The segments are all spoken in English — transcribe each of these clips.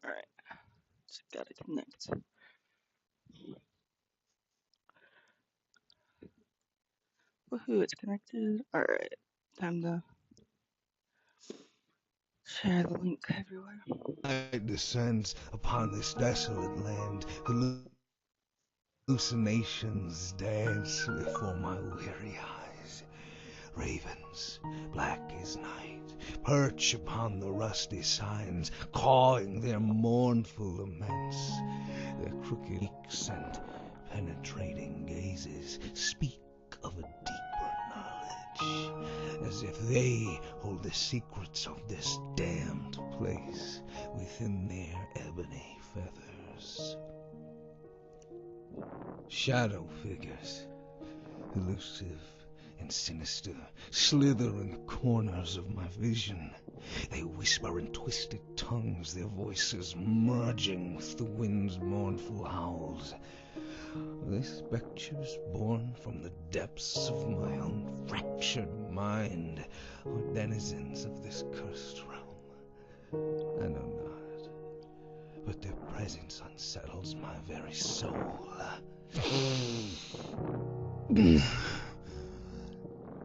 Alright, just gotta connect. Woohoo, it's connected. Alright, time to share the link everywhere. Night descends upon this desolate land. Hallucinations dance before my weary eyes. Ravens, black as night, perch upon the rusty signs, cawing their mournful laments. Their crooked beaks and penetrating gazes speak of a deeper knowledge, as if they hold the secrets of this damned place within their ebony feathers. Shadow figures, elusive and sinister, slither in the corners of my vision. They whisper in twisted tongues, their voices merging with the wind's mournful howls. Are they spectures born from the depths of my own fractured mind, or denizens of this cursed realm? I know not, but their presence unsettles my very soul.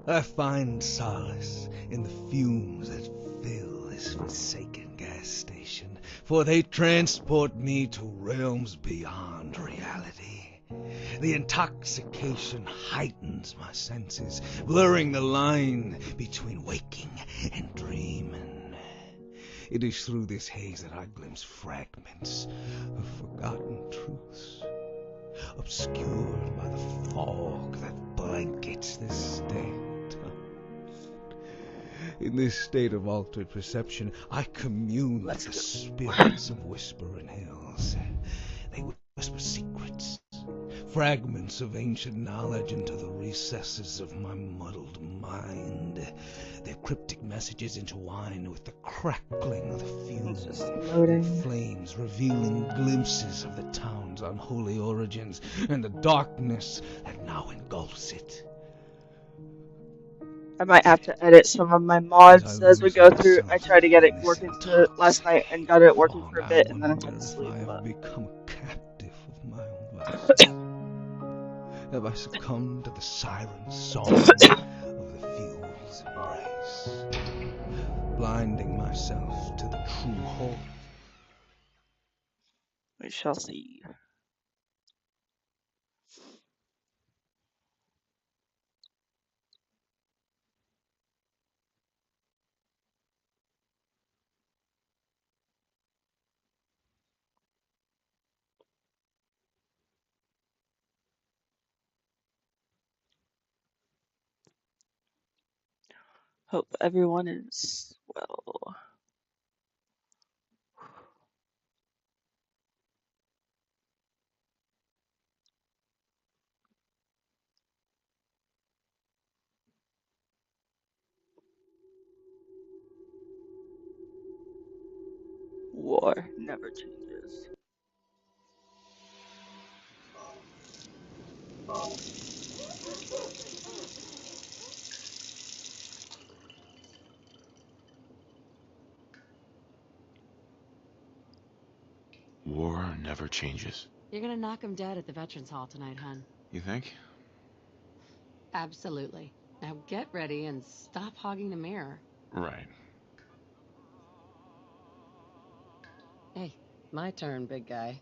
I find solace in the fumes that fill this forsaken gas station, for they transport me to realms beyond reality. The intoxication heightens my senses, blurring the line between waking and dreaming. It is through this haze that I glimpse fragments of forgotten truths, obscured by the fog that blankets this state. In this state of altered perception, I commune with Let's the go. spirits of whispering hills. They whisper secrets, fragments of ancient knowledge into the recesses of my muddled mind. Their cryptic messages intertwine with the crackling of the It's fumes just and loading. flames, revealing glimpses of the town's unholy origins and the darkness that now engulfs it. I might have to edit some of my As I mods as we lose go through. I myself tried to get it in this working to entranced last night and got it working fog, for a I bit, and then I went wonder to if sleep. I have But become a captive of my own vices. Have I succumbed to the siren song of the fuel's embrace, blinding myself to the true horror? we shall see. Hope everyone is well. War never changes. War never changes. You're gonna knock him dead at the Veterans Hall tonight, hun. You think? Absolutely. Now get ready and stop hogging the mirror. Right. Hey, my turn, big guy.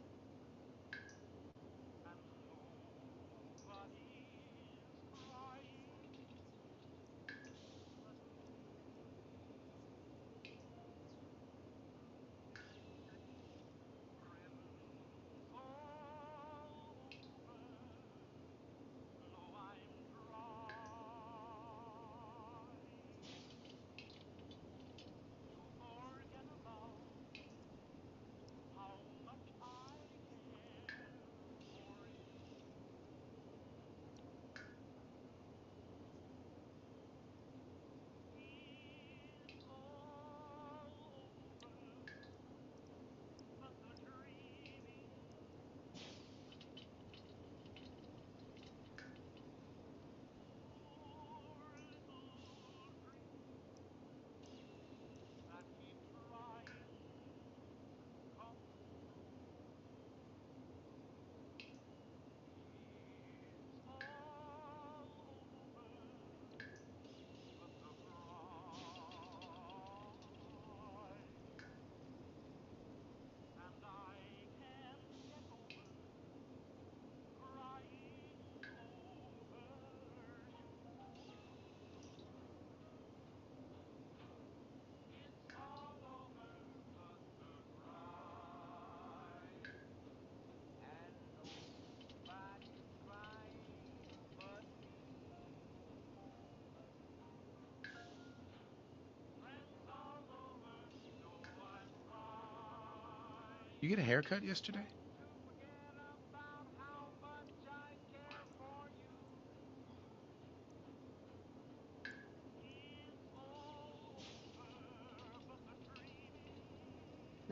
You get a haircut yesterday?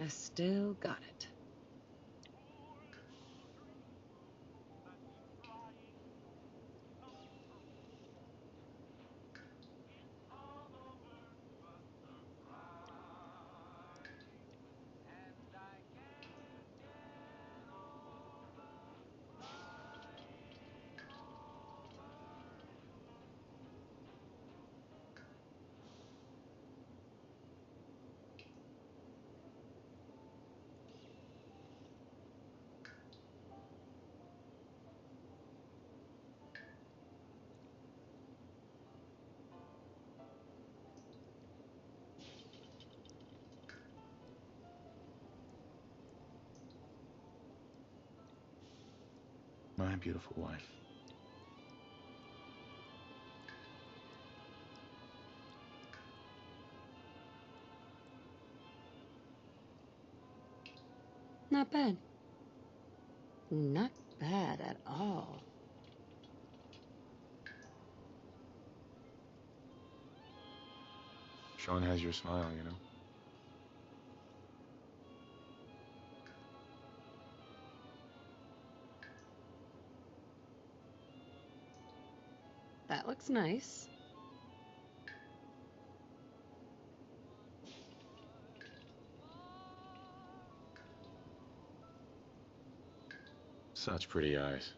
I still got it. My beautiful wife. Not bad. Not bad at all. Sean has your smile, you know. That looks nice. Such pretty eyes.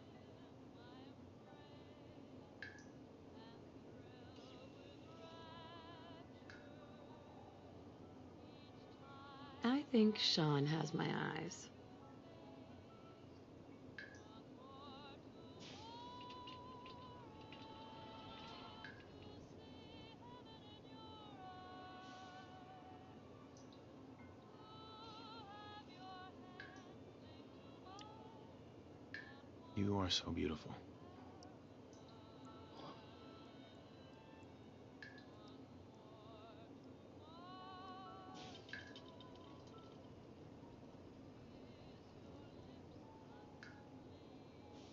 I think Sean has my eyes. You are so beautiful.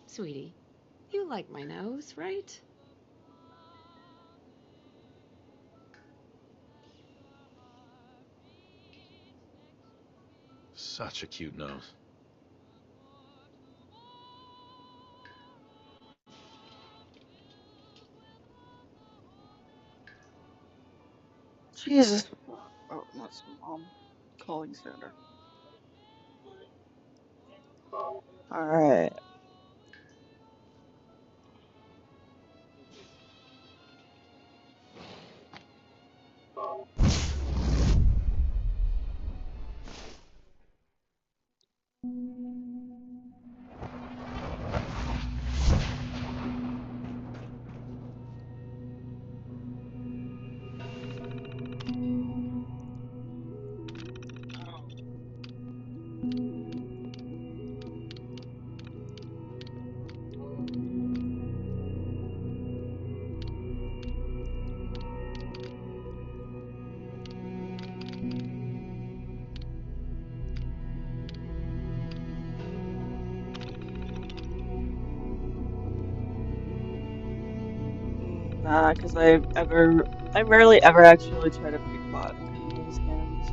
Sweetie, you like my nose, right? Such a cute nose. Jesus. Oh, that's mom calling Xander. Alright. Nah, because I rarely ever actually try to pickpocket these games.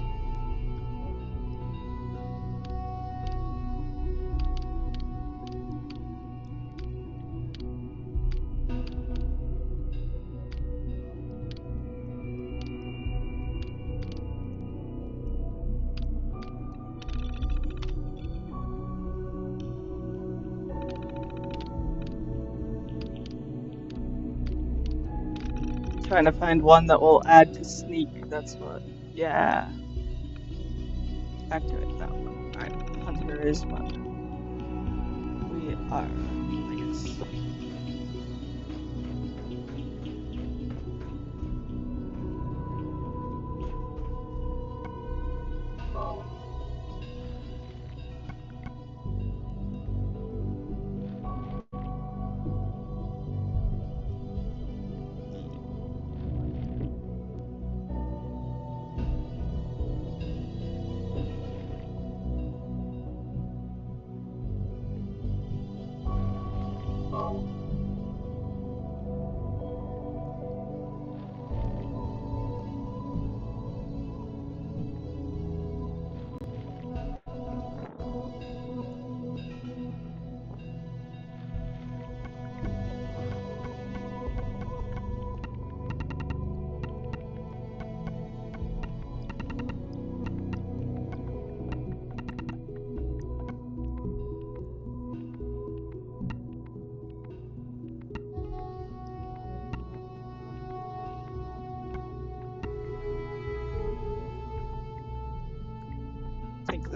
Trying to find one that will add to sneak, that's what. Yeah. Activate that one. Alright, Hunter is one. We are, I guess.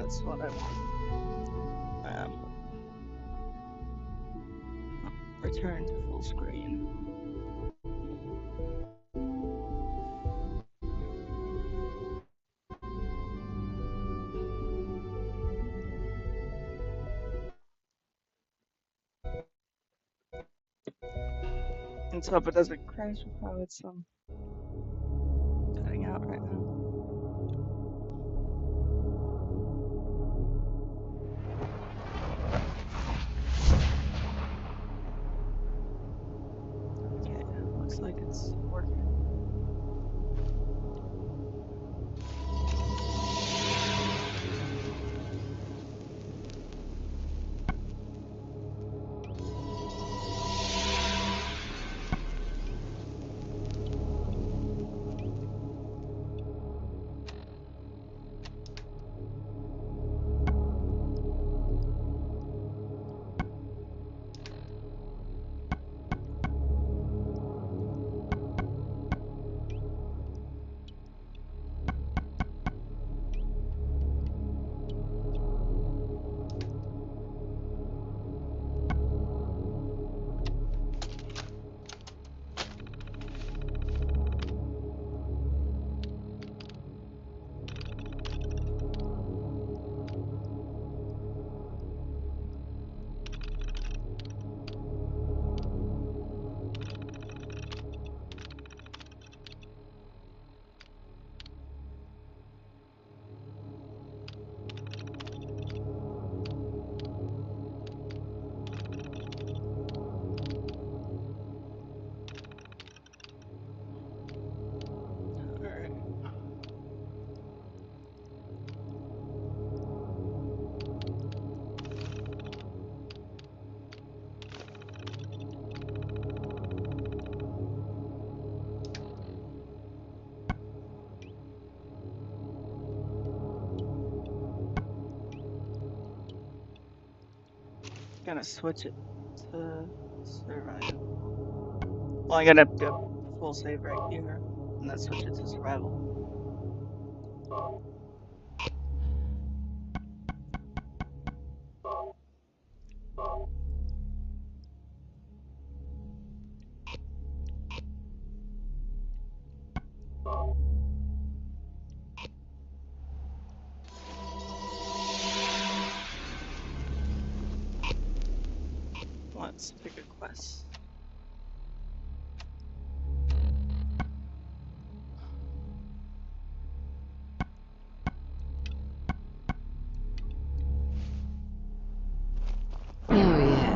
that's what I want. Return to full screen. Let's hope it doesn't crash with how it's cutting out right now. Okay, looks like it's working. Alright. Gonna switch it to survival. Well, I'm gonna do full save right here, and then switch it to survival. Let's pick a quest. Oh, yeah.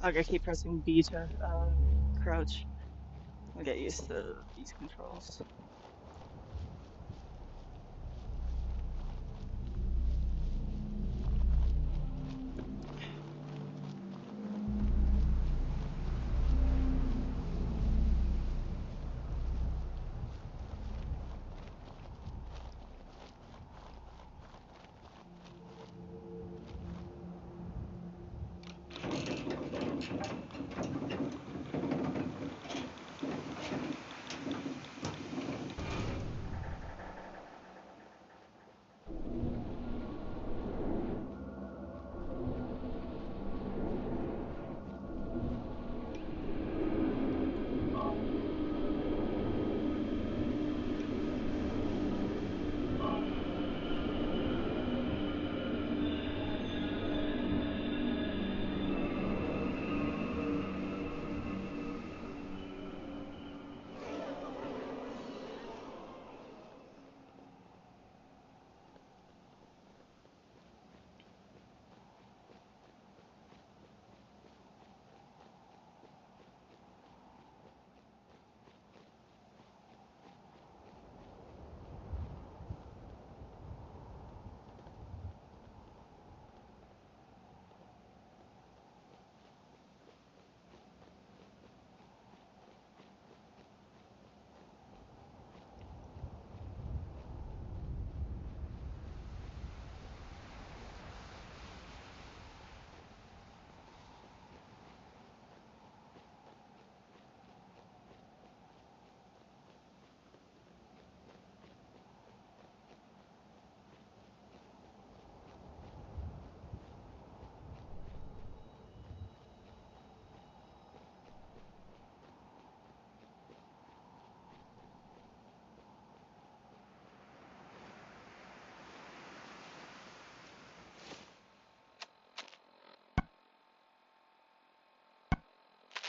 I'm gonna keep pressing B to crouch. I'll get used to these controls.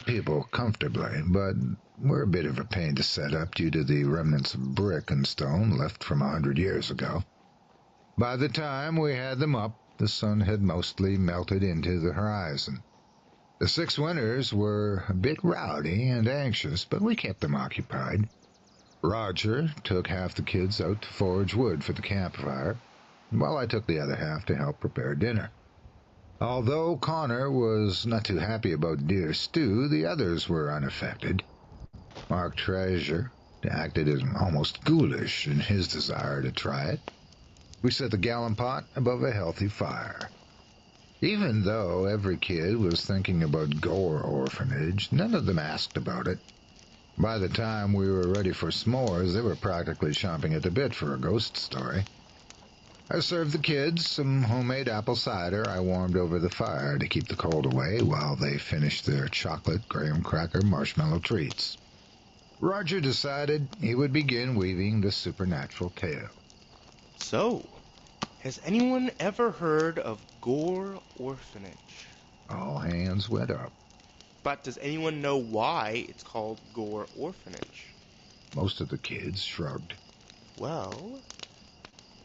people comfortably, but were a bit of a pain to set up due to the remnants of brick and stone left from 100 years ago. By the time we had them up, the sun had mostly melted into the horizon. The 6 winters were a bit rowdy and anxious, but we kept them occupied. Roger took half the kids out to forage wood for the campfire, while I took the other half to help prepare dinner. Although Connor was not too happy about deer stew, the others were unaffected. Mark Treasure acted as almost ghoulish in his desire to try it. We set the gallon pot above a healthy fire. Even though every kid was thinking about Gore Orphanage, none of them asked about it. By the time we were ready for s'mores, they were practically chomping at the bit for a ghost story. I served the kids some homemade apple cider I warmed over the fire to keep the cold away while they finished their chocolate graham cracker marshmallow treats. Roger decided he would begin weaving the supernatural tale. So, has anyone ever heard of Gore Orphanage? All hands went up. But does anyone know why it's called Gore Orphanage? Most of the kids shrugged. Well,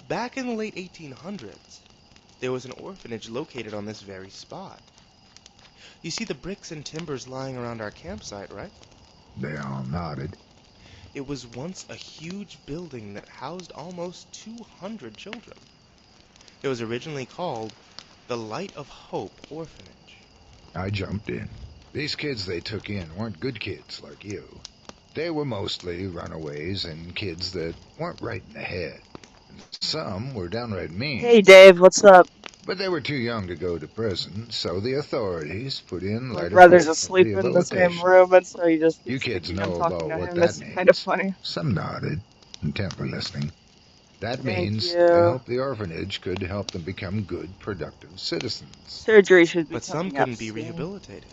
back in the late 1800s, there was an orphanage located on this very spot. You see the bricks and timbers lying around our campsite, right? They all nodded. It was once a huge building that housed almost 200 children. It was originally called the Light of Hope Orphanage. I jumped in. These kids they took in weren't good kids like you. They were mostly runaways and kids that weren't right in the head. Some were downright mean. Hey Dave, what's up? But they were too young to go to prison, so the authorities put in My Light of brother's Hope asleep in the same rehabilitation. room, and so he just You keeps kids thinking I'm know talking about to what him. that It's means. kind of funny. Some nodded, intently listening. That Thank means you. I hope the orphanage could help them become good, productive citizens. Surgery should be But some coming up couldn't be soon. rehabilitated.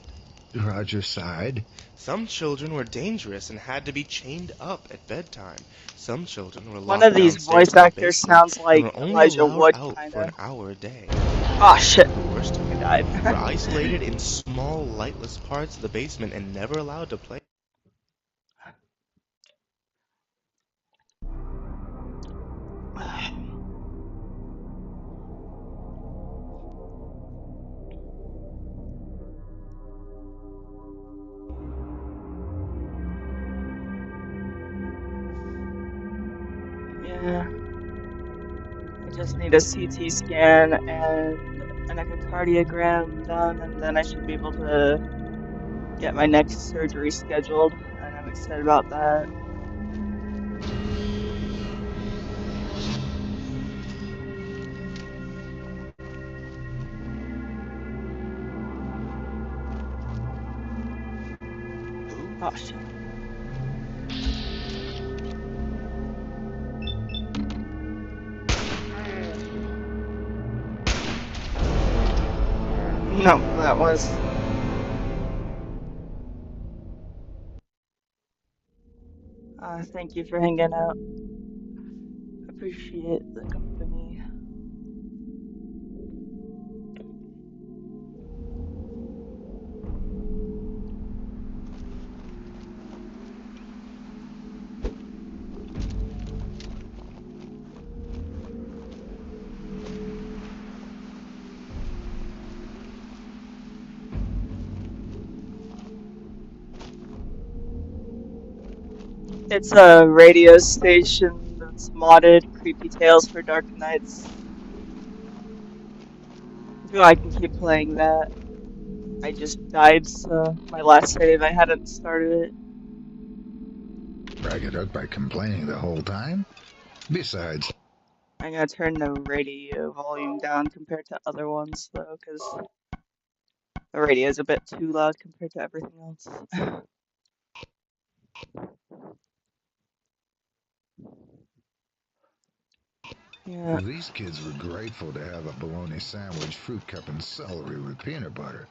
Roger sighed. Some children were dangerous and had to be chained up at bedtime. Some children were One locked of these downstairs voice in the actors basement sounds and like were only Elijah allowed Wood, out for kinda. an hour a day. Oh shit, The worst of I it, died. were isolated in small, lightless parts of the basement and never allowed to play. Yeah, I just need a CT scan and an echocardiogram done, and then I should be able to get my next surgery scheduled, and I'm excited about that. Oh shit. No, that was... thank you for hanging out. Appreciate the company. It's a radio station that's modded, Creepy Tales for Dark Nights. I feel I can keep playing that. I just died, so my last save, I hadn't started it. Drag it out by complaining the whole time? Besides, I'm gonna turn the radio volume down compared to other ones, though, because the radio is a bit too loud compared to everything else. Yeah. these kids were grateful to have a bologna sandwich, fruit cup, and celery with peanut butter.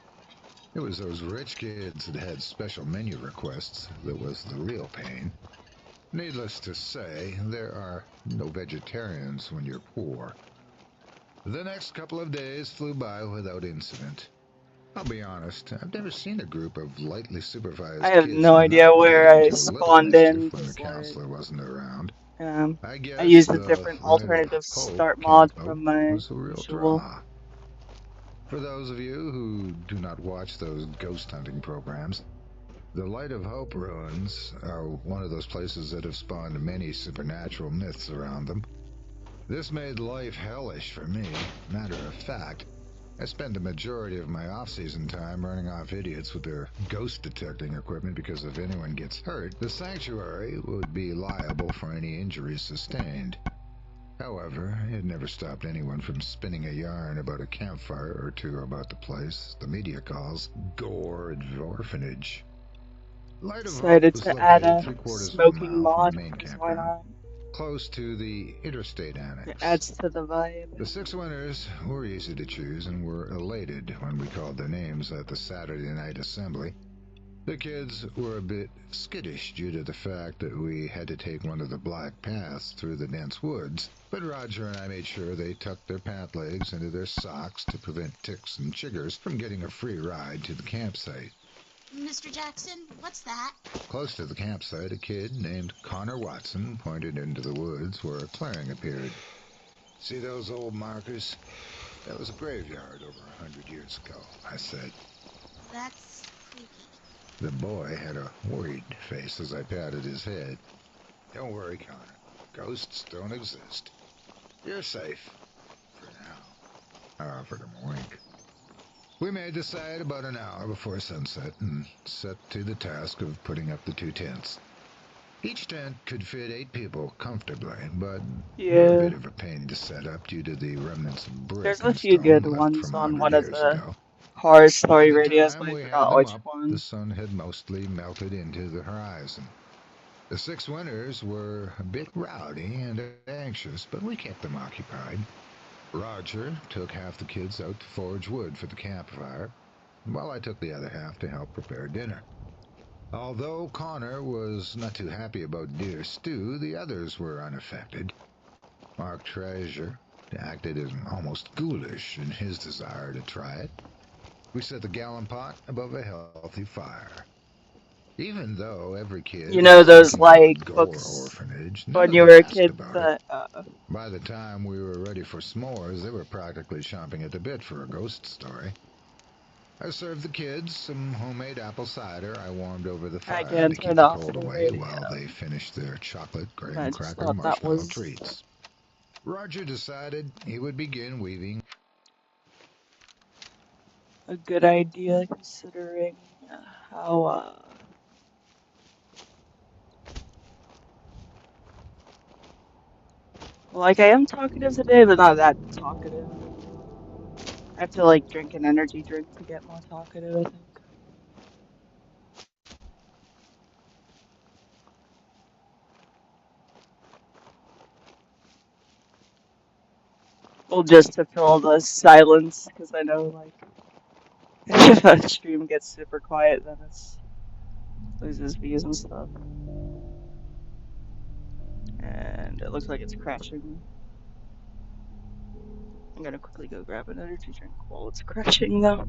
It was those rich kids that had special menu requests that was the real pain. Needless to say, there are no vegetarians when you're poor. The next couple of days flew by without incident. I'll be honest, I've never seen a group of lightly I supervised have kids no idea not where get I into a little spawned in, mischief when the because like counselor wasn't around. I I guess used a the different Light of alternative Hope start mod camp out from my was a real usual. draw. For those of you who do not watch those ghost hunting programs, the Light of Hope ruins are one of those places that have spawned many supernatural myths around them. This made life hellish for me. Matter of fact, I spend the majority of my off-season time running off idiots with their ghost detecting equipment because if anyone gets hurt, the sanctuary would be liable for any injuries sustained. However, it never stopped anyone from spinning a yarn about a campfire or two about the place the media calls Gourd Orphanage. Light of Hope Decided was to add located a three-quarters of a smoking mile from the mod, main because why campground, not? close to the interstate It annex. adds to the vibe. The 6 winners were easy to choose and were elated when we called their names at the Saturday night assembly. The kids were a bit skittish due to the fact that we had to take one of the black paths through the dense woods, but Roger and I made sure they tucked their pant legs into their socks to prevent ticks and chiggers from getting a free ride to the campsite. Mr. Jackson, what's that? Close to the campsite, a kid named Connor Watson pointed into the woods where a clearing appeared. See those old markers? That was a graveyard over 100 years ago, I said. That's creepy. The boy had a worried face as I patted his head. Don't worry, Connor. Ghosts don't exist. You're safe. For now. I offered him a wink. We made the site about an hour before sunset and set to the task of putting up the 2 tents. Each tent could fit 8 people comfortably, but were a bit of a pain to set up due to the remnants of brick There's a and few good stone left ones from on 100 one of years the ago. horror By story the radios, time but I we had forgot them which up, one. the sun had mostly melted into the horizon. The 6 winners were a bit rowdy and anxious, but we kept them occupied. Roger took half the kids out to forge wood for the campfire, while I took the other half to help prepare dinner. Although Connor was not too happy about deer stew, the others were unaffected. Mark Treasure acted as almost ghoulish in his desire to try it. We set the gallon pot above a healthy fire. Even though every kid You know was those talking about like Gore books Orphanage, none when of you them were a asked kid about it. that By the time we were ready for s'mores, they were practically chomping at the bit for a ghost story. I served the kids some homemade apple cider I warmed over the I fire can to turn keep the off cold the away radio. while they finished their chocolate, I graham just cracker, thought that marshmallow was treats. Roger decided he would begin weaving. a good idea considering how like I am talkative today, but not that talkative. I have to like drink an energy drink to get more talkative, I think. Well, just to fill the silence, because I know like if a stream gets super quiet, then it loses views and stuff. And it looks like it's crashing. I'm gonna quickly go grab an energy drink while it's crashing though.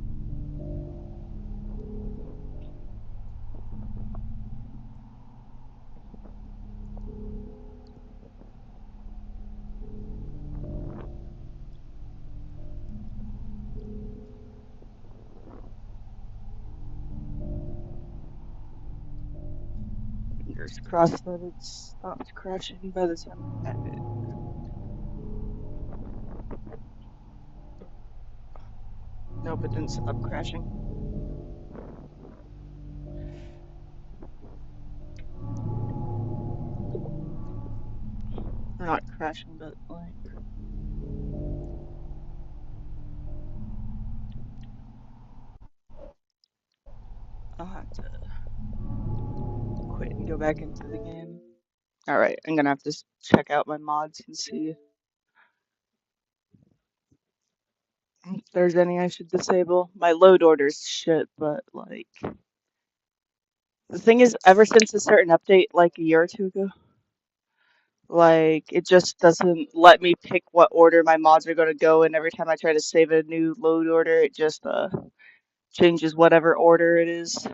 Fingers crossed that it stopped crashing by the time I edit. Nope, it didn't stop crashing. Or not crashing, but like I'll have to quit and go back into the game. Alright, I'm gonna have to check out my mods and see if there's any I should disable. My load order's shit, but like the thing is, ever since a certain update like a year or two ago, like it just doesn't let me pick what order my mods are gonna go in. Every time I try to save a new load order, it just changes whatever order it is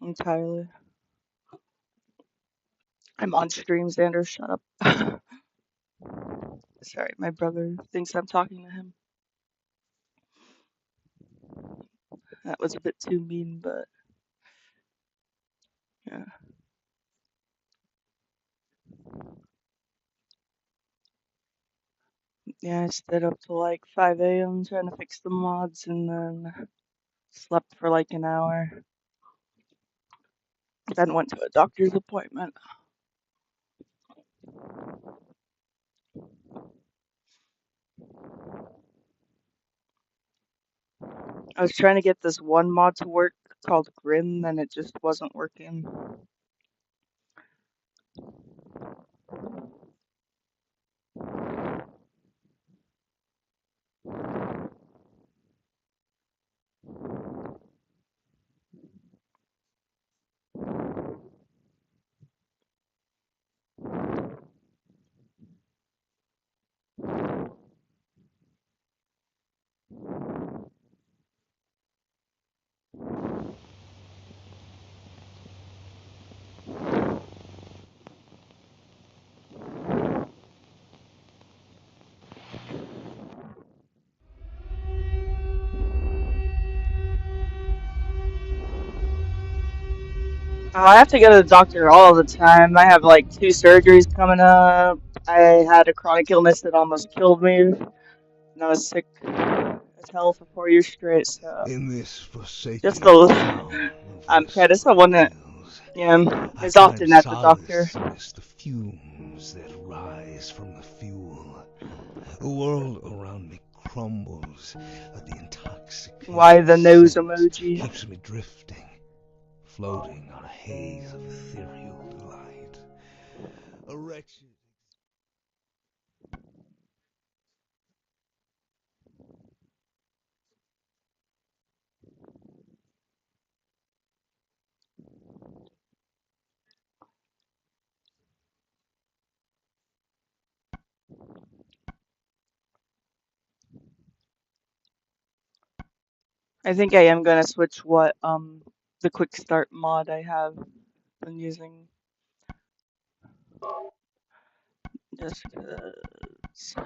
entirely. I'm on stream, Xander. Shut up. Sorry, my brother thinks I'm talking to him. That was a bit too mean, but yeah. Yeah, I stayed up till like 5 a.m. trying to fix the mods and then slept for like an hour. Then went to a doctor's appointment. I was trying to get this one mod to work called Grim, and it just wasn't working. Oh, I have to go to the doctor all the time. I have like 2 surgeries coming up. I had a chronic illness that almost killed me, and I was sick as hell for 4 years straight. So In this forsaken just the town I'm of kind of western someone that hills, I is find often at the doctor. solace amidst the fumes that rise from the fuel. The world around me crumbles, but the Why intoxicating the nose scent emoji? keeps me drifting, floating on a haze of ethereal delight. A wretched I think I am gonna switch what the quick start mod I have been using just 'cause.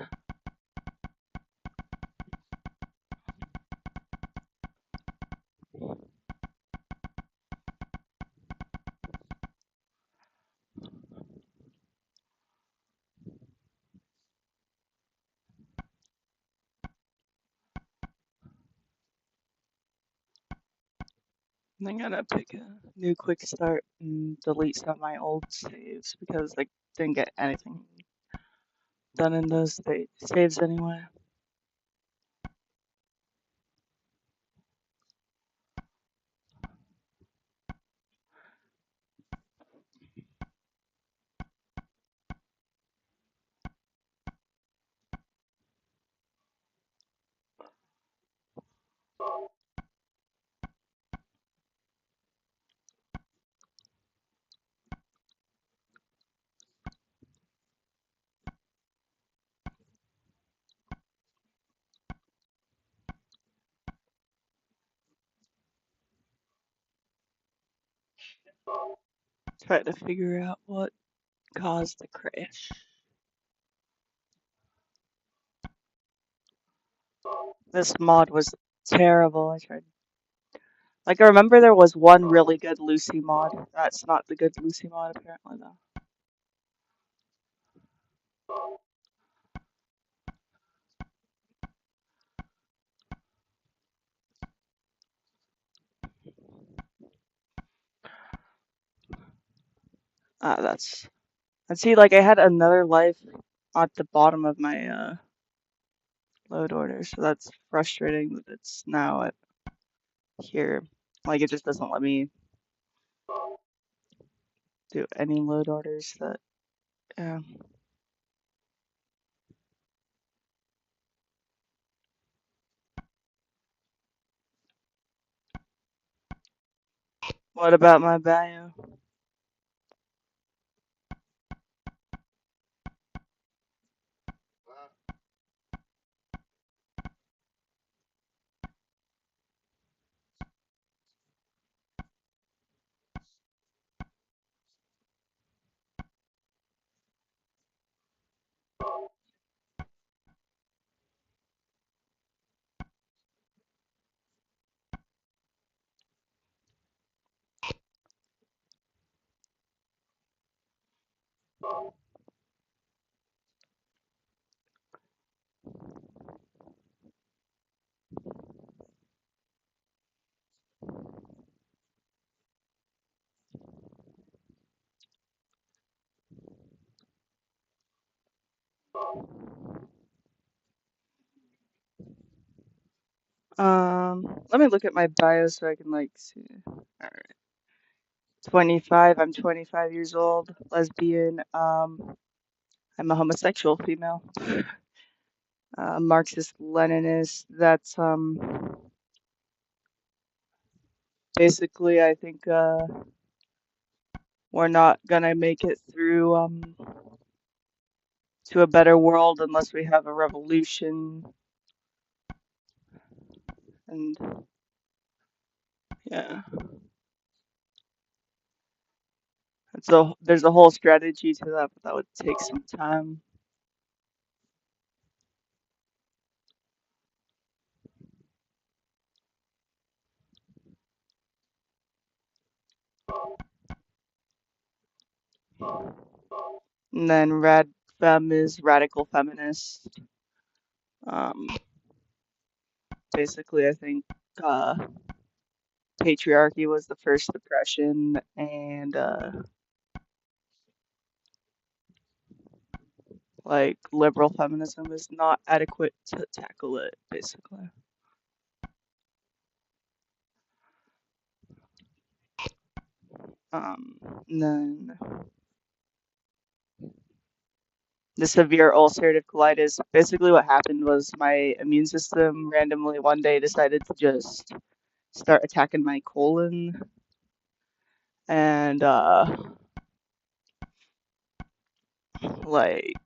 I'm gonna pick a new quick start and delete some of my old saves because I didn't get anything done in those saves anyway. Try to figure out what caused the crash. This mod was terrible. I tried. Like, I remember there was one really good Lucy mod. That's not the good Lucy mod, apparently, though. That's. And see, like, I had another life at the bottom of my load order, so that's frustrating that it's now at here. Like, it just doesn't let me do any load orders that. Yeah. What about my bio? Let me look at my bio so I can like see. Alright. 25, I'm 25 years old, lesbian. I'm a homosexual female. Marxist Leninist. That's basically I think we're not gonna make it through to a better world unless we have a revolution. And yeah, there's a whole strategy to that, but that would take some time. And then RadFem is radical feminist. Basically, I think patriarchy was the first oppression, and like liberal feminism is not adequate to tackle it, basically. And then the severe ulcerative colitis. Basically, what happened was my immune system randomly one day decided to just start attacking my colon, and like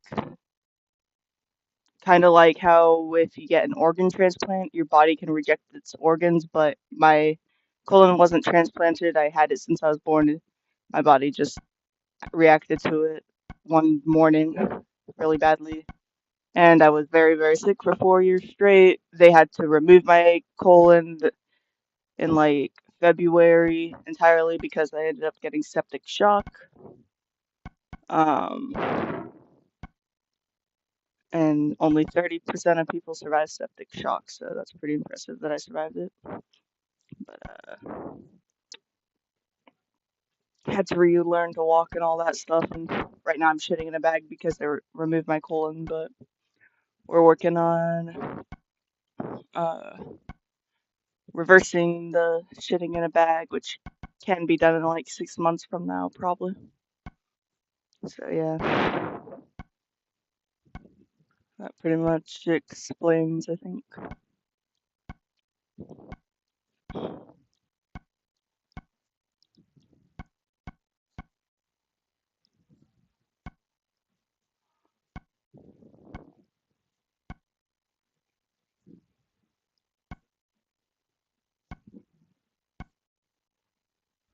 kind of like how if you get an organ transplant, your body can reject its organs, but my colon wasn't transplanted. I had it since I was born. My body just reacted to it one morning really badly. And I was very, very sick for 4 years straight. They had to remove my colon in like February entirely because I ended up getting septic shock. Um, and only 30% of people survive septic shock, so that's pretty impressive that I survived it. But had to relearn to walk and all that stuff, and right now I'm shitting in a bag because they removed my colon, but we're working on reversing the shitting in a bag, which can be done in like 6 months from now, probably. So yeah, that pretty much explains, I think.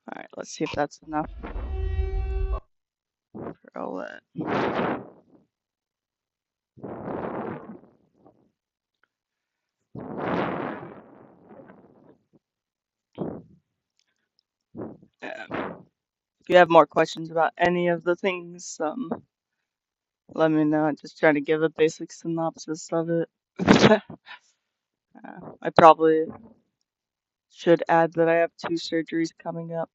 Alright, let's see if that's enough for all that. If you have more questions about any of the things, let me know. I'm just trying to give a basic synopsis of it. I probably should add that I have 2 surgeries coming up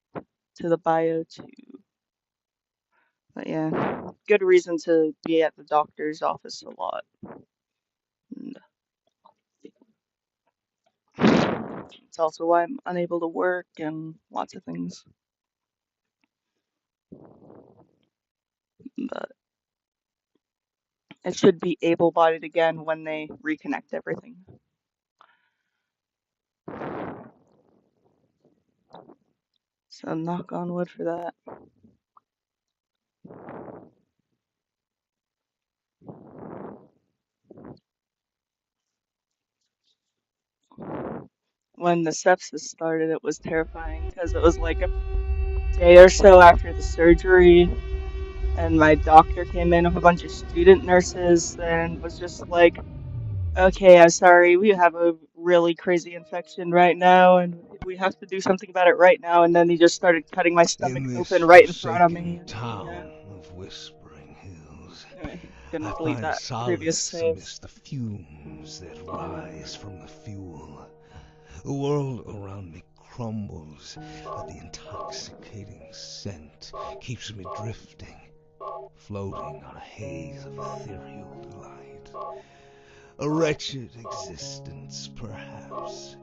to the bio too. But yeah, good reason to be at the doctor's office a lot. And it's also why I'm unable to work and lots of things. But it should be able-bodied again when they reconnect everything. So knock on wood for that. When the sepsis started, it was terrifying because it was like a day or so after the surgery, and my doctor came in with a bunch of student nurses and was just like, okay, I'm sorry, we have a really crazy infection right now, and we have to do something about it right now. And then he just started cutting my stomach In this open right in front of me. forsaken town of Whispering Hills, Anyway, gonna I delete find that previous solace save. amidst the fumes that rise from the fuel. The world around me crumbles, but the intoxicating scent keeps me drifting, floating on a haze of ethereal delight. A wretched existence, perhaps,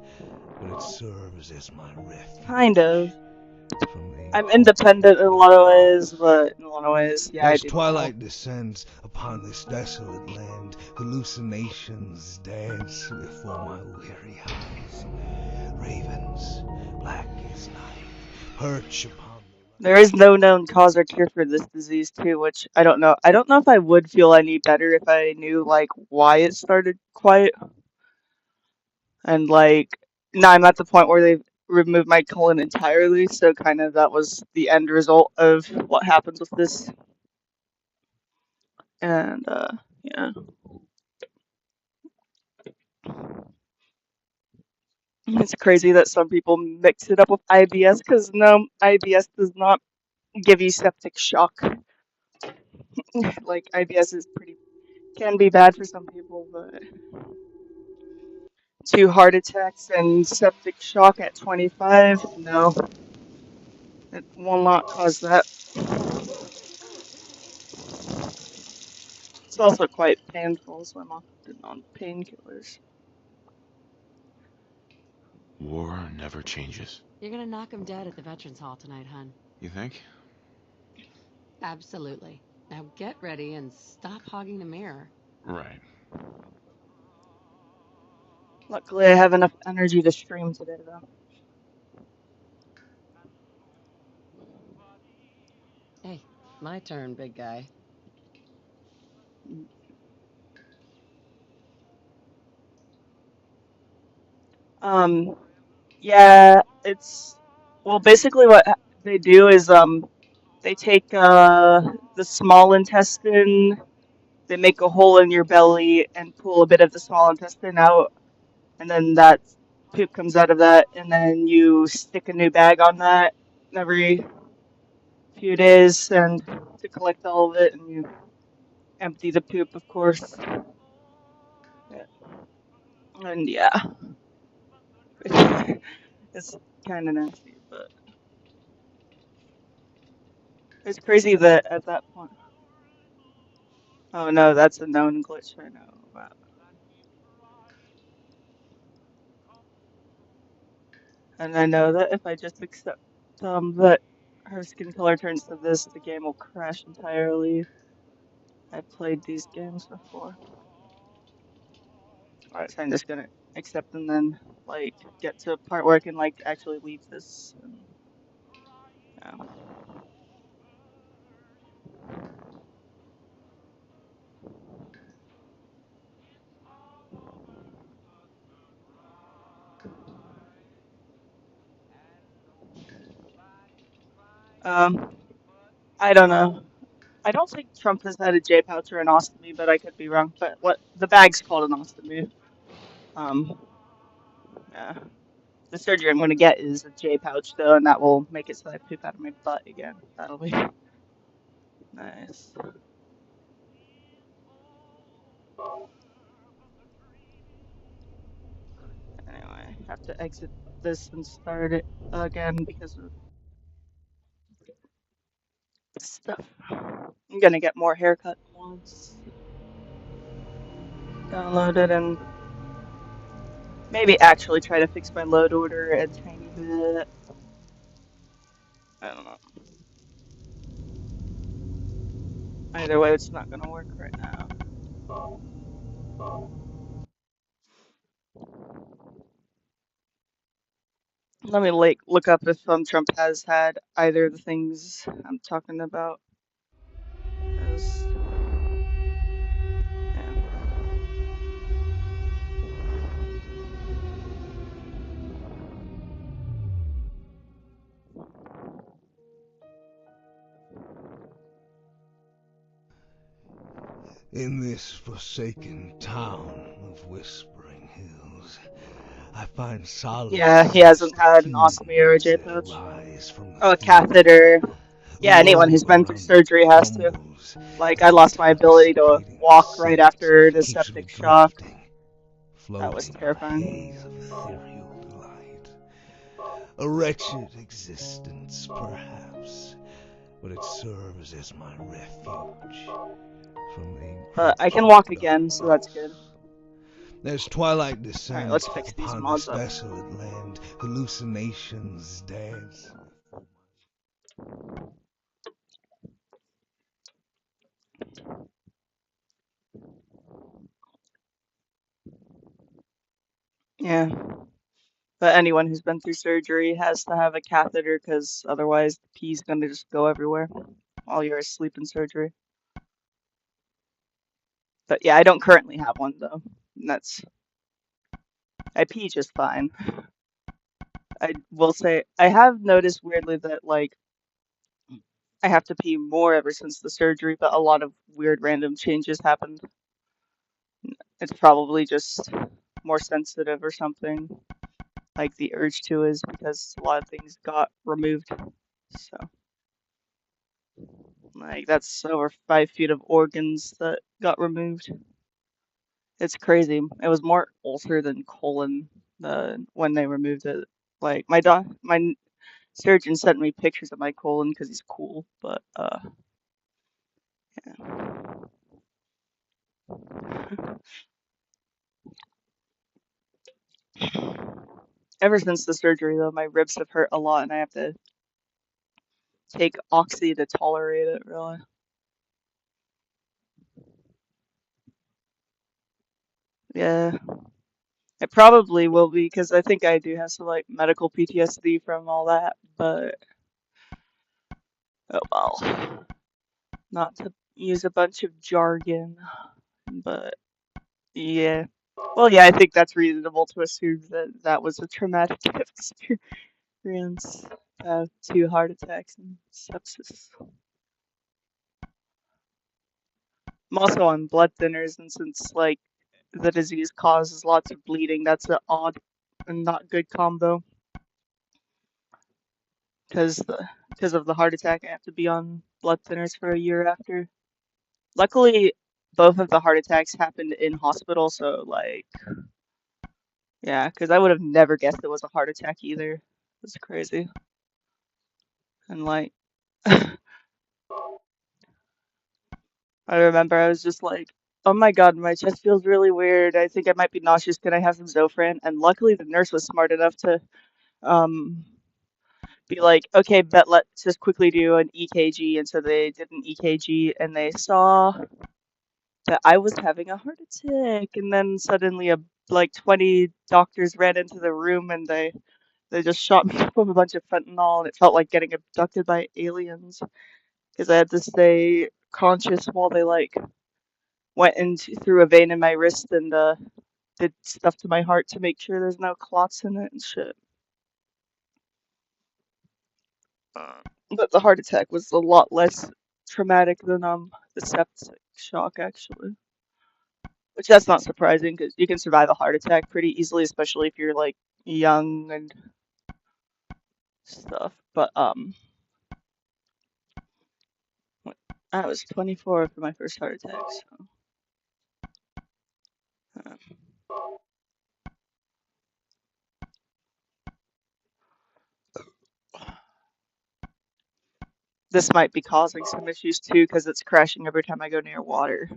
but it serves as my refuge. Kind of. From the I'm independent in a lot of ways, but in a lot of ways, yeah, I As do. twilight descends upon this desolate land, hallucinations dance before my weary eyes. Ravens, black as night, perch upon There is no known cause or cure for this disease too, which I don't know. I don't know if I would feel any better if I knew like why it started quiet. And like now I'm at the point where they've removed my colon entirely, so kind of that was the end result of what happens with this. And yeah. It's crazy that some people mix it up with IBS because no, IBS does not give you septic shock. Like IBS is can be bad for some people, but 2 heart attacks and septic shock at 25, no, it will not cause that. It's also quite painful, so I'm often on painkillers. War never changes. You're gonna knock him dead at the Veterans Hall tonight, hun. You think? Absolutely. Now get ready and stop hogging the mirror. Right. Luckily, I have enough energy to stream today, though. Hey, my turn, big guy. Yeah, it's well, basically what they do is they take the small intestine, they make a hole in your belly and pull a bit of the small intestine out, and then that poop comes out of that, and then you stick a new bag on that every few days and to collect all of it, and you empty the poop, of course. Yeah. And yeah, it's kind of nasty, but it's crazy that at that point. Oh no, that's a known glitch I know about. And I know that if I just accept that her skin color turns to this, the game will crash entirely. I've played these games before. Alright, so I'm just gonna accept and then like get to a part where I can like actually leave this. And, yeah. I don't know. I don't think Trump has had a J pouch or an ostomy, but I could be wrong. But what the bag's called an ostomy. Um, yeah. The surgery I'm going to get is a J pouch though, and that will make it so I poop out of my butt again. That'll be nice. Anyway, have to exit this and start it again because of stuff. I'm gonna get more haircut once. Download it and maybe actually try to fix my load order a tiny bit. I don't know. Either way, it's not gonna work right now. Let me look up if Trump has had either of the things I'm talking about. 'Cause, yeah. In this forsaken town of Whispering Hills, I find solace. Yeah, he hasn't had an ostomy or a J pouch. Oh, a catheter. Yeah, anyone who's been through surgery has to. Like, I lost my ability to walk right after the septic shock. That was terrifying. A wretched existence, perhaps, but it serves as my refuge from the But I can walk again, so that's good. As twilight Alright, descends let's fix these upon mods this up. desolate land, hallucinations dance. Yeah. But anyone who's been through surgery has to have a catheter because otherwise the pee's gonna just go everywhere while you're asleep in surgery. But yeah, I don't currently have one though. And I pee just fine. I will say I have noticed weirdly that like I have to pee more ever since the surgery, but a lot of weird random changes happened. It's probably just more sensitive or something. Like the urge to is because a lot of things got removed. So like that's over 5 feet of organs that got removed. It's crazy. It was more ulcer than colon when they removed it. Like my surgeon sent me pictures of my colon because he's cool, but yeah. Ever since the surgery though, my ribs have hurt a lot and I have to take oxy to tolerate it really. Yeah. It probably will be because I think I do have some like medical PTSD from all that, but oh well. Not to use a bunch of jargon, but yeah. Well, yeah, I think that's reasonable to assume that that was a traumatic experience. 2 heart attacks and sepsis. I'm also on blood thinners, and since like the disease causes lots of bleeding, that's an odd and not good combo. Because of the heart attack, I have to be on blood thinners for a year after. Luckily, both of the heart attacks happened in hospital, so like, yeah, because I would have never guessed it was a heart attack either. It's crazy. And like, I remember I was just like, oh my God, my chest feels really weird. I think I might be nauseous. Can I have some Zofran? And luckily, the nurse was smart enough to um be like, okay, but let's just quickly do an EKG. And so they did an EKG, and they saw that I was having a heart attack. And then suddenly, like 20 doctors ran into the room, and they just shot me up with a bunch of fentanyl, and it felt like getting abducted by aliens because I had to stay conscious while they like went into through a vein in my wrist and did stuff to my heart to make sure there's no clots in it and shit. But the heart attack was a lot less traumatic than the septic shock actually, which that's not surprising because you can survive a heart attack pretty easily, especially if you're like young and stuff. But I was 24 for my first heart attack, so this might be causing some issues too because it's crashing every time I go near water.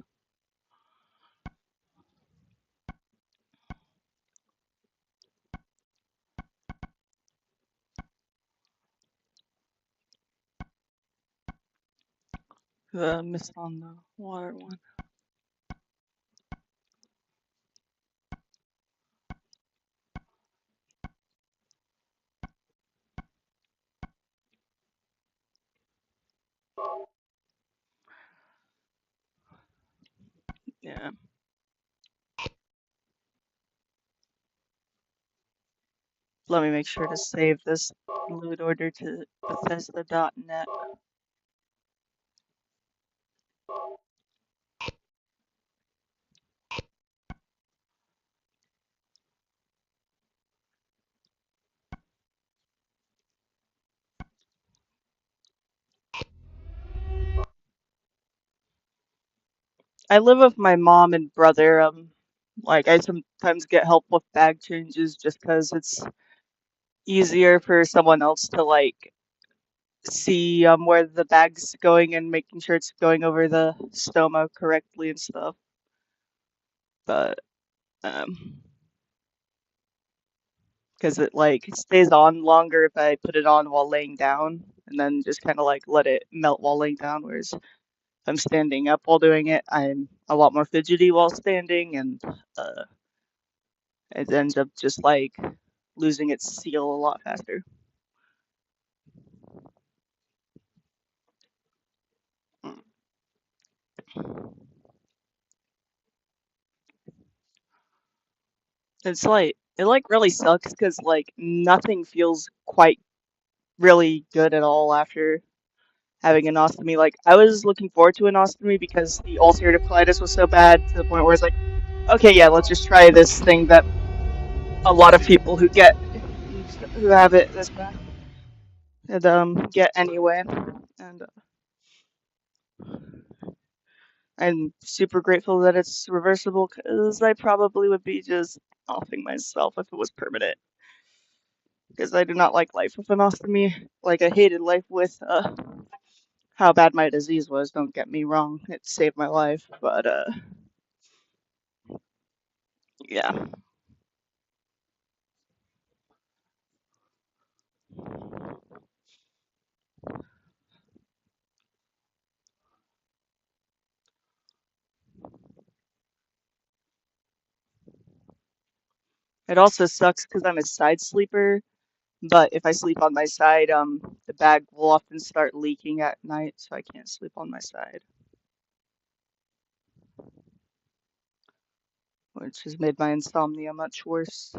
Missed on the water one. Yeah. Let me make sure to save this loot order to Bethesda.net. I live with my mom and brother. Like I sometimes get help with bag changes just because it's easier for someone else to like see where the bag's going and making sure it's going over the stoma correctly and stuff. But Because it like stays on longer if I put it on while laying down, and then just kind of like let it melt while laying down. Whereas if I'm standing up while doing it, I'm a lot more fidgety while standing, and it ends up just like losing its seal a lot faster. It's like it like really sucks because like nothing feels quite really good at all after having an ostomy. Like I was looking forward to an ostomy because the ulcerative colitis was so bad to the point where it's like, okay, yeah, let's just try this thing that a lot of people who have it this bad and get anyway. And I'm super grateful that it's reversible because I probably would be just offing myself if it was permanent. Because I do not like life with an ostomy. Like I hated life with how bad my disease was. Don't get me wrong, it saved my life, but yeah. It also sucks because I'm a side sleeper. But if I sleep on my side, the bag will often start leaking at night, so I can't sleep on my side, which has made my insomnia much worse.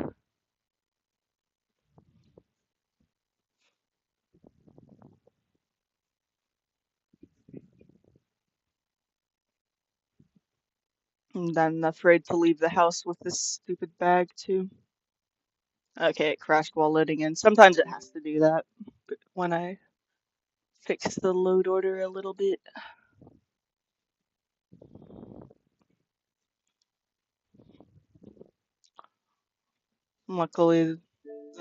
And I'm afraid to leave the house with this stupid bag too. Okay, it crashed while loading in. Sometimes it has to do that when I fix the load order a little bit. Luckily,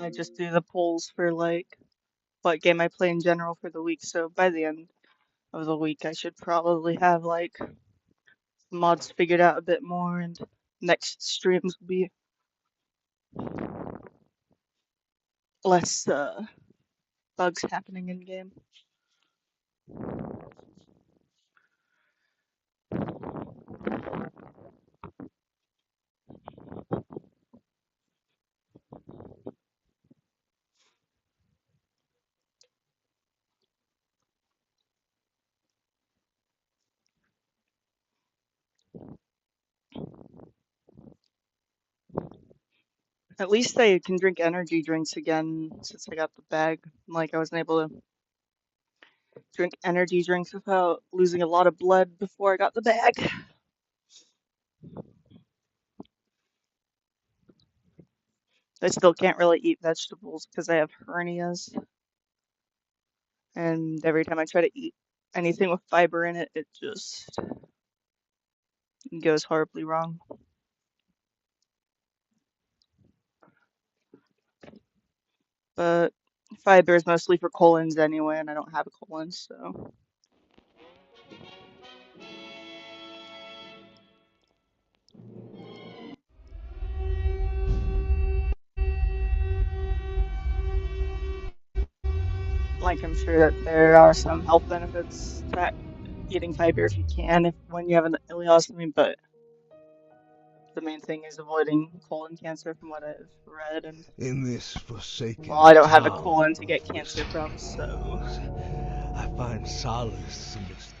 I just do the polls for like what game I play in general for the week, so by the end of the week I should probably have like mods figured out a bit more, and next streams will be less bugs happening in game. At least I can drink energy drinks again since I got the bag. Like I wasn't able to drink energy drinks without losing a lot of blood before I got the bag. I still can't really eat vegetables because I have hernias, and every time I try to eat anything with fiber in it, it just goes horribly wrong. But fiber is mostly for colons anyway, and I don't have a colon, so. Like I'm sure that there are some health benefits to eating fiber if you can, if when you have an ileostomy, but the main thing is avoiding colon cancer from what I've read, and In this forsaken well, I don't have a town colon to get with cancer from, so. spells, I find solace in this.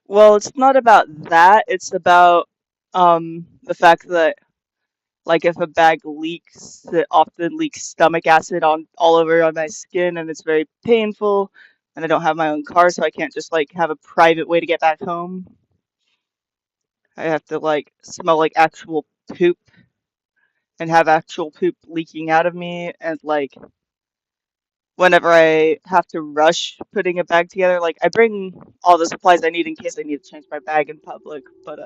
Well, it's not about that. It's about the fact that like if a bag leaks, it often leaks stomach acid on all over on my skin, and it's very painful. And I don't have my own car, so I can't just like have a private way to get back home. I have to like smell like actual poop and have actual poop leaking out of me, and like whenever I have to rush putting a bag together, like I bring all the supplies I need in case I need to change my bag in public, but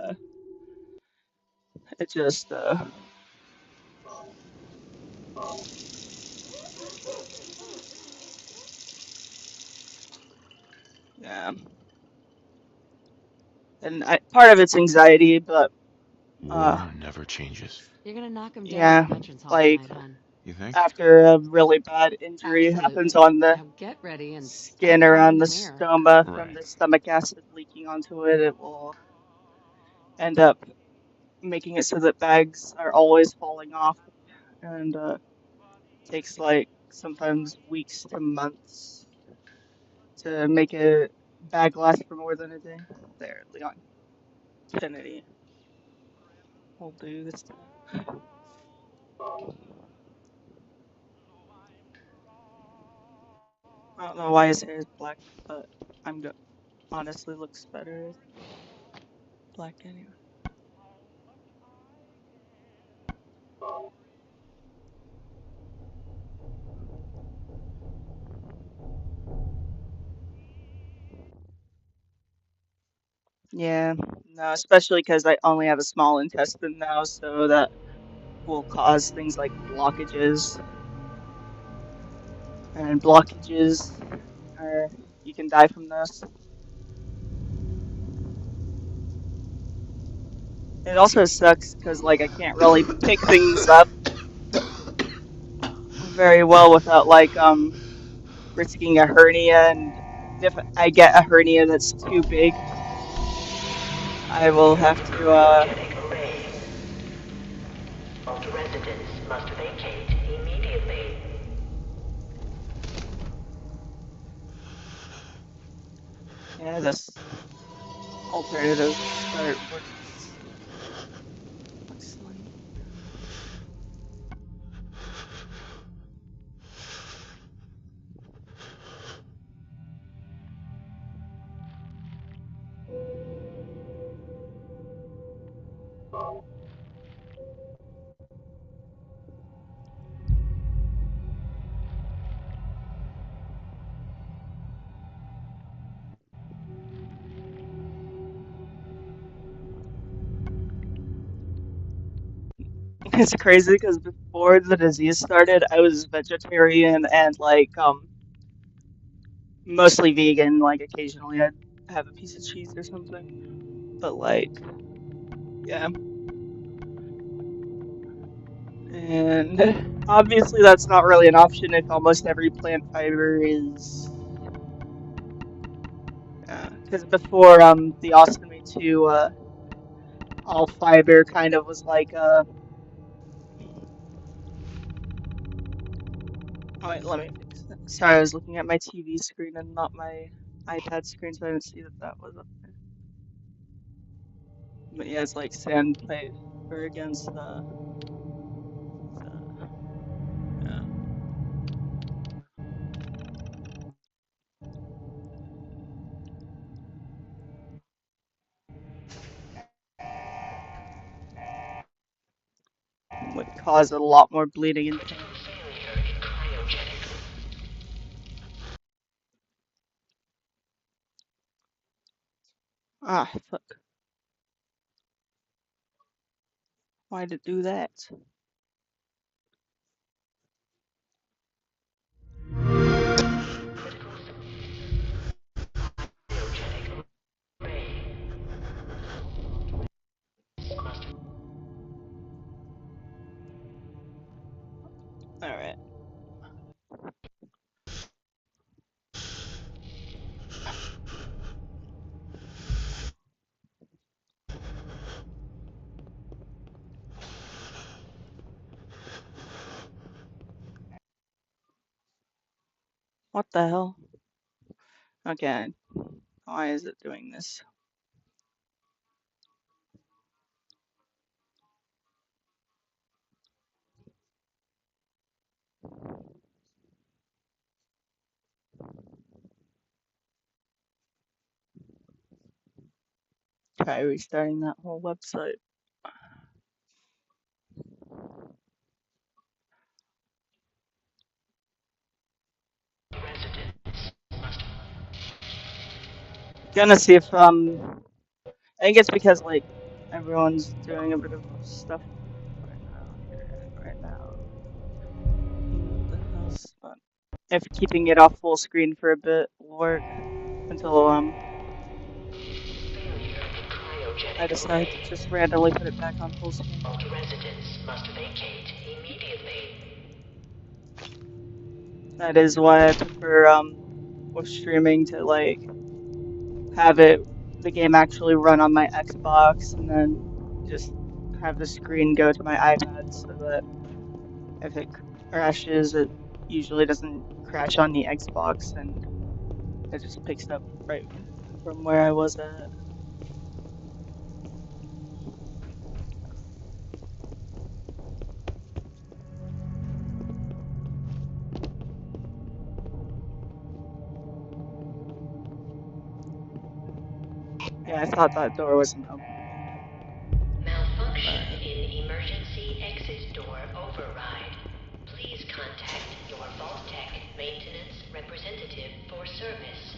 it just yeah. And part of it's anxiety, but War never changes. You're gonna knock him down yeah, at Veterans Hall like tonight, hon. You think? after a really bad injury happens Absolutely. on the Now get ready and skin start around combing the the mirror. stoma from Right. the stomach acid leaking onto it, it will end up making it so that bags are always falling off, and takes like sometimes weeks to months to make a bag last for more than a day. There, Leon Kennedy will do this time. I don't know why his hair is black, but I'm go honestly looks better as black anyway. Yeah, no, especially because I only have a small intestine now, so that will cause things like blockages, and blockages are you can die from those. It also sucks because like I can't really pick things up very well without like risking a hernia, and if I get a hernia that's too big, I will have to All residents must vacate immediately. yeah, this alternative start works. Looks like. It's crazy because before the disease started, I was vegetarian and like mostly vegan. Like occasionally I'd have a piece of cheese or something, but like yeah, and obviously that's not really an option if almost every plant fiber is. Because before the Ostomy 2, all fiber kind of was like oh wait, let me fix that. Sorry, I was looking at my TV screen and not my iPad screen, so I didn't see that that was up there. But yeah, it's like sandpaper against yeah. Would cause a lot more bleeding and pain. Ah, fuck. Why'd it do that? Alright. What the hell? Okay. Why is it doing this? Try restarting that whole website. Gonna see if I think it's because like everyone's doing a bit of stuff right now here right now in the house, but if keeping it off full screen for a bit will work until I decided to just randomly put it back on full screen. All residents must vacate immediately. That is why I prefer with streaming to like have the game actually run on my Xbox and then just have the screen go to my iPad so that if it crashes, it usually doesn't crash on the Xbox and it just picks up right from where I was at. Yeah, I thought that door wasn't openable. Malfunction in emergency exit door override. Please contact your Vault-Tec maintenance representative for service.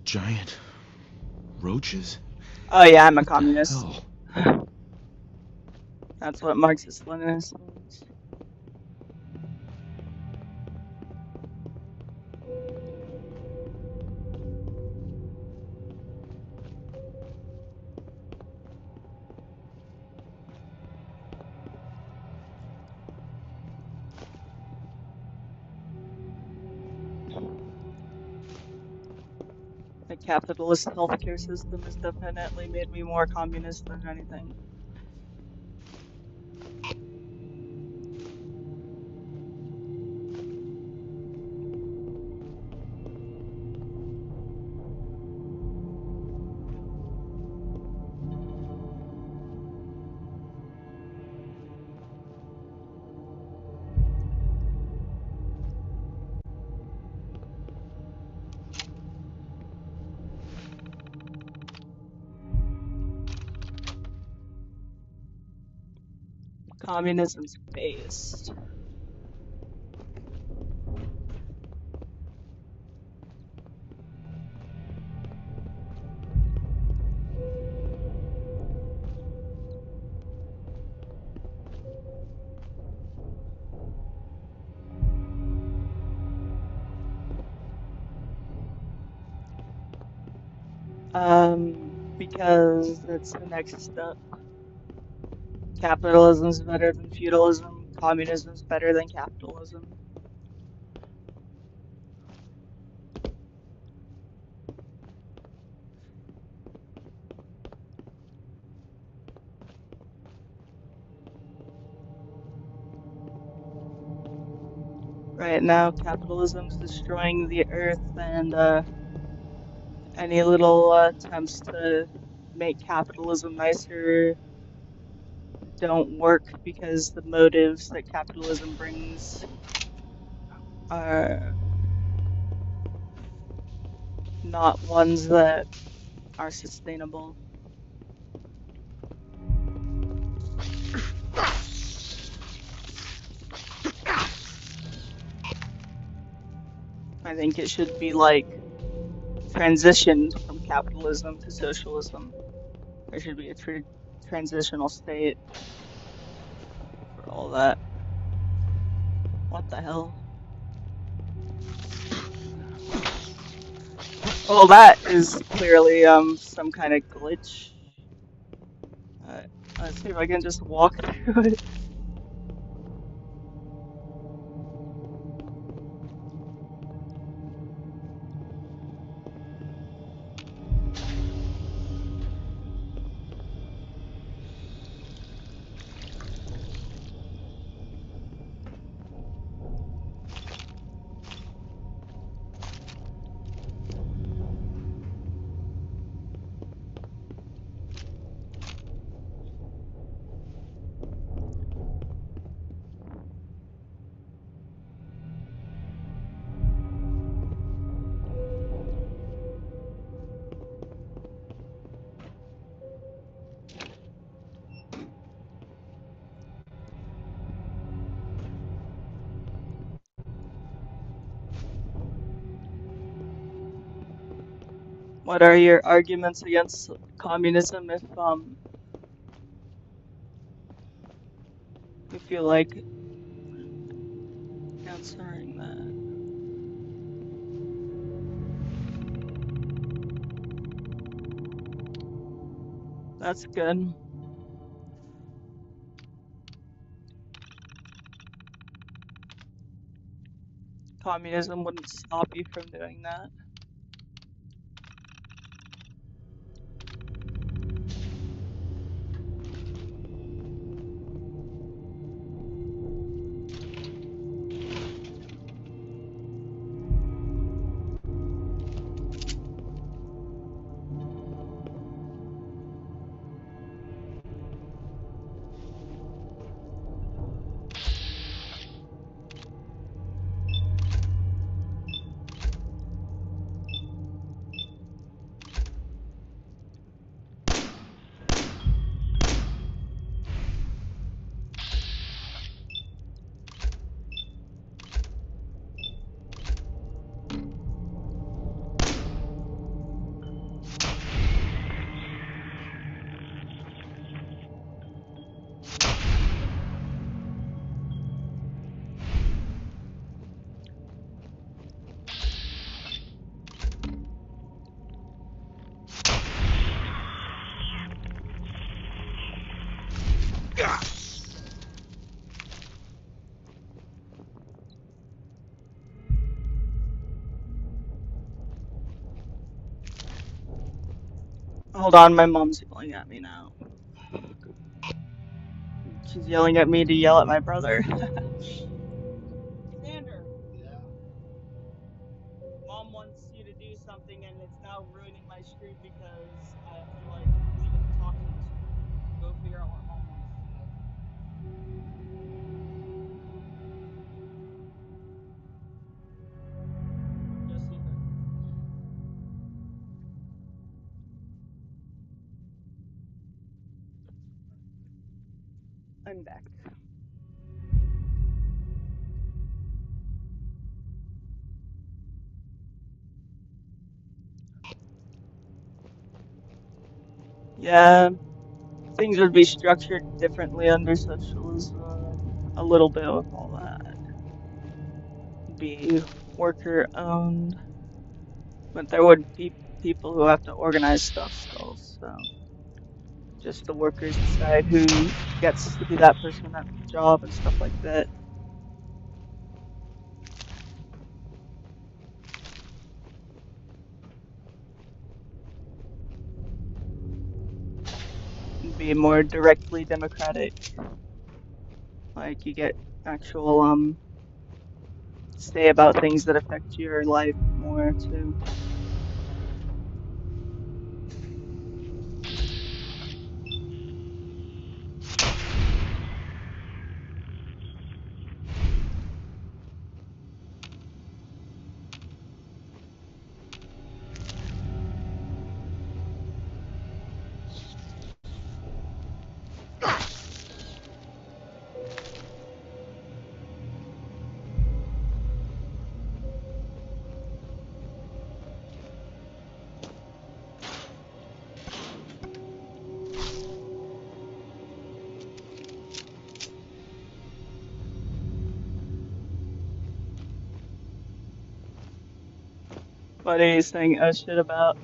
Giant roaches? Oh yeah, I'm a communist. Hell. That's what Marxist-Leninist means. The capitalist healthcare system has definitely made me more communist than anything. Communism's based. Because it's the next step. Capitalism's better than feudalism. Communism's better than capitalism. Right now, capitalism's destroying the earth, and any little attempts to make capitalism nicer don't work because the motives that capitalism brings are not ones that are sustainable. I think it should be like transitioned from capitalism to socialism. There should be a transitional state for all that. What the hell? Well, that is clearly some kind of glitch. Let's see if I can just walk through it. What are your arguments against communism if you like answering that. That's good. Communism wouldn't stop you from doing that. Hold on, my mom's yelling at me now. She's yelling at me to yell at my brother. Xander, Mom wants you to do something and it's now ruining my stream because I have to like leave it to talk to the stream. Go figure out what Mom wants to do. Just leave it. I'm back. Yeah, things would be structured differently under socialism. A little bit of all that. Be worker owned. But there would be people who have to organize stuff still, so just the workers decide who gets to be that person in that job and stuff like that. Be more directly democratic. Like you get actual say about things that affect your life more too. What are you saying oh shit about?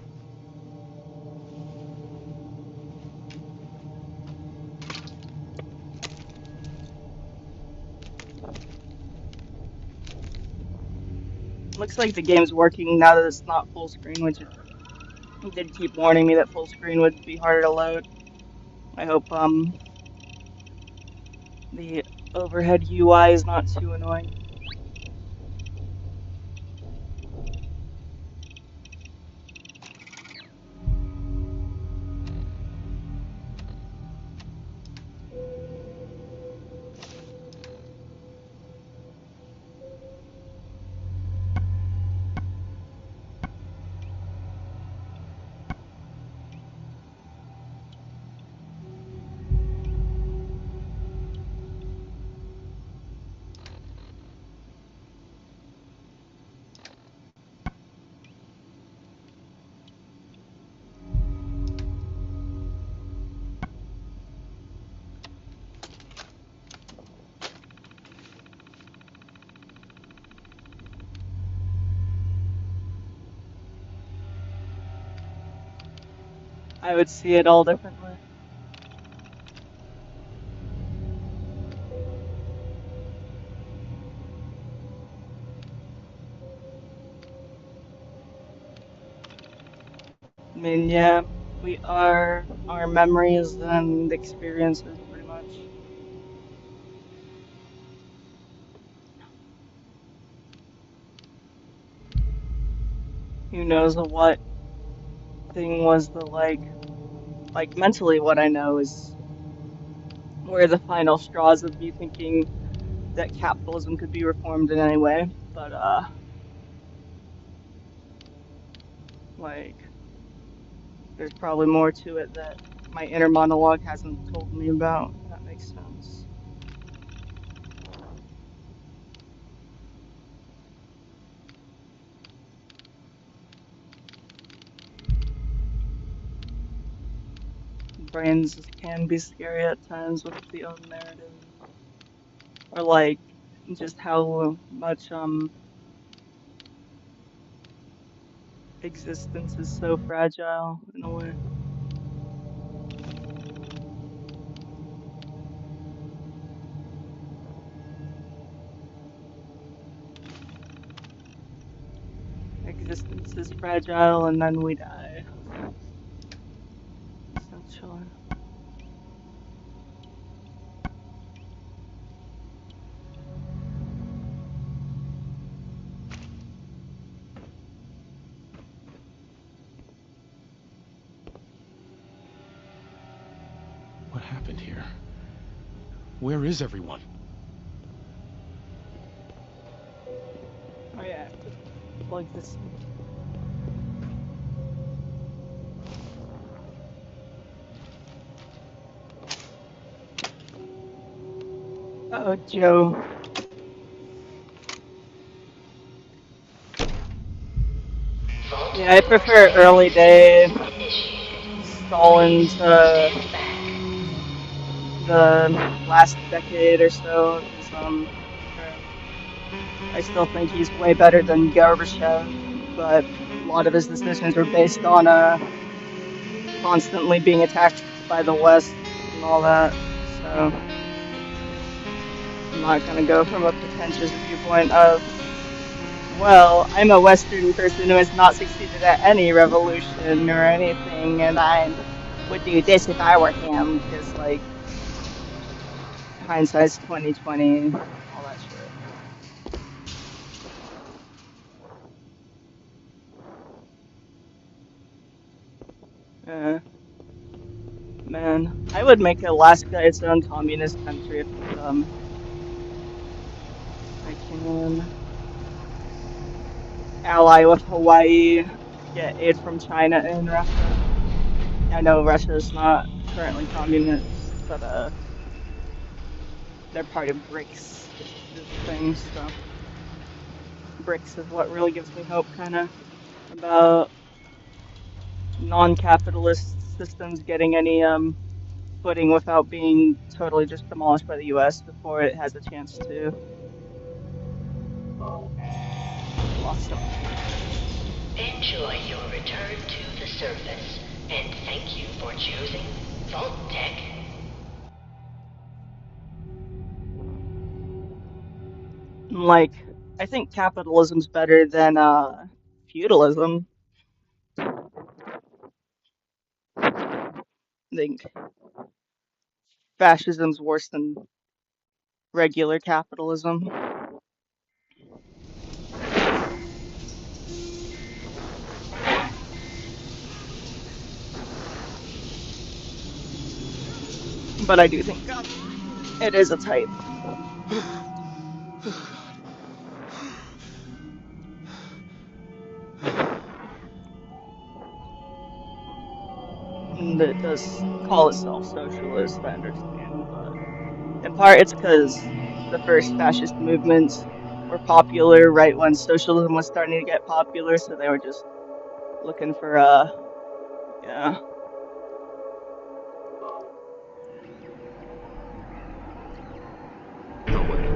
Looks like the game's working now that it's not full screen, which it did keep warning me that full screen would be harder to load. I hope the overhead UI is not too annoying. I would see it all differently. I mean, yeah, we are our memories and experiences, pretty much. Who knows what thing was the like mentally what I know is where the final straws of me thinking that capitalism could be reformed in any way. But like there's probably more to it that my inner monologue hasn't told me about, if that makes sense. Brains can be scary at times with the own narrative. Or like just how much existence is so fragile in a way. Existence is fragile and then we die. Essentially. What happened here? Where is everyone? Oh yeah, just plug this in. Oh, Joe. Vault Yeah, I prefer force early exit day initiated. Stalin Please to stand back. the last decade or so, because I still think he's way better than Gorbachev, but a lot of his decisions were based on constantly being attacked by the West and all that. So I'm not gonna go from a pretentious viewpoint of, well, I'm a Western person who has not succeeded at any revolution or anything, and I would do this if I were him, because like hindsight's 2020, all that shit. Man, I would make Alaska its own communist country if I can ally with Hawaii, get aid from China and Russia. I know Russia is not currently communist, but they're part of BRICS is the thing, so BRICS is what really gives me hope kinda about non-capitalist systems getting any footing without being totally just demolished by the US before it has a chance to. Lost some. Enjoy your return to the surface, and thank you for choosing Vault Tech. Like, I think capitalism's better than feudalism. I think fascism's worse than regular capitalism. But I do think it is a type. That does call itself socialist, I understand, but in part it's because the first fascist movements were popular right when socialism was starting to get popular, so they were just looking for yeah. No way.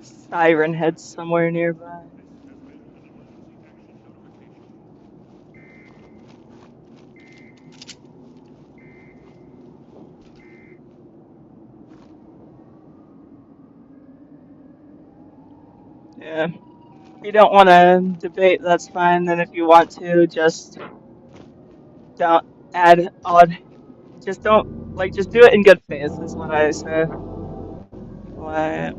Siren Head somewhere nearby. Yeah. If you don't want to debate, that's fine. Then if you want to, just don't add odd. Just don't, like, just do it in good faith, is what I say. What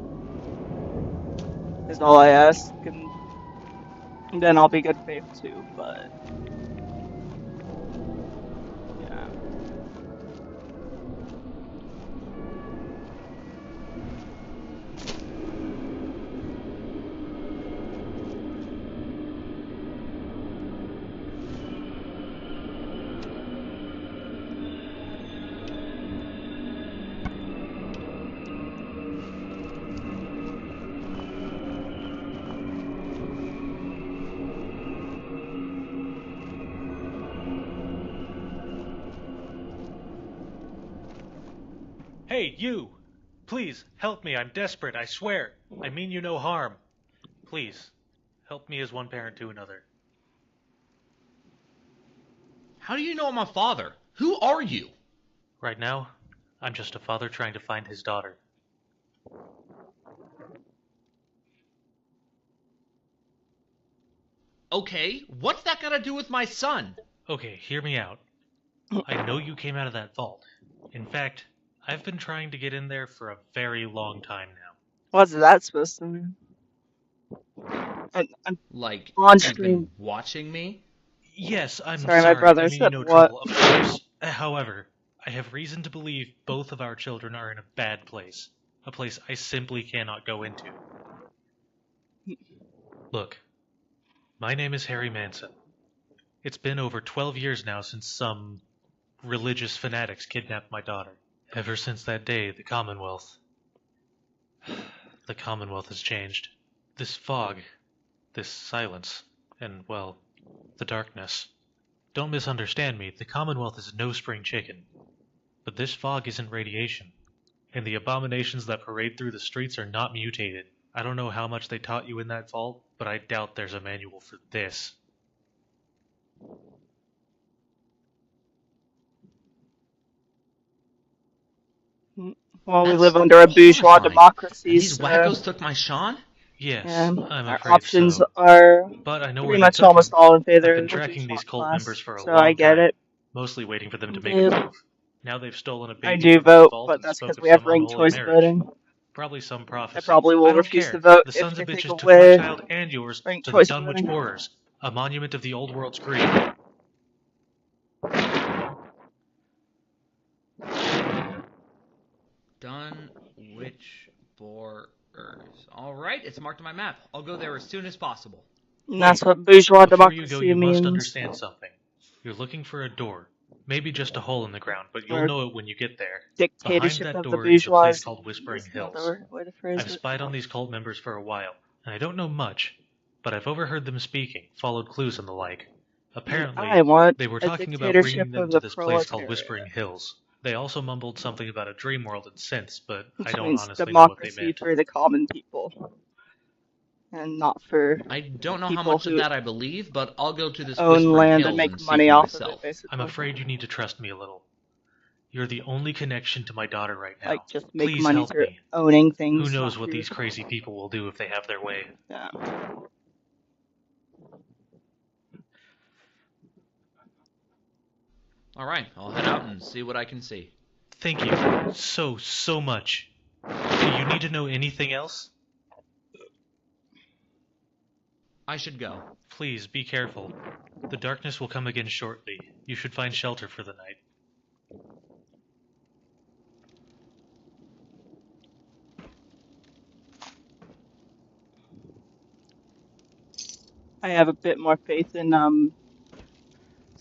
is all I ask, and then I'll be good faith too, but yeah. Hey, you! Please, help me. I'm desperate, I swear. I mean you no harm. Please, help me as one parent to another. How do you know I'm a father? Who are you? Right now, I'm just a father trying to find his daughter. Okay, what's that got to do with my son? Okay, hear me out. I know you came out of that vault. In fact, I've been trying to get in there for a very long time now. What's that supposed to mean? I'm Like, on you've stream. been watching me? Yes, I'm Sorry, sorry. my brother I mean said no what? trouble, of course. However, I have reason to believe both of our children are in a bad place. A place I simply cannot go into. Look, my name is Harry Manson. It's been over 12 years now since some religious fanatics kidnapped my daughter. Ever since that day, the Commonwealth has changed. This fog, this silence, and, well, the darkness. Don't misunderstand me, the Commonwealth is no spring chicken. But this fog isn't radiation, and the abominations that parade through the streets are not mutated. I don't know how much they taught you in that vault, but I doubt there's a manual for this. Well, we That's live under a bourgeois horrifying. democracy, And these so wackos took my Sean? Yes, yeah, I'm our afraid options so. are But I know where pretty they much took almost him. all in I've favor been of the tracking bourgeois these cult class, members for a so I long get time, it. mostly waiting for them to make a Yep. move. Now they've stolen a I baby do from this vote, vault but and that's spoke because of we have some ranked unholy choice marriage. voting. Probably some I prophecy. probably I will don't refuse care. to vote The if sons they of take bitches took my away child and yours ranked to the choice Dunwich voting. Horrors, a monument of the old world's greed. Dunwich Borers. Alright, it's marked on my map. I'll go there as soon as possible. And that's what bourgeois Before you go, democracy you must means. understand something. You're looking for a door. Maybe just a hole in the ground, but you'll Or know it when you get there. Behind dictatorship that of the door is a place bourgeoisie. called Whispering Isn't that Hills. the way to phrase I've it? spied on these cult members for a while, and I don't know much, but I've overheard them speaking, followed clues and the like. Apparently, I want they were a talking about dictatorship bringing them of to the this place called proletariat. Whispering Hills. They also mumbled something about a dream world and synths, but I Which don't means honestly know what they democracy meant. for the common people. And not for I don't know how people much of who that I believe, but I'll go to this own Whispering land and Hills make and see money for off of myself. it, basically. I'm afraid you need to trust me a little. You're the only connection to my daughter right now. Like, just make Please money help through me. owning things. Who knows not what through- these crazy people will do if they have their way. Yeah. Alright, I'll head out and see what I can see. Thank you so much. Do you need to know anything else? I should go. Please, be careful. The darkness will come again shortly. You should find shelter for the night. I have a bit more faith in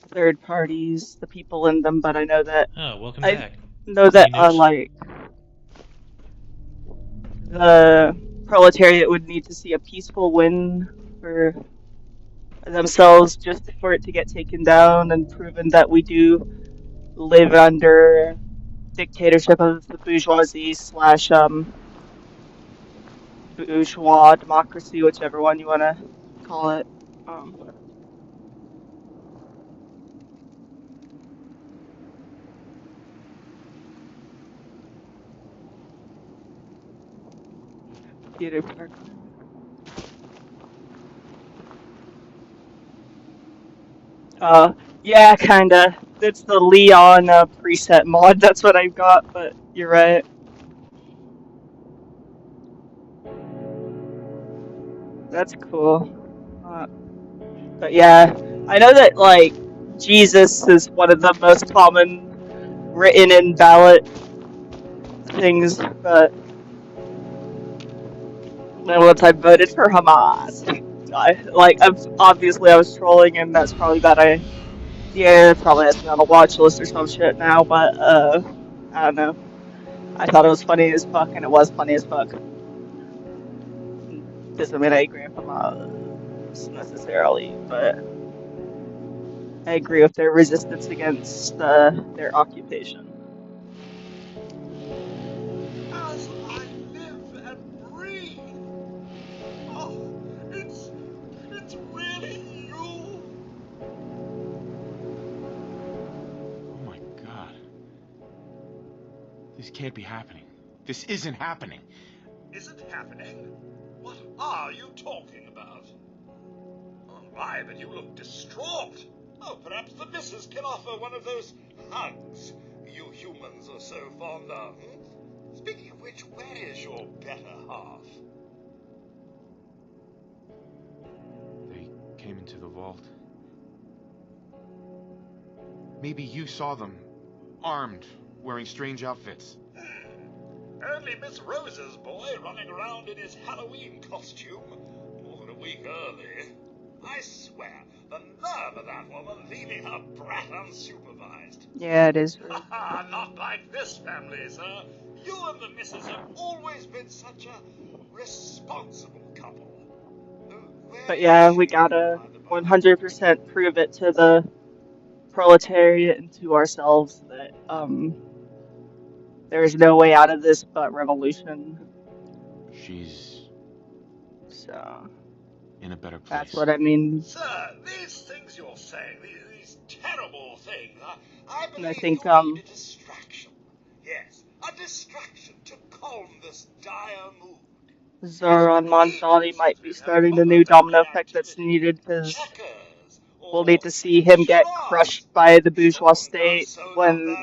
third parties, the people in them, but I know that Oh, welcome I back. know that Any news? like the proletariat would need to see a peaceful win for themselves just for it to get taken down and proven that we do live under dictatorship of the bourgeoisie slash bourgeois democracy, whichever one you want to call it. Peter Parker. Yeah, kinda. It's the Leon preset mod. That's what I've got, but you're right. That's cool. But yeah, I know that like Jesus is one of the most common written in ballot things, but then once I voted for Hamas, obviously I was trolling, and that's probably bad. Yeah, it probably has me on a watch list or some shit now, but I don't know. I thought it was funny as fuck, and it was funny as fuck. Doesn't mean I agree with Hamas necessarily, but I agree with their resistance against their occupation. As I live and breathe. Oh, it's really you. Oh my god. This can't be happening. This isn't happening. Isn't happening? What are you talking about? Oh my, but you look distraught. Oh, perhaps the missus can offer one of those hugs you humans are so fond of. Speaking of which, where is your better half? They came into the vault. Maybe you saw them, armed, wearing strange outfits. Only Miss Rose's boy running around in his Halloween costume. More than a week early. I swear, the nerve of that woman leaving her brat unsupervised. Yeah, it is rude. Not like this family, sir. You and the missus have always been such a responsible couple. But yeah, we gotta 100% prove it to the proletariat and to ourselves that there is no way out of this but revolution. She's So in a better place. that's what I mean. Sir, these things you're saying, these terrible things, I believe And I think you need a distraction. Yes, a distraction to calm this dire mood. Zoran Mondani might be starting the new domino effect that's needed, because we'll need to see him get crushed by the bourgeois state when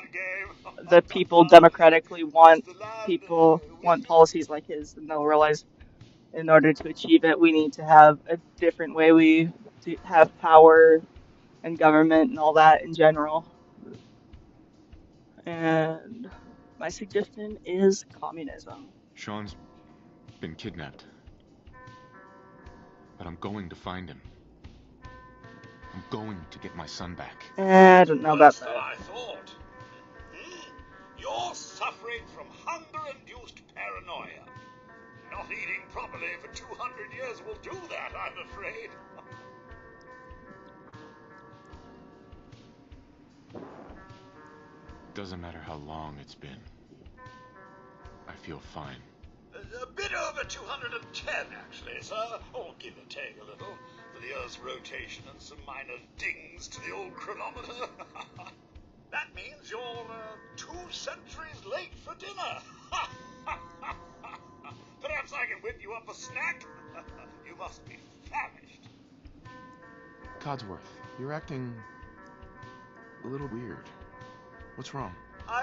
the people democratically want policies like his, and they'll realize in order to achieve it, we need to have a different way we have power and government and all that in general. And my suggestion is communism. Sean's been kidnapped. But I'm going to find him. I'm going to get my son back. I don't know about that. I thought. You're suffering from hunger-induced paranoia. Not eating properly for 200 years will do that, I'm afraid. Doesn't matter how long it's been. I feel fine. A bit over 210, actually, sir. Oh, give or take a little, for the Earth's rotation and some minor dings to the old chronometer. That means you're 2 centuries late for dinner. Perhaps I can whip you up a snack? You must be famished. Codsworth, you're acting a little weird. What's wrong? Oh,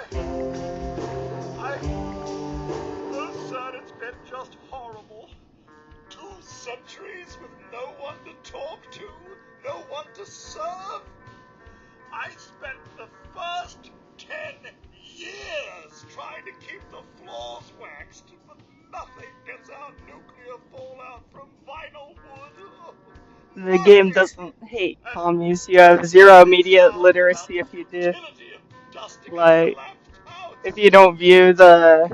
sir, it's been just horrible. 2 centuries with no one to talk to, no one to serve. I spent the first 10 years trying to keep the floors waxed, but nothing gets out nuclear fallout from vinyl wood. The game doesn't hate commies. You have 0 media literacy if you do. Like, if you don't view the,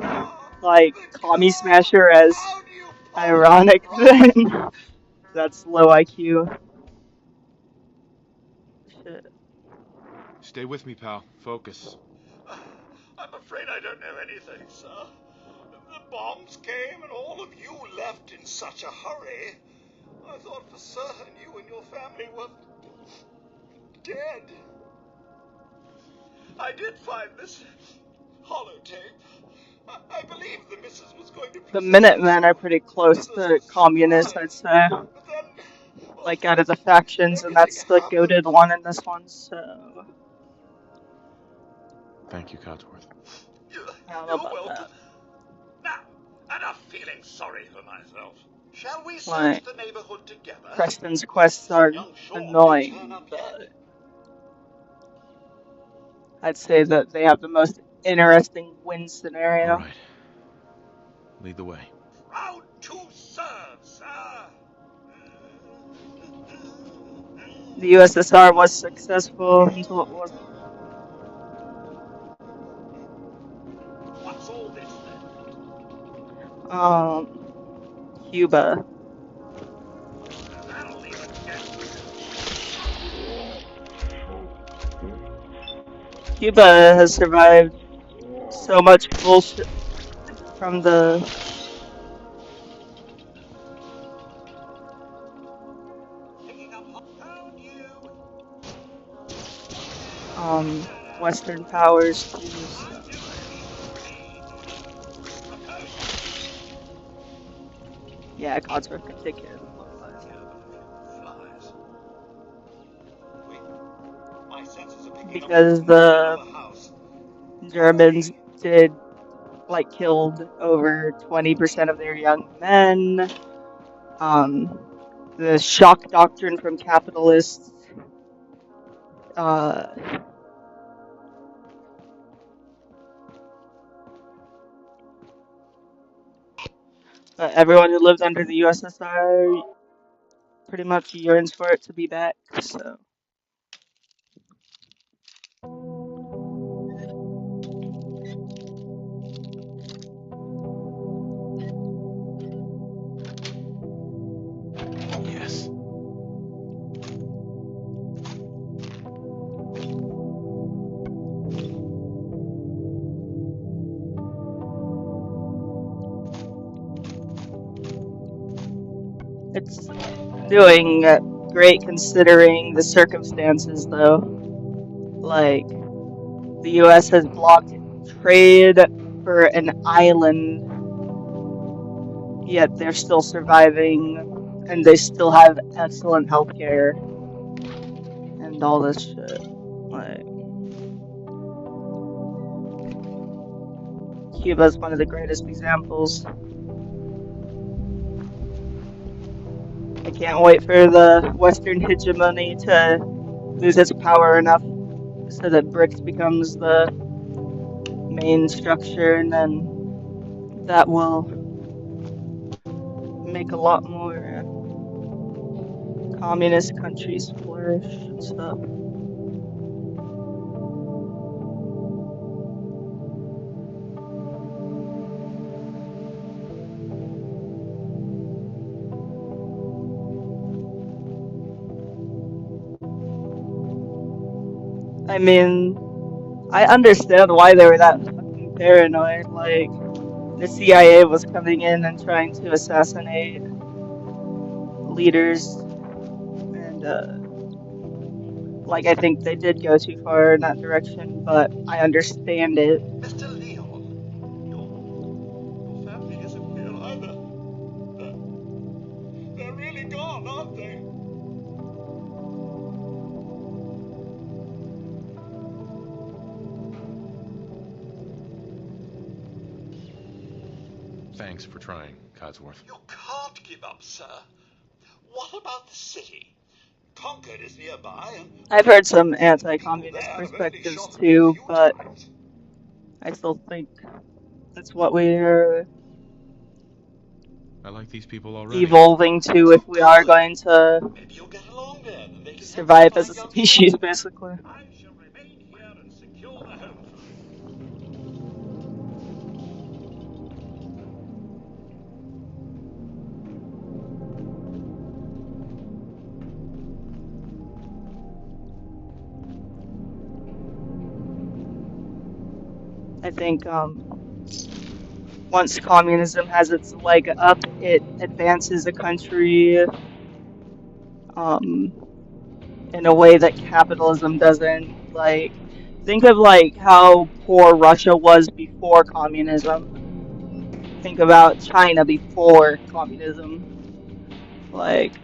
commie smasher as ironic, then that's low IQ. Shit. Stay with me, pal. Focus. I'm afraid I don't know anything, sir. The bombs came and all of you left. left in such a hurry. I thought for certain you and your family were dead. I did find this holotape. I believe the missus was going to... The Minutemen are pretty close to communists, I'd say. Like, out of the factions, and that's the goated one in this one, so... Thank you, Codsworth. I don't know about welcome. that. Now, enough feeling sorry for myself. Shall we search Like, the neighborhood together? Preston's quests are annoying, but... I'd say that they have the most interesting win scenario. All right. Lead the way. Proud to serve, sir. The USSR was successful until it wasn't. What's all this then? Cuba. That'll leave it Cuba has survived so much bullshit from the Western powers too. So. Yeah, Codsworth can take care of them. Because the Germans did, like, killed over 20% of their young men. The shock doctrine from capitalists. Everyone who lived under the USSR pretty much yearns for it to be back, so. Yes. It's doing great considering the circumstances, though. Like, the US has blocked trade for an island, yet they're still surviving, and they still have excellent healthcare, and all this shit. Like, Cuba's one of the greatest examples. I can't wait for the Western hegemony to lose its power enough so that BRICS becomes the main structure, and then that will make a lot more communist countries flourish and stuff. I mean, I understand why they were that fucking paranoid. Like, the CIA was coming in and trying to assassinate leaders, and, like, I think they did go too far in that direction, but I understand it. Mr. Leon, your family isn't here either. They're really gone, aren't they? Thanks for trying, Codsworth. You can't give up, sir. What about the city? Concord is nearby, and I've heard some anti-communist perspectives too, but I still think that's what we're I like these people already. evolving to if we are going to survive as a species, basically. I shall remain here and secure the home. I think once communism has its leg up, it advances a country in a way that capitalism doesn't. Like, think of like how poor Russia was before communism. Think about China before communism. Like,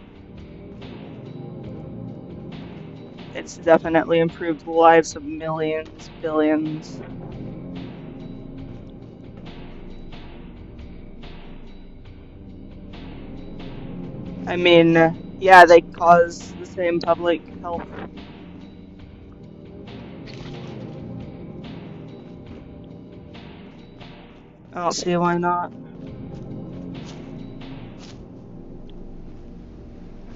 it's definitely improved the lives of millions, billions. I mean, yeah, they cause the same public health. I don't see why not.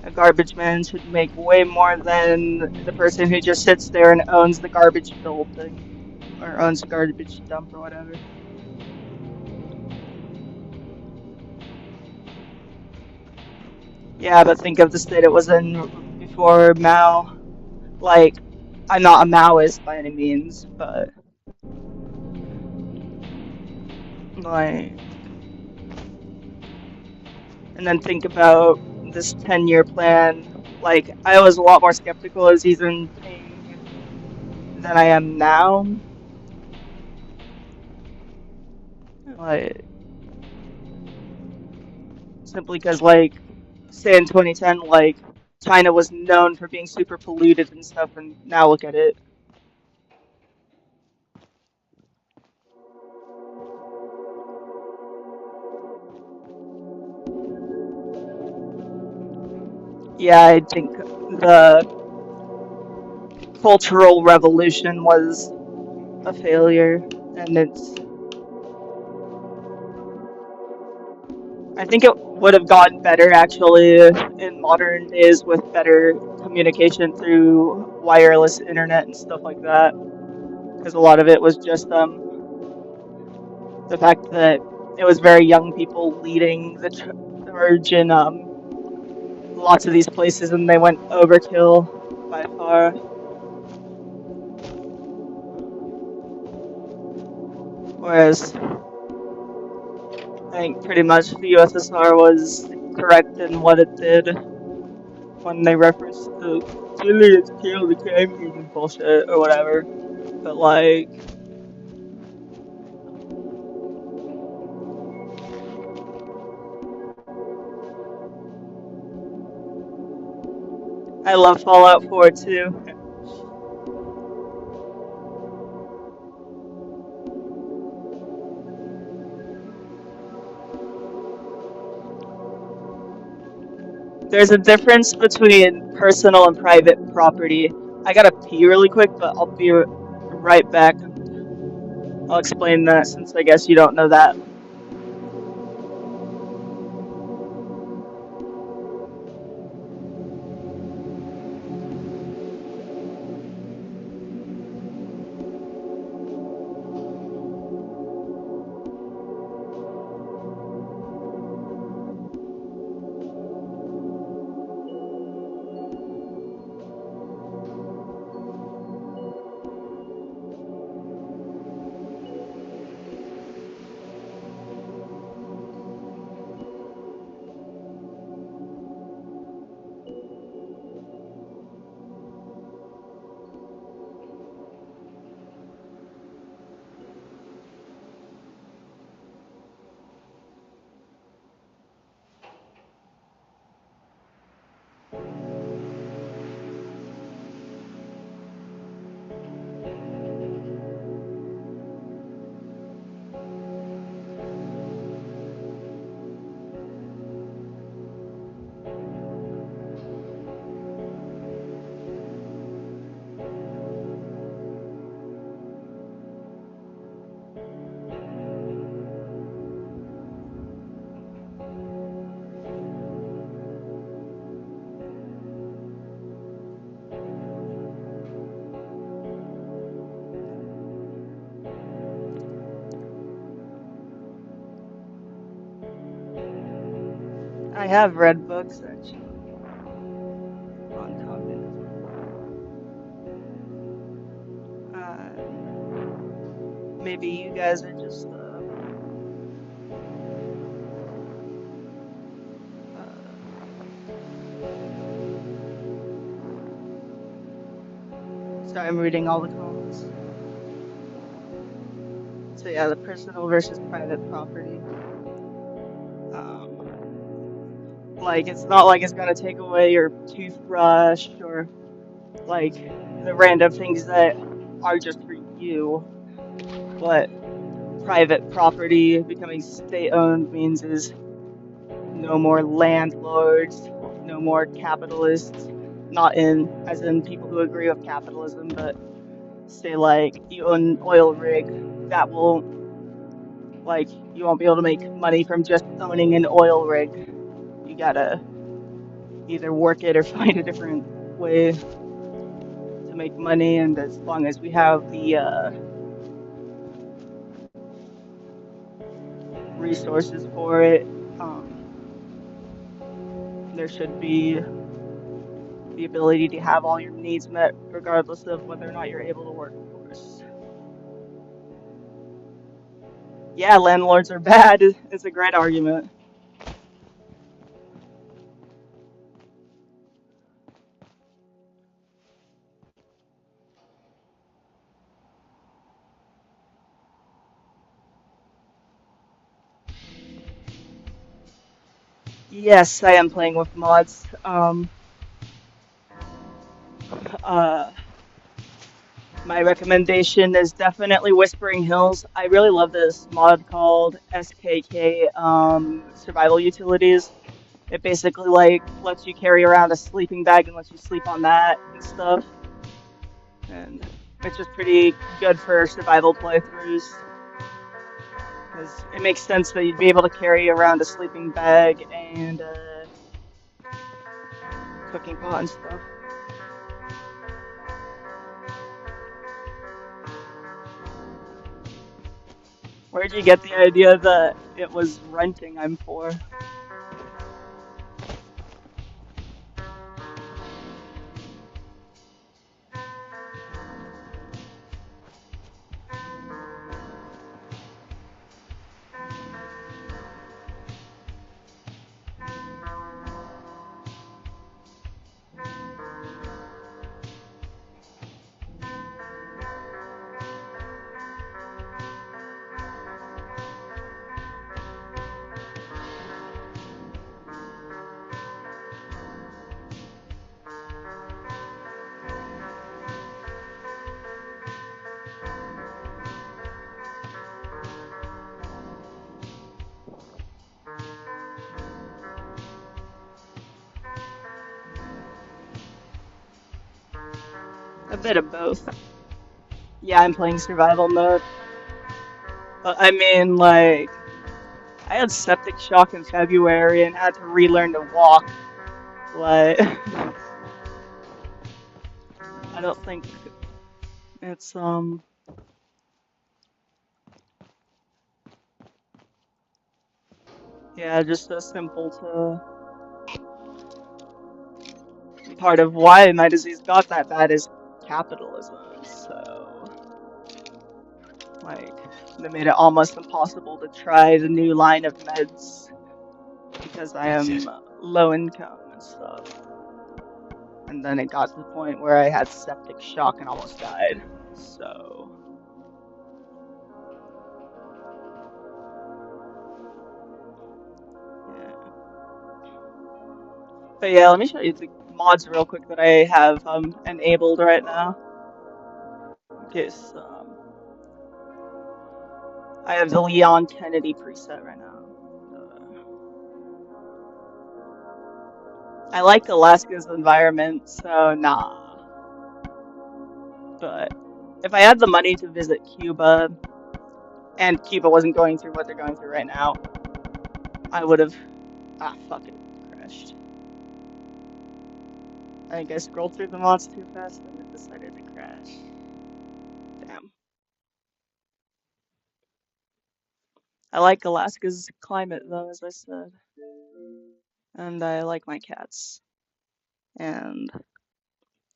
A garbage man should make way more than the person who just sits there and owns the garbage building, or owns the garbage dump or whatever. Yeah, but think of the state it was in before Mao. Like, I'm not a Maoist by any means, but like, and then think about this 10-year plan. Like, I was a lot more skeptical of Xi Jinping than I am now. Like, simply because, like, say in 2010, like, China was known for being super polluted and stuff, and now look at it. Yeah, I think the Cultural Revolution was a failure, and I think it would have gotten better actually in modern days with better communication through wireless internet and stuff like that, because a lot of it was just the fact that it was very young people leading the charge in lots of these places, and they went overkill by far. Whereas I think pretty much the USSR was correct in what it did when they referenced the Chileans killed the Crimean bullshit or whatever. But like, I love Fallout 4 too. There's a difference between personal and private property. I gotta pee really quick, but I'll be right back. I'll explain that since I guess you don't know that. I have read books actually on communism. Maybe you guys are just Sorry, I'm reading all the comments. So yeah, the personal versus private property. Like, it's not like it's gonna take away your toothbrush or like the random things that are just for you, but private property becoming state-owned means is no more landlords, no more capitalists, not in as in people who agree with capitalism, but say like you own an oil rig, that won't like you won't be able to make money from just owning an oil rig. You gotta either work it or find a different way to make money, and as long as we have the resources for it, there should be the ability to have all your needs met regardless of whether or not you're able to work, of course. Yeah, landlords are bad is a great argument. Yes, I am playing with mods. Uh, my recommendation is definitely Whispering Hills. I really love this mod called SKK Survival Utilities. It basically like lets you carry around a sleeping bag and lets you sleep on that and stuff. And it's just pretty good for survival playthroughs. Because it makes sense that you'd be able to carry around a sleeping bag and cooking pot and stuff. Where'd you get the idea that it was renting I'm for? A bit of both. Yeah, I'm playing survival mode. But I mean, like, I had septic shock in February and had to relearn to walk. Like, I don't think it's, yeah, just so simple to... Part of why my disease got that bad is capitalism, so... Like, they made it almost impossible to try the new line of meds because I am low income and stuff. And then it got to the point where I had septic shock and almost died, so... Yeah. But yeah, let me show you the mods real quick that I have enabled right now. In case, I have the Leon Kennedy preset right now. I like Alaska's environment, so nah. But if I had the money to visit Cuba, and Cuba wasn't going through what they're going through right now, I would have... Ah, fuck it. Crashed. I think I scrolled through the mods too fast and it decided to crash. Damn. I like Alaska's climate though, as I said. And I like my cats. And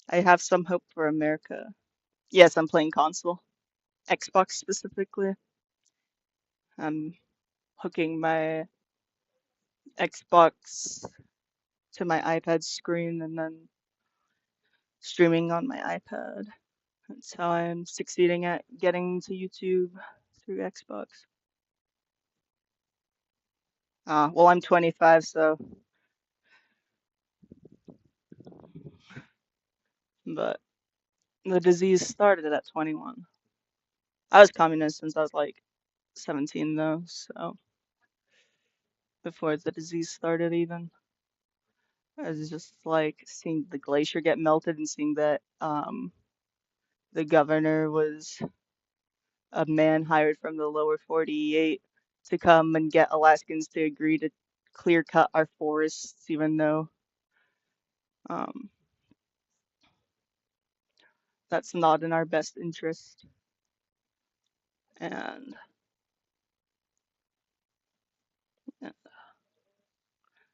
I have some hope for America. Yes, I'm playing console. Xbox specifically. I'm hooking my Xbox to my iPad screen and then streaming on my iPad. That's how I'm succeeding at getting to YouTube through Xbox. Well, I'm 25, so. But the disease started at 21. I was communist since I was like 17, though, so. Before the disease started, even. I was just like seeing the glacier get melted and seeing that the governor was a man hired from the lower 48 to come and get Alaskans to agree to clear cut our forests, even though um, that's not in our best interest. And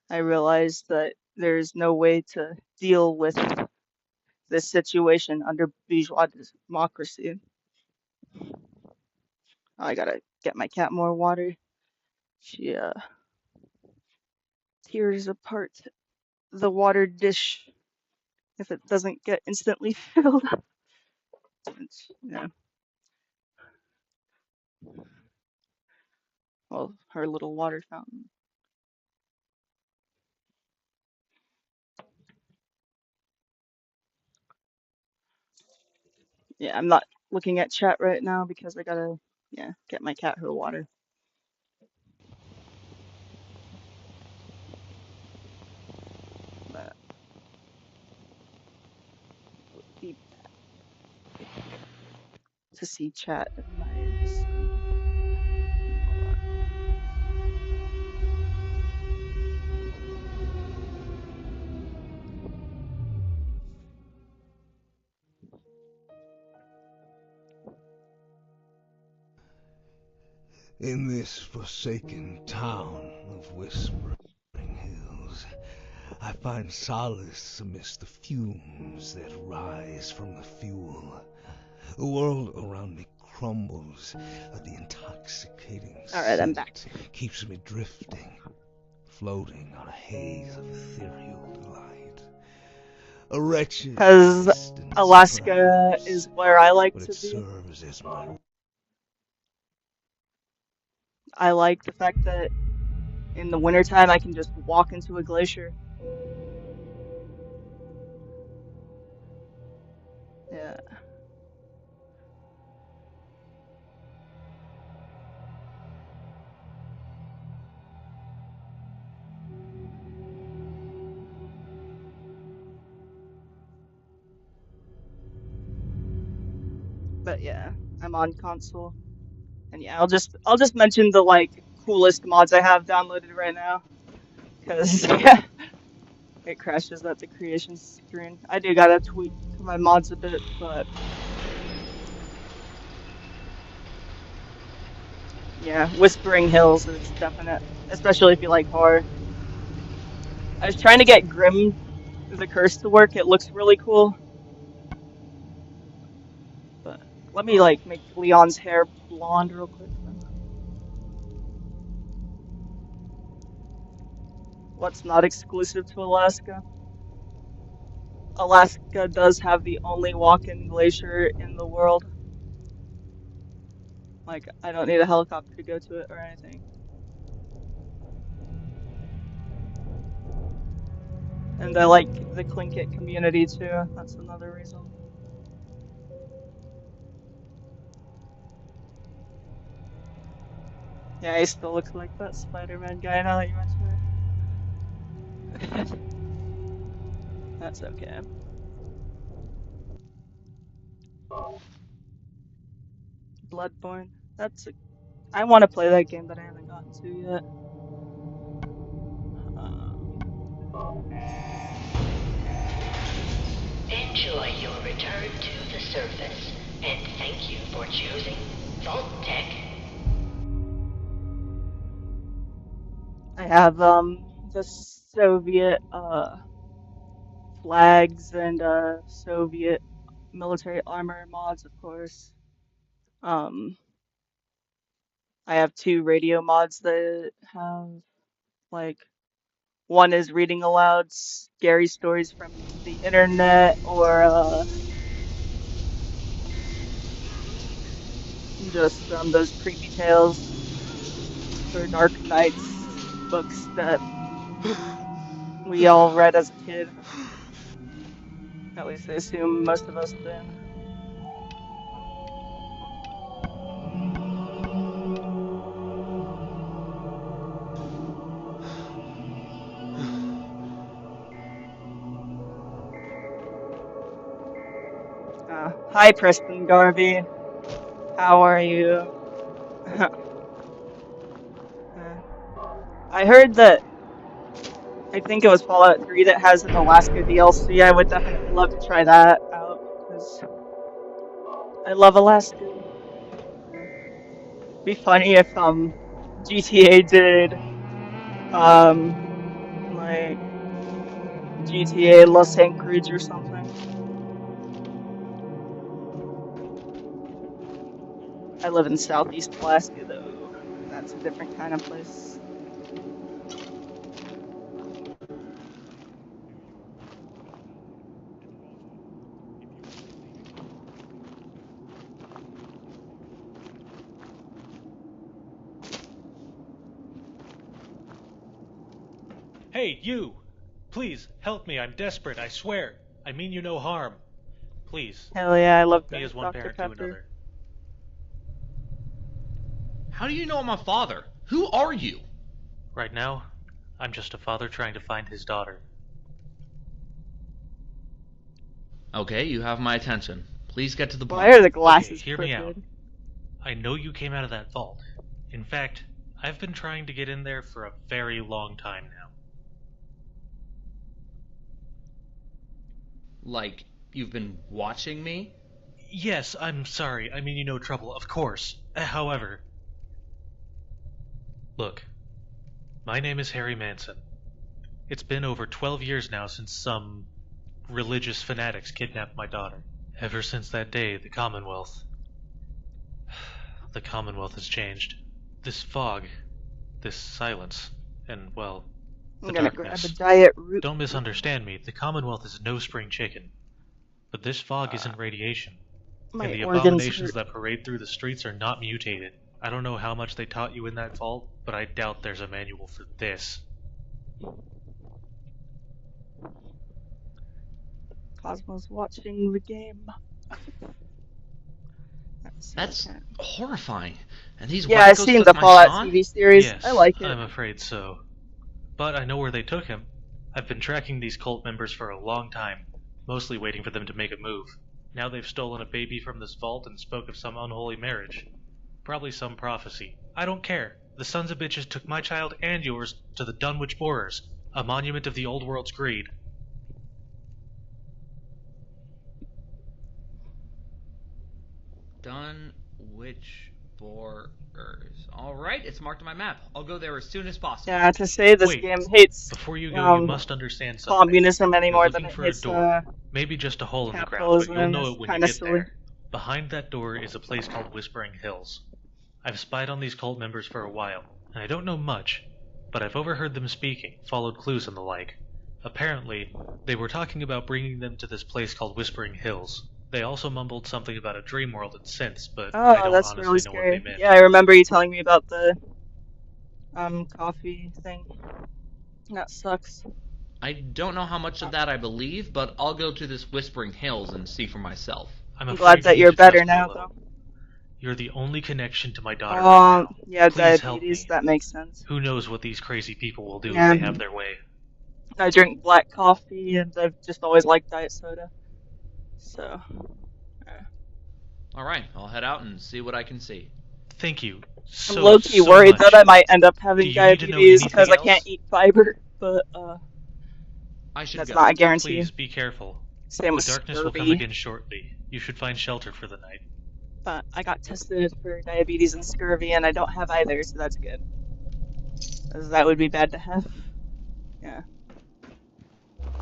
I realized that there's no way to deal with this situation under bourgeois democracy. I gotta get my cat more water. She tears apart the water dish if it doesn't get instantly filled. Yeah. Well, her little water fountain. Yeah, I'm not looking at chat right now because I gotta, yeah, get my cat her water. But be back to see chat in my screen. Hold on. In this forsaken town of Whispering Hills, I find solace amidst the fumes that rise from the fuel. The world around me crumbles, but the intoxicating Alright, I'm back. scent keeps me drifting, floating on a haze of ethereal delight. A wretched Because existence, Alaska perhaps, is where I like but to it be. serves as my I like the fact that in the wintertime I can just walk into a glacier. Yeah. But yeah, I'm on console. And yeah, I'll just mention the like coolest mods I have downloaded right now. Cause yeah, it crashes at the creation screen. I do gotta tweak my mods a bit, but yeah, Whispering Hills is definite, especially if you like horror. I was trying to get Grim the Curse to work. It looks really cool, but let me like make Leon's hair blonde real quick then. What's not exclusive to Alaska? Alaska does have the only walk-in glacier in the world. Like, I don't need a helicopter to go to it or anything. And I like the Tlingit community too. That's another reason. Yeah, I still look like that Spider-Man guy now that you mention it. That's okay. Bloodborne. I want to play that game, but I haven't gotten to yet. Enjoy your return to the surface, and thank you for choosing Vault-Tec. I have the Soviet flags and Soviet military armor mods, of course. I have 2 radio mods that have like one is reading aloud scary stories from the internet or just from those creepy tales or Dark Nights books that we all read as a kid. At least I assume most of us did. Hi, Preston Garvey. How are you? I heard that, I think it was Fallout 3 that has an Alaska DLC. I would definitely love to try that out, because I love Alaska. It'd be funny if, GTA did, like, GTA Los Anchorage or something. I live in Southeast Alaska, though. That's a different kind of place. Hey, you! Please, help me, I'm desperate, I swear. I mean you no harm. Please. Hell yeah, I love me as one Dr. parent Pepper. to another. How do you know I'm a father? Who are you? Right now, I'm just a father trying to find his daughter. Okay, you have my attention. Please get to the point. Why are the glasses Okay, hear me out. crooked? I know you came out of that vault. In fact, I've been trying to get in there for a very long time now. Like, you've been watching me? Yes, I'm sorry. I mean you no trouble, of course. However... Look, my name is Harry Manson. It's been over 12 years now since some religious fanatics kidnapped my daughter. Ever since that day, the Commonwealth has changed. This fog, this silence, and, well, the I'm gonna darkness. grab a diet root. Don't misunderstand me, the Commonwealth is no spring chicken. But this fog isn't radiation. My And the organs abominations hurt. that parade through the streets are not mutated. I don't know how much they taught you in that vault, but I doubt there's a manual for this. Cosmo's watching the game. That's horrifying. And these Yeah, I've wackos seen took the my Fallout son? TV series. Yes, I like it. I'm afraid so. But I know where they took him. I've been tracking these cult members for a long time, mostly waiting for them to make a move. Now they've stolen a baby from this vault and spoke of some unholy marriage. Probably some prophecy. I don't care. The sons of bitches took my child and yours to the Dunwich Borers, a monument of the old world's greed. Dunwich Borers. Alright, it's marked on my map. I'll go there as soon as possible. Yeah, to say this Wait, game hates Before you go, you must understand something. communism any You're more looking than it for hates a door. Maybe just a hole in the ground, but you'll capitalism. know It's it when you kinda get silly. there. Behind that door is a place called Whispering Hills. I've spied on these cult members for a while, and I don't know much, but I've overheard them speaking, followed clues and the like. Apparently, they were talking about bringing them to this place called Whispering Hills. They also mumbled something about a dream world and synths, but I Oh, don't that's honestly really know scary. what they meant. Yeah, I remember you telling me about the coffee thing. That sucks. I don't know how much of that I believe, but I'll go to this Whispering Hills and see for myself. I'm afraid glad that you you're need to better trust me a now, little. though. You're the only connection to my daughter right now. Yeah, Please help diabetes. me. That makes sense. Who knows what these crazy people will do Yeah. if they have their way. I drink black coffee, and I've just always liked diet soda. So. Alright, I'll head out and see what I can see. Thank you I'm so, low-key so worried much. that I might end up Do having you need to know diabetes because I anything can't else? eat fiber, but I should that's go. not a guarantee. Please be careful. Same The with darkness will come scurvy. again shortly. You should find shelter for the night. But I got tested for diabetes and scurvy, and I don't have either, so that's good. 'Cause that would be bad to have. Yeah.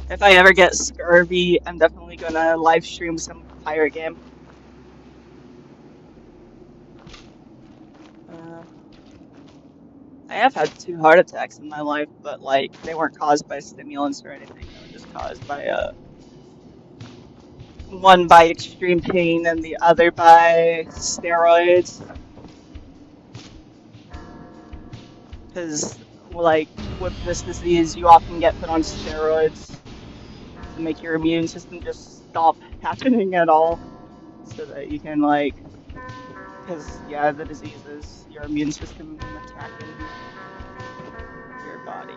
If I ever get scurvy, I'm definitely gonna live stream some pirate game. I have had 2 heart attacks in my life, but like they weren't caused by stimulants or anything. They were just caused by one by extreme pain and the other by steroids. Because, like, with this disease, you often get put on steroids to make your immune system just stop happening at all. So that you can, like, because, yeah, the disease is your immune system attacking your body.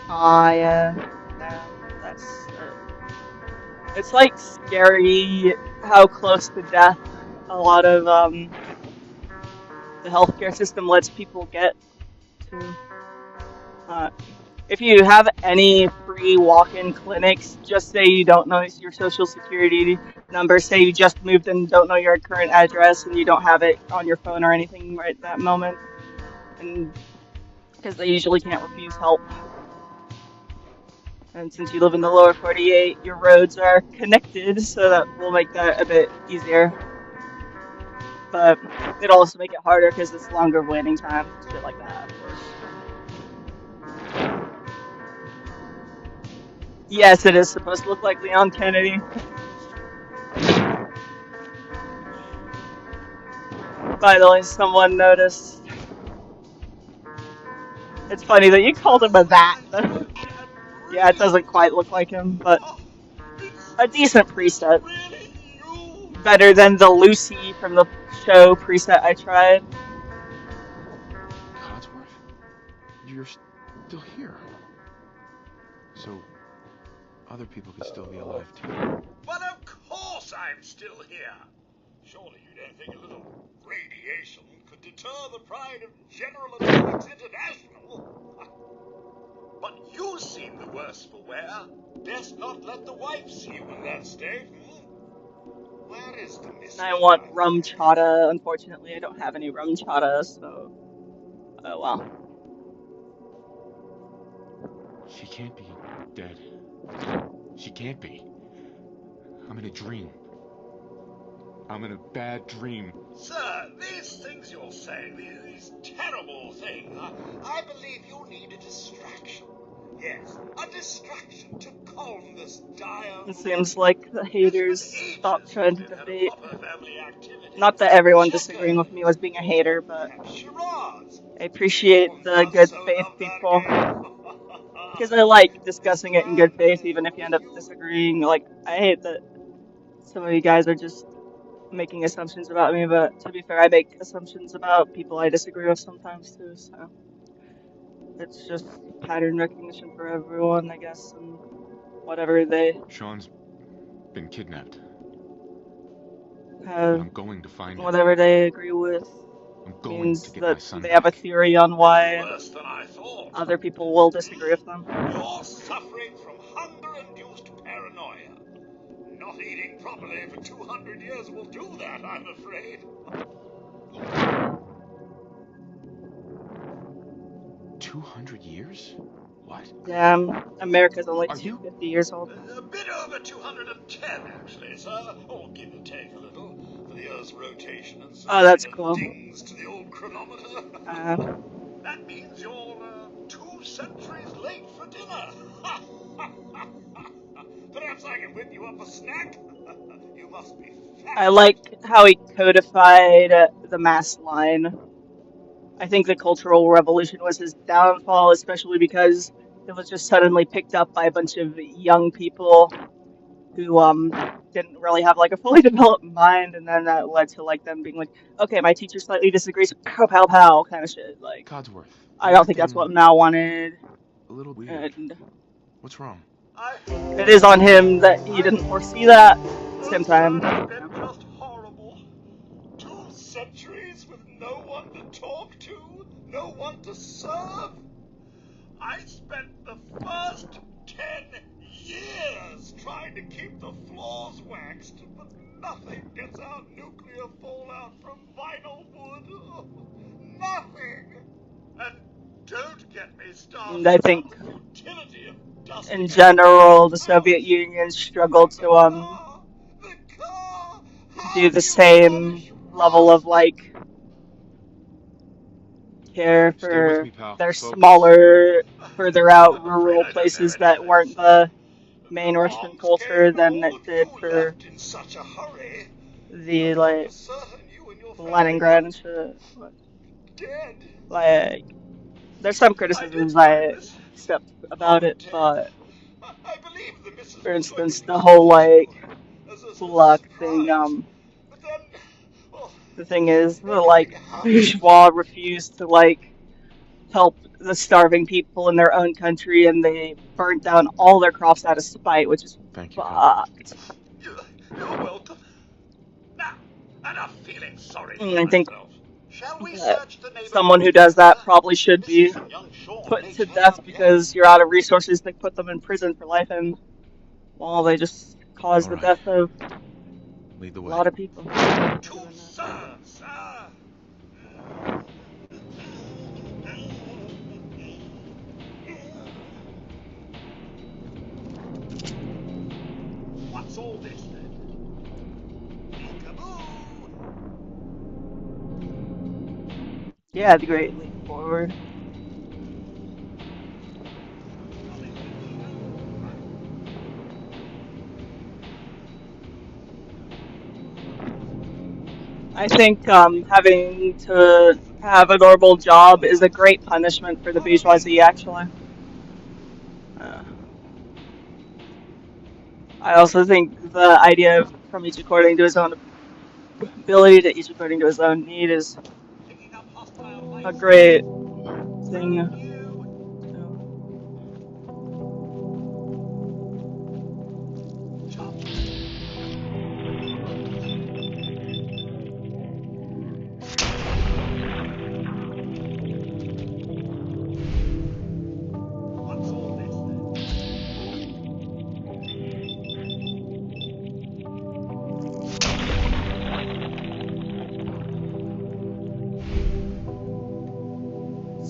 Yeah, no, that's, it's, like, scary how close to death a lot of, the healthcare system lets people get to. If you have any free walk-in clinics, just say you don't know your social security number, say you just moved and don't know your current address and you don't have it on your phone or anything right at that moment, and because they usually can't refuse help. And since you live in the lower 48, your roads are connected, so that will make that a bit easier. But it'll also make it harder because it's longer waiting time, shit like that, of course. Yes, it is supposed to look like Leon Kennedy. Finally, someone noticed. It's funny that you called him a that. Yeah, it doesn't quite look like him, but a decent preset. Better than the Lucy from the show preset I tried. Codsworth? You're still here. So, other people could still be alive too. But of course I'm still here. Surely you don't think a little radiation could deter the pride of General Atomics International? But you seem the worse for wear. Best not let the wife see you in that state. Where is the Miss? I want rum chata. Unfortunately, I don't have any rum chata, so... Oh, well. She can't be dead. She can't be. I'm in a dream. I'm in a bad dream. Sir, these things you're saying, these terrible things, I believe you need a distraction. Yes, a distraction to calm this dire... It seems like the haters stopped trying to debate. Not that everyone disagreeing with me was being a hater, but I appreciate the good faith people. Because I like discussing it in good faith, even if you end up disagreeing. Like, I hate that some of you guys are just making assumptions about me, but to be fair, I make assumptions about people I disagree with sometimes too, so it's just pattern recognition for everyone, I guess, and whatever they... Sean's been kidnapped. I'm going to find him. Whatever they agree with means that they have a theory on why other people will disagree with them. You're suffering from hunger-induced paranoia. Not eating properly for 200 years will do that, I'm afraid. 200 years? What? Yeah, America's only 250 years old. A bit over 210, actually, sir. Or give or take a little, for the Earth's rotation and so that's cool. Dings to the old chronometer. That means you're 2 centuries late for dinner. Perhaps I can whip you up a snack? You must be fat. I like how he codified the mass line. I think the Cultural Revolution was his downfall, especially because it was just suddenly picked up by a bunch of young people who didn't really have like a fully developed mind, and then that led to like them being like, okay, my teacher slightly disagrees, pow pow pow kind of shit. Like, Codsworth, I don't think that's what Mao wanted. A little weird. And what's wrong? It is on him that he didn't foresee that. At the same time. Just horrible. 2 centuries with no one to talk to, no one to serve. I spent the first 10 years trying to keep the floors waxed, but nothing gets out nuclear fallout from vinyl wood. Nothing. And don't get me started. I think, on the futility of in general, the Soviet Union struggled to do the same level of like care Stay with for me, pal. their Focus. smaller, further out rural places that weren't the main Russian culture than it did for In such a hurry. the For certain you and your family Leningrad and shit. dead. Like, there's some criticisms I accept about it, but I believe the missus for was instance, going the whole as a Kulak thing, But then, the thing is, the bourgeois refused to help the starving people in their own country, and they burnt down all their crops out of spite, which is Thank you, fucked. You're welcome. Now, enough feeling sorry And for I think myself. Shall we that search the neighborhood? someone who does that probably should be Young Sean put may to turn death up yet. because you're out of resources. They put them in prison for life, and well, they just caused the death of Lead the a way. lot of people. To serve, sir. What's all this then? Peekaboo! Yeah, the Great Leap Forward. I think having to have a normal job is a great punishment for the bourgeoisie, actually. I also think the idea of from each according to his own ability to each according to his own need is a great thing.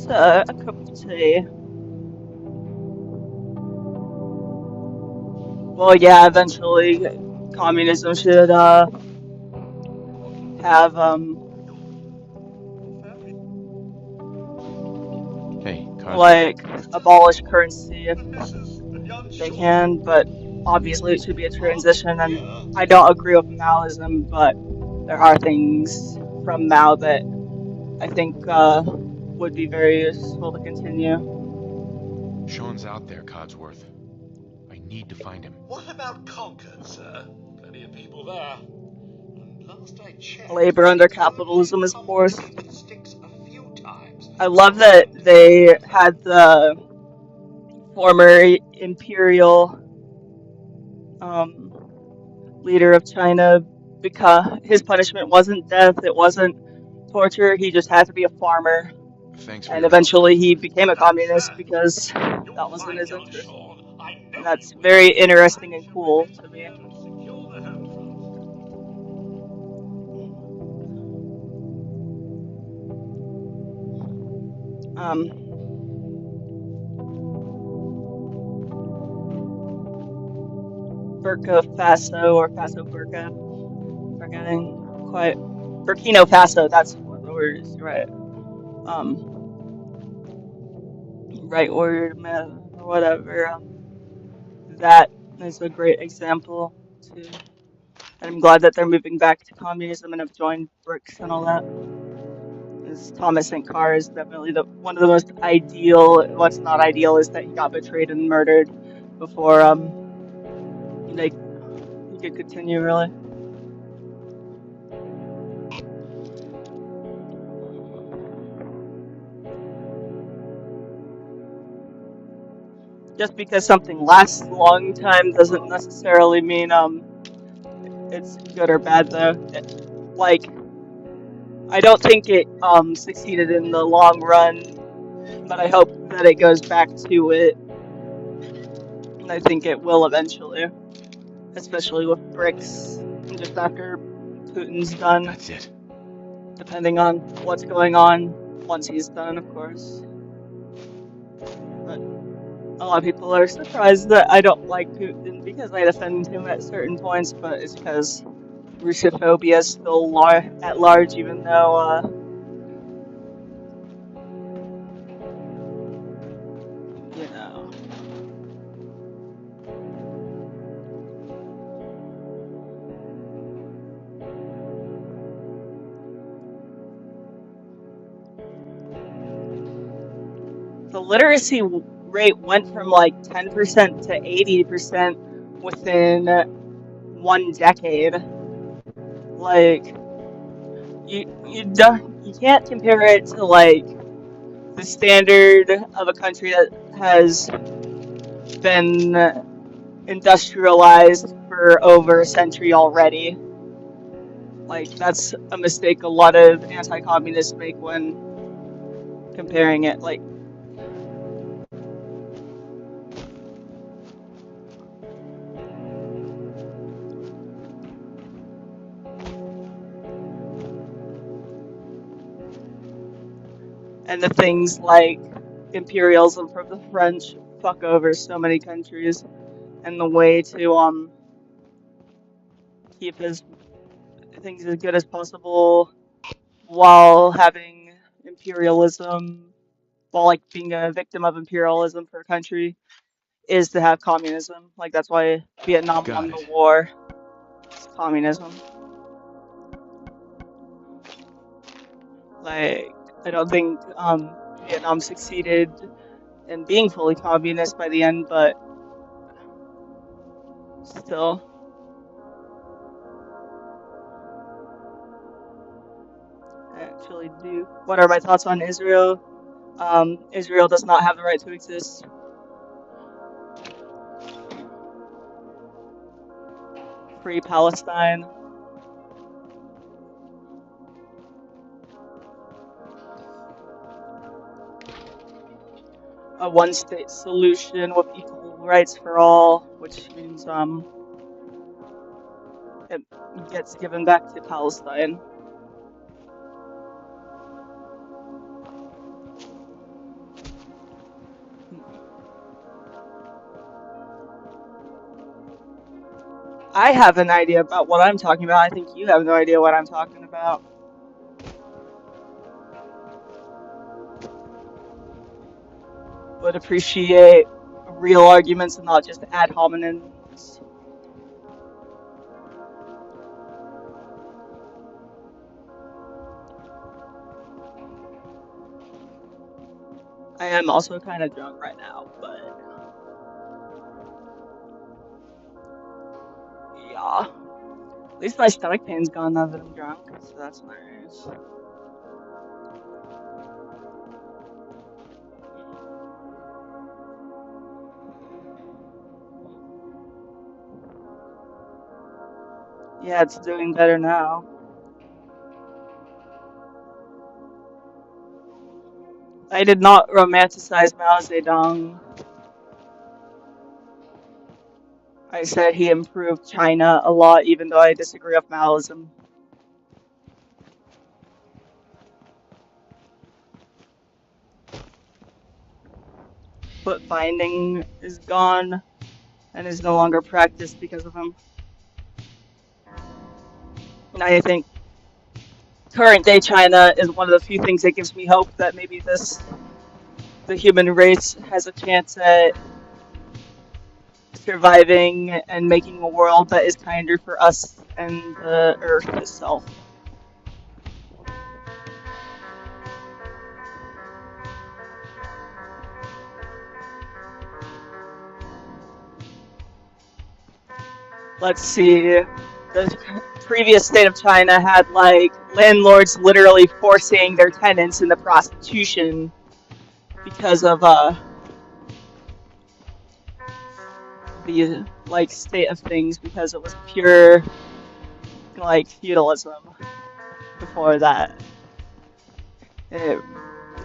So, a cup of tea. Well, yeah, eventually communism should have abolish currency if they can, but obviously it should be a transition, and I don't agree with Maoism, but there are things from Mao that I think would be very useful to continue. Sean's out there, Codsworth. I need to find him. What about Concord, sir? Plenty of people there. And last I checked, Labor under capitalism is forced. I love that they had the former imperial leader of China, because his punishment wasn't death, it wasn't torture, he just had to be a farmer. And eventually he became a communist because that was in his interest. And that's very interesting and cool to me. Burkina Faso or Faso Burka, forgetting quite. Burkina Faso, that's what the word is, right? Right word, man, or whatever. That is a great example too. And I'm glad that they're moving back to communism and have joined BRICS and all that. Because Thomas Sankara is definitely one of the most ideal. What's not ideal is that he got betrayed and murdered before he could continue really. Just because something lasts a long time doesn't necessarily mean it's good or bad though. I don't think it succeeded in the long run, but I hope that it goes back to it. And I think it will eventually, especially with BRICS just after Putin's done. That's it. Depending on what's going on once he's done, of course. But a lot of people are surprised that I don't like Putin because I defend him at certain points, but it's because Russophobia is still at large, even though the literacy rate went from like 10% to 80% within 1 decade. Like, you can't compare it to like the standard of a country that has been industrialized for over a century already. Like, that's a mistake a lot of anti-communists make when comparing it. Like, and the things like imperialism from the French fuck over so many countries, and the way to keep things as good as possible while having imperialism, while like being a victim of imperialism for a country, is to have communism. Like, that's why Vietnam won the war. It's communism. Like, I don't think Vietnam succeeded in being fully communist by the end, but still. I actually do. What are my thoughts on Israel? Israel does not have the right to exist. Free Palestine. A one-state solution with equal rights for all, which means it gets given back to Palestine. I have an idea about what I'm talking about. I think you have no idea what I'm talking about. Would appreciate real arguments and not just ad hominems. I am also kind of drunk right now, but yeah. At least my stomach pain's gone now that I'm drunk, so that's nice. Yeah, it's doing better now. I did not romanticize Mao Zedong. I said he improved China a lot, even though I disagree with Maoism. Foot binding is gone and is no longer practiced because of him. And I think current day China is one of the few things that gives me hope that maybe the human race has a chance at surviving and making a world that is kinder for us and the Earth itself. Let's see. The previous state of China had like landlords literally forcing their tenants into prostitution because of the like state of things, because it was pure like feudalism before that. It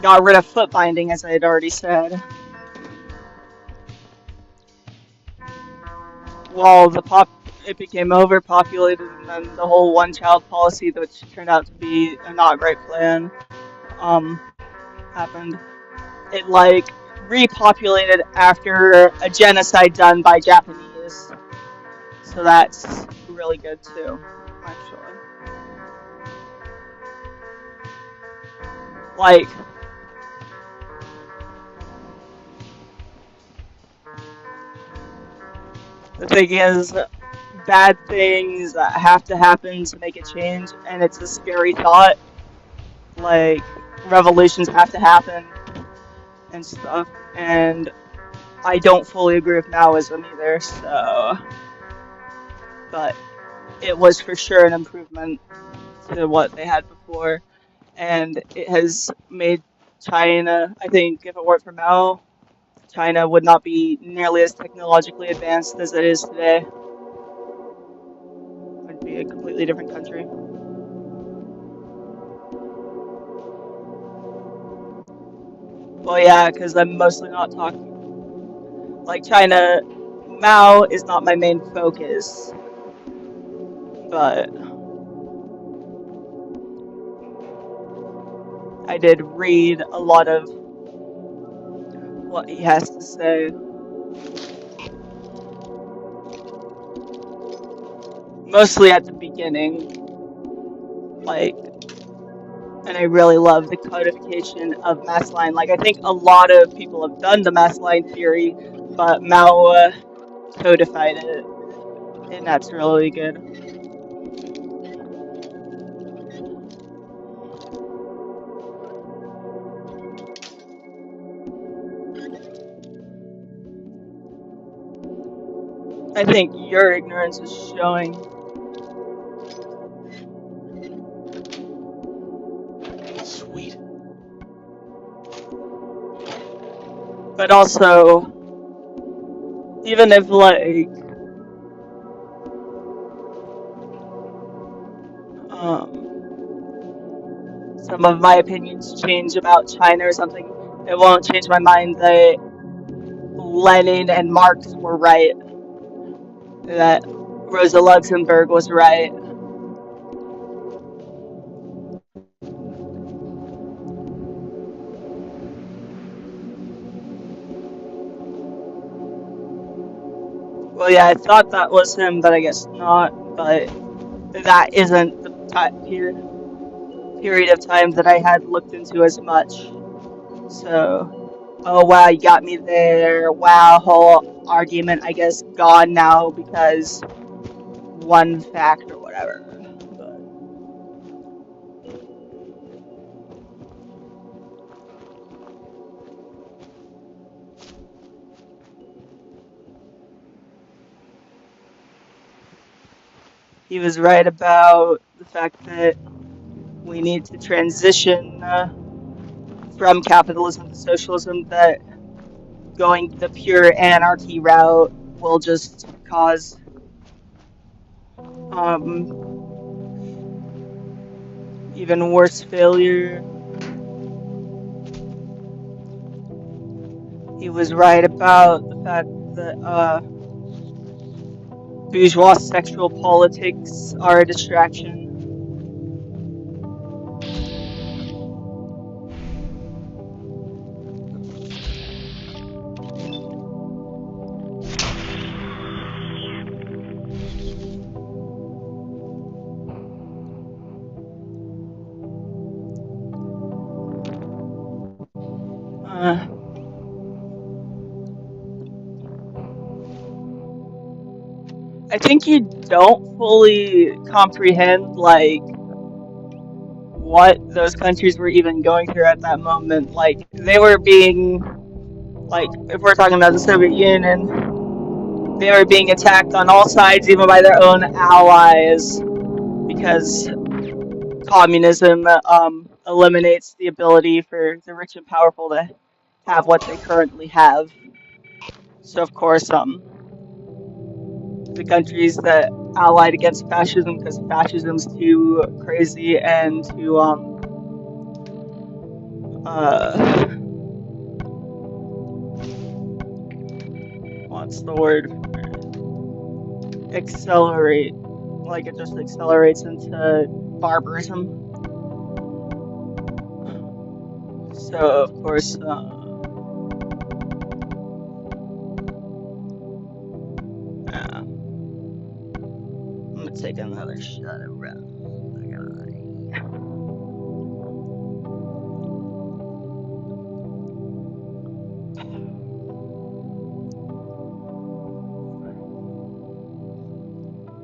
got rid of foot binding, as I had already said. While it became overpopulated, and then the whole one-child policy, which turned out to be a not great plan, happened. It like repopulated after a genocide done by Japanese, so that's really good too, actually. Like, the thing is, bad things have to happen to make a change, and it's a scary thought. Like, revolutions have to happen, and stuff, and I don't fully agree with Maoism either, so... But it was for sure an improvement to what they had before, and it has made China, I think if it weren't for Mao, China would not be nearly as technologically advanced as it is today. It would be a completely different country. Well, yeah, because I'm mostly not talking... Like, China, Mao is not my main focus, but I did read a lot of what he has to say. Mostly at the beginning, like, and I really love the codification of mass line. Like, I think a lot of people have done the mass line theory, but Mao codified it, and that's really good. I think your ignorance is showing. Sweet. But also, even if, like, some of my opinions change about China or something, it won't change my mind that Lenin and Marx were right, that Rosa Luxemburg was right. Well, yeah, I thought that was him, but I guess not. But that isn't the period of time that I had looked into as much. So, oh wow, you got me there. Wow, whole argument, I guess, gone now because one fact or whatever. But he was right about the fact that we need to transition from capitalism to socialism, that going the pure anarchy route will just cause even worse failure. He was right about the fact that bourgeois sexual politics are a distraction. I think you don't fully comprehend, like, what those countries were even going through at that moment. Like, they were being, like, if we're talking about the Soviet Union, they were being attacked on all sides, even by their own allies, because communism eliminates the ability for the rich and powerful to have what they currently have. So, of course, the countries that allied against fascism, because fascism's too crazy and too what's the word, accelerate, like it just accelerates into barbarism. So of course I'm gonna take another shot of rum.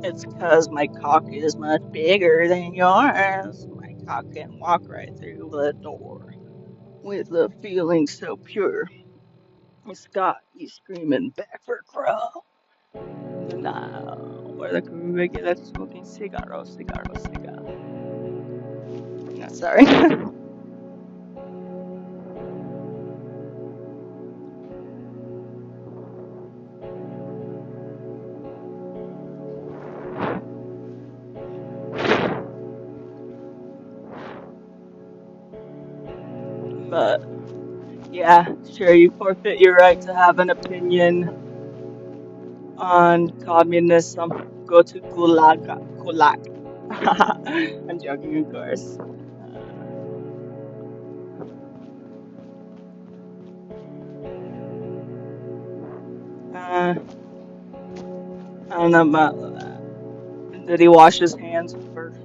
It's because my cock is much bigger than yours. My cock can walk right through the door. with a feeling so pure. It's got you screaming back for crow. Now, where the regular smoking cigar. No, sorry. But, yeah, sure, you forfeit your right to have an opinion on communism. Go to Gulag. I'm joking, of course. I don't know about that. Did he wash his hands first?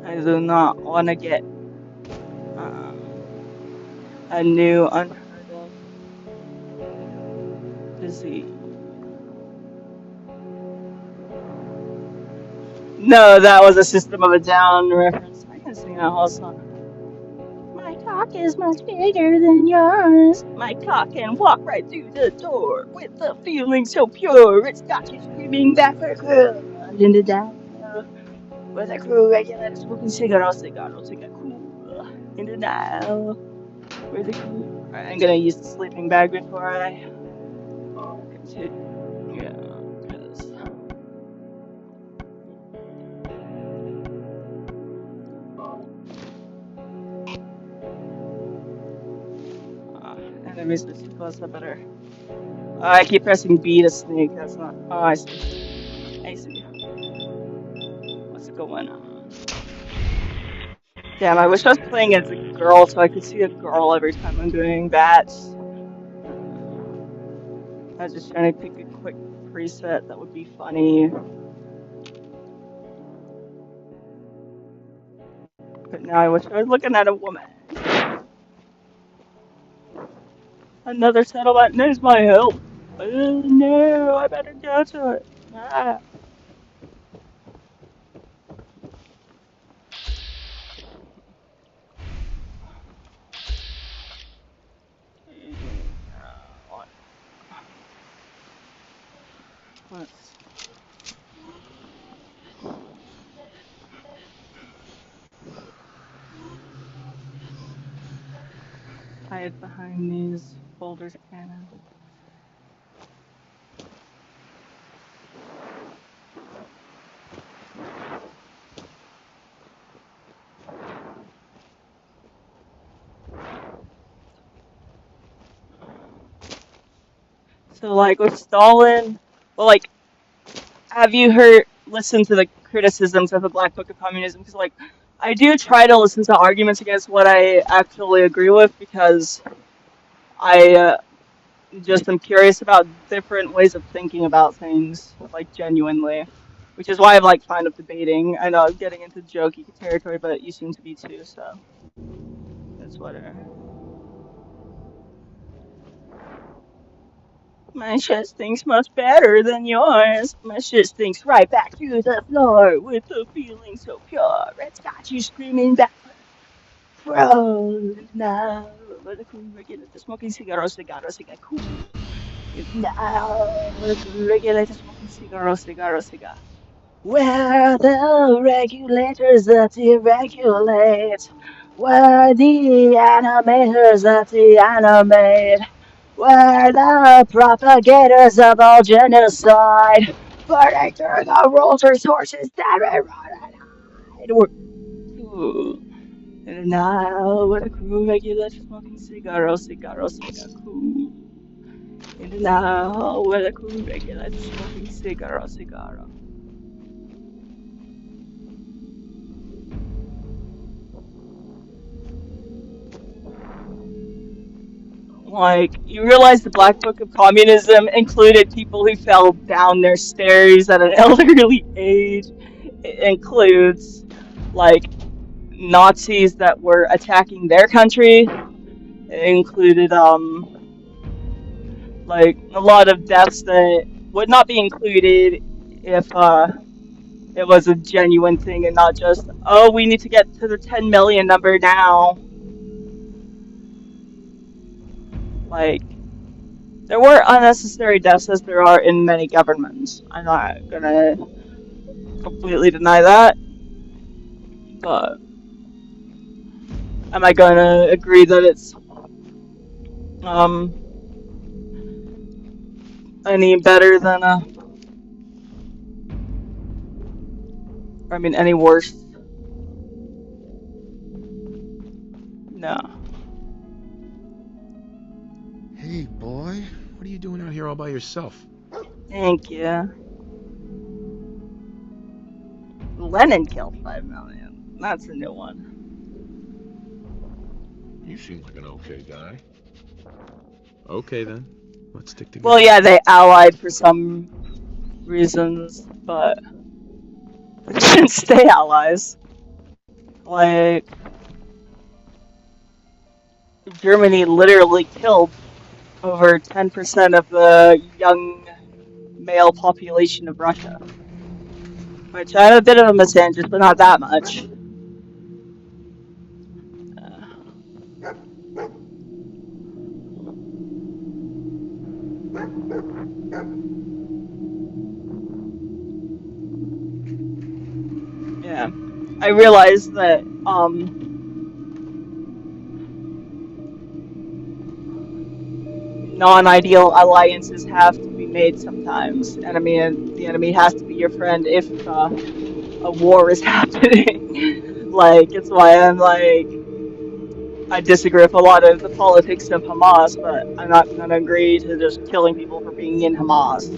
I do not want to get a new unheard of disease. No, that was a System of a Down reference. I can sing that whole song. My cock is much bigger than yours. My cock can walk right through the door with a feeling so pure. It's got you screaming back for crew. Into down with a crew regular smoking cigar, cool. Into now with the crew. Alright, I'm gonna use the sleeping bag before I continue. Yeah, because enemies are too close. I better. I keep pressing B to sneak. That's not. Oh, I see. I see. What's going on? Damn, I wish I was playing as a girl so I could see a girl every time I'm doing that. I was just trying to pick a quick preset that would be funny. But now I wish I was looking at a woman. Another settlement needs my help. Oh no, I better go to it. Ah. Let's hide behind these folders cannon. So, like, with Stalin, well, like, have you listened to the criticisms of the Black Book of Communism? Because, like, I do try to listen to arguments against what I actually agree with, because I just am curious about different ways of thinking about things, like, genuinely. Which is why I'm, like, fond of debating. I know I'm getting into jokey territory, but you seem to be too, so that's whatever. My shit stinks much better than yours. My shit stinks right back to the floor with a feeling so pure. It's got you screaming back from now. With a cool regulator smoking cigar, cool. Now, with a regulator smoking cigar. Where the regulators that deregulate? Where the animators that de-animate? Where the propagators of all genocide? Burning through the rules, resources that we run. And now, with a crew regulators smoking cigar, cool. And now, with a crew regulators smoking cigar. Like, you realize the Black Book of Communism included people who fell down their stairs at an elderly age. It includes, like, Nazis that were attacking their country. It included, like, a lot of deaths that would not be included if it was a genuine thing and not just, oh, we need to get to the 10 million number now. Like, there were unnecessary deaths as there are in many governments. I'm not gonna completely deny that. But am I gonna agree that it's any better than any worse? No. Hey, boy. What are you doing out here all by yourself? Thank you. Lenin killed 5 million. That's a new one. You seem like an okay guy. Okay, then. Let's stick together. Well, yeah, they allied for some reasons, but they didn't stay allies. Like, Germany literally killed over 10% of the young male population of Russia. Which I'm a bit of a misandrist, but not that much. Yeah. I realized that, non-ideal alliances have to be made sometimes. The enemy has to be your friend if a war is happening. Like, it's why I'm like, I disagree with a lot of the politics of Hamas, but I'm not gonna agree to just killing people for being in Hamas.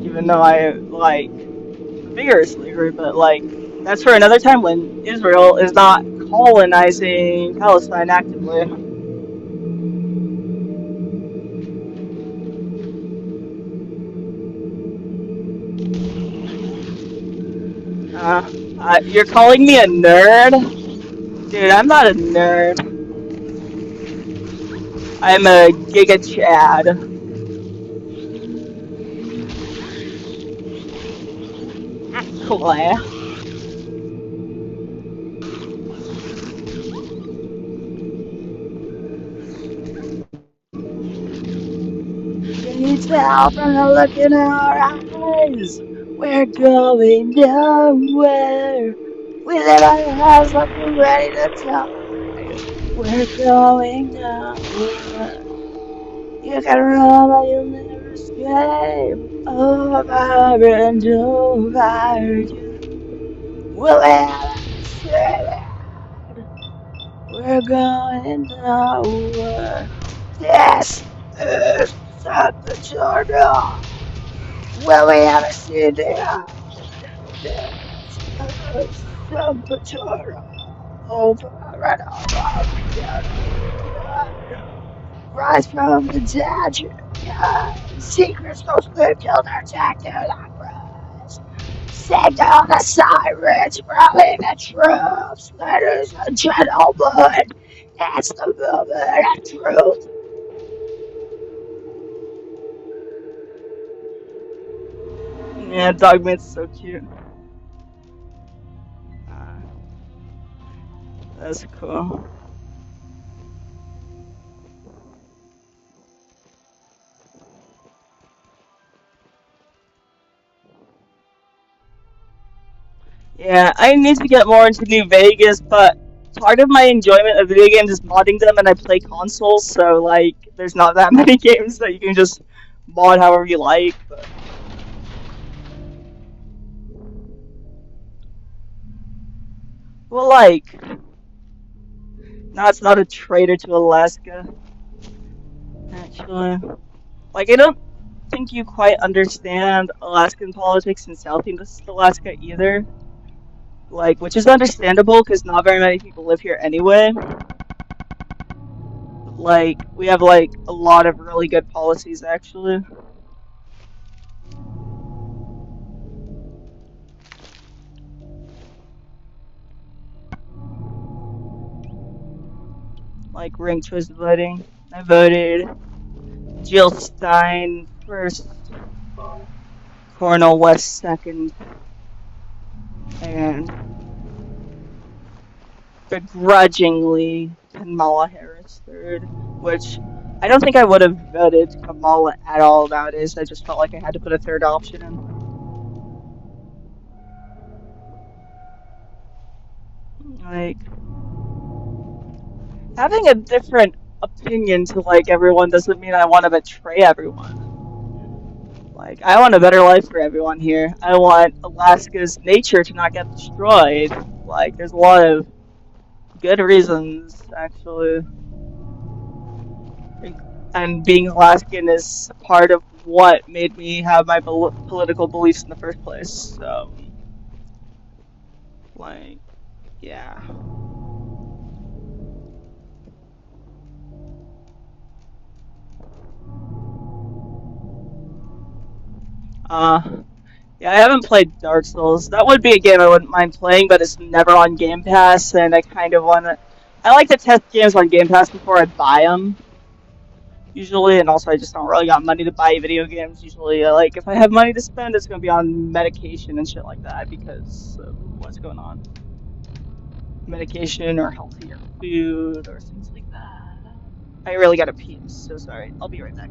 Even though I, like, vigorously agree, but, like, that's for another time when Israel is not colonizing Palestine actively. You're calling me a nerd? Dude, I'm not a nerd. I'm a Giga Chad. Claire. Can you tell from the look in our eyes? We're going nowhere. We live on the house like we're ready to die. We're going nowhere. You can run, but you'll never escape. Over and over again. We'll never say that. We're going nowhere. This is Santa Georgia. Will we ever see the This is Santa Georgia. Over and over again. Rise from the dead. Secrets no sleep till they're tagged in like rest. Sing down the sirens, rally the troops. Ladies and gentlemen, it's the moment of truth. Yeah, Dogman's so cute. That's cool. Yeah, I need to get more into New Vegas, but part of my enjoyment of video games is modding them, and I play consoles, so, like, there's not that many games that you can just mod however you like, but... Well, like... No, it's not a traitor to Alaska. Actually. Like, I don't think you quite understand Alaskan politics in Southeast Alaska either. Like, which is understandable, because not very many people live here anyway. Like, we have, like, a lot of really good policies, actually. Like, ranked choice voting. I voted Jill Stein first Cornel West second, and begrudgingly Kamala Harris third, which I don't think I would have voted Kamala at all nowadays. I just felt like I had to put a third option in. Like, having a different opinion to like everyone doesn't mean I want to betray everyone. Like, I want a better life for everyone here. I want Alaska's nature to not get destroyed. Like, there's a lot of good reasons, actually. And being Alaskan is part of what made me have my political beliefs in the first place. So, like, yeah. Yeah, I haven't played Dark Souls. That would be a game I wouldn't mind playing, but it's never on Game Pass, and I kind of want to... I like to test games on Game Pass before I buy them, usually, and also I just don't really got money to buy video games, usually. Like, if I have money to spend, it's going to be on medication and shit like that, because of what's going on. Medication, or healthier food, or things like that. I really gotta pee, I'm so sorry. I'll be right back.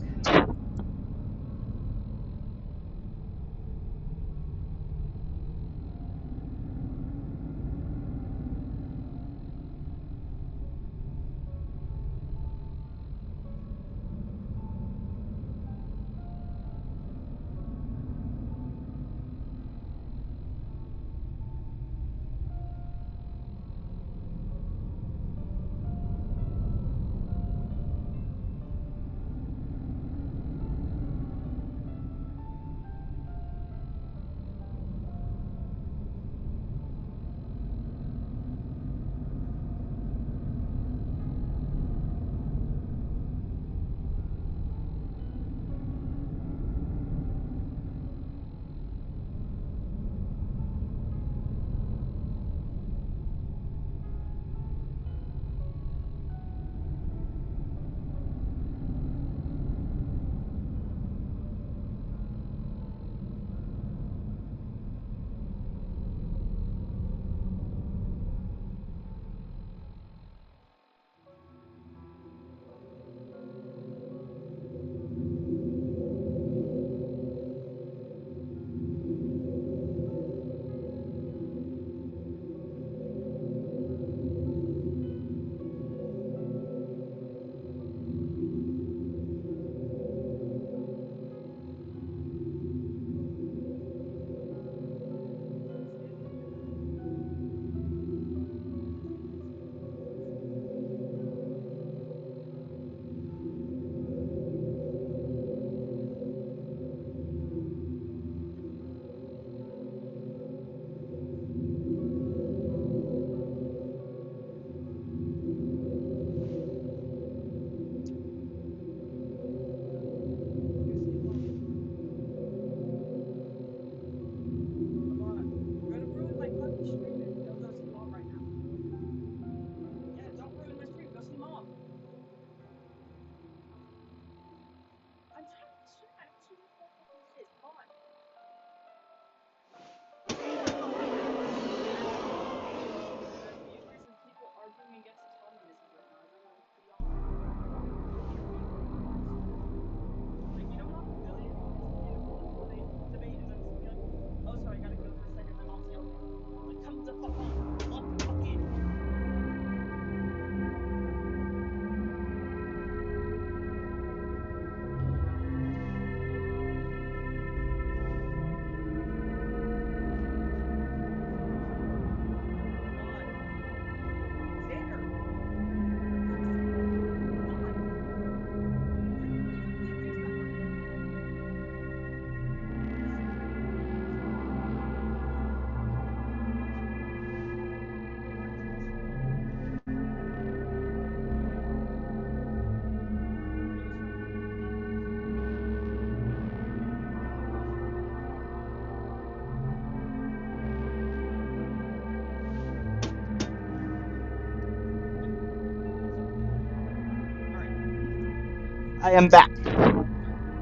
I am back.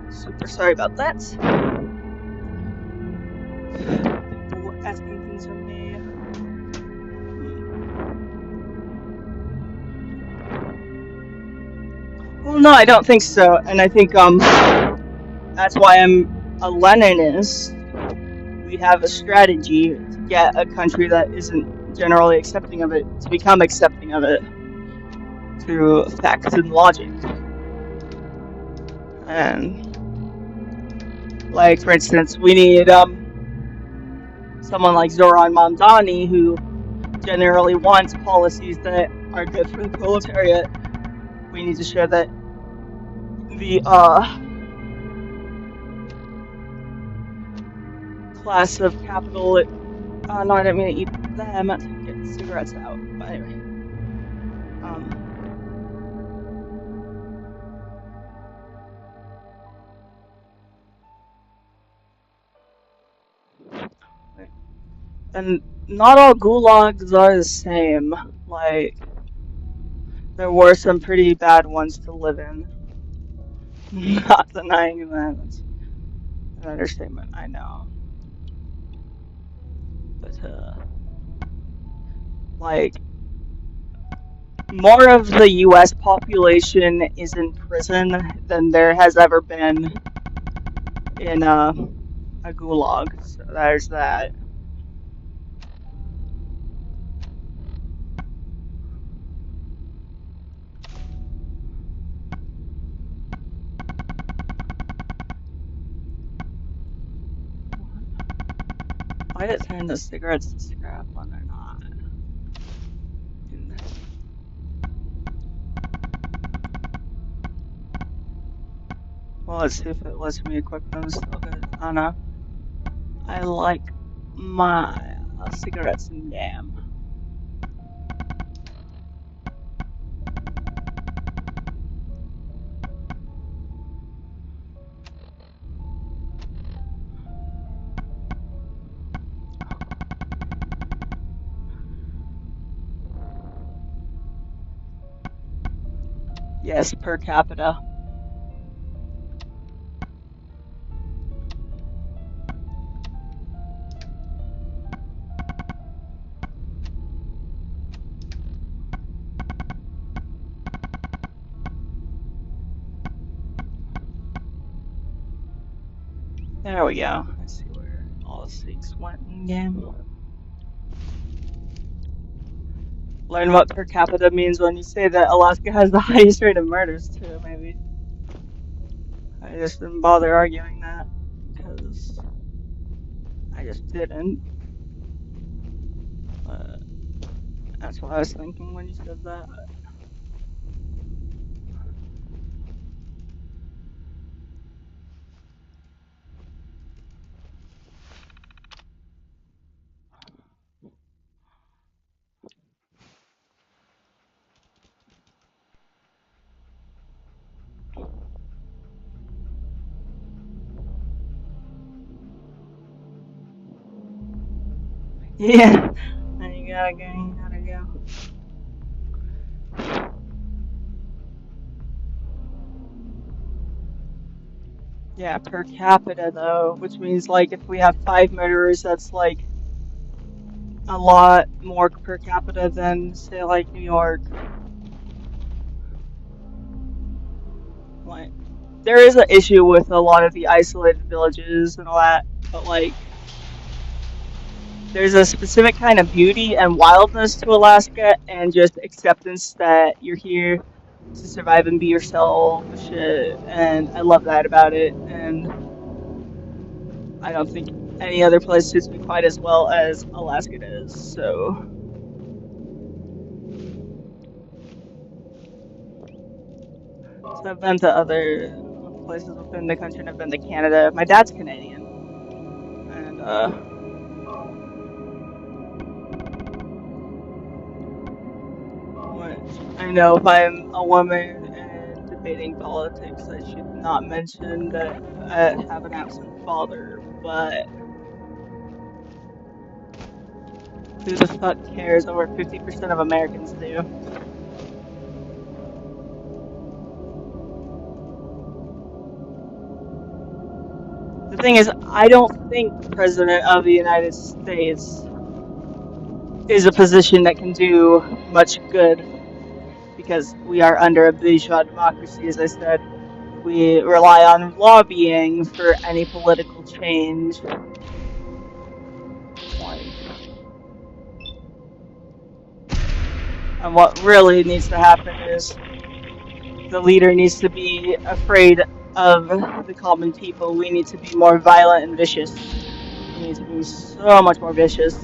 Super sorry about that. to me. Well, no, I don't think so, and I think that's why I'm a Leninist. We have a strategy to get a country that isn't generally accepting of it to become accepting of it through facts and logic. And like, for instance, we need someone like Zoran Mamdani who generally wants policies that are good for the proletariat. We need to show that the class of capital. No, I didn't mean to eat that. I meant to get the cigarettes out. But anyway, and not all gulags are the same. Like, there were some pretty bad ones to live in. Not denying that. That's an understatement, I know. But, like, more of the US population is in prison than there has ever been in a gulag. So there's that. Why did it turn the cigarettes to scrap when they're not? Well, let's see if it lets me equip them still good. Oh no. I like my cigarettes and jam. Yes, per capita. There we go. Let's see where all the six went in game. Learn what per capita means when you say that Alaska has the highest rate of murders too, maybe. I just didn't bother arguing that, because I just didn't. But that's what I was thinking when you said that. Yeah, and you gotta go. Yeah, per capita though, which means like if we have 5 murderers, that's like a lot more per capita than say like New York. Like, there is an issue with a lot of the isolated villages and all that, but like, there's a specific kind of beauty and wildness to Alaska, and just acceptance that you're here to survive and be yourself, shit, and I love that about it, and I don't think any other place suits me quite as well as Alaska does, so. So I've been to other places within the country, and I've been to Canada. My dad's Canadian, and I know if I'm a woman and debating politics, I should not mention that I have an absent father, but who the fuck cares? Over 50% of Americans do. The thing is, I don't think the President of the United States is a position that can do much good, because we are under a bourgeois democracy, as I said. We rely on lobbying for any political change. And what really needs to happen is the leader needs to be afraid of the common people. We need to be more violent and vicious. We need to be so much more vicious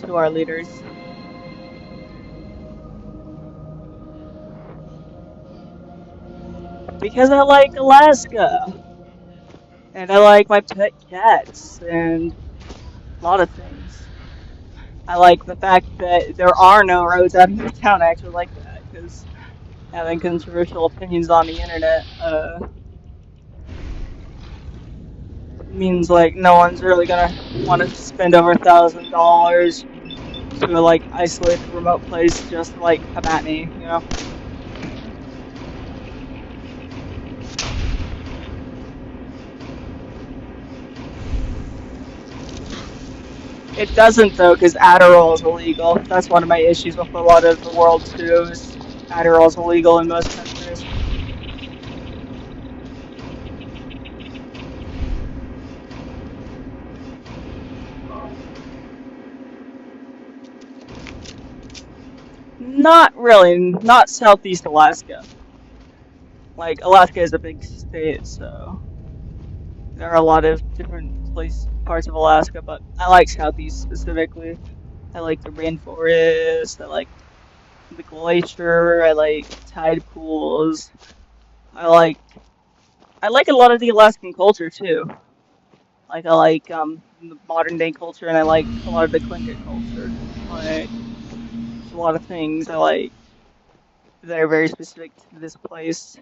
to our leaders. Because I like Alaska. And I like my pet cats and a lot of things. I like the fact that there are no roads out of the town. I actually like that, because having controversial opinions on the internet means like no one's really gonna want to spend over $1,000 to a like isolated remote place just like Kabatni, you know? It doesn't though, because Adderall is illegal. That's one of my issues with a lot of the world too, is Adderall is illegal in most countries. Not really, not Southeast Alaska. Like, Alaska is a big state, so there are a lot of different parts of Alaska, but I like Southeast specifically. I like the rainforest, I like the glacier, I like tide pools. I like a lot of the Alaskan culture too. Like, I like the modern day culture, and I like a lot of the Tlingit culture. Like, there's a lot of things I like that are very specific to this place,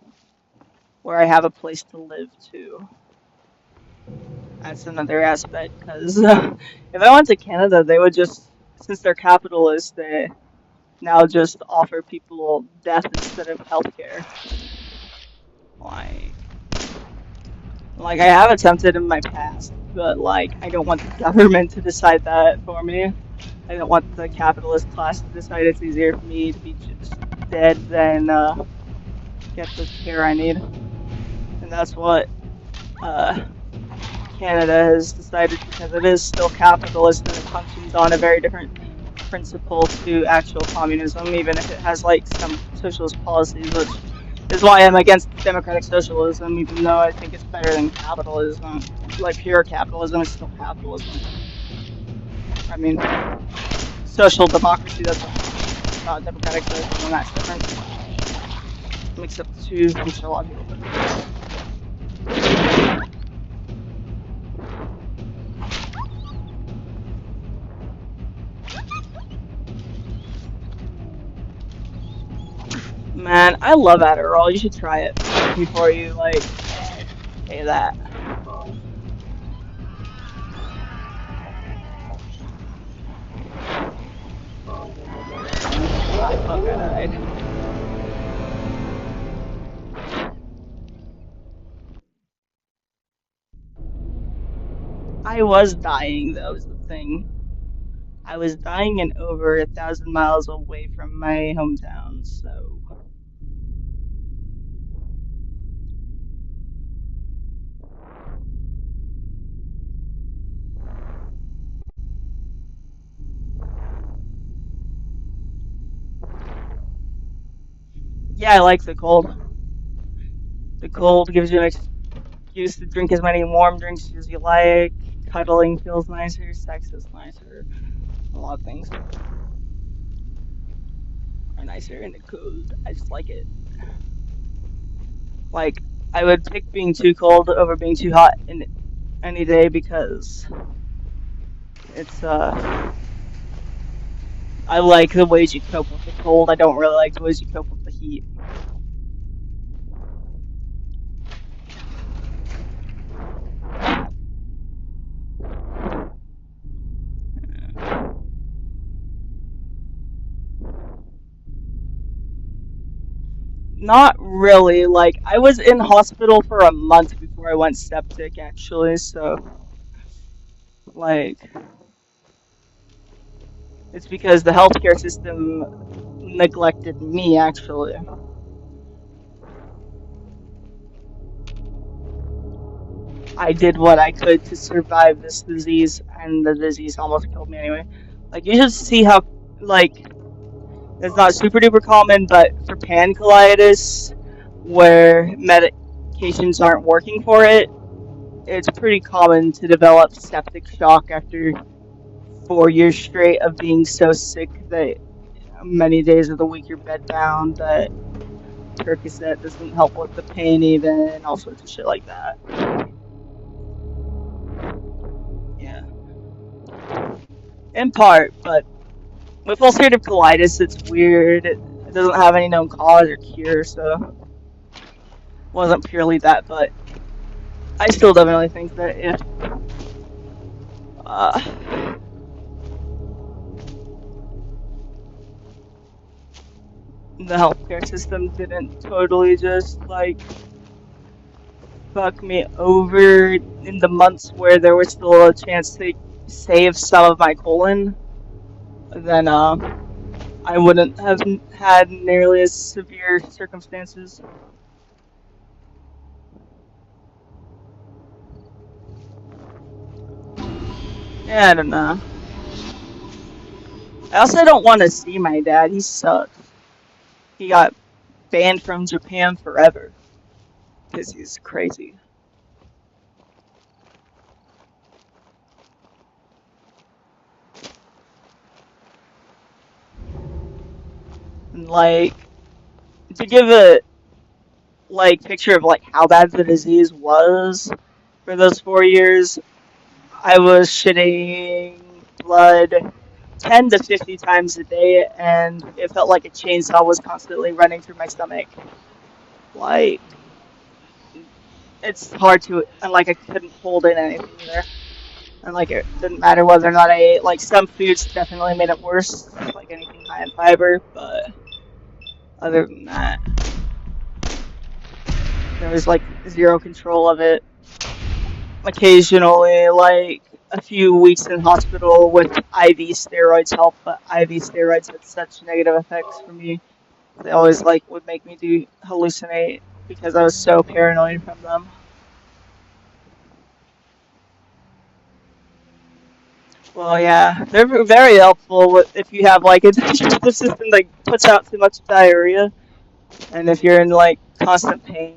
where I have a place to live too. That's another aspect, because if I went to Canada, they would just, since they're capitalist, they now just offer people death instead of healthcare. Like I have attempted in my past, but like I don't want the government to decide that for me. I don't want the capitalist class to decide. It's easier for me to be just dead than get the care I need. And that's what Canada has decided, because it is still capitalist and it functions on a very different principle to actual communism, even if it has like some socialist policies, which is why I'm against democratic socialism, even though I think it's better than capitalism. Like pure capitalism is still capitalism. I mean, social democracy, that's not democratic socialism, that's different. Mix up the two, I'm sure a lot of people do. Man, I love Adderall. You should try it before you, like, say that. Ah, fuck, I died. I was dying, that was the thing. I was dying and over 1,000 miles away from my hometown, so... Yeah, I like the cold. The cold gives you an excuse to drink as many warm drinks as you like. Cuddling feels nicer. Sex is nicer. A lot of things are nicer in the cold. I just like it. Like, I would pick being too cold over being too hot in any day, because it's, I like the ways you cope with the cold. I don't really like the ways you cope with the heat. Not really. Like, I was in hospital for a month before I went septic, actually, so... Like... It's because the healthcare system neglected me, actually. I did what I could to survive this disease, and the disease almost killed me anyway. Like, you should see how, like, it's not super duper common, but for pancolitis, where medications aren't working for it, it's pretty common to develop septic shock after 4 years straight of being so sick that many days of the week you're bedbound, that Percocet doesn't help with the pain even, and all sorts of shit like that. Yeah. In part, but with ulcerative colitis, it's weird. It doesn't have any known cause or cure, so it wasn't purely that, but I still definitely think that if the healthcare system didn't totally just, like, fuck me over in the months where there was still a chance to save some of my colon, then I wouldn't have had nearly as severe circumstances. Yeah, I don't know. I also don't want to see my dad. He sucks. He got banned from Japan forever because he's crazy. And, like, to give a picture of like how bad the disease was for those 4 years, I was shitting blood 10 to 50 times a day, and it felt like a chainsaw was constantly running through my stomach. Like, it's hard to, and like I couldn't hold in anything either. And like it didn't matter whether or not I ate. Like, some foods definitely made it worse, like anything high in fiber, but other than that, there was like zero control of it. Occasionally, like a few weeks in hospital with IV steroids help, but IV steroids had such negative effects for me. They always like would make me hallucinate because I was so paranoid from them. Well, yeah, they're very helpful if you have like a digestive system that puts out too much diarrhea, and if you're in like constant pain.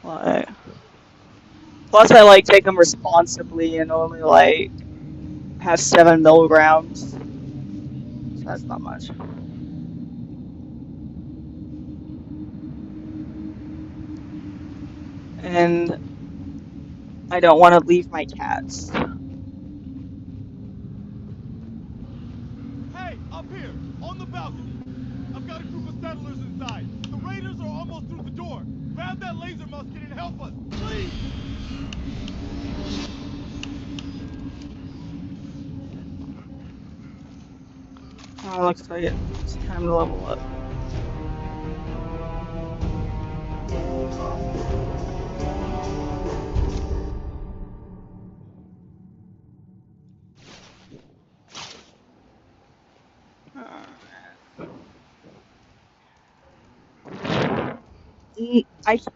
Like, plus, I like take them responsibly and only like have 7 milligrams. So that's not much. And I don't want to leave my cats. Hey, up here, on the balcony. I've got a group of settlers inside. The raiders are almost through the door. Grab that laser musket and help us, please! Oh, looks like it's time to level up.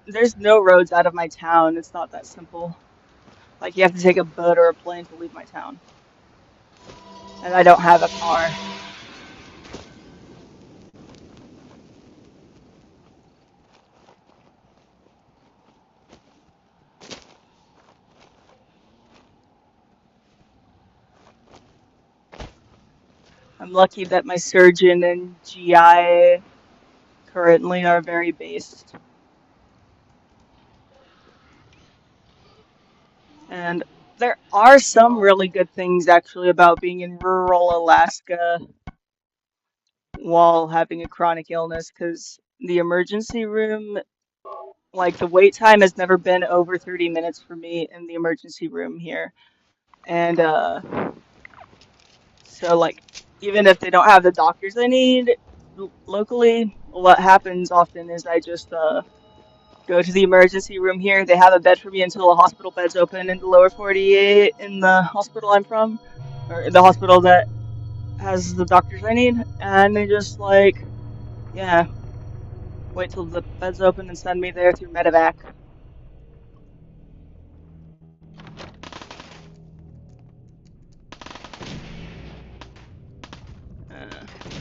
There's no roads out of my town. It's not that simple. Like, you have to take a boat or a plane to leave my town. And I don't have a car. I'm lucky that my surgeon and GI currently are very based. And there are some really good things actually about being in rural Alaska while having a chronic illness, because the emergency room, like, the wait time has never been over 30 minutes for me in the emergency room here. And so, like, even if they don't have the doctors I need locally, what happens often is I just go to the emergency room here. They have a bed for me until a hospital bed's open in the lower 48 in the hospital I'm from. or the hospital that has the doctors I need, and they just like, yeah, wait till the bed's open and send me there through medevac.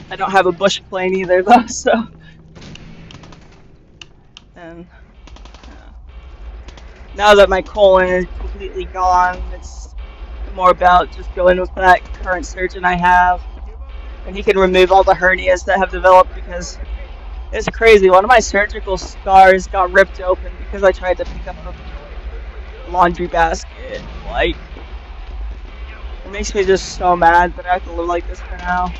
I don't have a bush plane either though, so. And now that my colon is completely gone, it's more about just going with that current surgeon I have. And he can remove all the hernias that have developed because it's crazy. One of my surgical scars got ripped open because I tried to pick up a laundry basket. Like, it makes me just so mad that I have to live like this for now.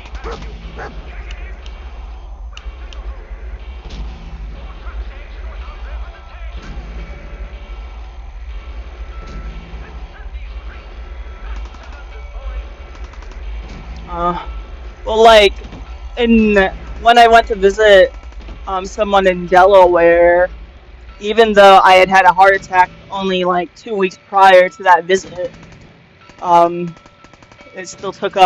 Well, like, when I went to visit someone in Delaware, even though I had had a heart attack only like 2 weeks prior to that visit, it still took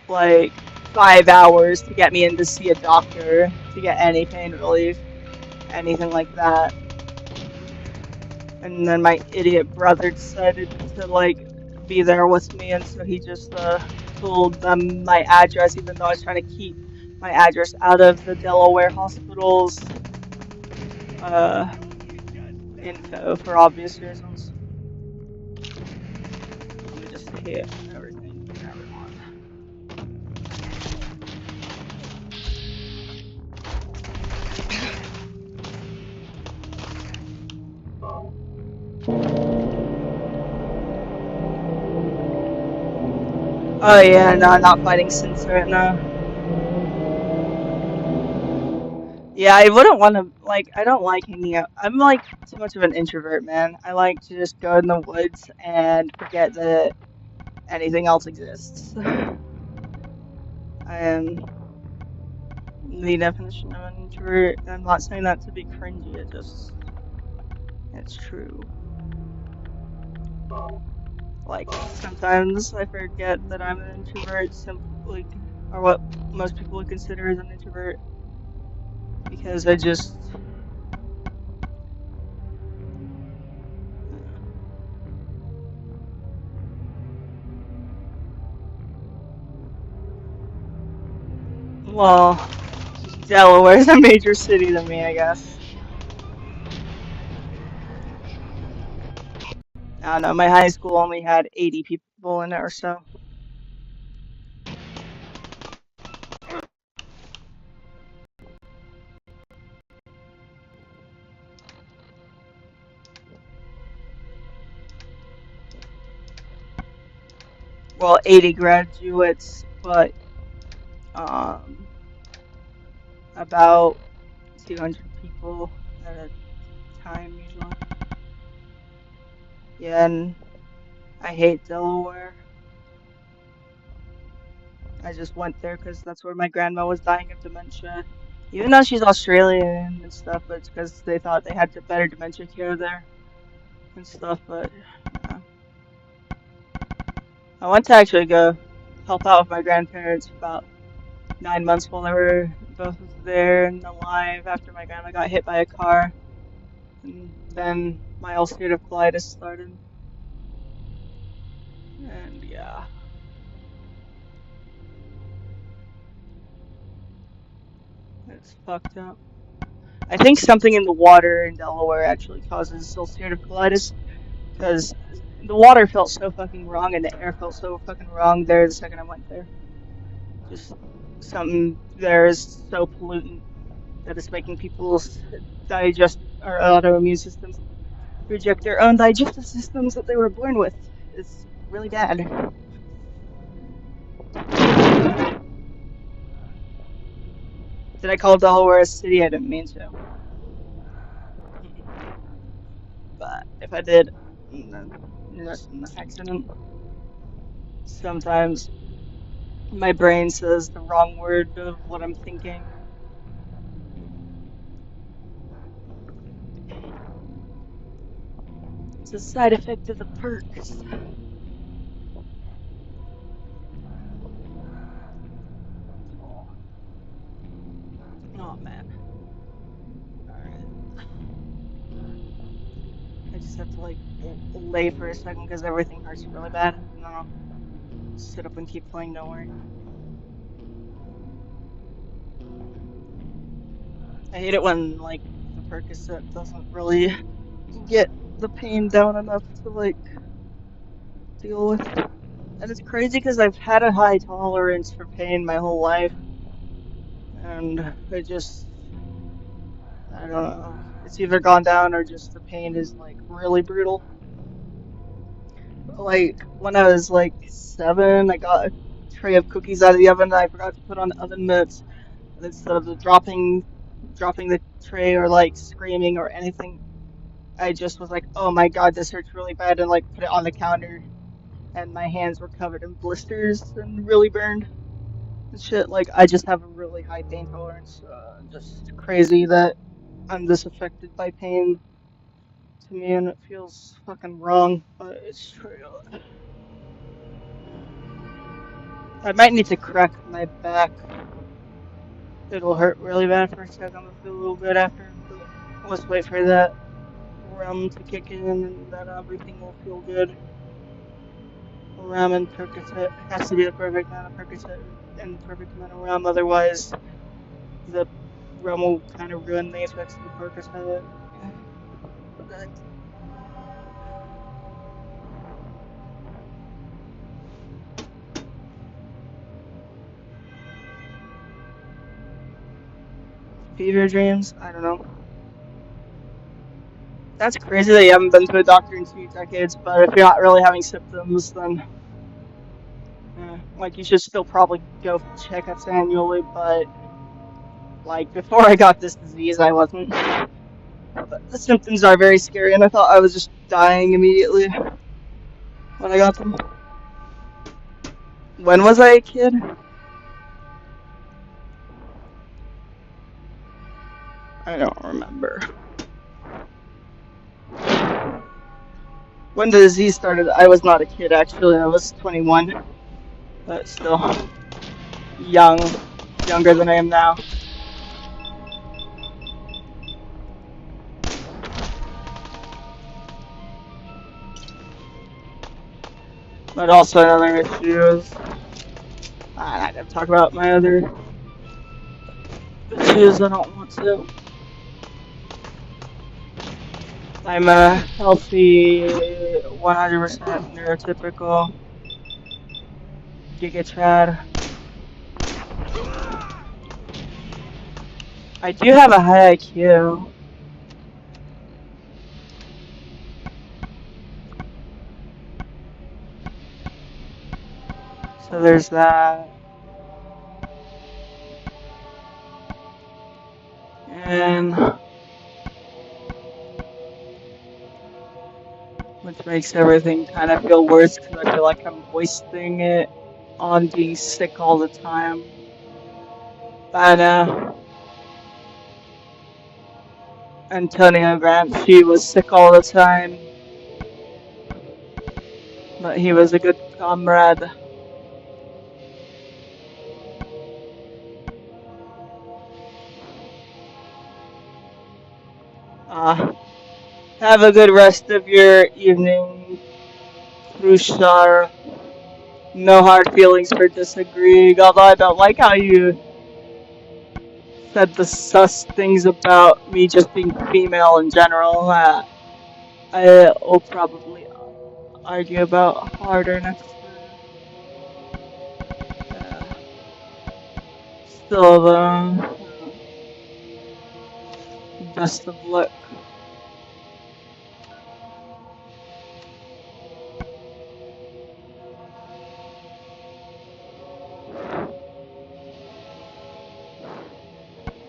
like 5 hours to get me in to see a doctor to get any pain relief, anything like that. And then my idiot brother decided to like be there with me, and so he just told them my address, even though I was trying to keep my address out of the Delaware hospital's info for obvious reasons. Let me just hit everything for everyone. Oh yeah, no, I'm not fighting Sins right now. Yeah, I wouldn't want to, like, I don't like hanging out. I'm, like, too much of an introvert, man. I like to just go in the woods and forget that anything else exists. I am the definition of an introvert. I'm not saying that to be cringy, it's true. Like, sometimes I forget that I'm an introvert simply, or what most people would consider as an introvert. Because I just... Well, Delaware's a major city to me, I guess. I don't know, my high school only had 80 people in it or so. Well, 80 graduates, but about 200 people at a time usually. Yeah, and I hate Delaware. I just went there because that's where my grandma was dying of dementia. Even though she's Australian and stuff, but it's because they thought they had better dementia care there and stuff, but yeah. I went to actually go help out with my grandparents for about 9 months while they were both there and alive after my grandma got hit by a car. And then my ulcerative colitis started. And yeah. It's fucked up. I think something in the water in Delaware actually causes ulcerative colitis, because the water felt so fucking wrong and the air felt so fucking wrong there the second I went there. Just something there is so pollutant that it's making people's or autoimmune systems reject their own digestive systems that they were born with. It's really bad. Did I call Delaware a city? I didn't mean to. But if I did, that's an accident. Sometimes my brain says the wrong word of what I'm thinking. It's a side effect of the perks. have to like lay for a second because everything hurts really bad, and then I'll sit up and keep playing. Don't worry. I hate it when like the Percocet doesn't really get the pain down enough to like deal with. And it's crazy because I've had a high tolerance for pain my whole life, and it just, I don't know, it's either gone down or just the pain is like really brutal. Like when I was like 7, I got a tray of cookies out of the oven and I forgot to put on the oven mitts, and instead of dropping the tray or like screaming or anything, I just was like, oh my god, this hurts really bad, and like put it on the counter, and my hands were covered in blisters and really burned and shit. Like, I just have a really high pain tolerance. Just crazy that I'm this affected by pain to me, and it feels fucking wrong, but it's true. I might need to crack my back. It'll hurt really bad for a second, I'll feel a little good after, but let's wait for that rum to kick in and then everything will feel good. Rum and Percocet has to be the perfect amount of Percocet and the perfect amount of rum, otherwise the rum will kind of ruin the effects of the Percocet. Fever dreams? I don't know. That's crazy that you haven't been to a doctor in 2 decades, but if you're not really having symptoms, then like you should still probably go for checkups annually, but like before I got this disease I wasn't. But the symptoms are very scary and I thought I was just dying immediately when I got them. When was I a kid? I don't remember. When the disease started, I was not a kid actually, I was 21. But still younger than I am now. But also another issue is, I gotta talk about my other issues, I don't want to. I'm a healthy, 100% neurotypical gigatrad. I do have a high IQ. So there's that. And which makes everything kind of feel worse because I feel like I'm wasting it on being sick all the time. I know. Antonio Gramsci was sick all the time, but he was a good comrade. Have a good rest of your evening, Rushar. No hard feelings for disagreeing, although I don't like how you said the sus things about me just being female in general. I will probably argue about harder next time. Still though, best of luck.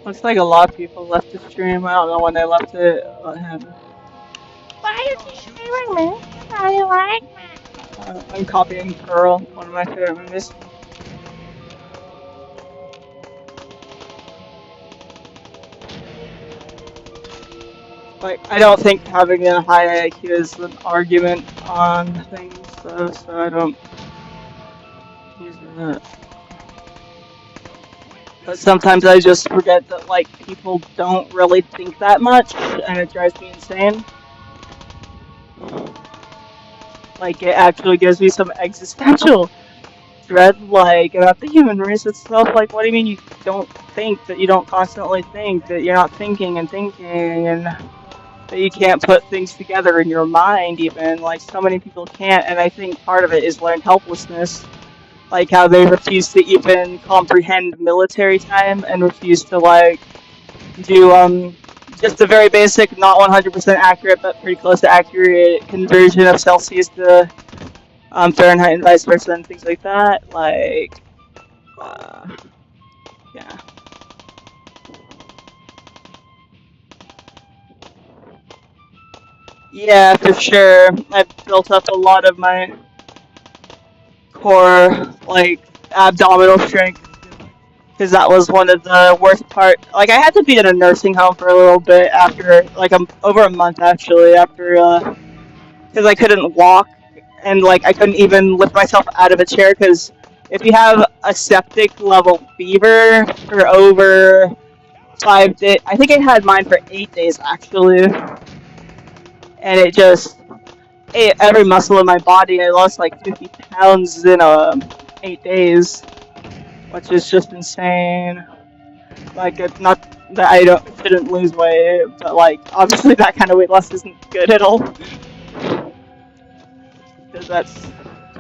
Looks like a lot of people left the stream. I don't know when they left it. What happened? Why are you doing me? Are you like me? I'm copying Pearl, one of my favorite movies. Like, I don't think having a high IQ is an argument on things, so I don't use that. But sometimes I just forget that, like, people don't really think that much, and it drives me insane. Like, it actually gives me some existential dread, like, about the human race itself. Like, what do you mean you don't think, that you don't constantly think, that you're not thinking and thinking, and that you can't put things together in your mind even? Like, so many people can't, and I think part of it is learned helplessness. Like, how they refuse to even comprehend military time, and refuse to, like, do, just a very basic, not 100% accurate, but pretty close to accurate conversion of Celsius to Fahrenheit and vice versa and things like that. Like, yeah. Yeah, for sure. I've built up a lot of my core, like, abdominal strength, because that was one of the worst part. Like, I had to be in a nursing home for a little bit after, like, over a month actually, after, because I couldn't walk, and, like, I couldn't even lift myself out of a chair, because if you have a septic level fever for over 5 days, I think I had mine for 8 days actually, and it just ate every muscle in my body. I lost like 50 pounds in 8 days, which is just insane. Like, it's not that I shouldn't lose weight, but, like, obviously that kind of weight loss isn't good at all, because that's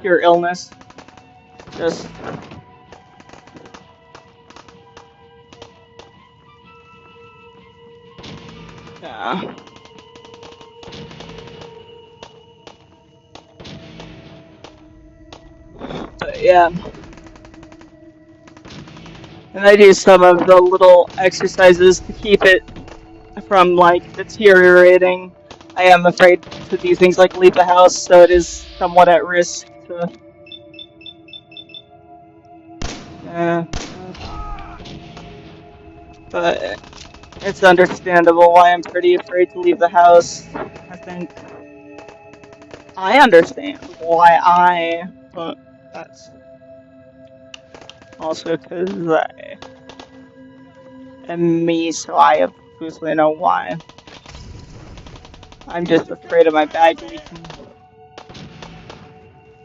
pure illness. Just yeah. But yeah. And I do some of the little exercises to keep it from, like, deteriorating. I am afraid to do things like leave the house, so it is somewhat at risk to... but it's understandable why I'm pretty afraid to leave the house. I think I understand why but that's also because I am me, so I obviously know why. I'm just afraid of my bag leaking.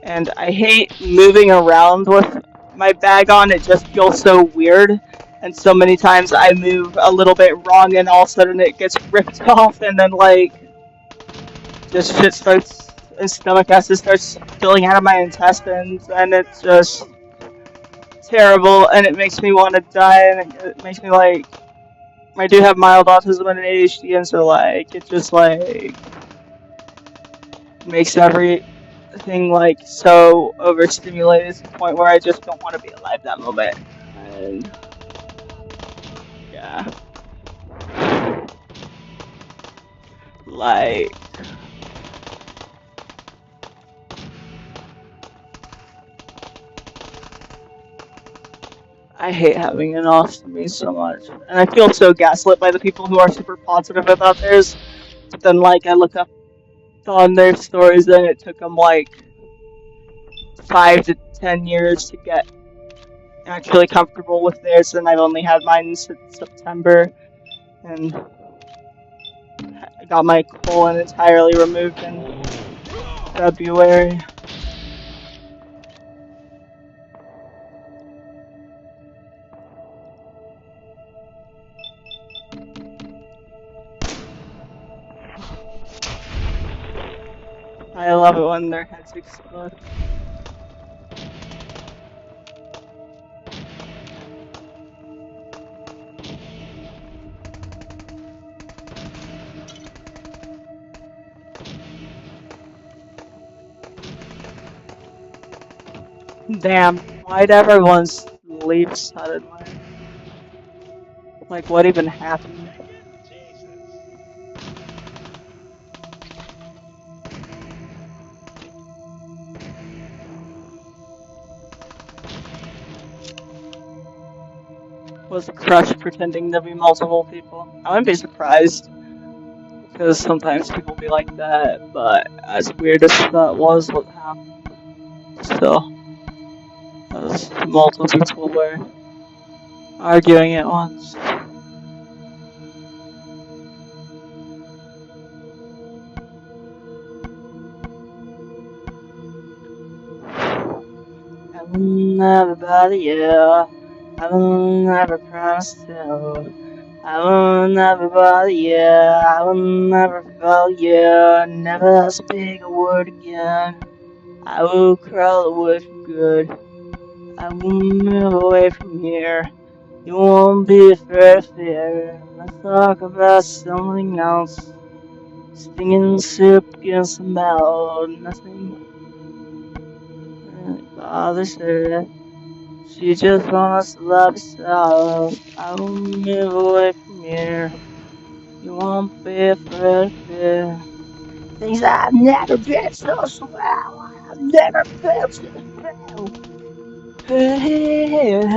And I hate moving around with my bag on, it just feels so weird. And so many times I move a little bit wrong and all of a sudden it gets ripped off and then, like, just shit starts, and stomach acid starts spilling out of my intestines, and it's just terrible, and it makes me want to die, and it makes me, like, I do have mild autism and ADHD, and so, like, it just, like, makes everything, like, so overstimulated to the point where I just don't want to be alive that moment. And yeah. Like, I hate having an ostomy so much. And I feel so gaslit by the people who are super positive about theirs. But then, like, I look up on their stories and it took them, like, 5 to 10 years to get actually comfortable with theirs, and I've only had mine since September. And I got my colon entirely removed in February. I love it when their heads explode. Damn, why'd everyone leave suddenly? Like, what even happened? Was Crush pretending to be multiple people? I wouldn't be surprised, because sometimes people be like that, but as weird as that was what happened, still, as multiple people were arguing at once. will never bother you. I will never promise to. I will never bother you. I will never fail you. Never speak a word again. I will crawl away for good. I will move away from here. You won't be afraid of fear. Let's talk about something else. Stinging soup against the mouth. Nothing really bothers her. She just wants to love herself. I will move away from here. You won't be afraid of fear. Things I've never been so swell. I've never felt so swell. Yeah.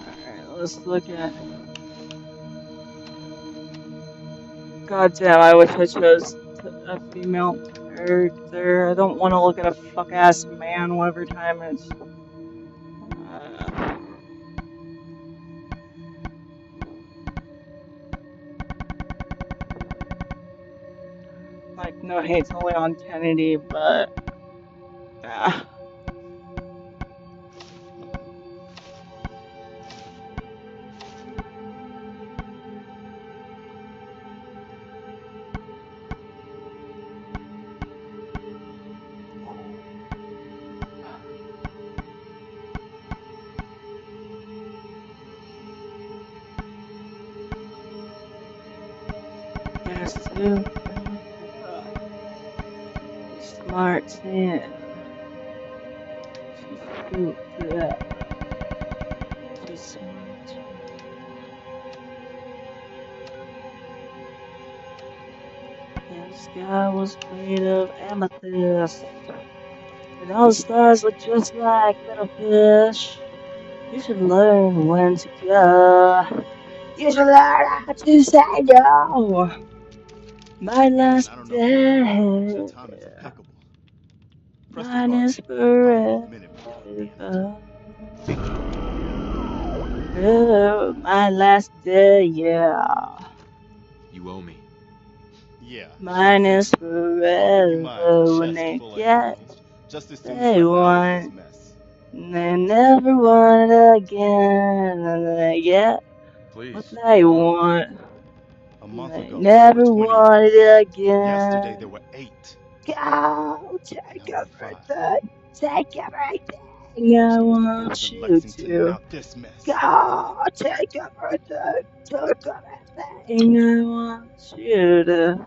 Alright, let's look at. God damn, I wish I chose a female character. I don't want to look at a fuck ass man every time it's. Like, no hate to Leon Kennedy, but. Yes, too. Smart Sam. She's so good. She's smart. And the sky was made of amethyst. And all the stars look just like little fish. You should learn when to go. You should learn how to say no. My last day. Mine is forever. Oh, my last day, yeah. You owe me. Yeah. Mine is forever when they get they want. They never want it again, and they get what they want. A month They ago, never there were 20 want of us. it again. Yesterday there were 8. Go, take everything. Take everything I want you to. Now this mess. Go, take everything. Take everything I want you to.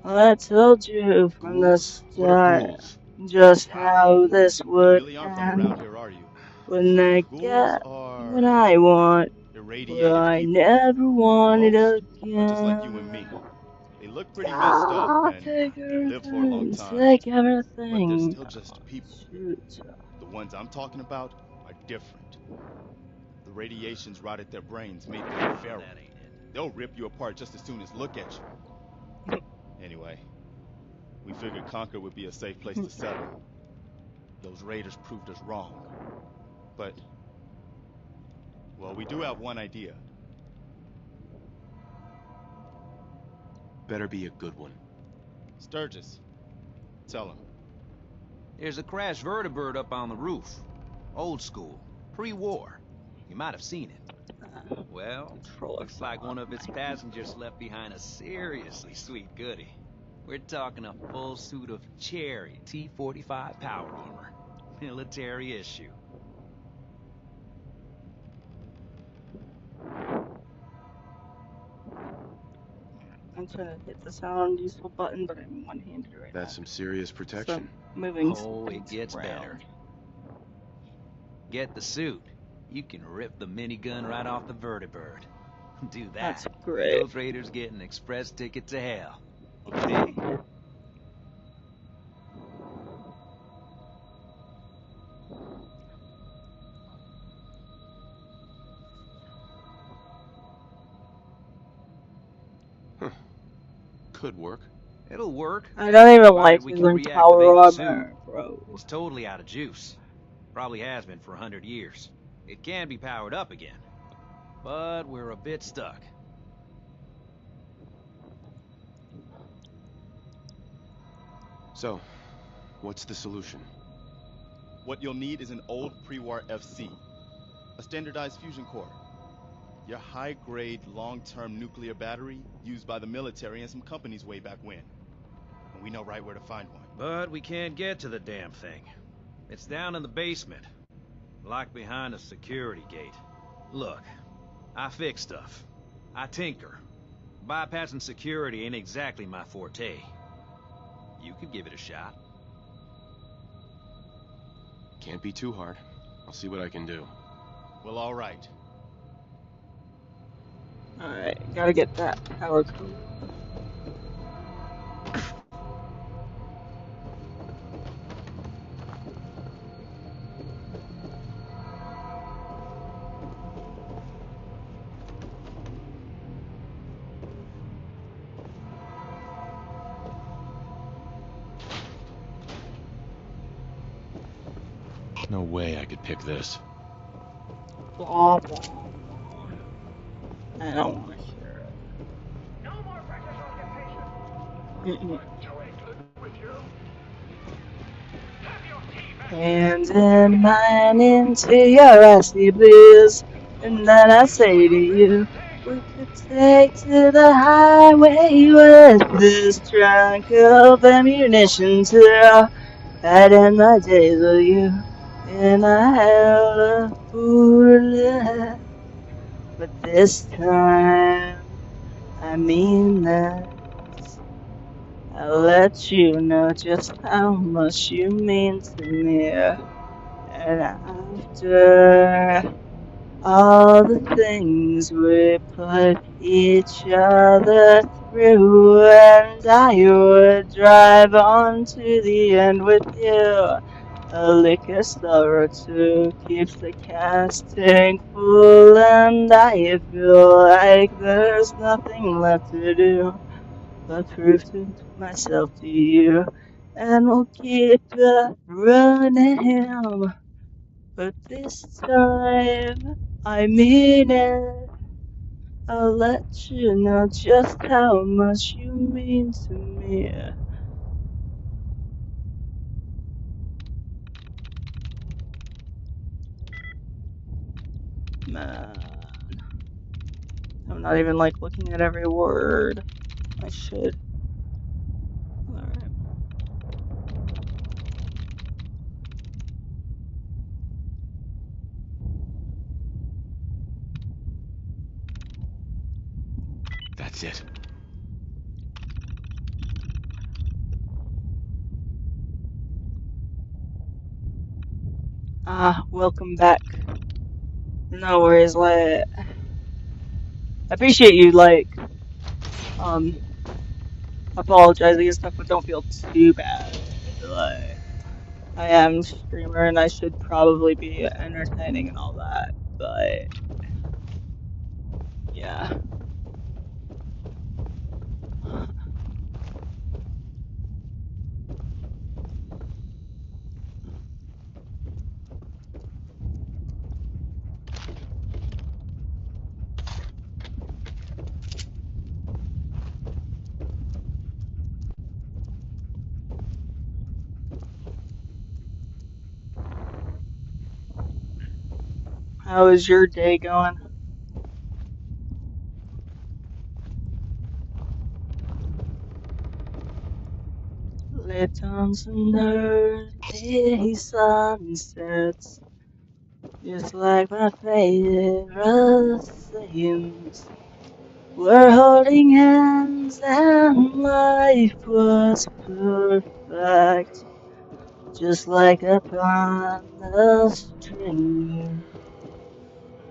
I told you from the start just how this would end. When I get what I want, but I never want it again. Just like you and me. They look pretty messed up and Take they live for a long everything, time. take But they're everything. still just people. Shoot. The ones I'm talking about are different. The radiation's rotted their brains, made them feral. They'll rip you apart just as soon as look at you. Anyway, we figured Concord would be a safe place to settle. Those raiders proved us wrong. But, well, we do have one idea. Better be a good one. Sturgis, tell him. There's a crashed vertibird up on the roof. Old school, pre-war. You might have seen it. Well, looks like one of its passengers left behind a seriously sweet goodie. We're talking a full suit of Cherry T-45 power armor. Military issue. I'm trying to hit the sound useful button, but I'm one-handed right now. That's some serious protection. So, moving. Oh, it gets better. Get the suit. You can rip the minigun right off the vertibird. Do that. That's great. Those raiders get an express ticket to hell. Okay. Could work. It'll work. I don't even Provided like we his can in power reactivate the suit. armor, bro. It's totally out of juice. Probably has been for 100 years. It can be powered up again. But we're a bit stuck. So, what's the solution? What you'll need is an old pre-war FC, a standardized fusion core, your high-grade, long-term nuclear battery used by the military and some companies way back when. And we know right where to find one. But we can't get to the damn thing. It's down in the basement, locked behind a security gate. Look, I fix stuff. I tinker. Bypassing security ain't exactly my forte. You could give it a shot. Can't be too hard. I'll see what I can do. Well, all right. Alright, gotta get that power code. No way I could pick this. Blah, blah. I don't want to hear it. No more practice occupation. Hands in mine into your icy blues, and then I say to you, we could take to the highway with this trunk of ammunition to hide in my days with you, and I held a fool. But this time, I mean that. I'll let you know just how much you mean to me. And after all the things we put each other through, and I would drive on to the end with you. A liquor store or two keeps the casting full, and I feel like there's nothing left to do but prove to myself to you, and we'll keep running. But this time, I mean it. I'll let you know just how much you mean to me. Man, I'm not even like looking at every word. I should. Alright. That's it. Ah, welcome back. No worries, like, I appreciate you, like, apologizing and stuff, but don't feel too bad. Like, I am a streamer and I should probably be entertaining and all that, but yeah. How is your day going? Lit on some early sunsets, just like my favorite scenes. We're holding hands and life was perfect, just like upon a string.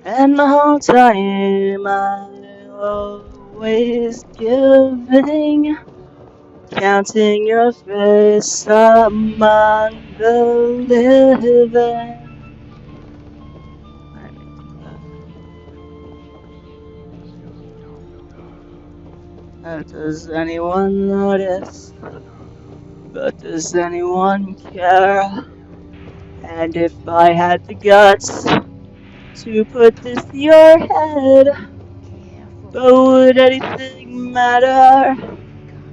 And the whole time I always giving counting your face among the living. Does anyone notice? But does anyone care? And if I had the guts to put this to your head, but would anything matter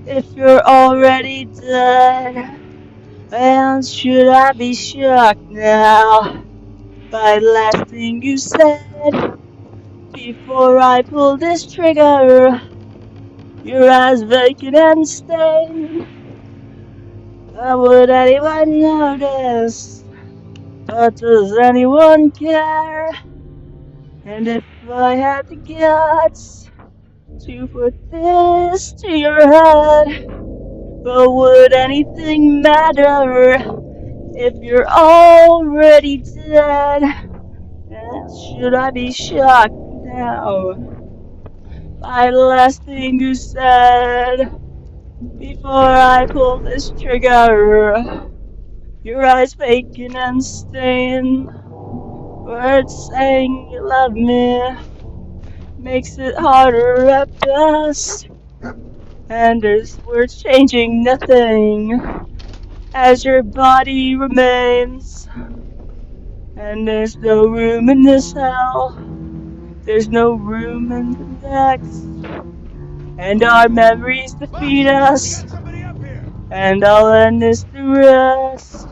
if you're already dead? And should I be shocked now by the last thing you said? Before I pull this trigger, your eyes vacant and stained. Would anyone notice? But does anyone care? And if I had the guts to put this to your head, but would anything matter if you're already dead? And should I be shocked now by the last thing you said? Before I pull this trigger, your eyes vacant and stained. Words saying you love me makes it harder at best. And there's words changing nothing as your body remains. And there's no room in this hell. There's no room in the next. And our memories defeat us. And I'll end this the rest.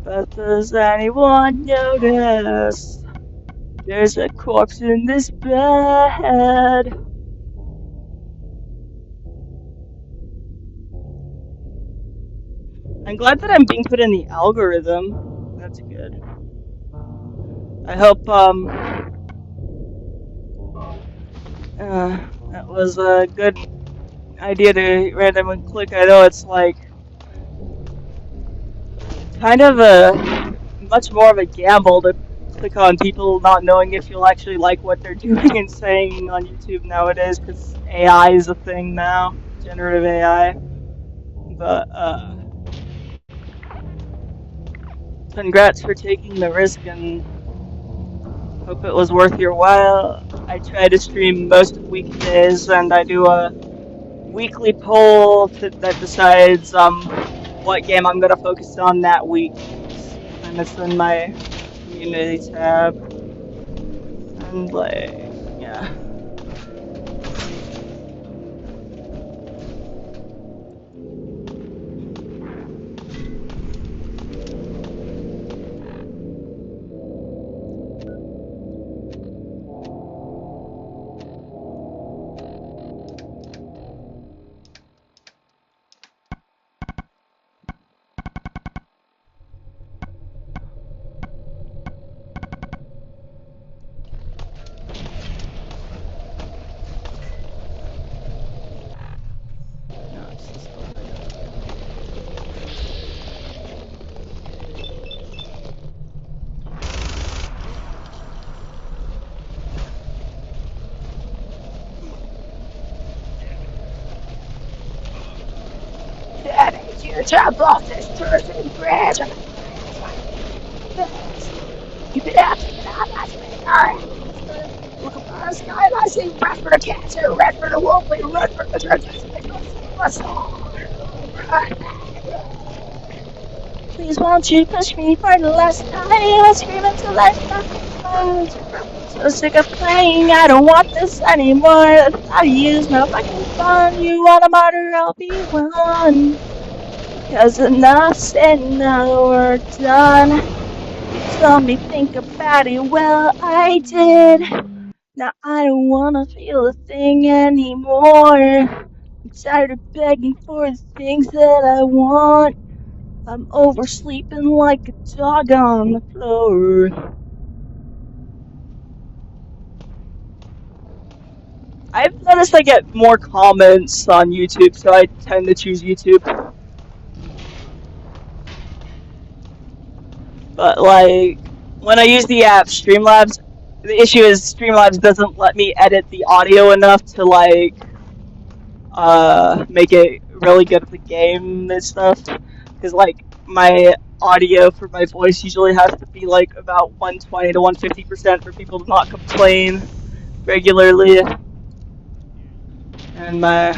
But does anyone notice? There's a corpse in this bed. I'm glad that I'm being put in the algorithm. That's good. I hope, that was a good idea to randomly click. I know it's like kind of a much more of a gamble to click on people not knowing if you'll actually like what they're doing and saying on YouTube nowadays, because AI is a thing now, generative AI. But congrats for taking the risk, and hope it was worth your while. I try to stream most weekdays, and I do a weekly poll that decides what game I'm gonna focus on that week, and it's in my community tab. And like, yeah. Jump off this person bridge. Keep it up, that's me. Alright. Look up the sky, I see red for the cancer, red for the wolf, red for the churches. Please won't you push me for the last time? I scream until I stop. So sick of playing, I don't want this anymore. The thought of you's no fucking fun. You want a martyr, I'll be one. Cause enough's said, now we're done. You told me think about it, well I did. Now I don't wanna feel a thing anymore. I'm tired of begging for the things that I want. I'm oversleeping like a dog on the floor. I've noticed I get more comments on YouTube, so I tend to choose YouTube. But like, when I use the app Streamlabs, the issue is Streamlabs doesn't let me edit the audio enough to like make it really good for the game and stuff. Because like my audio for my voice usually has to be like about 120 to 150% for people to not complain regularly. And my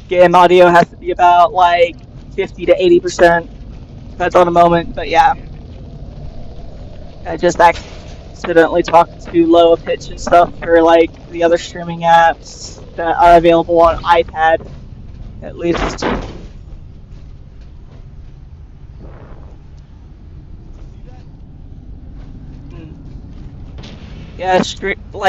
game audio has to be about like 50 to 80%. Depends on the moment, but yeah. I just accidentally talked too low a pitch and stuff for like the other streaming apps that are available on iPad, at least. Yeah, Streamlabs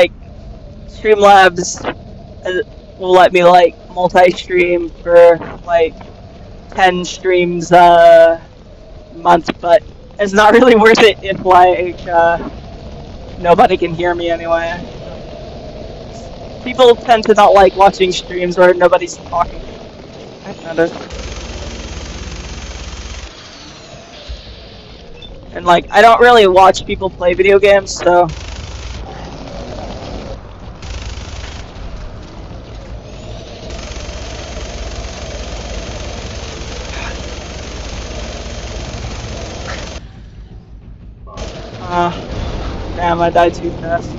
will let me like multi-stream for like 10 streams a month, but it's not really worth it if like nobody can hear me anyway. People tend to not like watching streams where nobody's talking. I've noticed. And like, I don't really watch people play video games, so. Damn, I died too fast.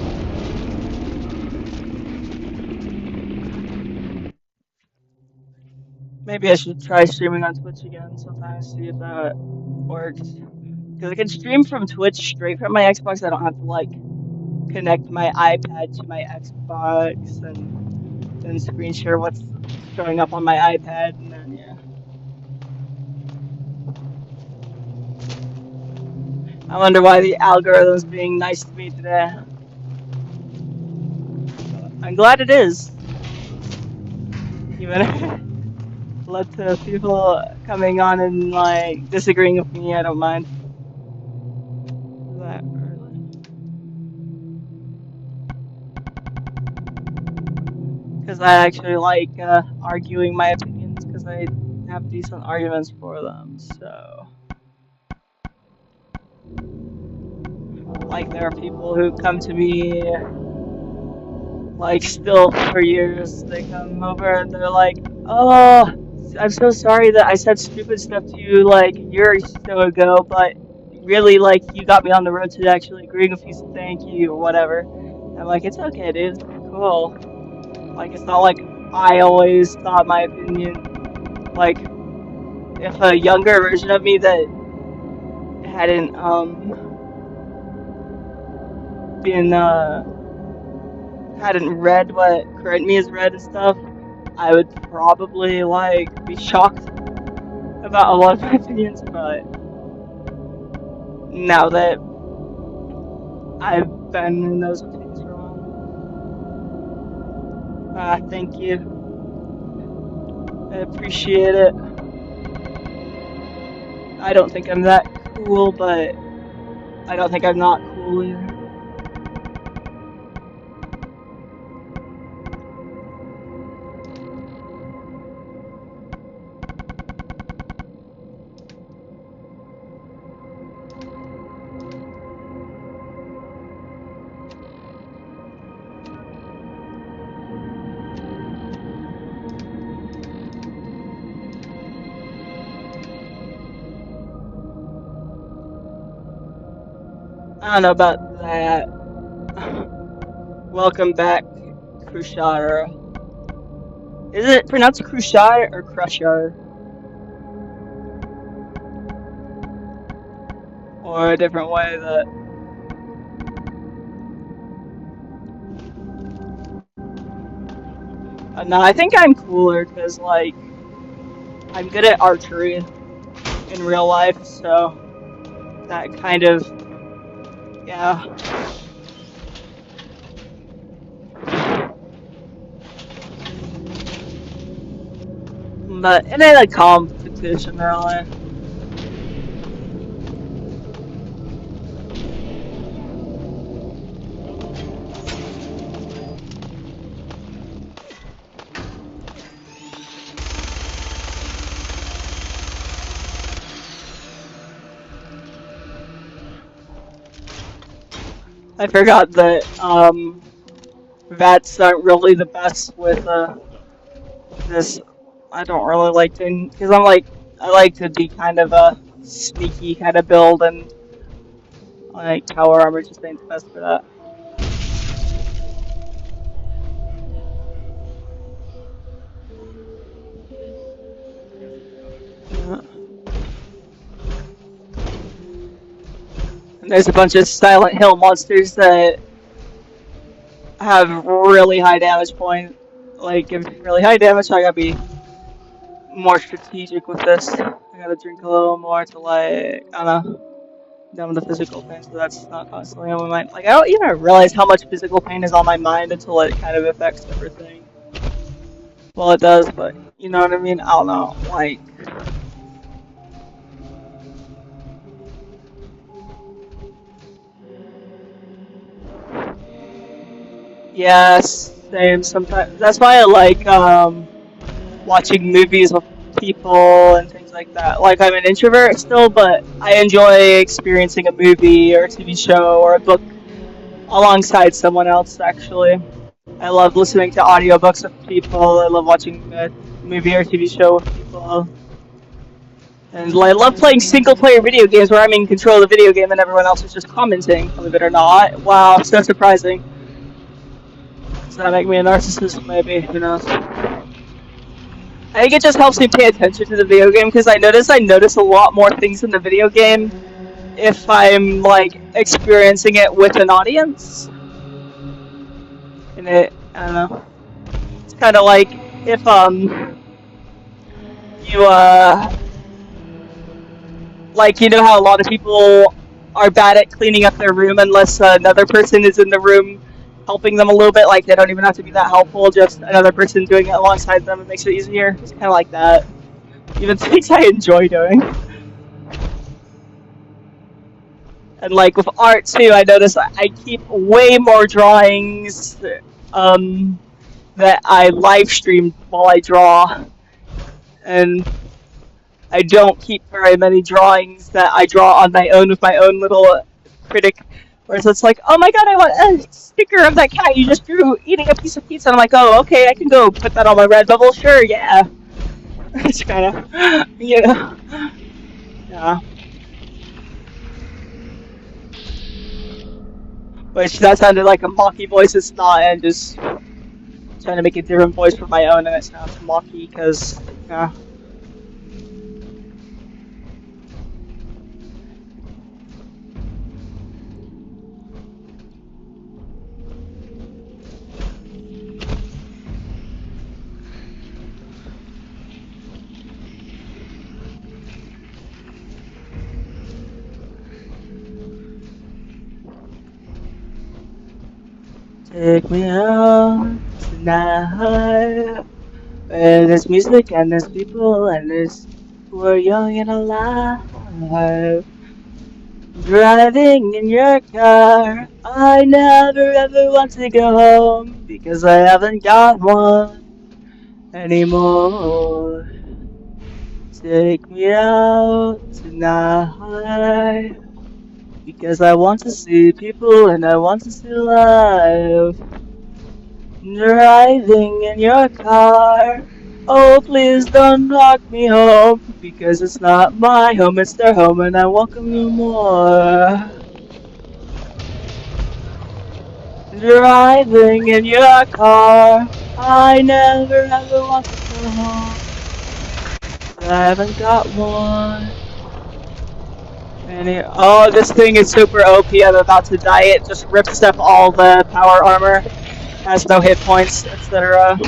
Maybe I should try streaming on Twitch again sometime, see if that works. Because I can stream from Twitch straight from my Xbox. I don't have to, like, connect my iPad to my Xbox and then screen share what's showing up on my iPad, and then, yeah. I wonder why the algorithm's being nice to me today. I'm glad it is. Even let the people coming on and like disagreeing with me, I don't mind. That early. Because I actually like arguing my opinions because I have decent arguments for them, so. Like, there are people who come to me, like, still for years, they come over and they're like, oh, I'm so sorry that I said stupid stuff to you, like, a year or so ago, but really, like, you got me on the road to actually agreeing with you, so thank you, or whatever. And I'm like, it's okay, dude, cool. Like, it's not like I always thought my opinion, like, if a younger version of me that hadn't, hadn't read what current me has read and stuff, I would probably like be shocked about a lot of my opinions, but now that I've been in those opinions for a while, thank you. I appreciate it. I don't think I'm that cool, but I don't think I'm not cool either. I don't know about that. Welcome back, Crushar. Is it pronounced Crushar or Crusher? Or a different way that... no, I think I'm cooler because, like, I'm good at archery in real life, so that kind of... yeah. But it ain't a competition, really. I forgot that VATs aren't really the best with this. I don't really like to, because I like to be kind of a sneaky kind of build, and like power armor just ain't the best for that. And there's a bunch of Silent Hill monsters that have really high damage point, like give really high damage. So I gotta be more strategic with this. I gotta drink a little more to like, I don't know, down with the physical pain, so that's not constantly on my mind. Like I don't even realize how much physical pain is on my mind until it kind of affects everything. Well, it does, but you know what I mean? I don't know, like. Yes, same sometimes. That's why I like watching movies with people and things like that. Like I'm an introvert still, but I enjoy experiencing a movie or a TV show or a book alongside someone else, actually. I love listening to audiobooks with people. I love watching a movie or TV show with people. And I love playing single-player video games where I'm in control of the video game and everyone else is just commenting, believe it or not. Wow, so surprising. Does that make me a narcissist? Maybe, who knows. I think it just helps me pay attention to the video game, because I notice a lot more things in the video game if I'm, like, experiencing it with an audience. And I don't know. It's kind of like if, like, you know how a lot of people are bad at cleaning up their room unless another person is in the room helping them a little bit, like they don't even have to be that helpful, just another person doing it alongside them, it makes it easier. It's kind of like that. Even things I enjoy doing. And like with art too, I notice I keep way more drawings that I live stream while I draw. And I don't keep very many drawings that I draw on my own with my own little critic. Whereas it's like, oh my god, I want a sticker of that cat you just drew eating a piece of pizza. And I'm like, oh, okay, I can go put that on my Redbubble. Sure, yeah. It's kind of, you know. Yeah. Which that sounded like a mocky voice. It's not, and just trying to make a different voice for my own, and it sounds mocky because, yeah. Take me out tonight, where there's music and there's people and there's who are young and alive. Driving in your car, I never ever want to go home because I haven't got one anymore. Take me out tonight. Because I want to see people and I want to see life. Driving in your car. Oh, please don't knock me home. Because it's not my home, it's their home, and I welcome you more. Driving in your car. I never ever want to go home. I haven't got one. Oh, this thing is super OP. I'm about to die. It just rips up all the power armor. Has no hit points, etc.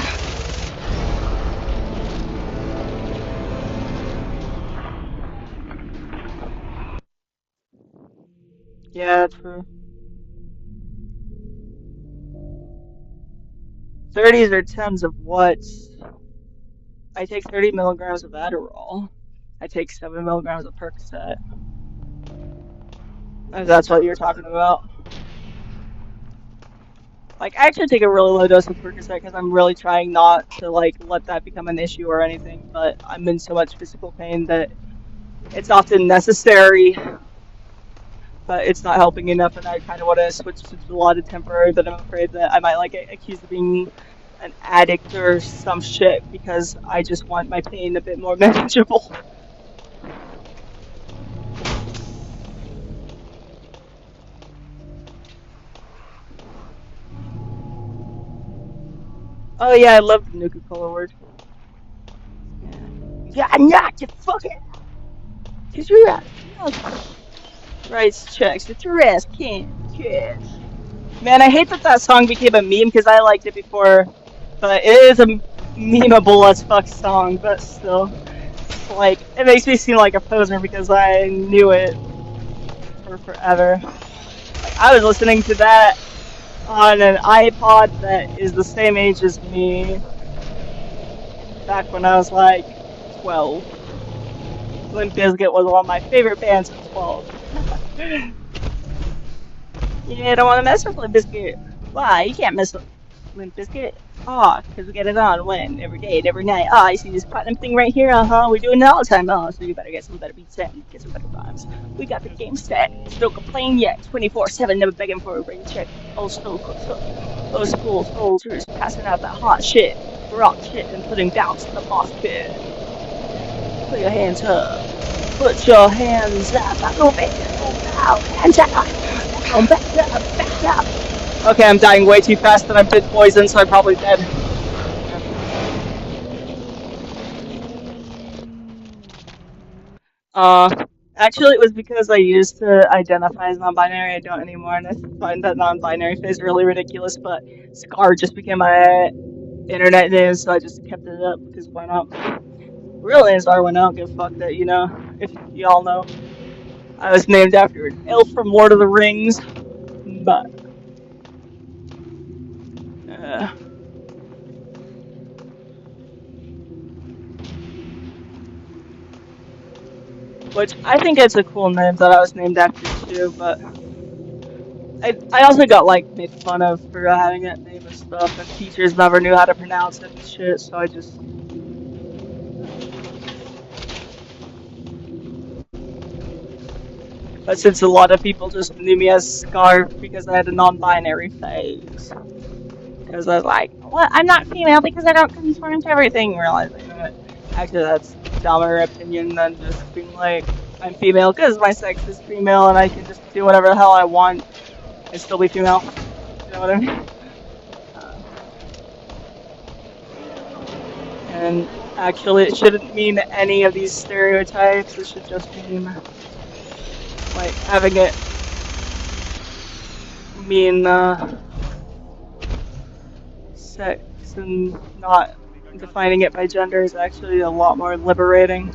Yeah, true. 30s or 10s of what? I take 30 milligrams of Adderall. I take 7 milligrams of Percocet. If that's what you're talking about. Like, I actually take a really low dose of Percocet because I'm really trying not to, like, let that become an issue or anything, but I'm in so much physical pain that it's often necessary but it's not helping enough, and I kind of want to switch to a lot of temporary, but I'm afraid that I might like get accused of being an addict or some shit because I just want my pain a bit more manageable. Oh yeah, I love the Nuka-Cola word. Yeah, not you fucking. Cause you're out. Writes checks. It's your ass can't catch. Man, I hate that song became a meme because I liked it before, but it is a memeable as fuck song. But still, like it makes me seem like a poser because I knew it for forever. Like, I was listening to that on an iPod that is the same age as me back when I was like 12. Limp Bizkit was one of my favorite bands at 12. Yeah, I don't want to mess with Limp Bizkit. Why? You can't mess with Limp Bizkit. Aw, because we get it on when? Every day and every night. Aw, you see this platinum thing right here? Uh-huh, we're doing it all the time. Oh, so you better get some better beats set, get some better rhymes. We got the game set. Still complain yet. 24/7, never begging for a rain check. Old school soldiers passing out that hot shit. Rock shit and putting bounce in the mosh pit. Put your hands up. Put your hands up. I'm going back up. Hands up. I'm back up. Back up. Okay, I'm dying way too fast and I've been poisoned, so I'm probably dead. Actually, it was because I used to identify as non-binary. I don't anymore, and I find that non-binary phase really ridiculous. But Scar just became my internet name, so I just kept it up because why not? Real names are when I don't give a fuck that, you know, if y'all know. I was named after an elf from Lord of the Rings, but which I think it's a cool name that I was named after too, but I also got like made fun of for having that name and stuff, and teachers never knew how to pronounce it and shit, so I just. But since a lot of people just knew me as Scarf because I had a non-binary phase. Because I was like, well, I'm not female because I don't conform to everything, realizing that actually that's a dumber opinion than just being like, I'm female because my sex is female and I can just do whatever the hell I want and still be female. You know what I mean? And actually it shouldn't mean any of these stereotypes, it should just mean like having it mean sex and not defining it by gender is actually a lot more liberating.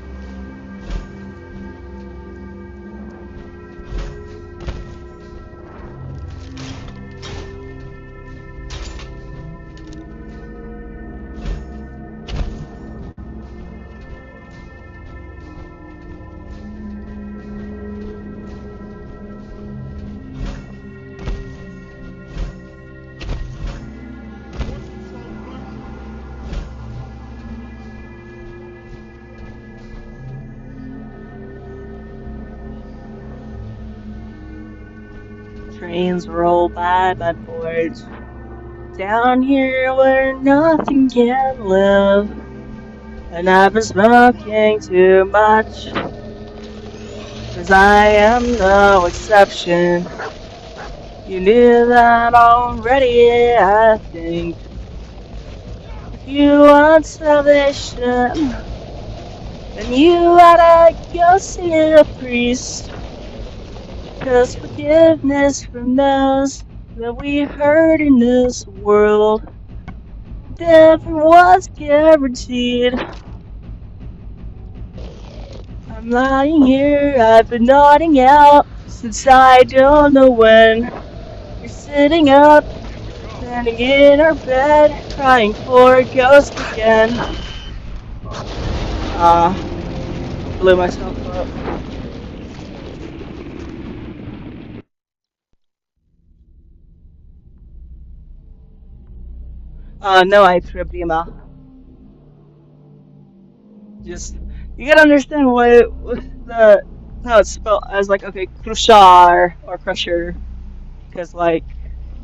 Trains roll by my porch, down here where nothing can live, and I've been smoking too much, 'cause I am no exception. You knew that already, I think. If you want salvation, then you oughta go see a priest. 'Cause forgiveness from those that we hurt in this world never was guaranteed. I'm lying here, I've been nodding out since I don't know when. You're sitting up, standing in our bed, crying for a ghost again. Blew myself up. No hay problema. Just, you gotta understand what the No, it's spelled as like, okay, Crushar or Crusher, because like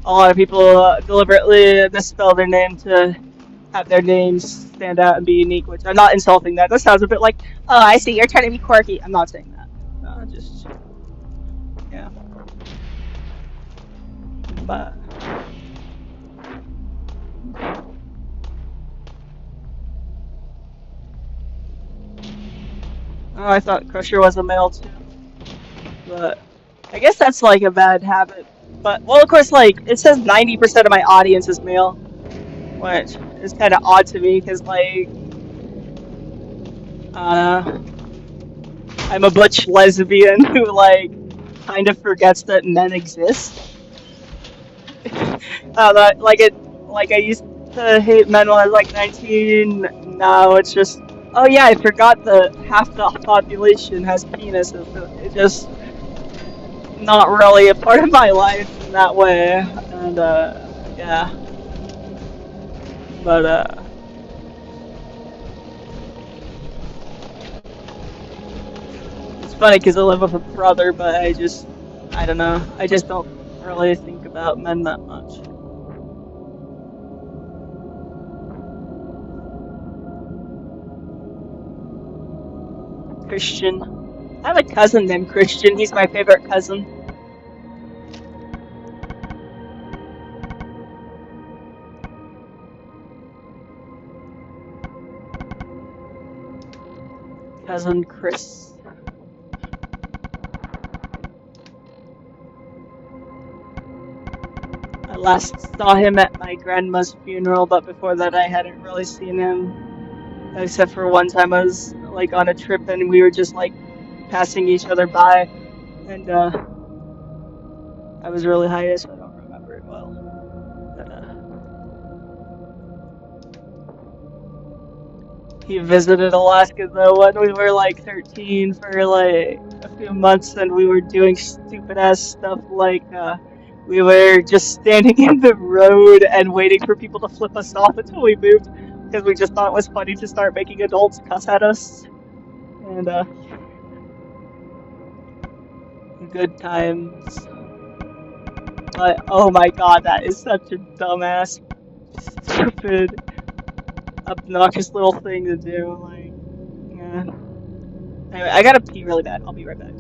a lot of people deliberately misspell their name to have their names stand out and be unique, which I'm not insulting that. That sounds a bit like, oh, I see, you're trying to be quirky. I'm not saying that. No, just, yeah. But, oh, I thought Crusher was a male too. But I guess that's like a bad habit. But, well, of course, like, it says 90% of my audience is male, which is kind of odd to me, because, like, I'm a butch lesbian who, like, kind of forgets that men exist. Like I used to hate men when I was like 19. Now it's just, oh yeah, I forgot that half the population has penises. It's just not really a part of my life in that way. And yeah. But it's funny because I live with a brother, but I don't know. I just don't really think about men that much. Christian. I have a cousin named Christian. He's my favorite cousin. Cousin Chris. I last saw him at my grandma's funeral, but before that I hadn't really seen him. Except for one time I was like on a trip and we were just like passing each other by, and I was really high, so I don't remember it well. But he visited Alaska though when we were like 13 for like a few months, and we were doing stupid ass stuff like we were just standing in the road and waiting for people to flip us off until we moved, because we just thought it was funny to start making adults cuss at us. And good times. But oh my god, that is such a dumbass, stupid, obnoxious little thing to do. Like, yeah. Anyway, I gotta pee really bad. I'll be right back.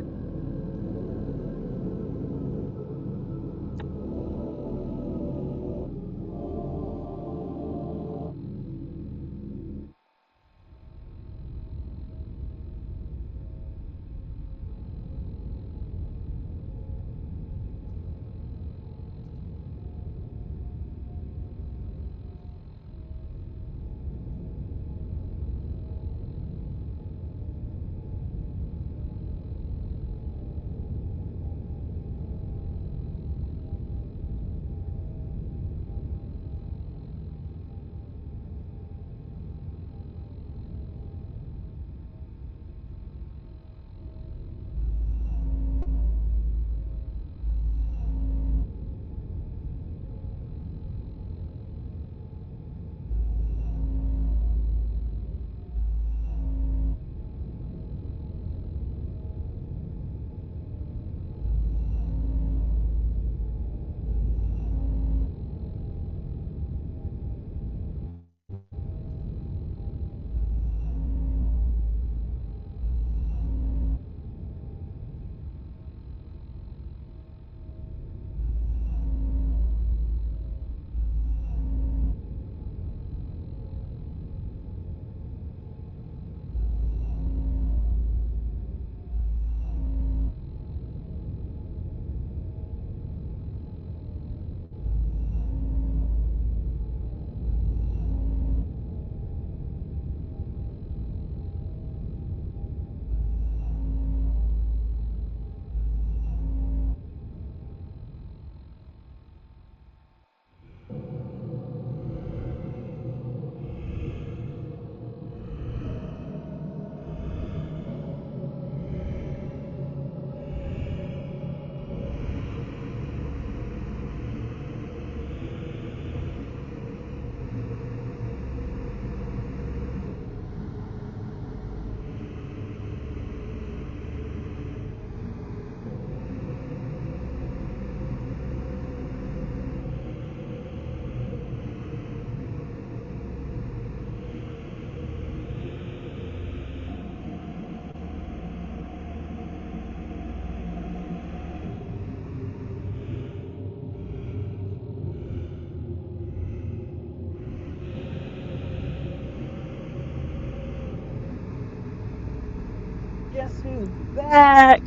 guess who's back?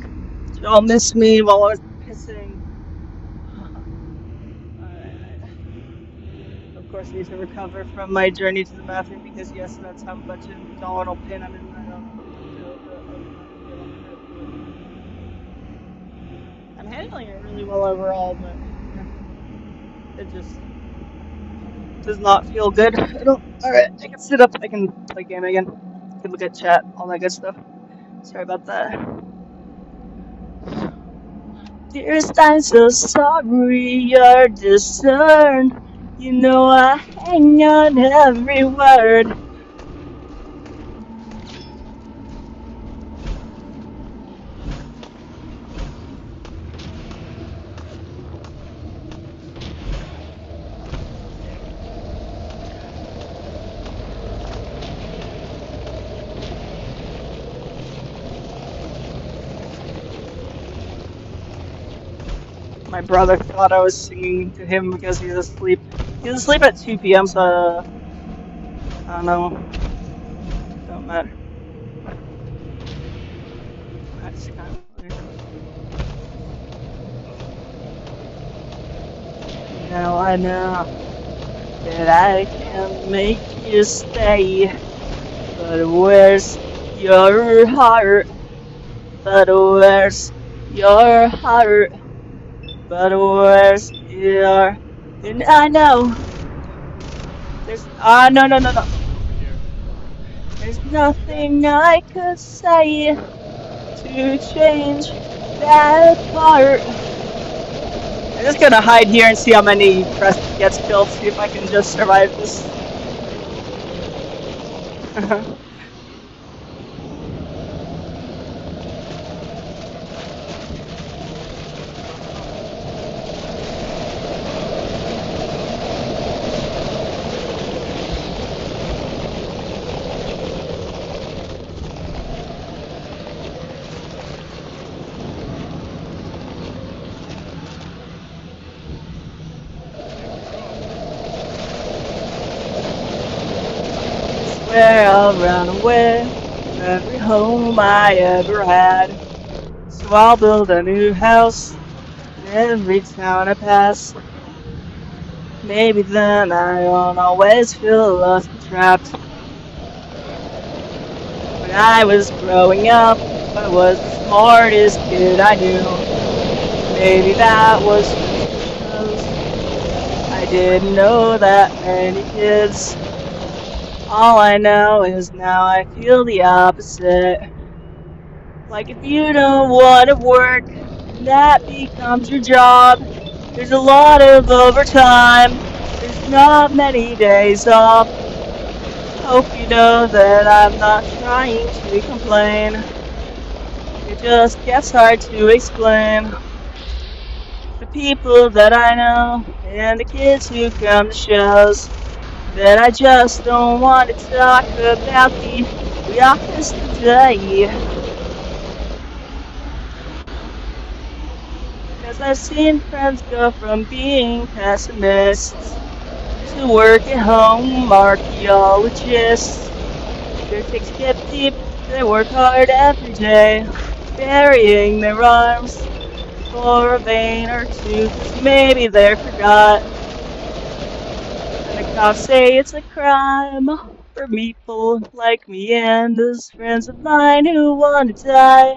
Did y'all miss me while I was pissing? Alright. Of course, I need to recover from my journey to the bathroom because, yes, that's how much a Donald pin I'm in. I'm handling it really well overall, but it just does not feel good. Alright, I can sit up, I can play game again. I can look at chat, all that good stuff. Sorry about that. Dearest, I'm so sorry you're discerned. You know I hang on every word. My brother thought I was singing to him because he was asleep. He was asleep at 2 p.m., so I don't know. Don't matter. That's kind of weird. Now I know that I can make you stay, but where's your heart? But where's your heart? But where's your... And I know there's... no. There's nothing I could say to change that part. I'm just gonna hide here and see how many Preston gets killed, see if I can just survive this. Swear I'll run away from every home I ever had. So I'll build a new house in every town I pass. Maybe then I won't always feel lost and trapped. When I was growing up, I was the smartest kid I knew. Maybe that was just because I didn't know that many kids. All I know is now I feel the opposite. Like if you don't want to work, that becomes your job. There's a lot of overtime. There's not many days off. Hope you know that I'm not trying to complain. It just gets hard to explain. The people that I know and the kids who come to shows, that I just don't want to talk about the office today. Cause I've seen friends go from being pessimists to work at home archaeologists. Their kicks get deep, they work hard every day, burying their arms for a vein or two, cause maybe they're forgot. And the cops say it's a crime for people like me and those friends of mine who want to die.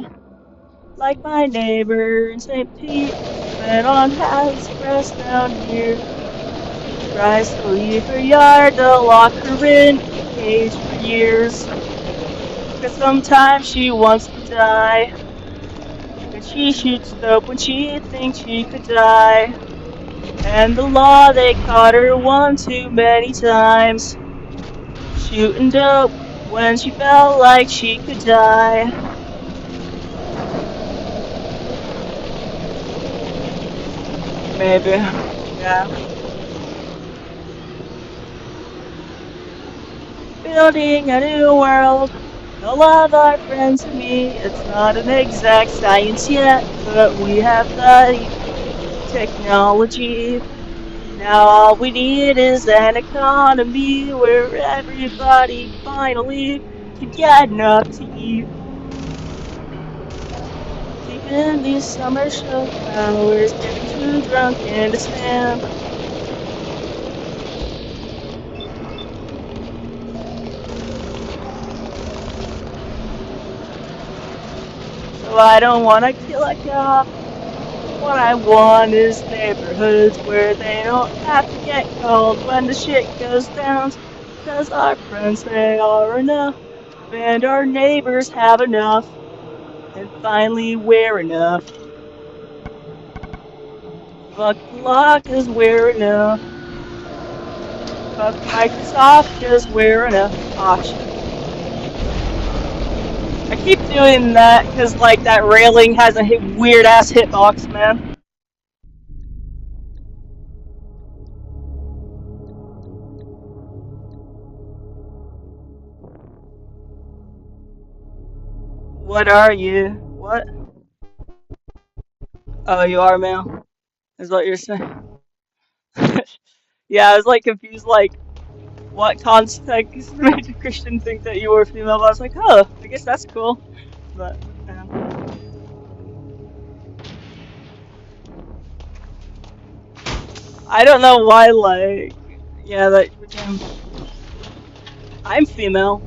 Like my neighbor in St. Pete, fed on house grass down here. Tries to leave her yard to lock her in a cage for years. Cause sometimes she wants to die. And she shoots dope when she thinks she could die. And the law, they caught her one too many times. Shooting dope when she felt like she could die. Maybe, yeah. Building a new world, all of our friends and me. It's not an exact science yet, but we have the technology. Now all we need is an economy where everybody finally can get enough to eat. spend these summer show hours getting too drunk and to stand. So I don't wanna kill a cop. What I want is neighborhoods where they don't have to get called when the shit goes down. Cause our friends, they are enough, and our neighbors have enough, and finally we're enough. Fuck the law, cause we're enough. Fuck Microsoft, cause we're enough. Aw, shit. I keep doing that because, like, that railing has a weird-ass hitbox, man. What are you? What? Oh, you are male? Is what you're saying? Yeah, I was, like, confused, like, what context made a Christian think that you were female? But I was like, oh, I guess that's cool. But, yeah. I don't know why, like, yeah, that, I'm female.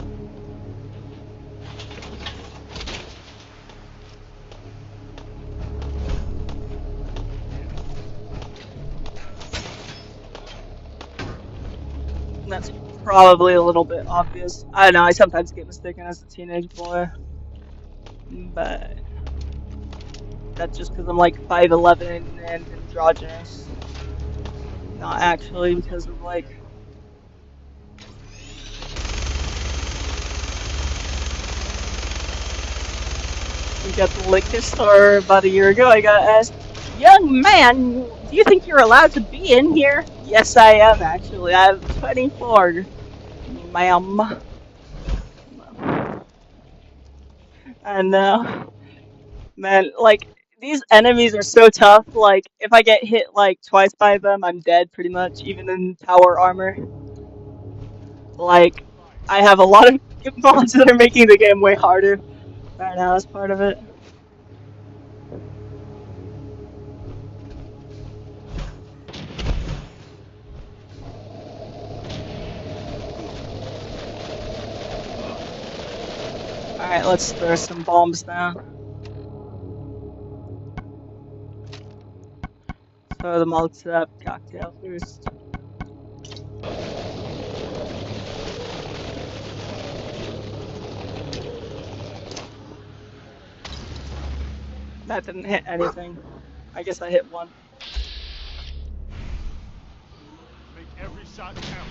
That's probably a little bit obvious. I don't know, I sometimes get mistaken as a teenage boy. But that's just because I'm like 5'11" and androgynous. Not actually because of like... We got the liquor store about a year ago. I got asked, young man, do you think you're allowed to be in here? Yes, I am actually. I'm 24, ma'am. I know. Man, like, these enemies are so tough. Like, if I get hit like twice by them, I'm dead pretty much, even in power armor. Like, I have a lot of mods that are making the game way harder right now as part of it. Alright, let's throw some bombs down. Throw the Molotov cocktail first. That didn't hit anything. I guess I hit one. Make every shot count.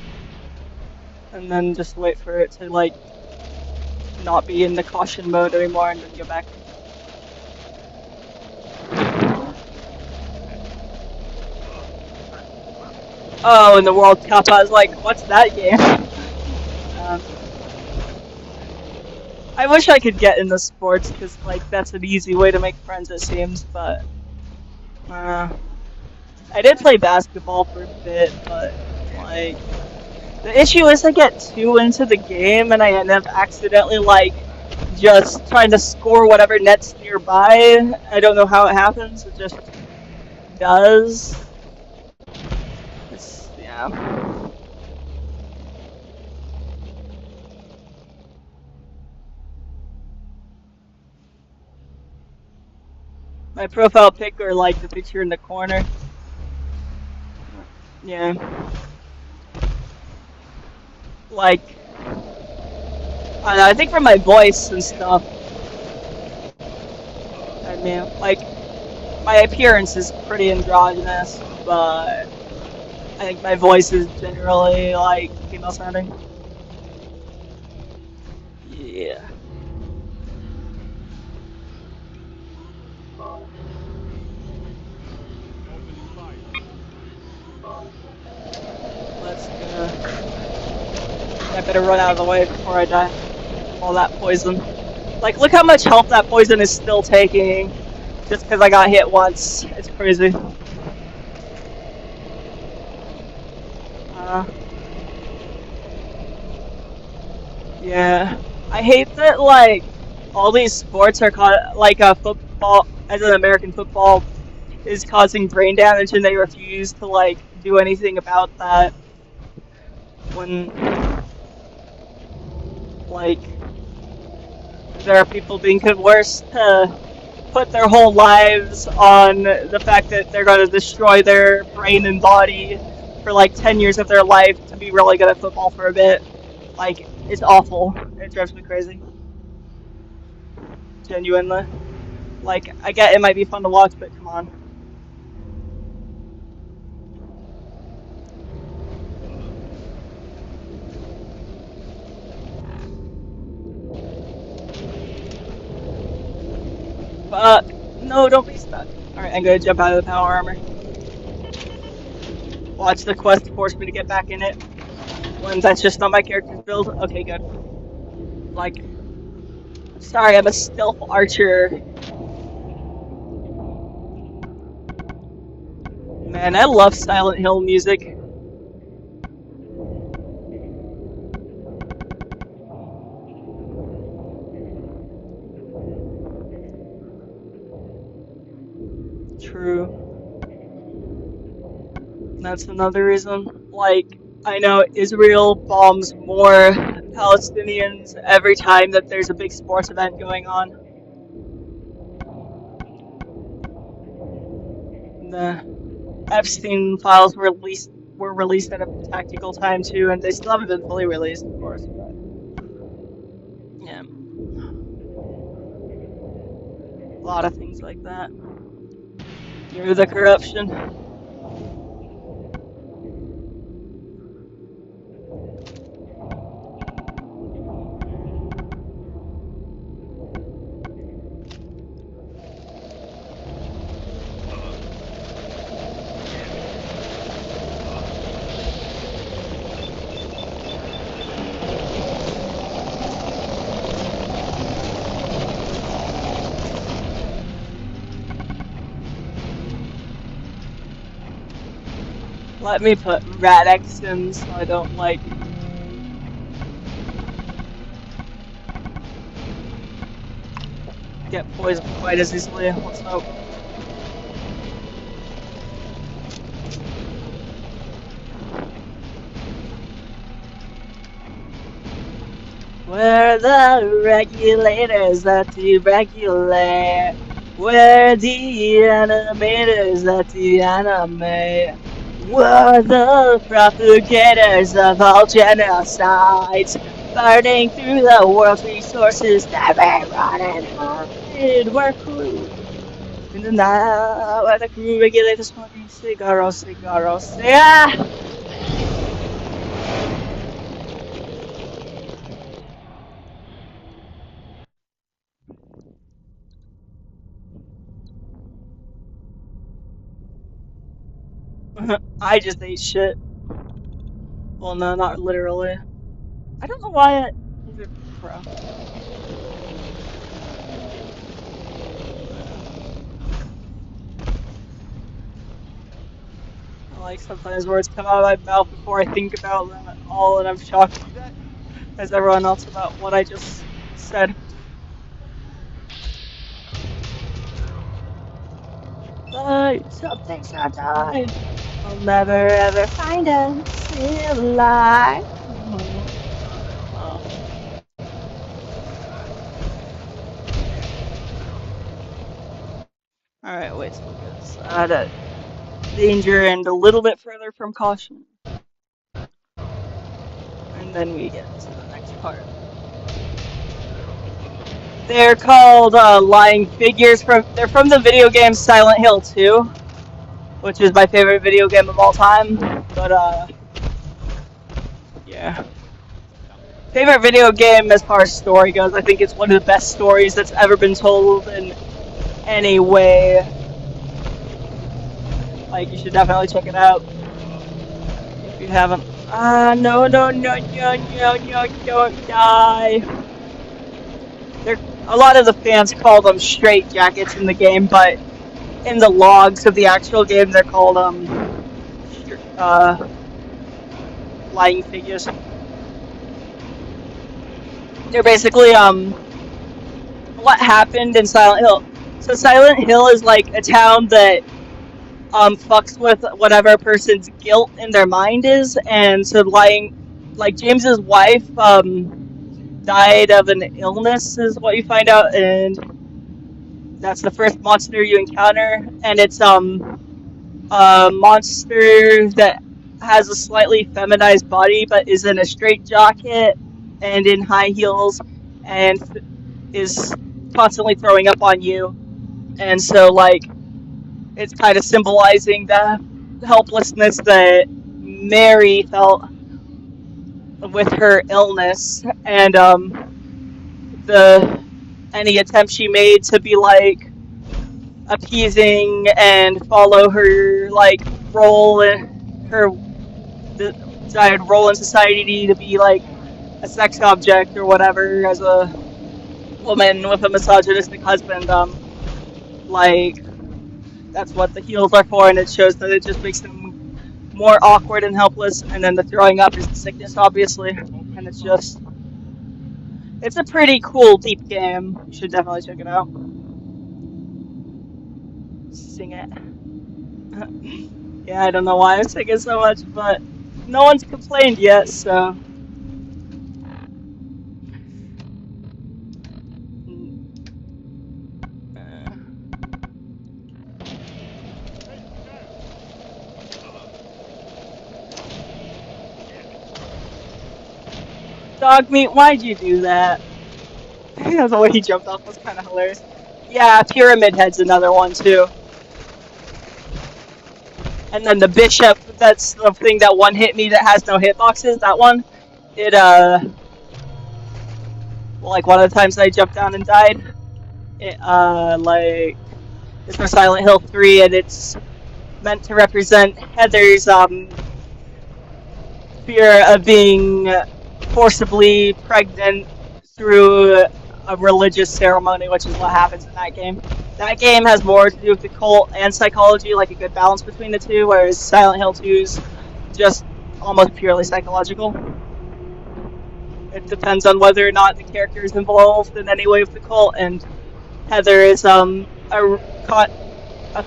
And then just wait for it to, like, not be in the caution mode anymore and then go back. Oh, in the World Cup, I was like, what's that game? I wish I could get into sports, because, like, that's an easy way to make friends, it seems, but... I did play basketball for a bit, but, like... The issue is I get too into the game, and I end up accidentally, like, just trying to score whatever net's nearby. I don't know how it happens, it just does. It's, yeah. My profile pic or like the picture in the corner. Yeah. Like, I don't know, I think for my voice and stuff. I mean, like, my appearance is pretty androgynous, but I think my voice is generally, like, female sounding. Yeah. Let's go. I better run out of the way before I die. All that poison. Like, look how much health that poison is still taking. Just because I got hit once. It's crazy. Yeah. I hate that, like, all these sports are called, like, football, as an American football is causing brain damage, and they refuse to like do anything about that. When like there are people being coerced to put their whole lives on the fact that they're going to destroy their brain and body for like 10 years of their life to be really good at football for a bit. Like, it's awful. It drives me crazy. Genuinely. Like, I get it might be fun to watch, but come on. Fuck. No, don't be stuck. Alright, I'm gonna jump out of the power armor. Watch the quest force me to get back in it. When that's just not my character's build. Okay, good. Like, sorry, I'm a stealth archer. Man, I love Silent Hill music. True. That's another reason. Like, I know Israel bombs more Palestinians every time that there's a big sports event going on. The Epstein files were released at a tactical time too, and they still haven't been fully released, of course. But yeah, a lot of things like that. Through the corruption. Let me put Radix in so I don't like get poisoned quite as easily. Let's hope. Where the regulators that deregulate? Where the animators that de-animate? We're the propagators of all genocides, burning through the world's resources, never running out. We're crew in the night, where the crew regulators smoking cigaros, yeah! I just ate shit. Well, no, not literally. I don't know why it... Bro. Like, sometimes words come out of my mouth before I think about them at all, and I'm shocked as everyone else about what I just said. But something's not die. I'll never ever find us still alive. Alright, wait till we get this out of danger and a little bit further from caution. And then we get to the next part. They're called Lying Figures. They're from the video game Silent Hill 2, which is my favorite video game of all time. But yeah. Favorite video game as far as story goes. I think it's one of the best stories that's ever been told in any way. Like, you should definitely check it out if you haven't. No, don't die. A lot of the fans call them straight jackets in the game, but in the logs of the actual game, they're called lying figures. They're basically what happened in Silent Hill So Silent Hill is like a town that fucks with whatever a person's guilt in their mind is, and so like James's wife died of an illness is what you find out, and that's the first monster you encounter, and it's a monster that has a slightly feminized body but is in a straitjacket and in high heels and is constantly throwing up on you, and so like it's kind of symbolizing the helplessness that Mary felt with her illness, and any attempt she made to be like appeasing and follow her like role in her desired role in society to be like a sex object or whatever as a woman with a misogynistic husband, like that's what the heels are for, and it shows that it just makes them more awkward and helpless, and then the throwing up is the sickness, obviously, and it's a pretty cool, deep game. You should definitely check it out. Sing it. Yeah, I don't know why I'm singing so much, but no one's complained yet, so... Dog meat, why'd you do that? The way he jumped off was kind of hilarious. Yeah, Pyramid Head's another one too. And then the Bishop, that's the thing that one hit me that has no hitboxes, that one. It, like one of the times I jumped down and died, it, like, it's for Silent Hill 3, and it's meant to represent Heather's, fear of being forcibly pregnant through a religious ceremony, which is what happens in that game. That game has more to do with the cult and psychology, like a good balance between the two, whereas Silent Hill 2 is just almost purely psychological. It depends on whether or not the character is involved in any way with the cult, and Heather is a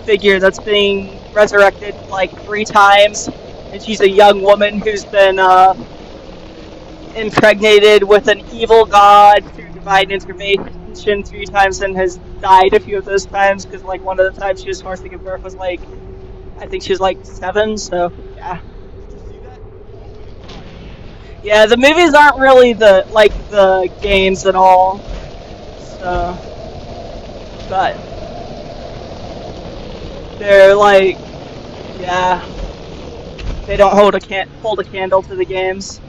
figure that's being resurrected like 3 times, and she's a young woman who's been impregnated with an evil god through divine intervention 3 times and has died a few of those times, because like one of the times she was forced to give birth was like, I think she was like 7, so yeah. Yeah, the movies aren't really like the games at all, so, but they're like, yeah, they don't hold a candle to the games.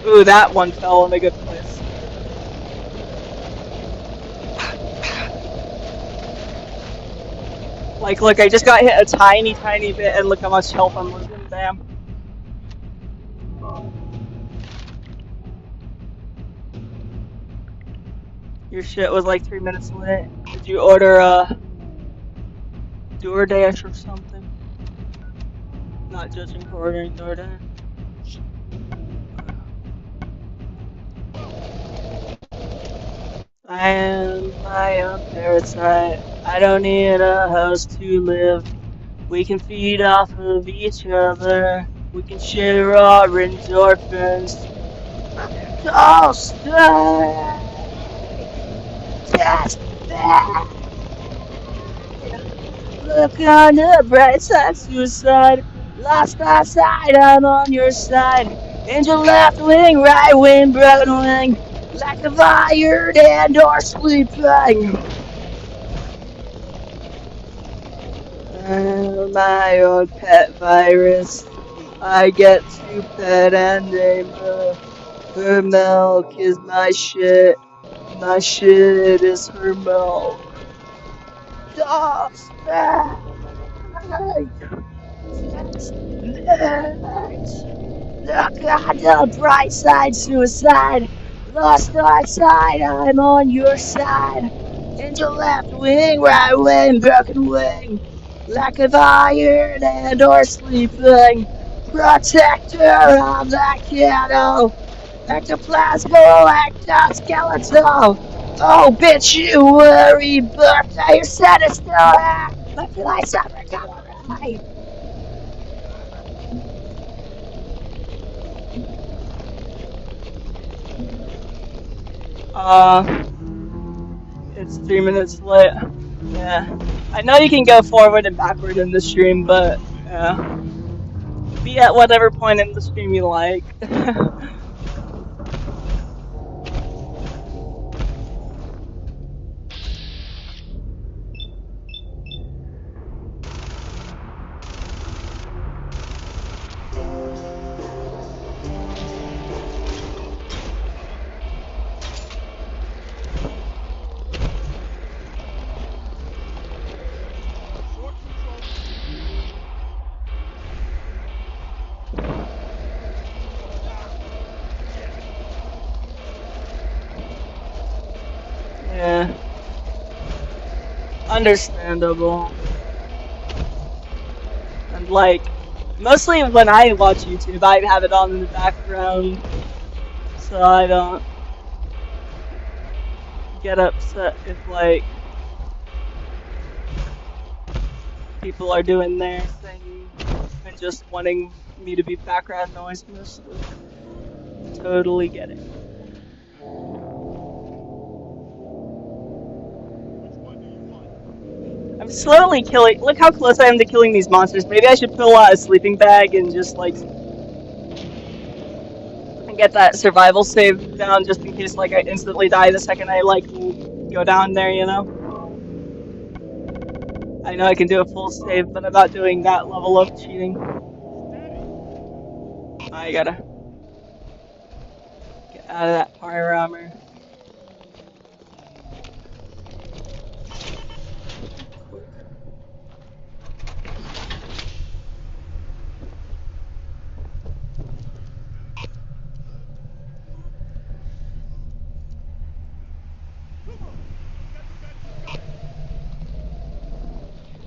Ooh, that one fell in a good place. Like, look, I just got hit a tiny bit, and look how much health I'm losing. Damn. Your shit was like 3 minutes late. Did you order DoorDash or something? Not judging for ordering DoorDash. I am my own parasite. I don't need a house to live. We can feed off of each other. We can share our endorphins. Oh, stay! Just back! Look on the bright side, suicide. Lost my side, I'm on your side. Angel left wing, right wing, broken wing. Like a fired and or sleeping. I'm my own pet virus. I get to pet and name her. Her milk is my shit. My shit is her milk. Just back. Look on the bright side, suicide. Lost our side, I'm on your side. Angel left wing, right wing, broken wing. Lack of iron and or sleeping. Protector of the kiddo. Ectoplasmal exoskeletal. Oh, bitch, you worry, but your sinister act. But till I suffer, come right. It's 3 minutes late. Yeah. I know you can go forward and backward in the stream, but yeah. Be at whatever point in the stream you like. Yeah. Understandable. And like, mostly when I watch YouTube, I have it on in the background, so I don't get upset if like people are doing their thing and just wanting me to be background noise mostly. Totally get it. I'm slowly killing. Look how close I am to killing these monsters. Maybe I should pull out a sleeping bag and just like get that survival save down, just in case like I instantly die the second I like go down there. You know. I know I can do a full save, but I'm not doing that level of cheating. I gotta get out of that fire armor.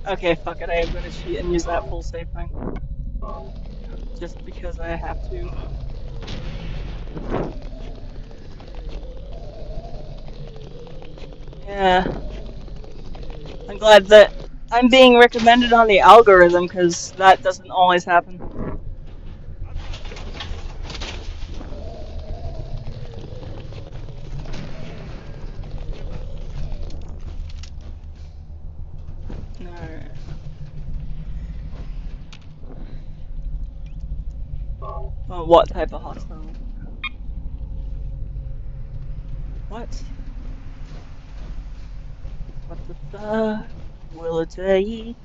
Okay, fuck it, I am gonna cheat and use that full save thing. Just because I have to. Yeah. I'm glad that I'm being recommended on the algorithm, because that doesn't always happen. Alright. Well, what type of hostile? What? What the fuck will it take?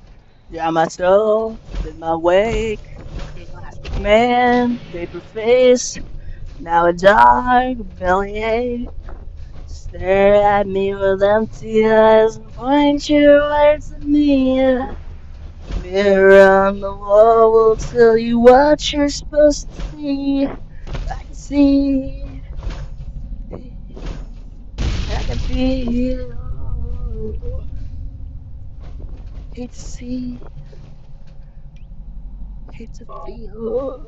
Drown myself in my wake. Plastic man, paper face. Now a dark bellyache. Stare at me with empty eyes and point your words at me. Mirror on the wall will tell you what you're supposed to see. I can see. I can feel. Hate to see. Hate to feel.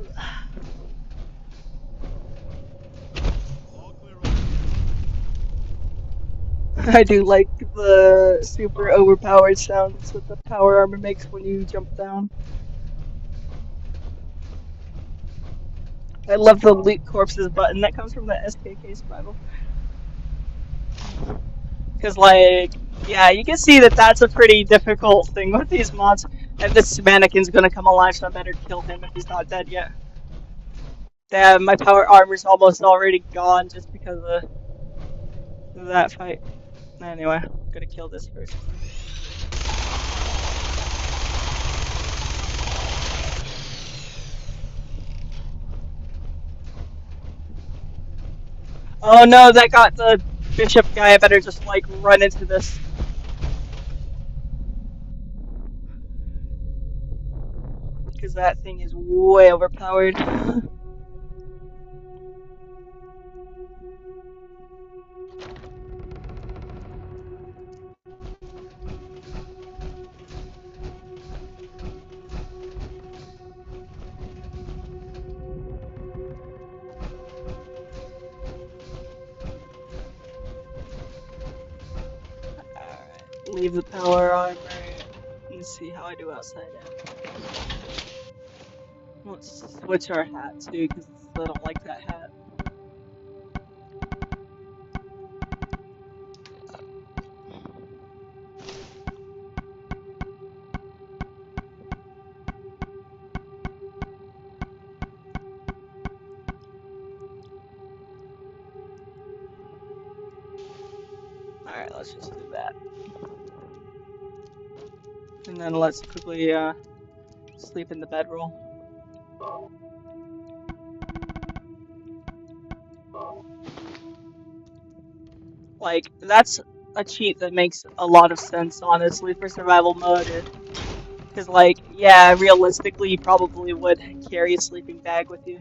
I do like the super overpowered sounds that the power armor makes when you jump down. I love the loot corpses button that comes from the SKK survival. Because, like, yeah, you can see that that's a pretty difficult thing with these mods. And this mannequin's gonna come alive, so I better kill him if he's not dead yet. Damn, my power armor's almost already gone just because of that fight. Anyway, I'm gonna kill this first. Oh no, that got the bishop guy. I better just like run into this. Because that thing is way overpowered. leave the power armor and see how I do outside in. Let's switch our hat too, because I don't like that hat. Alright, let's just do that. And then let's quickly sleep in the bedroll. Like, that's a cheat that makes a lot of sense, honestly, for survival mode. Because, like, yeah, realistically, you probably would carry a sleeping bag with you.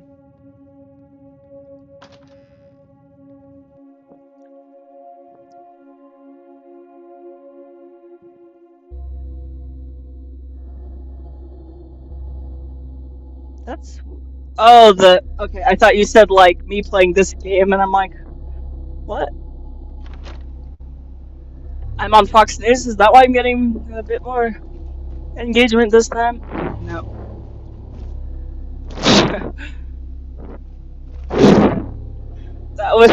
That's... Oh, okay, I thought you said, like, me playing this game, and I'm like, what? I'm on Fox News, is that why I'm getting a bit more engagement this time? No. That would...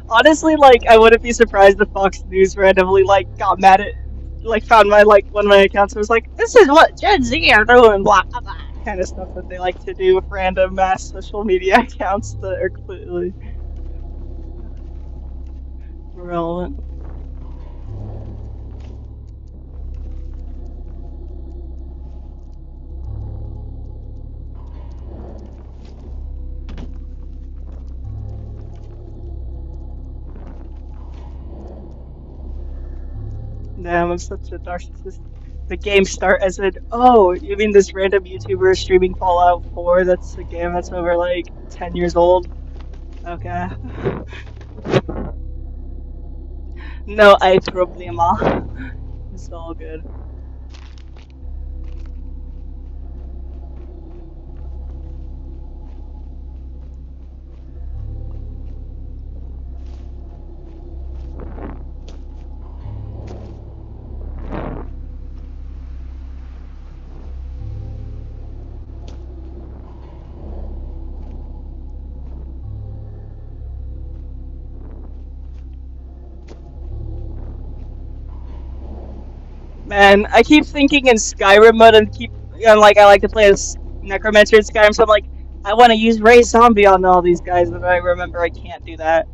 Honestly, like, I wouldn't be surprised if Fox News randomly, like, got mad at... Like, found my, like, one of my accounts and was like, this is what Gen Z are doing, blah, blah, blah. Kind of stuff that they like to do with random mass social media accounts that are clearly relevant. Damn, I'm such a narcissist. The game start as in, oh, you mean this random YouTuber streaming Fallout 4? That's a game that's over like 10 years old. Okay. No hay problema. It's all good. Man, I keep thinking in Skyrim mode and like, I like to play as Necromancer in Skyrim, so I'm like, I want to use Ray Zombie on all these guys, and I remember I can't do that.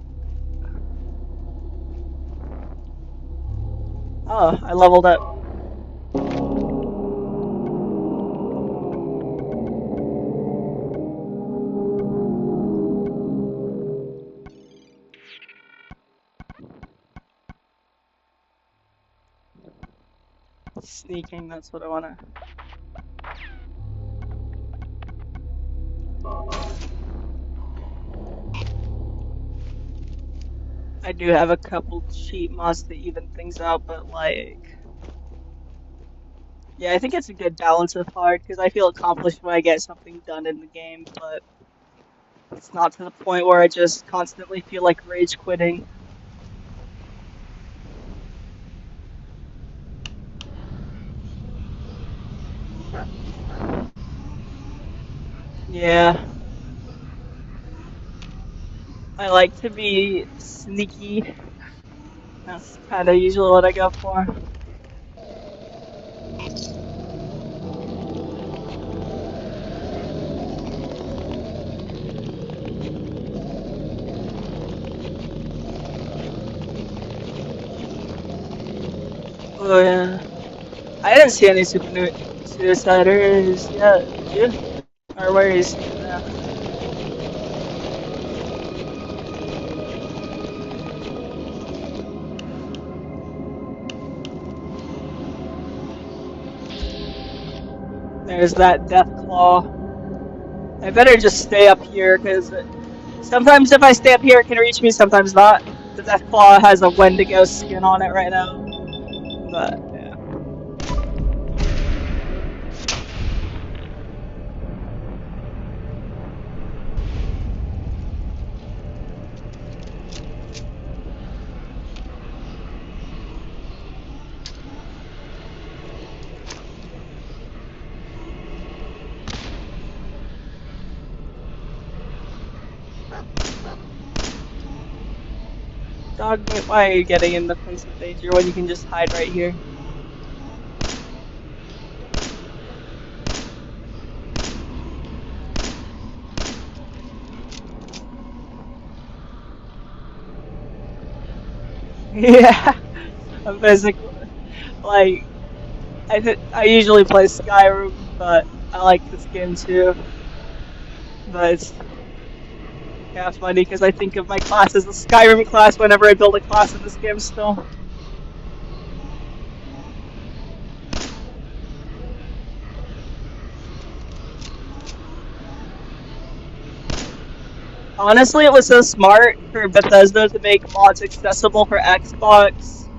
Oh, I leveled up. Sneaking, that's what I wanna... I do have a couple cheat mods to even things out, but like... Yeah, I think it's a good balance of hard, because I feel accomplished when I get something done in the game, but... It's not to the point where I just constantly feel like rage quitting. Yeah. I like to be sneaky. That's kind of usually what I go for. Oh yeah. I didn't see any suiciders yet, did you? Or where is he now? There's that Deathclaw. I better just stay up here, because sometimes if I stay up here it can reach me, sometimes not. The Deathclaw has a Wendigo skin on it right now. But, yeah. Dogmeat, why are you getting in the face of danger when you can just hide right here? Yeah, I'm basically like I usually play Skyrim, but I like this game too. But it's yeah, funny because I think of my class as a Skyrim class whenever I build a class in this game still. Honestly, it was so smart for Bethesda to make mods accessible for Xbox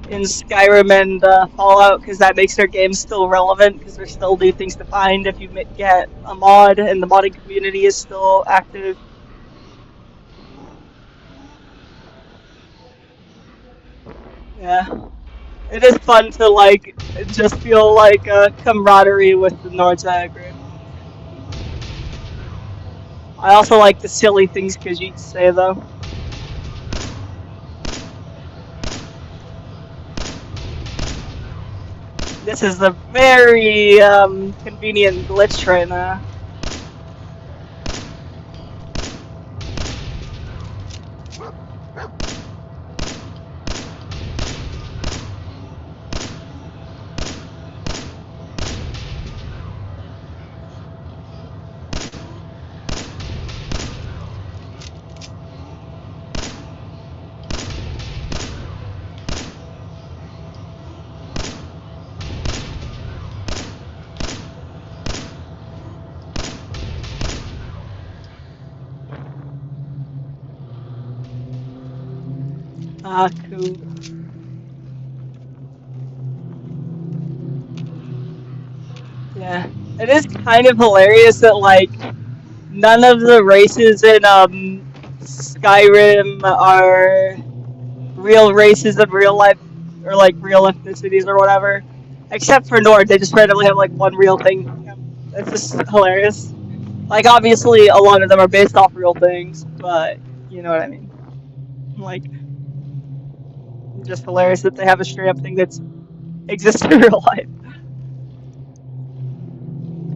in Skyrim and Fallout, because that makes their games still relevant, because there's still new things to find if you get a mod, and the modding community is still active. Yeah. It is fun to, like, just feel like a camaraderie with the Nords, I agree. I also like the silly things Khajiit say, though. This is a very convenient glitch right now. Ah, cool. Yeah. It is kind of hilarious that, like, none of the races in Skyrim are real races in real life, or like real ethnicities or whatever. Except for Nord, they just randomly have like one real thing. It's just hilarious. Like, obviously, a lot of them are based off real things, but you know what I mean. Like, just hilarious that they have a straight up thing that's exists in real life.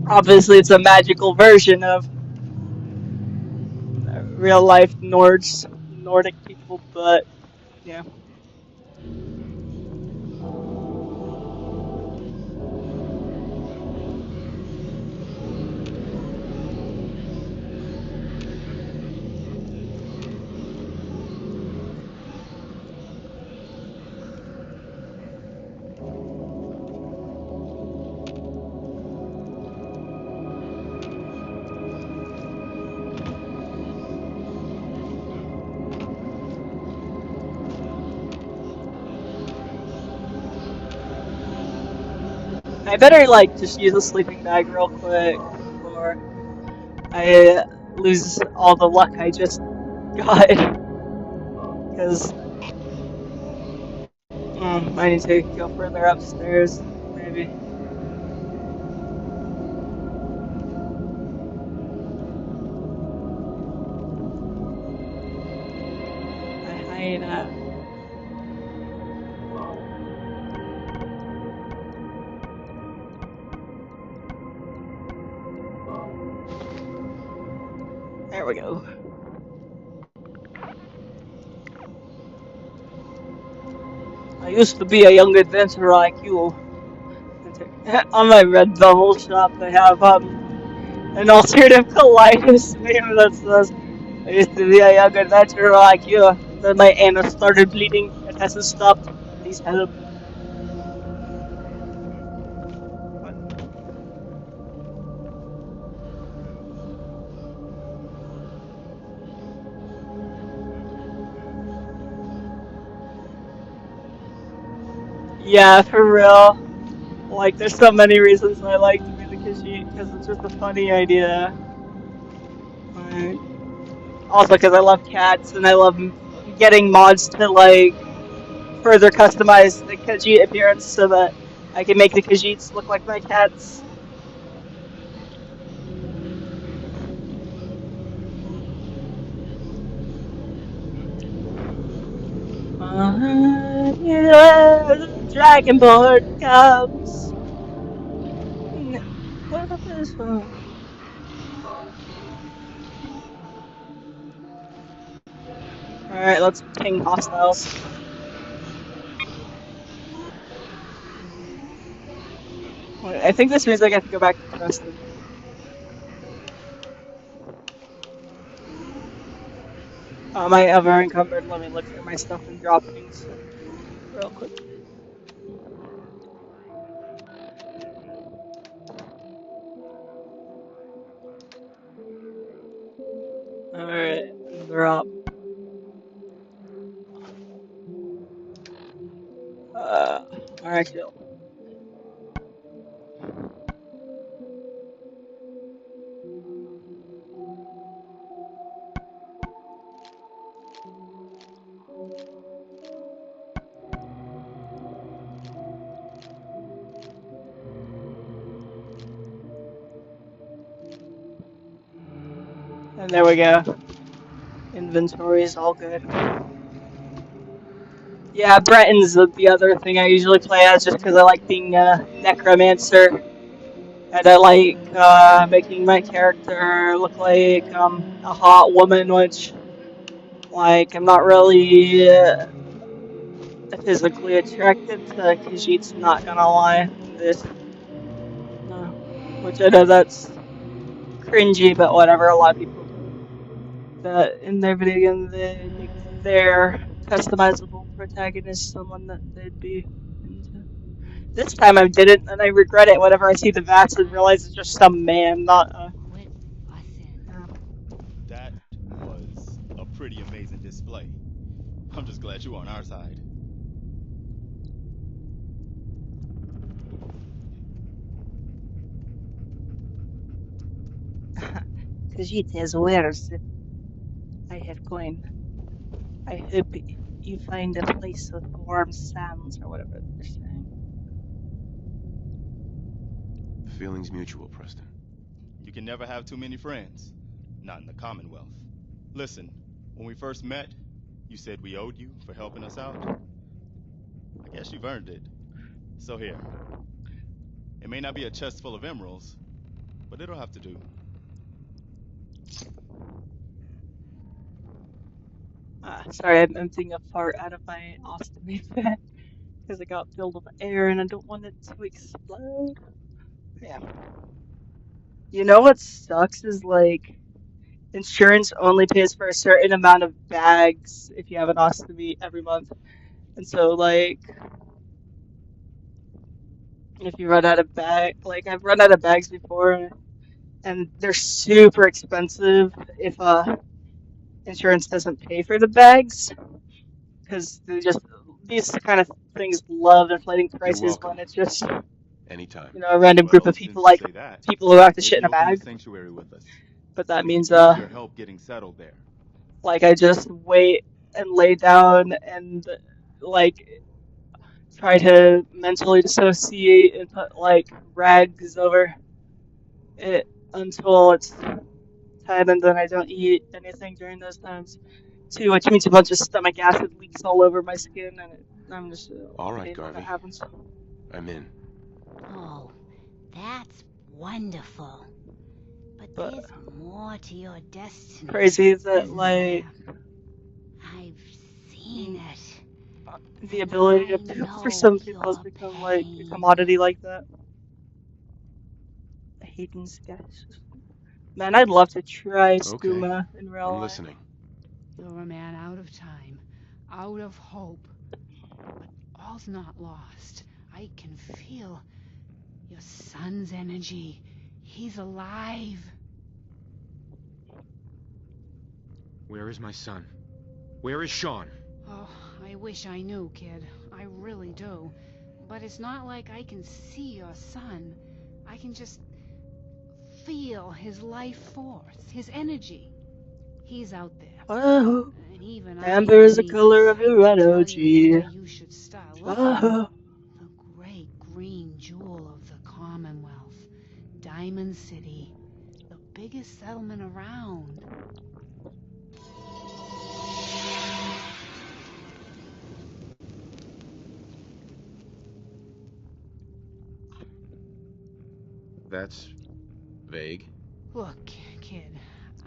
Obviously, it's a magical version of real life Nordic people, but yeah. I better, like, just use a sleeping bag real quick before I lose all the luck I just got. Because I need to go further upstairs, maybe. Hyena. There we go. I used to be a young adventurer like you. On my Red Devil shop, they have an alternative colitis name that says, I used to be a young adventurer like you. Then my anus started bleeding. It hasn't stopped. Please help. Yeah, for real. Like, there's so many reasons I like to be the Khajiit, because it's just a funny idea. Like, also because I love cats, and I love getting mods to, like, further customize the Khajiit appearance so that I can make the Khajiits look like my cats. Yeah, the dragonborn comes. What about this one? Alright, let's ping hostiles. Wait, I think this means I have to go back to Preston. Am I ever encumbered? Let me look through my stuff and droppings real quick. Alright, drop. Alright, chill. And there we go. Inventory is all good. Yeah, Breton's the other thing I usually play as just because I like being a necromancer. And I like making my character look like a hot woman, which, like, I'm not really physically attracted to Khajiit's, not gonna lie. This, no. Which I know that's cringy, but whatever, a lot of people do that in their video game. They make their customizable protagonist someone that they'd be into. This time I didn't, and I regret it whenever I see the VATS and realize it's just some man, not a... That was a pretty amazing display. I'm just glad you're on our side. Khajiit has wares. I have coin. I hope you find a place with warm sands or whatever they're saying. The feeling's mutual, Preston. You can never have too many friends. Not in the Commonwealth. Listen, when we first met, you said we owed you for helping us out. I guess you've earned it. So here. It may not be a chest full of emeralds, but it'll have to do. Sorry, I'm emptying a fart out of my ostomy bag because it got filled with air and I don't want it to explode. Yeah. You know what sucks is, like, insurance only pays for a certain amount of bags if you have an ostomy every month. And so, like, if you run out of like, I've run out of bags before, and they're super expensive if insurance doesn't pay for the bags, because these kind of things love inflating prices when it's just anytime, you know, a random group of people, like people who have to shit in a bag. Sanctuary with us. But that means Your help getting settled there. like I just wait and lay down and like try to mentally dissociate and put like rags over it until it's time, and then I don't eat anything during those times too, which means a bunch of stomach acid leaks all over my skin, and I'm just all right, when Garvey. that happens. I'm in. Oh, that's wonderful. But there's more to your destiny. Crazy that like I've seen it. the ability to poop for some people has become like a commodity like that. Hayden's guys. Man, I'd love to try skooma in real life. I'm listening. You're a man out of time, out of hope. But all's not lost. I can feel your son's energy. He's alive. Where is my son? Where is Sean? Oh, I wish I knew, kid. I really do. But it's not like I can see your son. I can just feel his life force, his energy. He's out there. Oh, and even amber is the color of your energy. You should start Oh. The great green jewel of the Commonwealth, Diamond City, the biggest settlement around. That's vague. Look, kid,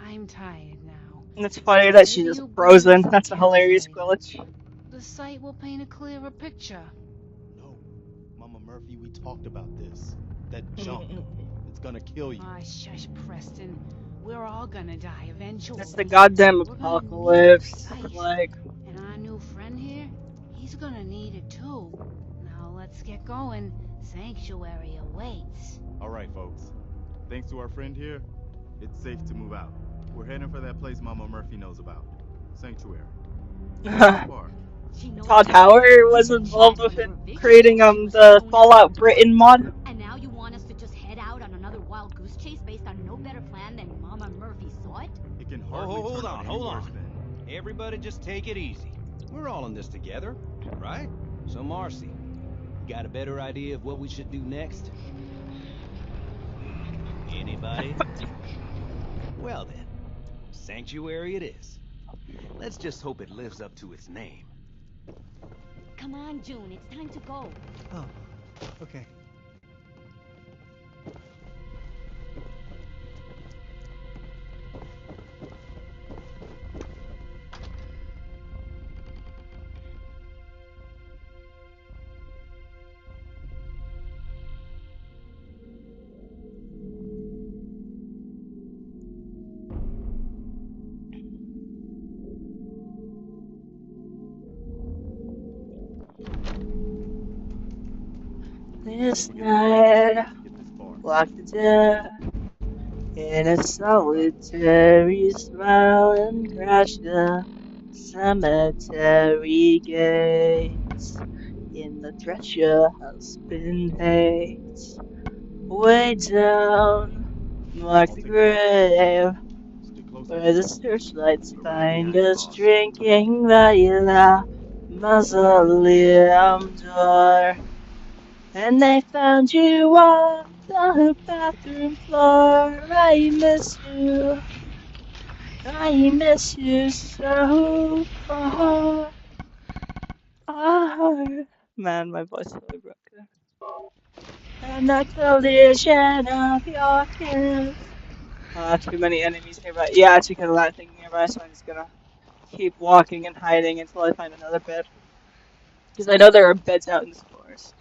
I'm tired now. And it's funny that she's Maybe just you bring me frozen. some That's a hilarious campsite. glitch. The site will paint a clearer picture. No, Mama Murphy, we talked about this. That junk, it's gonna kill you. Ah, shush, Preston. We're all gonna die eventually. It's the goddamn We're gonna need apocalypse. the site. Like, And our new friend here, he's gonna need it too. Now let's get going. Sanctuary awaits. All right, folks. Thanks to our friend here, it's safe to move out. We're heading for that place Mama Murphy knows about. Sanctuary. Todd Howard was involved with it, creating the Fallout Britain mod. And now you want us to just head out on another wild goose chase based on no better plan than Mama Murphy saw it? It can Oh, hardly hold turn out on, any hold worse on. than. Everybody just take it easy. We're all in this together, right? So Marcy, you got a better idea of what we should do next? Anybody? Well then, Sanctuary it is. Let's just hope it lives up to its name. Come on, June, it's time to go. Oh, okay. This night, locked the door in a solitary smile and crash the cemetery gates. In the thresher has been paid. Way down, mark the grave, where the searchlights find us drinking by the mausoleum door. And they found you on the bathroom floor. I miss you. I miss you so. Man, my voice is really broken. And the collision of your kiss. Too many enemies nearby. Yeah, it's because of that thing nearby, so I'm just gonna keep walking and hiding until I find another bed. Because I know there are beds out in this forest.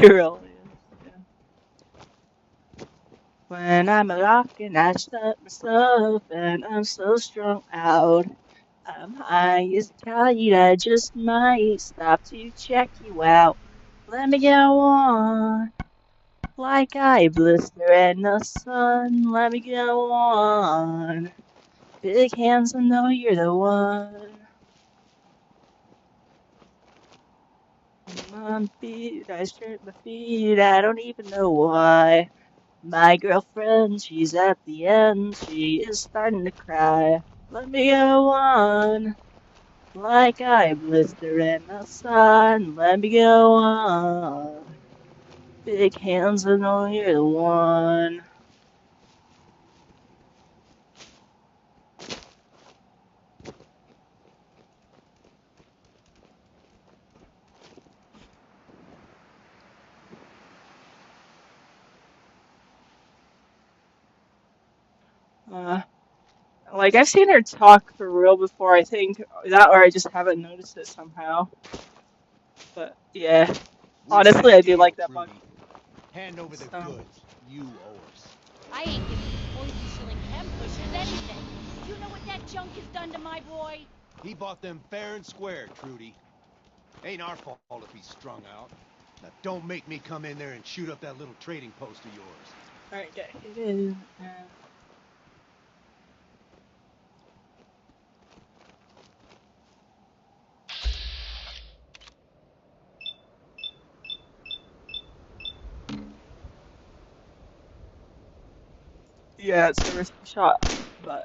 Really is, yeah. When I'm rocking, I stop myself and I'm so strung out. I'm high as a kite, I just might stop to check you out. Let me go on, like I blister in the sun. Let me go on, big hands, I know you're the one. My feet, I strip my feet, I don't even know why. My girlfriend, she's at the end, she is starting to cry. Let me go on, like I blister in the sun. Let me go on, big hands, I know you're the one. Like, I've seen her talk for real before, I think. That or I just haven't noticed it somehow. But, yeah. Honestly, I do like that one. Hand over the So. goods. You owe us. I ain't giving these poison-shilling chem pushers anything. You know what that junk has done to my boy? He bought them fair and square, Trudy. Ain't our fault if he's strung out. Now don't make me come in there and shoot up that little trading post of yours. Alright, yeah, it is. Yeah, it's a risky shot, but.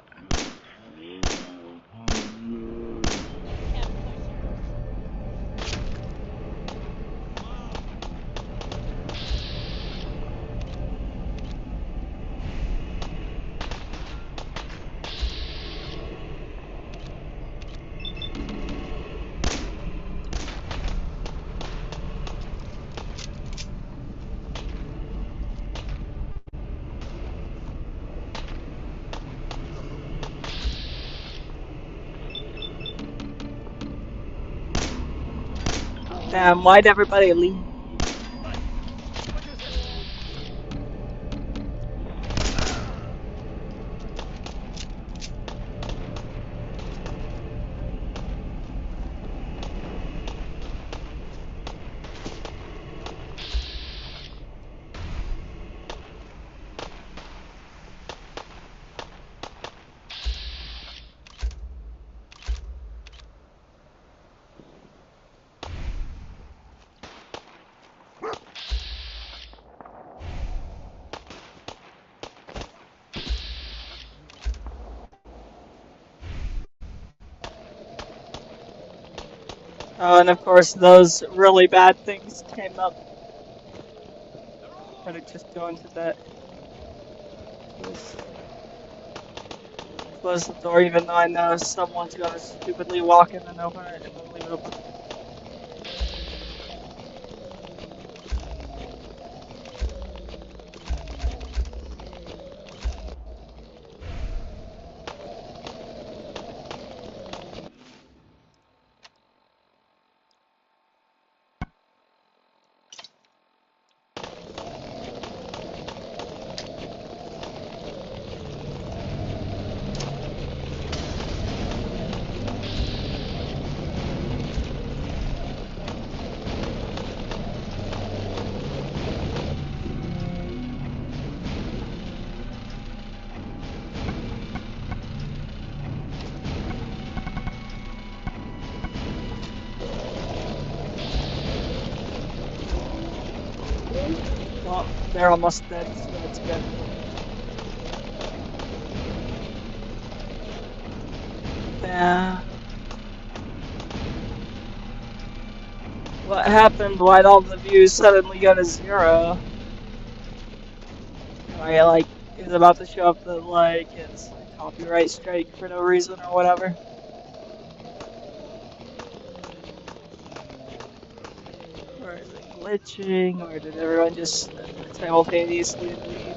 Why'd everybody leave? Oh, and of course those really bad things came up. Better just go into that. Close the door even though I know someone's gonna stupidly walk in and open it and then leave it open. Well, they're almost dead, so that's good. Yeah. What happened? Why'd all the views suddenly go to 0? Am I like, is it about to show up that like it's a copyright strike for no reason or whatever? Or is it glitching? Or did everyone just simultaneously leave?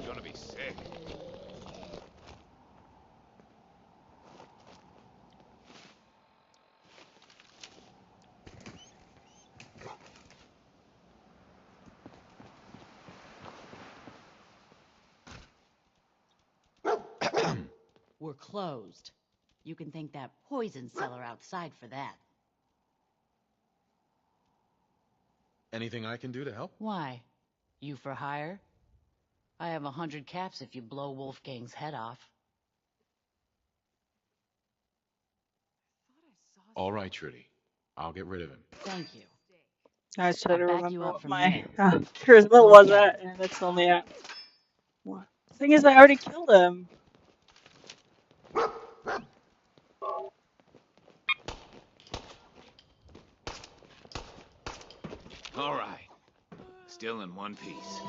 Gonna be sick. We're closed. You can thank that poison cellar outside for that. Anything I can do to help? Why? You for hire? I have 100 caps if you blow Wolfgang's head off. All right, Trudy. I'll get rid of him. Thank you. I try to I'll back you remember up what from my here. charisma Go was get at, and it's only at. What? The thing is, I already killed him. All right. Still in one piece.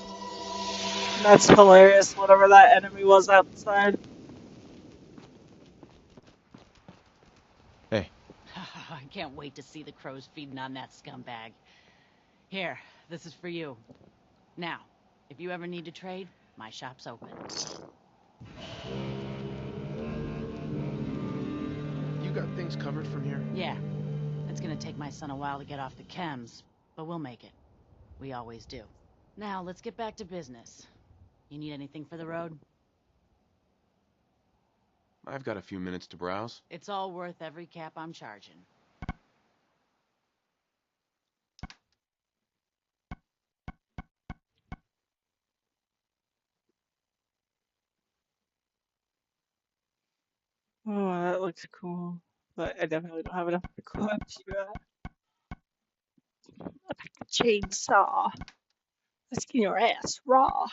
That's hilarious, whatever that enemy was outside. Hey. I can't wait to see the crows feeding on that scumbag. Here, this is for you. Now, if you ever need to trade, my shop's open. You got things covered from here? Yeah. It's gonna take my son a while to get off the chems, but we'll make it. We always do. Now, let's get back to business. You need anything for the road? I've got a few minutes to browse. It's all worth every cap I'm charging. Oh, that looks cool. But I definitely don't have enough equipped yet. Look at the chainsaw. Let's get your ass raw.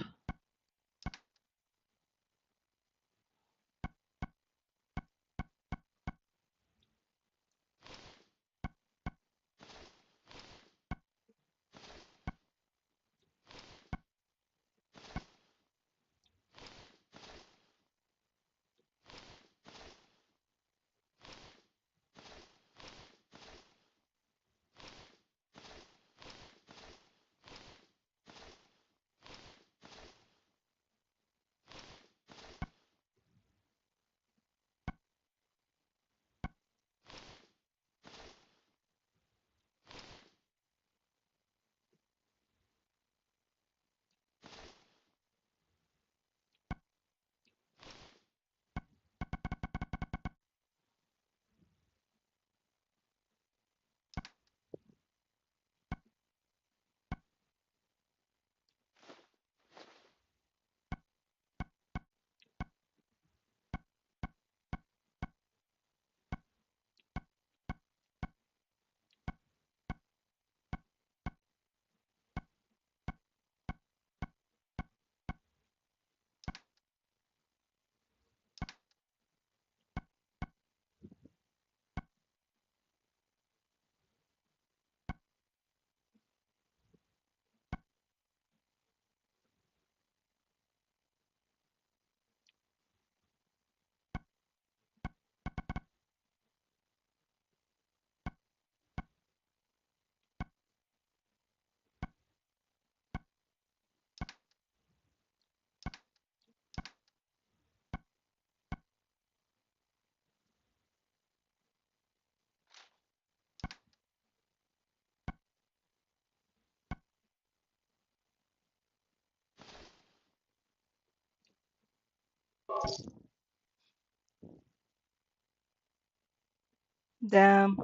Damn.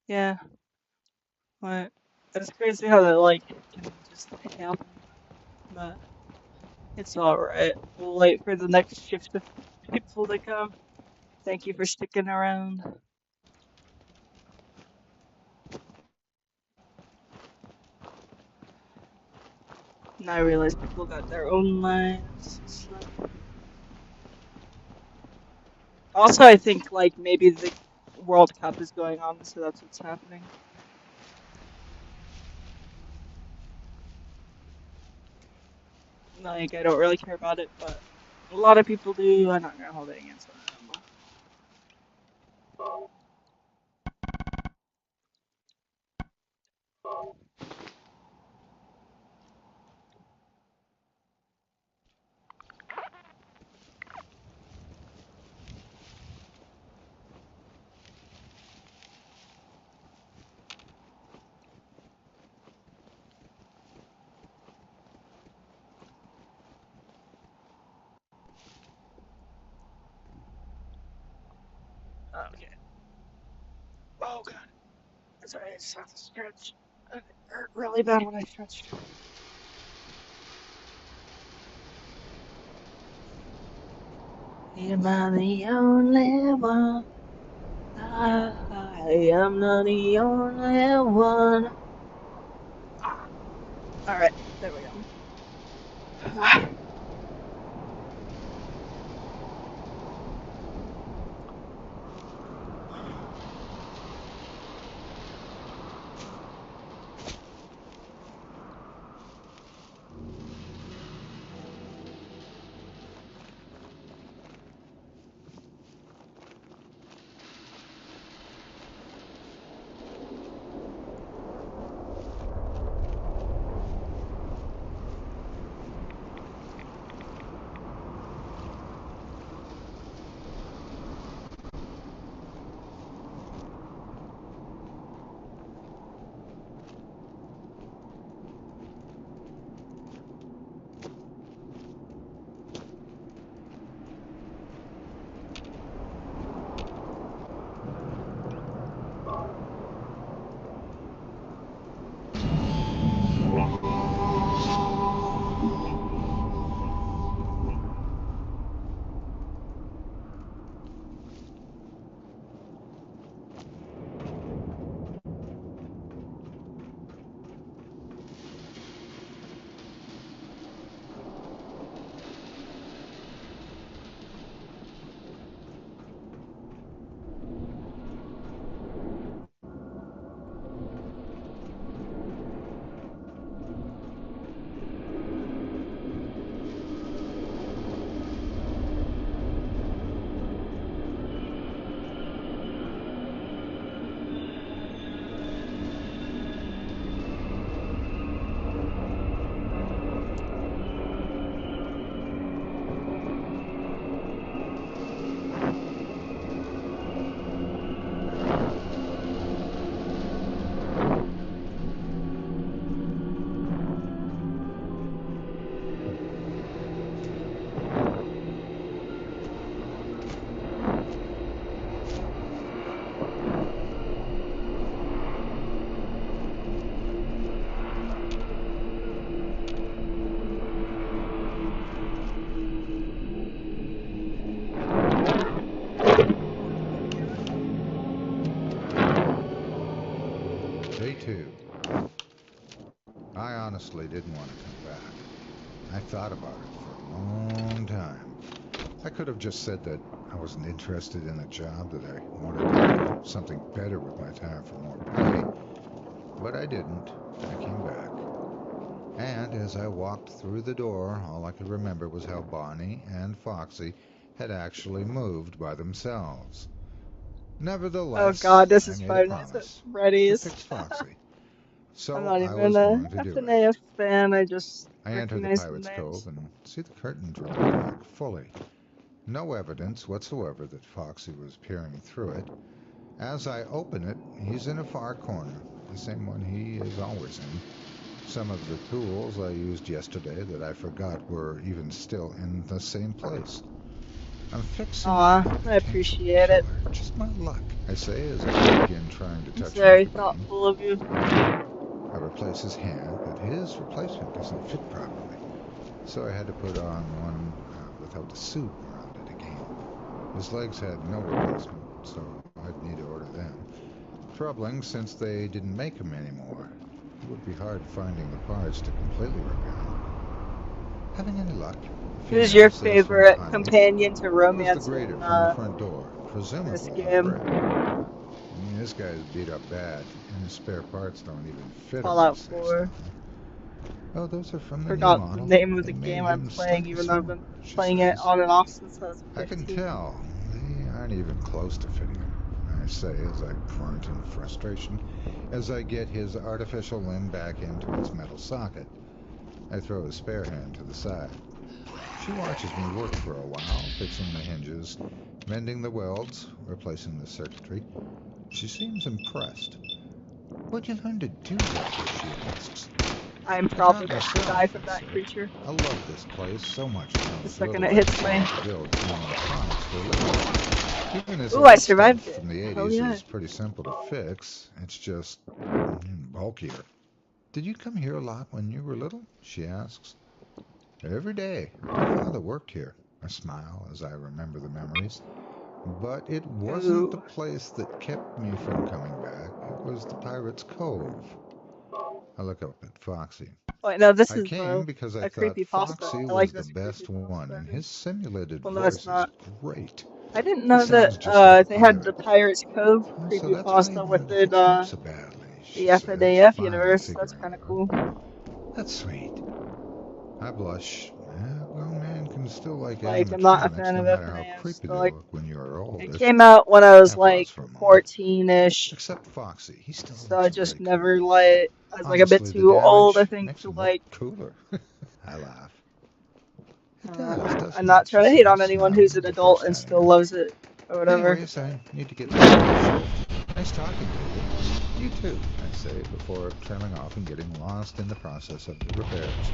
Yeah. But it's crazy how that like can just happen. But it's alright. We'll wait for the next shift of people to come. Thank you for sticking around. And I realize people got their own lives and stuff. Also, I think like maybe the World Cup is going on, so that's what's happening. Like, I don't really care about it, but a lot of people do. I'm not gonna hold it against them. Okay. Oh god. Sorry, I just have to stretch. It hurt really bad when I stretched. Am I the only one? I am not the only one. Alright, there we go. Day 2. I honestly didn't want to come back. I thought about it for a long time. I could have just said that I wasn't interested in the job, that I wanted to do something better with my time for more pay. But I didn't. I came back. And as I walked through the door, all I could remember was how Bonnie and Foxy had actually moved by themselves. Nevertheless, Oh god, this I is made 5 a Nights at promise Freddy's. to fix Foxy. So I'm not I even was a going to do it. FNAF fan, I just I entered the recognize the Pirate's names. Cove and see the curtain drawn back fully. No evidence whatsoever that Foxy was peering through it. As I open it, he's in a far corner, the same one he is always in. Some of the tools I used yesterday that I forgot were even still in the same place. I'm fixing Aw, a I potential appreciate it. killer. Just my luck, I say as I begin trying to It's touch very Mr. Bean. thoughtful of you. I replace his hand, but his replacement doesn't fit properly. So I had to put on one without the suit around it again. His legs had no replacement, so I'd need to order them. Troubling since they didn't make them anymore. It would be hard finding the parts to completely repair them. Having any luck? Who's your favorite companion to romance the grader in from the front door, presumably this game? This guy's beat up bad, and his spare parts don't even fit him. Fallout 4. Oh, those are from the Forgot new the model. name of the They game made I'm him playing, slightly even though I've smaller, been she playing it says. on and off since I was 15. I can tell. They aren't even close to fitting him, I say as I grunt in frustration as I get his artificial limb back into its metal socket. I throw his spare hand to the side. She watches me work for a while, fixing the hinges, mending the welds, replacing the circuitry. She seems impressed. Where'd you learn to do that? She asks. I'm probably going to die from that creature. I love this place so much. The second it hits me. Even as Ooh, I survived it. From the 80s Hell yeah. is pretty simple to fix. It's just bulkier. Did you come here a lot when you were little? She asks. Every day. My father worked here. I smile as I remember the memories. But it wasn't the place that kept me from coming back. It was the Pirate's Cove. I look up at Foxy. Wait, no, this I is came because I a thought creepypasta. Foxy I was like the this best one, and his simulated Well, no, voice it's not. is great. I didn't know He that sounds just like a they had the pirate. Pirates Cove So that's why he creepypasta wanted to within fix me up so badly, the she says, FNAF finally universe. That's figuring kind of it cool. out. That's sweet. I blush. A grown man can still like Like, I'm not a fan animatronics, of no matter how FNAF. creepy So, they like, look when you're older. it came out when I was Now like pause for a moment. 14-ish. Except Foxy, he still So looks I just really never like. I was like a bit Honestly, the too old, I damage think, makes to him like. look cooler. I laugh. It does, doesn't I'm not it? trying to She hate on says, anyone smiling who's an before adult and standing still up. loves it or whatever. Anyways, I need to get back to the shift. Nice talking to you. You too, I say, before trailing off and getting lost in the process of the repairs.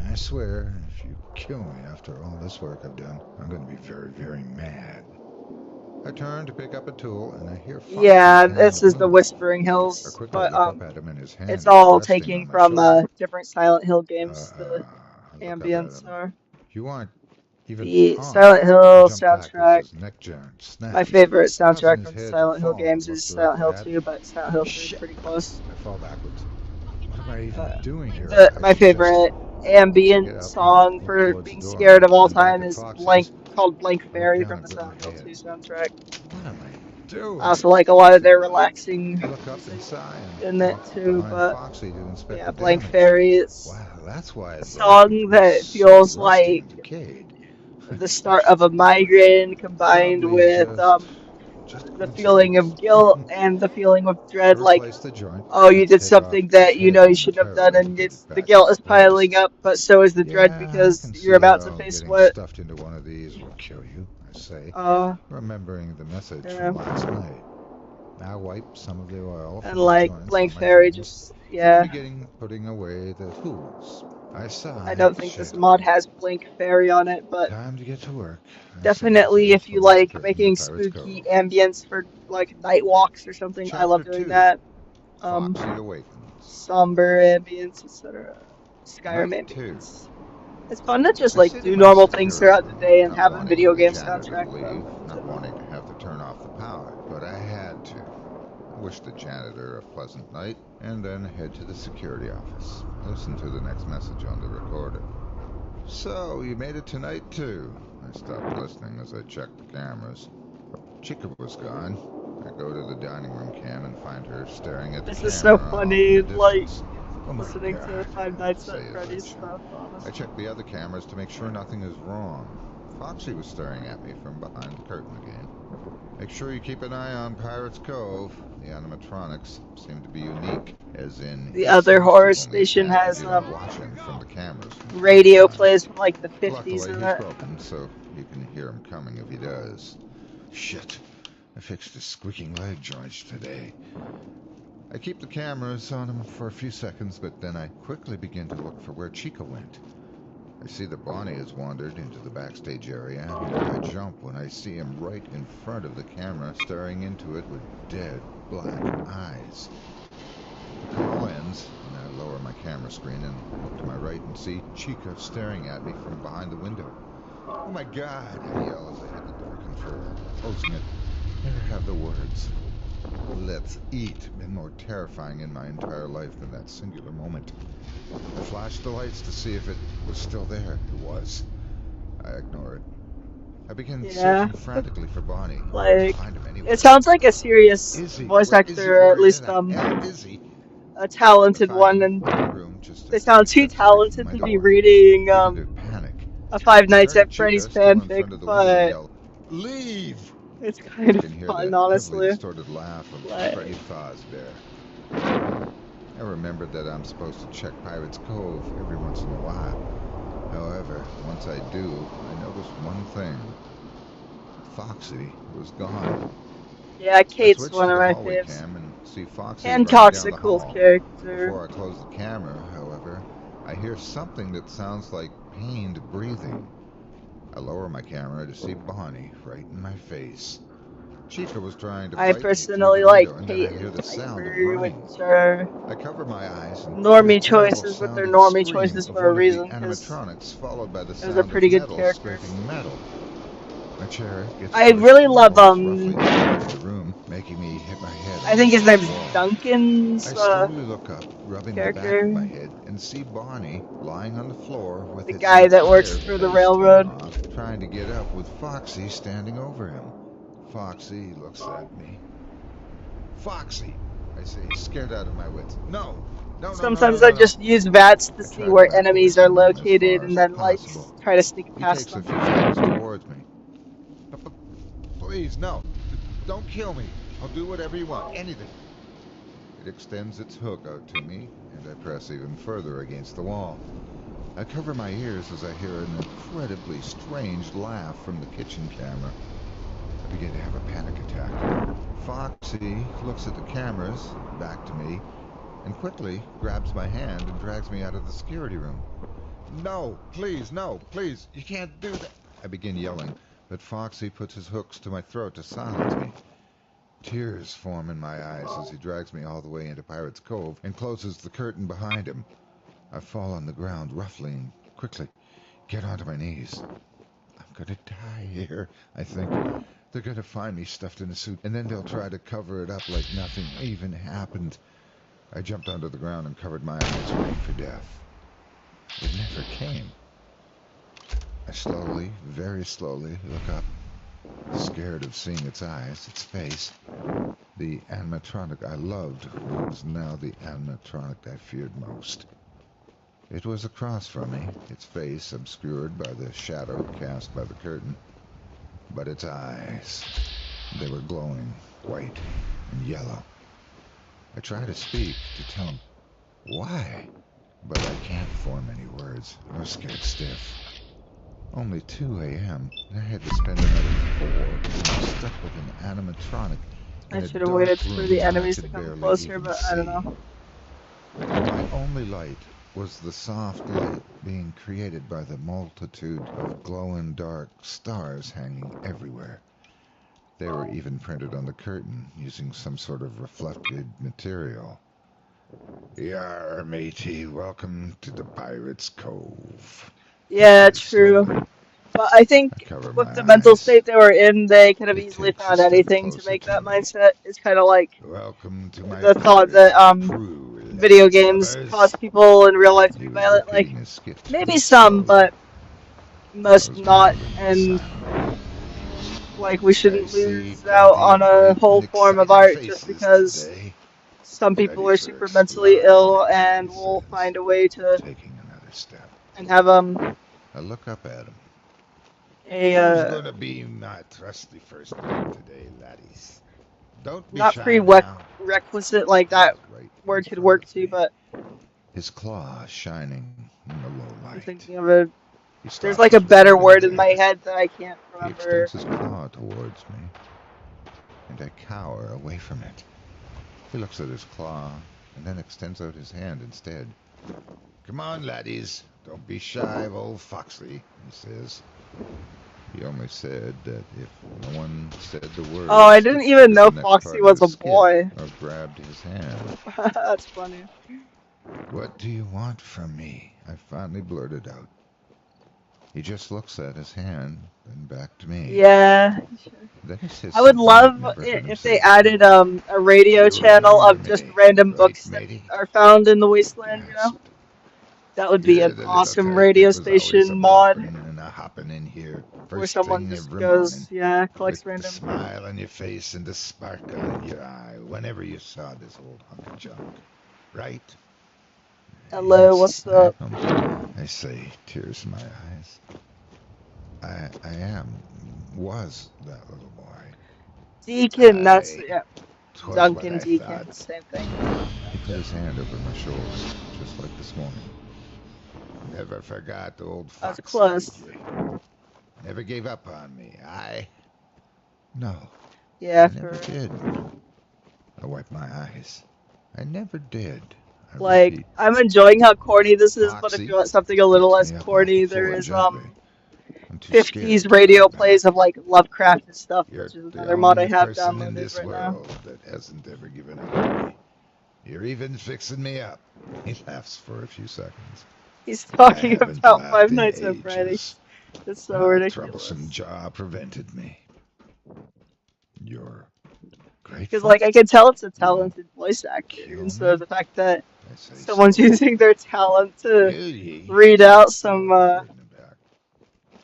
I swear, if you kill me after all this work I've done, I'm going to be very, very mad. I turn to pick up a tool, and I hear Foxy Yeah, hand this is the low. Whispering I Hills, quickly but look up at him, and his hand it's is all resting taking on my from shoulder. different Silent Hill games. The I look up at ambience him. are You aren't even the harmed. Silent I Hill jump back as soundtrack. his neck snaps. My favorite Causing soundtrack his from the head to Silent Hill fall games and is look Silent Hill directly 2, but Silent Hill 3 is Shit. pretty close. I fall backwards. What am I even doing here? My favorite ambient song for being scared of all time is called Blank Fairy from the Silent Hill 2 soundtrack. What am I doing? I also like a lot of their relaxing I look up and sigh in it too, find but Foxy to inspect yeah, the Blank damage. Fairy is Wow, that's why a it song that feels like the start of a migraine combined Probably with the feeling of guilt and the feeling of dread, like, Replace the joint. oh, you did Take something off that his you know head you shouldn't have done, momentarily and to it's put it the back guilt in is place. piling up, but so is the dread Yeah, I because can you're see about to how face getting what. stuffed into one of these will kill you, I say, remembering the message yeah. from last night. I wipe some of the oil from And the like joints Blank on my Fairy, fingers, just yeah. beginning putting away the tools. I sigh. I don't think this mod has Blank Fairy on it, but Time to get to work. definitely if you close the like curtain making to Pirate's spooky ambience for like night walks or something, I love doing 2. that. Foxy awakens. Somber ambience, etc. Skyrim Night 2. ambience. It's fun to just I like sit do in my normal things security throughout the day and not have a wanting video the game janitor to soundtrack leave, though. not wanting to have to turn off the power, but I had to. I wish the janitor a pleasant night, and then head to the security office. Listen to the next message on the recorder. So, you made it tonight too. I stopped listening as I checked the cameras. Chica was gone. I go to the dining room cam and find her staring at the camera. This is so funny, off in the like distance. Oh my listening God, to Five Nights I say at as I Freddy's check. stuff, honestly. I check the other cameras to make sure nothing is wrong. Foxy was staring at me from behind the curtain again. Make sure you keep an eye on Pirate's Cove. The animatronics seem to be unique, as in The other horror station has watching from the cameras. radio plays from like the 50s Luckily, in he's it. broken, so you can hear him coming if he does. Shit, I fixed his squeaking leg joints today. I keep the cameras on him for a few seconds, but then I quickly begin to look for where Chica went. I see that Bonnie has wandered into the backstage area, and I jump when I see him right in front of the camera, staring into it with dead black eyes. The call ends, and I lower my camera screen and look to my right and see Chica staring at me from behind the window. "Oh my God!" I yell as I hit the door control, closing it. There have the words, "Let's eat," been more terrifying in my entire life than that singular moment. I flashed the lights to see if it was still there. It was. I ignore it. I begin searching frantically for Bonnie. Like, Find him anyway. it sounds like a serious voice actor, or at least a talented one, and they sound too talented to be reading a Five Nights at Freddy's fanfic, but leave. It's kind of I can hear fun, that honestly. heavily distorted laugh of Freddy Fazbear. I remembered that I'm supposed to check Pirates Cove every once in a while. However, once I do, I notice one thing. Foxy was gone. Yeah, Kate's I one of my hallway faves. cam and see Foxy Hancock's running a down the cool hall. character. Before I close the camera, however, I hear something that sounds like pained breathing. I lower my camera to see Bonnie right in my face. Chica was trying to I bite personally me like through the window, Kate and then I hear and the sound of Piper, running. which are I cover my eyes and normie hear a choices, but they're terrible normie sounding choices scream for of a one reason, of the 'cause animatronics, followed by the those are sound pretty of good metal characters. scraping metal. My chair gets I pushed really and love, rolls roughly across the room, making me hit my head I on think the his name's wall. Duncan's, I slowly look up, rubbing the back of my character. head, and see Bonnie lying on the floor with The its guy that works entire for the face torn railroad. off, trying to get up with Foxy standing over him. Foxy looks at me. "Foxy!" I say, scared out of my wits. "No! No, no, no, no, Sometimes no, I no." just use VATS to I see try to where back away enemies are from him as located far and as then, like, possible. try to sneak He past takes a them. few steps towards me. "Please, no. Don't kill me. I'll do whatever you want. Anything." It extends its hook out to me, and I press even further against the wall. I cover my ears as I hear an incredibly strange laugh from the kitchen camera. I begin to have a panic attack. Foxy looks at the cameras, back to me, and quickly grabs my hand and drags me out of the security room. "No, please, no, please, you can't do that." I begin yelling, but Foxy puts his hooks to my throat to silence me. Tears form in my eyes as he drags me all the way into Pirates Cove and closes the curtain behind him. I fall on the ground roughly and quickly get onto my knees. I'm gonna die here, I think. They're gonna find me stuffed in a suit, and then they'll try to cover it up like nothing even happened. I jumped onto the ground and covered my eyes, waiting for death. It never came. I slowly, very slowly, look up, scared of seeing its eyes, its face. The animatronic I loved was now the animatronic I feared most. It was across from me, its face obscured by the shadow cast by the curtain. But its eyes, they were glowing white and yellow. I try to speak, to tell him why, but I can't form any words. I was scared stiff. Only 2 a.m., and I had to spend another 4 being stuck with an animatronic in I a should have dark waited for room the that I enemies to could come barely closer, even but I don't know. My only light was the soft light being created by the multitude of glow-in-dark stars hanging everywhere. They were even printed on the curtain using some sort of reflected material. "Yar, matey, welcome to the Pirates Cove." Yeah, true. But I think cover with my the mental eyes. state they were in, they could have It easily takes a found step anything to closer make to that me. mindset. It's kind of like "Welcome to my the thought pirate that crew, video games lovers." cause people in real life to He be was violent. Like, repeating his skit maybe some, slowly. but most was not. mumbling And silently. like, we I shouldn't see lose out plenty on of a bright whole and form of excited art just faces because today, some people ready are for super mentally exploring, ill and he will says, find a way to taking another step. and have I look up at him. a "Who's gonna be my trusty first man today, laddies? Don't be not shy now." prerequisite like that word could work too, but His claw shining in the low I'm light. thinking of a He there's stops like a us better right word in my there. head that I can't He remember. extends his claw towards me, and I cower away from it. He looks at his claw, and then extends out his hand instead. "Come on, laddies. Don't be shy of old Foxy, he says. He only said that if no one said the word, Oh, I didn't even know the next Foxy part of was the a skit, boy. or grabbed his hand. That's funny. What do you want from me? I finally blurted out. He just looks at his hand, then back to me. Yeah. Then he says I would something I'd love never heard it him if say they before. added a radio You channel remember of just me, random right, books that matey? are found in the wasteland, you know? That would be You're an the little awesome tyke radio that was always station a mod bopping and a hopping in here where first someone thing just every goes, morning, yeah, with collects the random. smile on your face and the sparkle in your eye whenever you saw this old hunk of junk, right? Hello, Yes, what's up? I say, tears in my eyes. I was that little boy. Deacon, that's, yeah. 'Twas Duncan what I Deacon, thought. same thing. He put his hand over my shoulder, just like this morning. Never forgot old Foxy, That's close. did you? Never gave up on me, No, Yeah, I never did. I wiped my eyes. I never did. I like, repeat, I'm enjoying how corny this is, but if Foxy you want something a little less me up off corny, the there floor is, gently. I'm too 50s scared to radio fight plays back. of, like, Lovecraft and stuff, You're which is the another mod I only have person in downloaded this right now. world that hasn't ever given up on me. You're even fixing me up. He laughs for a few seconds. He's I talking haven't about laughed Five in Nights at Freddy's. ages. It's so My ridiculous. troublesome jaw prevented me. You're Because, grateful? like, I can tell it's a talented voice actor, and so the fact that someone's using their talent to read out some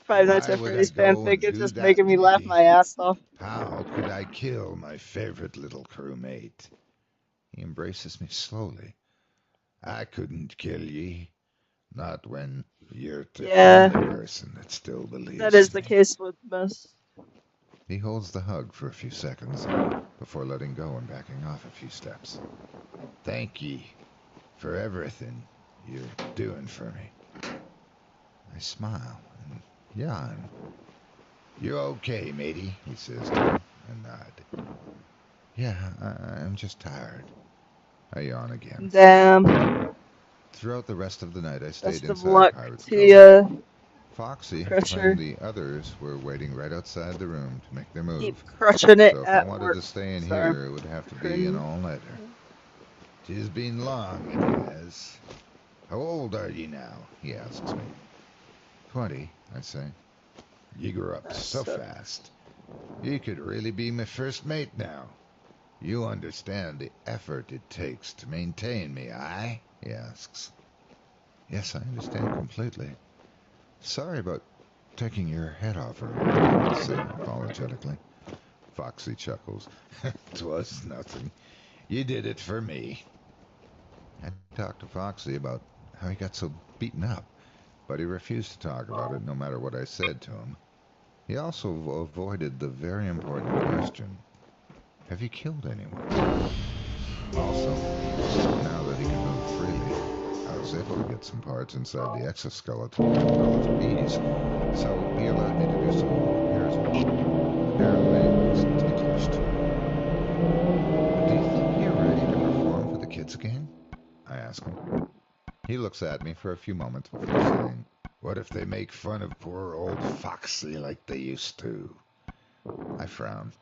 Five Nights Why at would I Freddy's go fanfic, and it's do just that, making me laugh matey? my ass off. How could I kill my favorite little crewmate? He embraces me slowly. I couldn't kill ye. Not when you're the Yeah. only person that still believes That is in the me. case with most. He holds the hug for a few seconds before letting go and backing off a few steps. Thank ye for everything you're doing for me. I smile and yawn. You okay, matey? He says to me and nod. Yeah, I'm just tired. I yawn again. Damn. Throughout the rest of the night, I stayed Best of inside luck Pirate's to Cove. you. Foxy Crusher. and the others were waiting right outside the room to make their move. Keep crushing it So if I at wanted work. to stay in Sorry. here, it would have to be an all-nighter. 'Tis been long, it has. How old are ye now? He asks me. 20, I say. Ye grew up so fast. Ye could really be my first mate now. You understand the effort it takes to maintain me, aye? He asks. Yes, I understand completely. Sorry about taking your head off her, I say apologetically. Foxy chuckles. 'Twas nothing. You did it for me. I talked to Foxy about how he got so beaten up, but he refused to talk about it no matter what I said to him. He also avoided the very important question, have you killed anyone? Also, now that he can move freely, I was able to get some parts inside the exoskeleton of bees, so he allowed me to do some repairs on it. Apparently, it was ticklish to him. Do you think you're ready to perform for the kids again? I ask him. He looks at me for a few moments before saying, what if they make fun of poor old Foxy like they used to? I frown.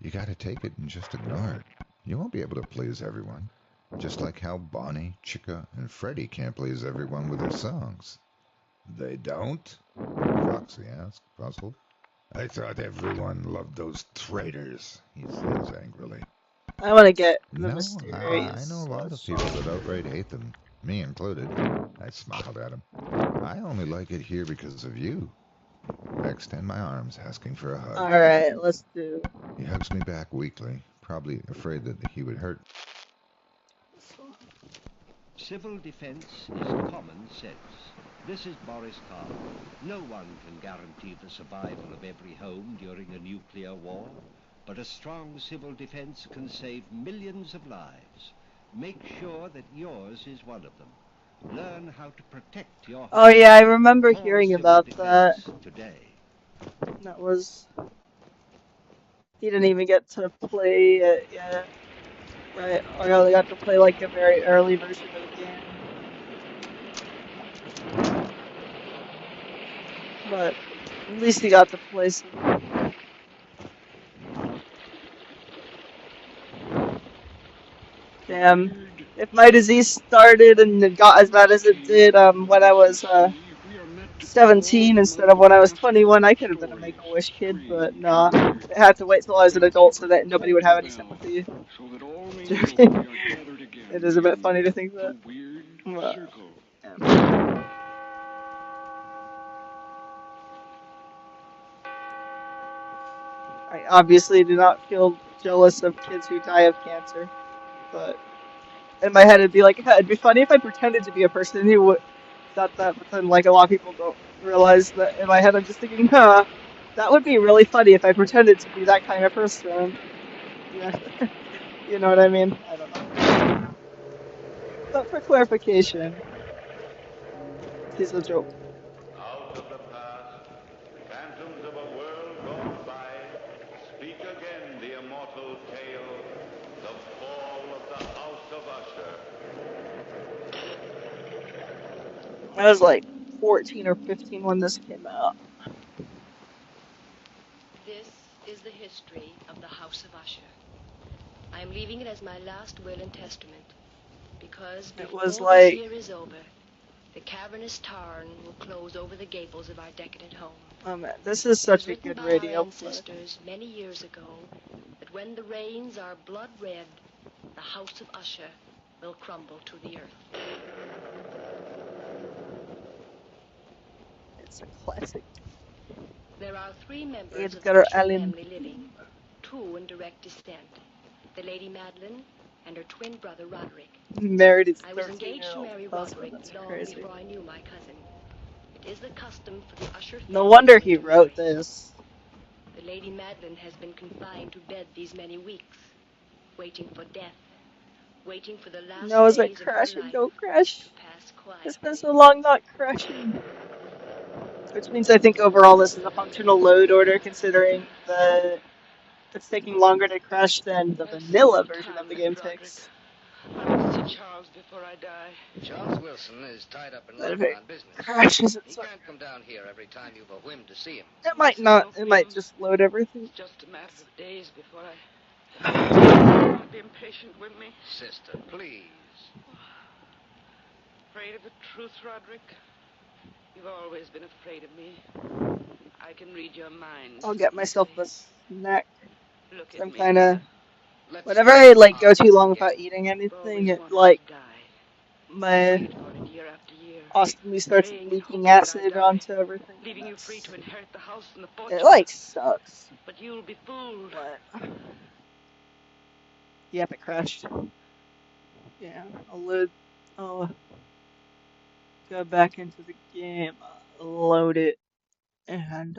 You gotta take it and just ignore it. You won't be able to please everyone. Just like how Bonnie, Chica, and Freddy can't please everyone with their songs. They don't? Foxy asked, puzzled. I thought everyone loved those traitors, he says angrily. I want to get the No, mysterious. I know a lot of people that outright hate them, me included. I smiled at him. I only like it here because of you. I extend my arms, asking for a hug. Alright, let's do. He hugs me back weakly, probably afraid that he would hurt. Civil defense is common sense. This is Boris Karloff. No one can guarantee the survival of every home during a nuclear war, but a strong civil defense can save millions of lives. Make sure that yours is one of them. Learn how to protect your home. Oh yeah, I remember Call hearing Civil about Defense that. today. That was... He didn't even get to play it yet. Right, I only got to play like a very early version of the game. But at least he got to play some. Damn. If my disease started and it got as bad as it did when I was 17 instead of when I was 21, I could have been a Make-A-Wish kid, but nah. I had to wait till I was an adult so that nobody would have any sympathy. Joking. It is a bit funny to think that. But, yeah. I obviously do not feel jealous of kids who die of cancer, but in my head it'd be like, yeah, it'd be funny if I pretended to be a person who thought that, but then like a lot of people don't realize that. In my head I'm just thinking, huh, that would be really funny if I pretended to be that kind of person. Yeah. You know what I mean? I don't know. But for clarification, he's a joke. Out of the past, phantoms of a world gone by, speak again the immortal tale, the fall of the House of Usher. I was like 14 or 15 when this came out. This is the history of the House of Usher. I am leaving it as my last will and testament, because before was this like- year is over, the cavernous tarn will close over the gables of our decadent home. Oh man, this is such a Written good by radio our play. ancestors many years ago, that when the rains are blood red, the House of Usher will crumble to the earth. It's a classic. There are 3 members of Edgar the Usher Allan family living, 2 in direct descent, the Lady Madeline and her twin brother Roderick. Married his I was engaged to marry 13-year-old husband. Roderick That's long crazy. before I knew my cousin. It is the custom for the Usher No family wonder to he intermarry. wrote this. The Lady Madeline has been confined to bed these many weeks, waiting for death, waiting for the last No, it's like days of her crash and life don't crash. to pass quietly. It's been so long not crashing. Which means I think overall this is a functional load order considering that it's taking longer to crash than the vanilla version of the game takes. I must see Charles before I die. Charles Wilson is tied up in But if London it on business. crashes, He it's like, can't come down here every time you've a whim to see him. it might not. It might just load everything. It's just a matter of days before I... Don't be impatient with me. Sister, please. Afraid of the truth, Roderick? You've always been afraid of me. I can read your mind. I'll get myself a snack. Look at I'm me. kind of. Let's Whenever I like go too long without eating anything, it like my Year after year. ostomy starts Praying, leaking hoping that I acid die, onto everything. leaving you free to inherit the house and the fortune. It like sucks. But you'll be fooled. Yep, it crashed. Yeah, I'll go back into the game, load it, and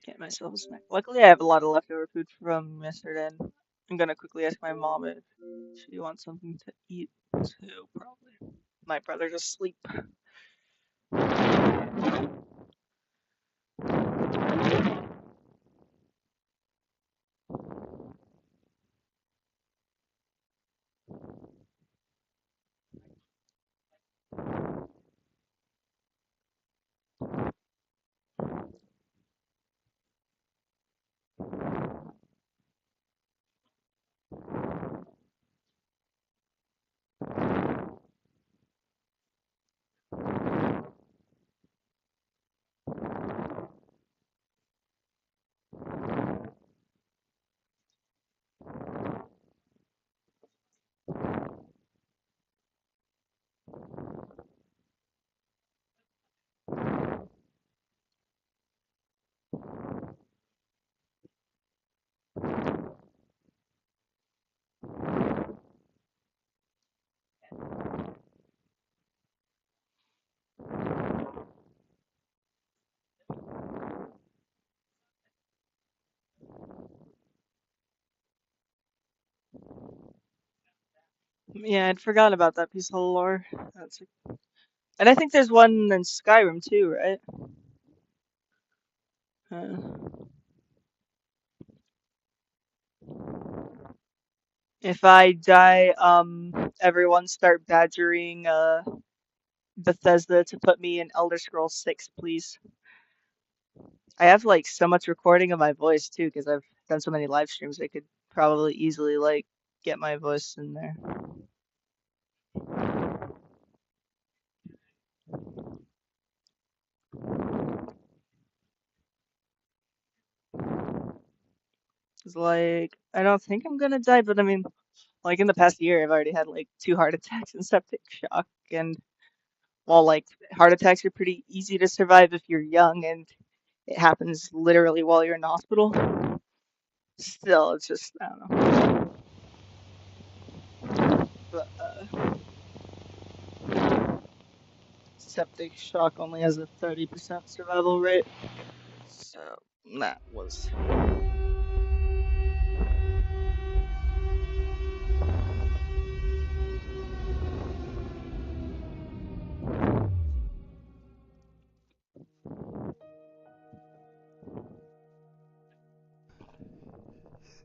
get myself a snack. Luckily, I have a lot of leftover food from yesterday. And I'm gonna quickly ask my mom if she wants something to eat too. Probably. Might rather just sleep. Yeah, I'd forgotten about that piece of lore. And I think there's one in Skyrim too, right? If I die, everyone start badgering Bethesda to put me in Elder Scrolls 6, please. I have like so much recording of my voice too, because I've done so many live streams. I could probably easily like get my voice in there. It's like I don't think I'm gonna die, but I mean, like in the past year, I've already had like 2 heart attacks and septic shock, and while like heart attacks are pretty easy to survive if you're young and it happens literally while you're in the hospital, still it's just I don't know. But, septic shock only has a 30% survival rate, so that was.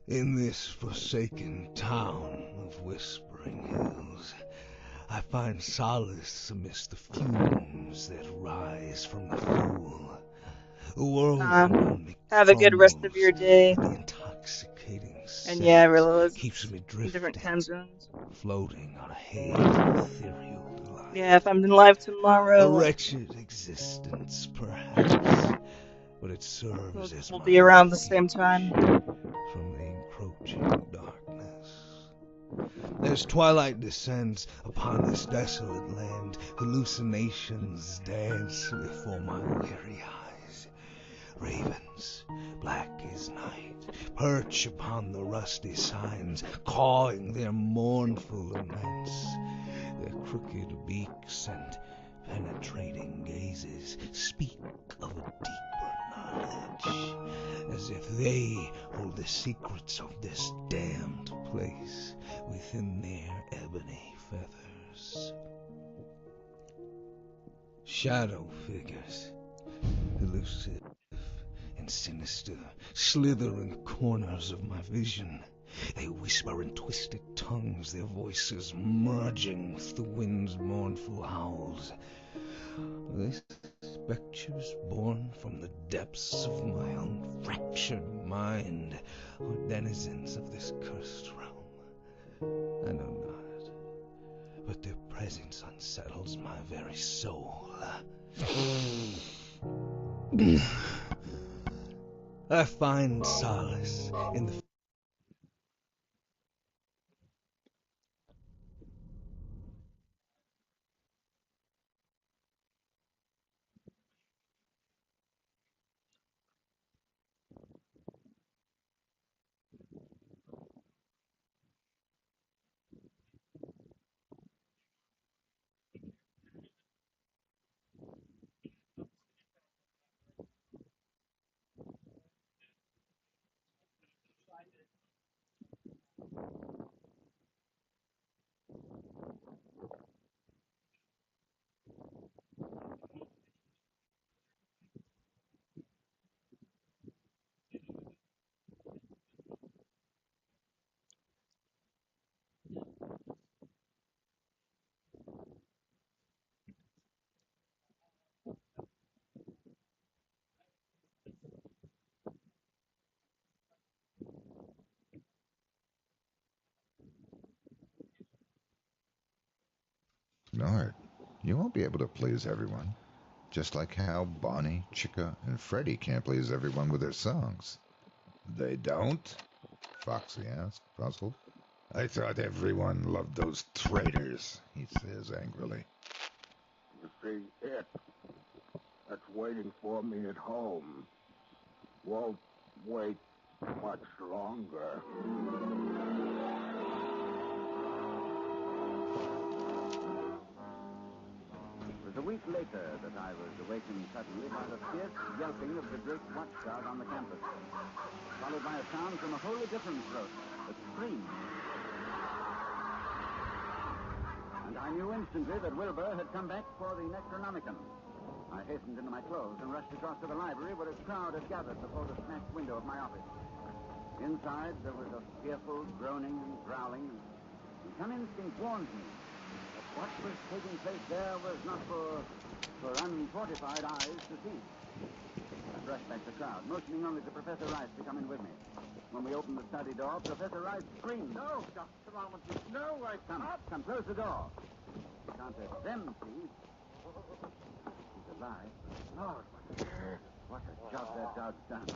In this forsaken town of Whispering Hills, I find solace amidst the fumes that rise from the fuel. The world around me Have a good rest of your day. the intoxicating And yeah, I scent realize keeps me different drifting, time zones. floating on a haze of ethereal delight. Yeah, if I'm in live A tomorrow, wretched existence, perhaps, but it serves as we'll my be around the same time. from the encroaching darkness. As twilight descends upon this desolate land, hallucinations dance before my weary eyes. Ravens, black as night, perch upon the rusty signs, cawing their mournful laments. Their crooked beaks and penetrating gazes speak of a deeper knowledge, as if they hold the secrets of this damned place within their ebony feathers. Shadow figures, elusive and sinister, slither in corners of my vision. They whisper in twisted tongues, their voices merging with the wind's mournful howls. Are they spectures born from the depths of my unfractured mind, or denizens of this cursed realm? I know not, but their presence unsettles my very soul. I find solace in the Art, you won't be able to please everyone. Just like how Bonnie, Chica, and Freddy can't please everyone with their songs. They don't? Foxy asked, puzzled. I thought everyone loved those traitors, he says angrily. You see, it that's waiting for me at home won't wait much longer. It was a week later that I was awakened suddenly by the fierce yelping of the great watchdog on the campus, followed by a sound from a wholly different throat, a scream. And I knew instantly that Wilbur had come back for the Necronomicon. I hastened into my clothes and rushed across to the library where a crowd had gathered before the smashed window of my office. Inside there was a fearful groaning and growling, and some instinct warned me that What was taking place there was not for unfortified eyes to see. I brushed back the crowd, motioning only to Professor Rice to come in with me. When we opened the study door, Professor Rice screamed. No, Dr. Armitage, no, I can't. Come, close the door. You can't let them see. He's alive. Lord, what a job that dog's done.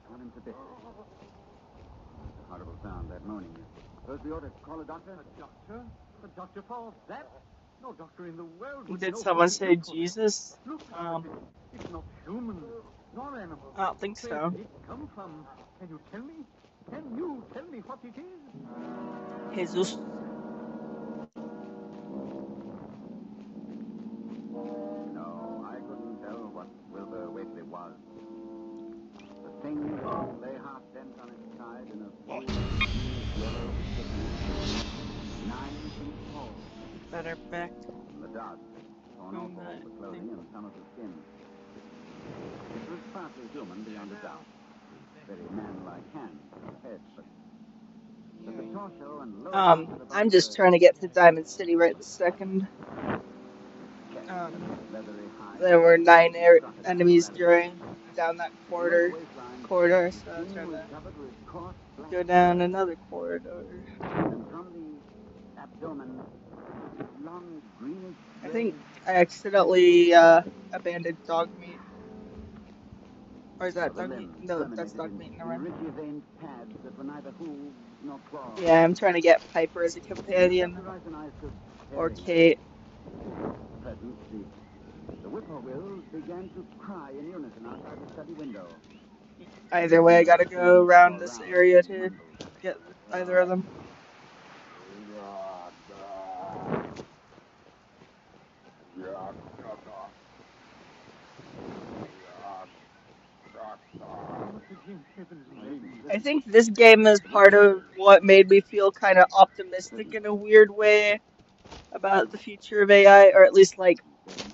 Torn him to bits. It's a horrible sound, that moaning. Suppose we ought to call a doctor? A doctor? A doctor for that? No doctor in the world. Did someone say Jesus? It's not human, nor animal. I don't think so. Where did it come from? Can you tell me? Can you tell me what it is? Jesus. No, I couldn't tell what Wilbur Whately was. The thing lay half bent on its side in a full, yellow thickness, 9 feet tall. Better back. The dog, torn off all the clothing and some of the skin. It was partly human beyond a doubt. Very man-like hands and head, but the torso and lower I'm just trying to get to Diamond City right this second. There were 9 enemies down that corridor, so I'm trying to go down another corridor. And from the abdomen, long greenish. I think I accidentally abandoned dog meat. Or is that dog meat? No, that's dog meat. Never mind. Yeah, I'm trying to get Piper as a companion. Or Kate. The whippoorwills began to cry in unison outside the study window. Either way, I gotta go around this area to get either of them. I think this game is part of what made me feel kind of optimistic in a weird way about the future of AI, or at least like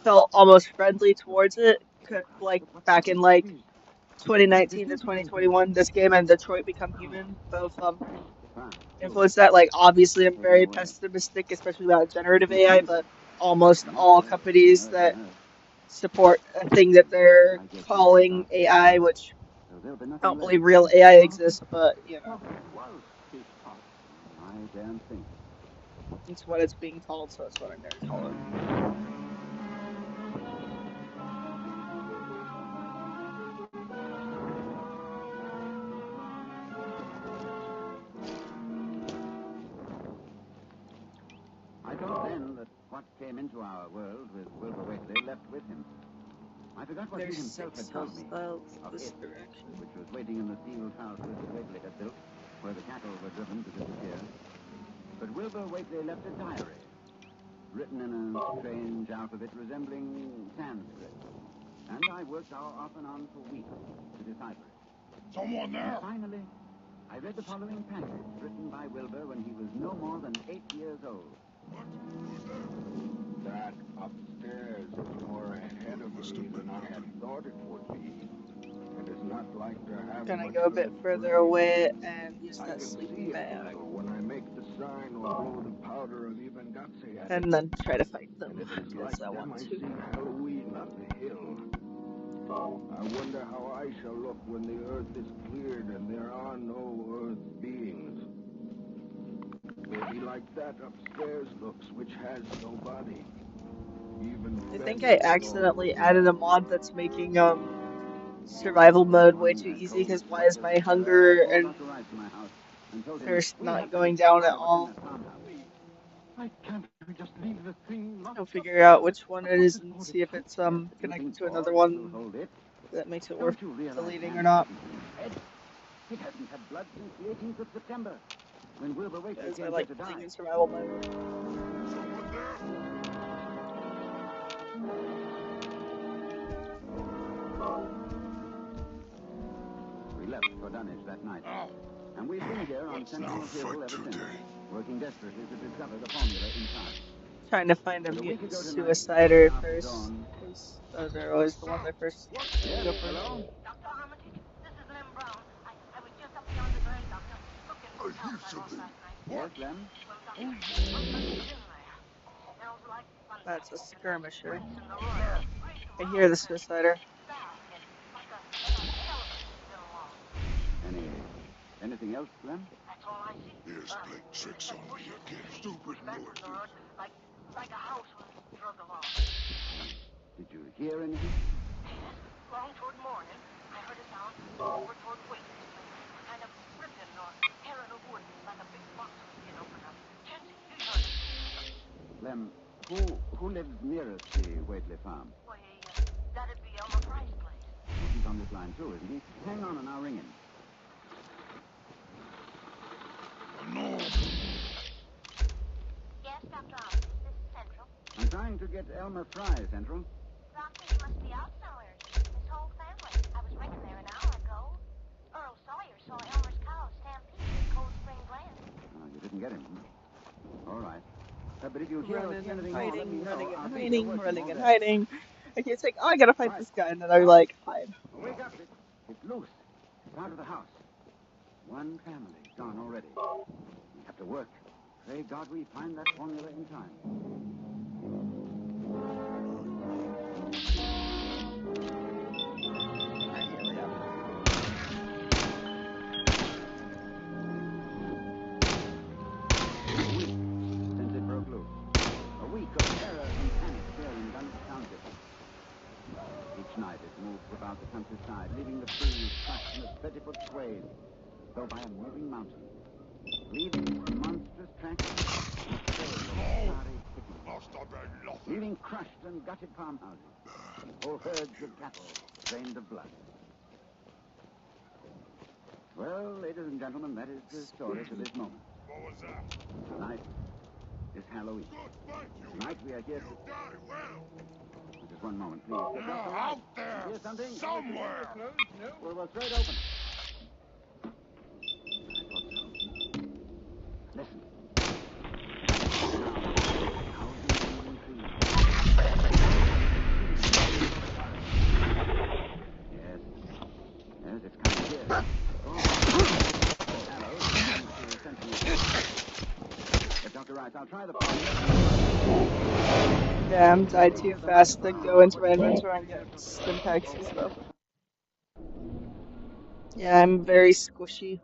felt almost friendly towards it. Like back in like 2019 to 2021, this game and Detroit Become Human both influenced that. Like obviously I'm very pessimistic, especially about generative AI, but almost all companies that support a thing that they're calling AI, which I don't believe real AI exists, but you know, it's what it's being called, so that's what I'm going to call it. I thought then that what came into our world with Wilbur Whately left with him. I forgot what he himself had told me of it, which was waiting in the sealed house Mr. Whately had built, where the cattle were driven to disappear. But Wilbur Whately left a diary, written in a strange alphabet resembling Sanskrit. And I worked off and on for weeks to decipher it. Someone there! And finally, I read the following passage written by Wilbur when he was no more than 8 years old. That upstairs is more ahead of me than I had thought it would be. It is not like to have Gonna much go a bit of further away and use I that can sleeping see bag. it when I make the sign or blow the powder of even Gutsy at And it. then try to fight them, And it is because like I them want I to. see Halloween on the hill. I wonder how I shall look when the earth is cleared and there are no earth beings. Maybe like that upstairs looks, which has no body. Even I think I accidentally added a mod that's making survival mode way too easy, because why is my hunger and thirst not going down at all? Why can't we just leave the thing? I'll figure out which one it is and see if it's connected to another one that makes it worth deleting or not. It hasn't had blood since the 18th of September, when Wilbur Whately Because I came like here to playing die. in survival mode. We left for Dunwich that night. And we've been here on Sentinel Hill ever since, working desperately to discover the formula inside. Trying to find a mutant suicider first, because those are always the ones I first go for. Hello? Dr. Armitage, this is Lem Brown. I was just up beyond the grave, Doctor. Look at the house I lost last night. Yes, Lem? Well, Doctor, what's been in there? There That's a skirmisher. I hear the suicider. Anything else, Clem? Here's playing tricks on me again. Stupid noises. Like a house was drug along. Did you hear anything? Long toward morning, I heard a sound over toward Waitley's place. A kind of ripping or tearing of wood, like a big box was being opened up. Chancy, you heard it. Clem, who lives nearest the Waitley farm? Why, that'd be Elmer Fry's place. He's on this line too, isn't he? Hang on and I'll ring him. No. Yes, Dr. Allen, is this Central? I'm trying to get Elmer Fry, Central. Doctor, he must be out somewhere. His whole family. I was ringing there an hour ago. Earl Sawyer saw Elmer's cow stampede in Cold Spring Glen. Oh, you didn't get him. All right. But if you hear Running and anything more, let me hiding, know. running I'll and be hiding, working running all and day. hiding. I keep saying, oh, I gotta fight this guy, and then I like hide. Wake up. It's loose. It's out of the house. One family gone already. We have to work. Pray God we find that formula in time. Since it broke loose. A week of terror and panic here in Dundas Township. Each night it moves about the countryside, leaving the trees crushed in a 30-foot swathe, though by a moving mountain. Leaving monstrous tracks, leaving crushed and gutted farmhouses, whole herds of cattle drained of blood. Well, ladies and gentlemen, that is the story to this moment. What was that? Tonight is Halloween. Tonight we are here to... Just one moment, please. They're out there Hear something? somewhere. We'll straight open. I thought so. Listen. Yes, it's coming here. Dr. Rice, I'll try the Damn, died too fast to go into my inventory and get Stimpaks and stuff. Yeah, I'm very squishy.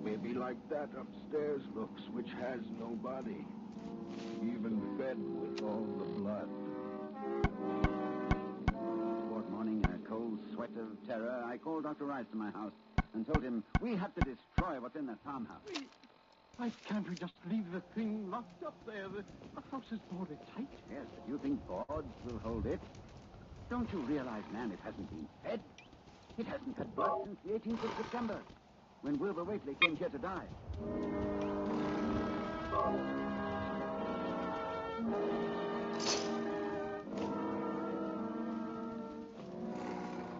Maybe like that upstairs looks, which has no body, even fed with all the blood. Fourth morning, in a cold sweat of terror, I called Dr. Rice to my house and told him we have to destroy what's in that farmhouse. Why can't we just leave the thing locked up there? The house is boarded tight. Yes, but you think boards will hold it? Don't you realize, man, it hasn't been fed? It hasn't had blood since the 18th of September, when Wilbur Waitley came here to die.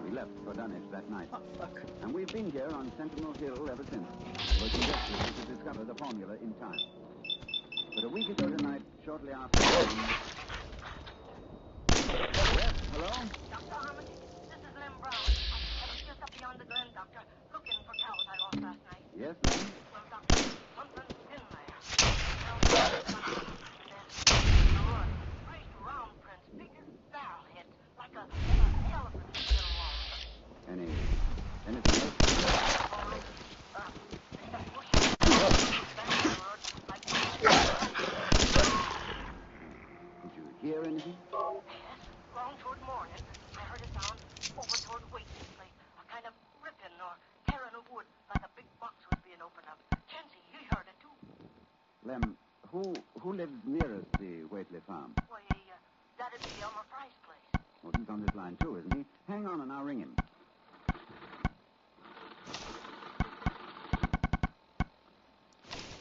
We left for Dunwich that night. And we've been here on Sentinel Hill ever since, working desperately to discover the formula in time. But a week ago tonight, shortly after... Yes, hello? Dr. Harmon, this is Lem Brown. I was just up beyond the glen, Doctor, looking for cows I lost last night. Yes, ma'am? Well, Doctor, something's in there. Blood, traced round prints, big as barrel heads, like an elephant been along. Anything else? Did you hear anything? Yes, long toward morning, I heard a sound over toward Waitley's place. A kind of ripping or tearing of wood, like a big box was being opened up. Chancy, you heard it too. Lem, who lives nearest the Waitley farm? Why, that'd be Elmer Fry's place. Well, he's on this line too, isn't he? Hang on and I'll ring him.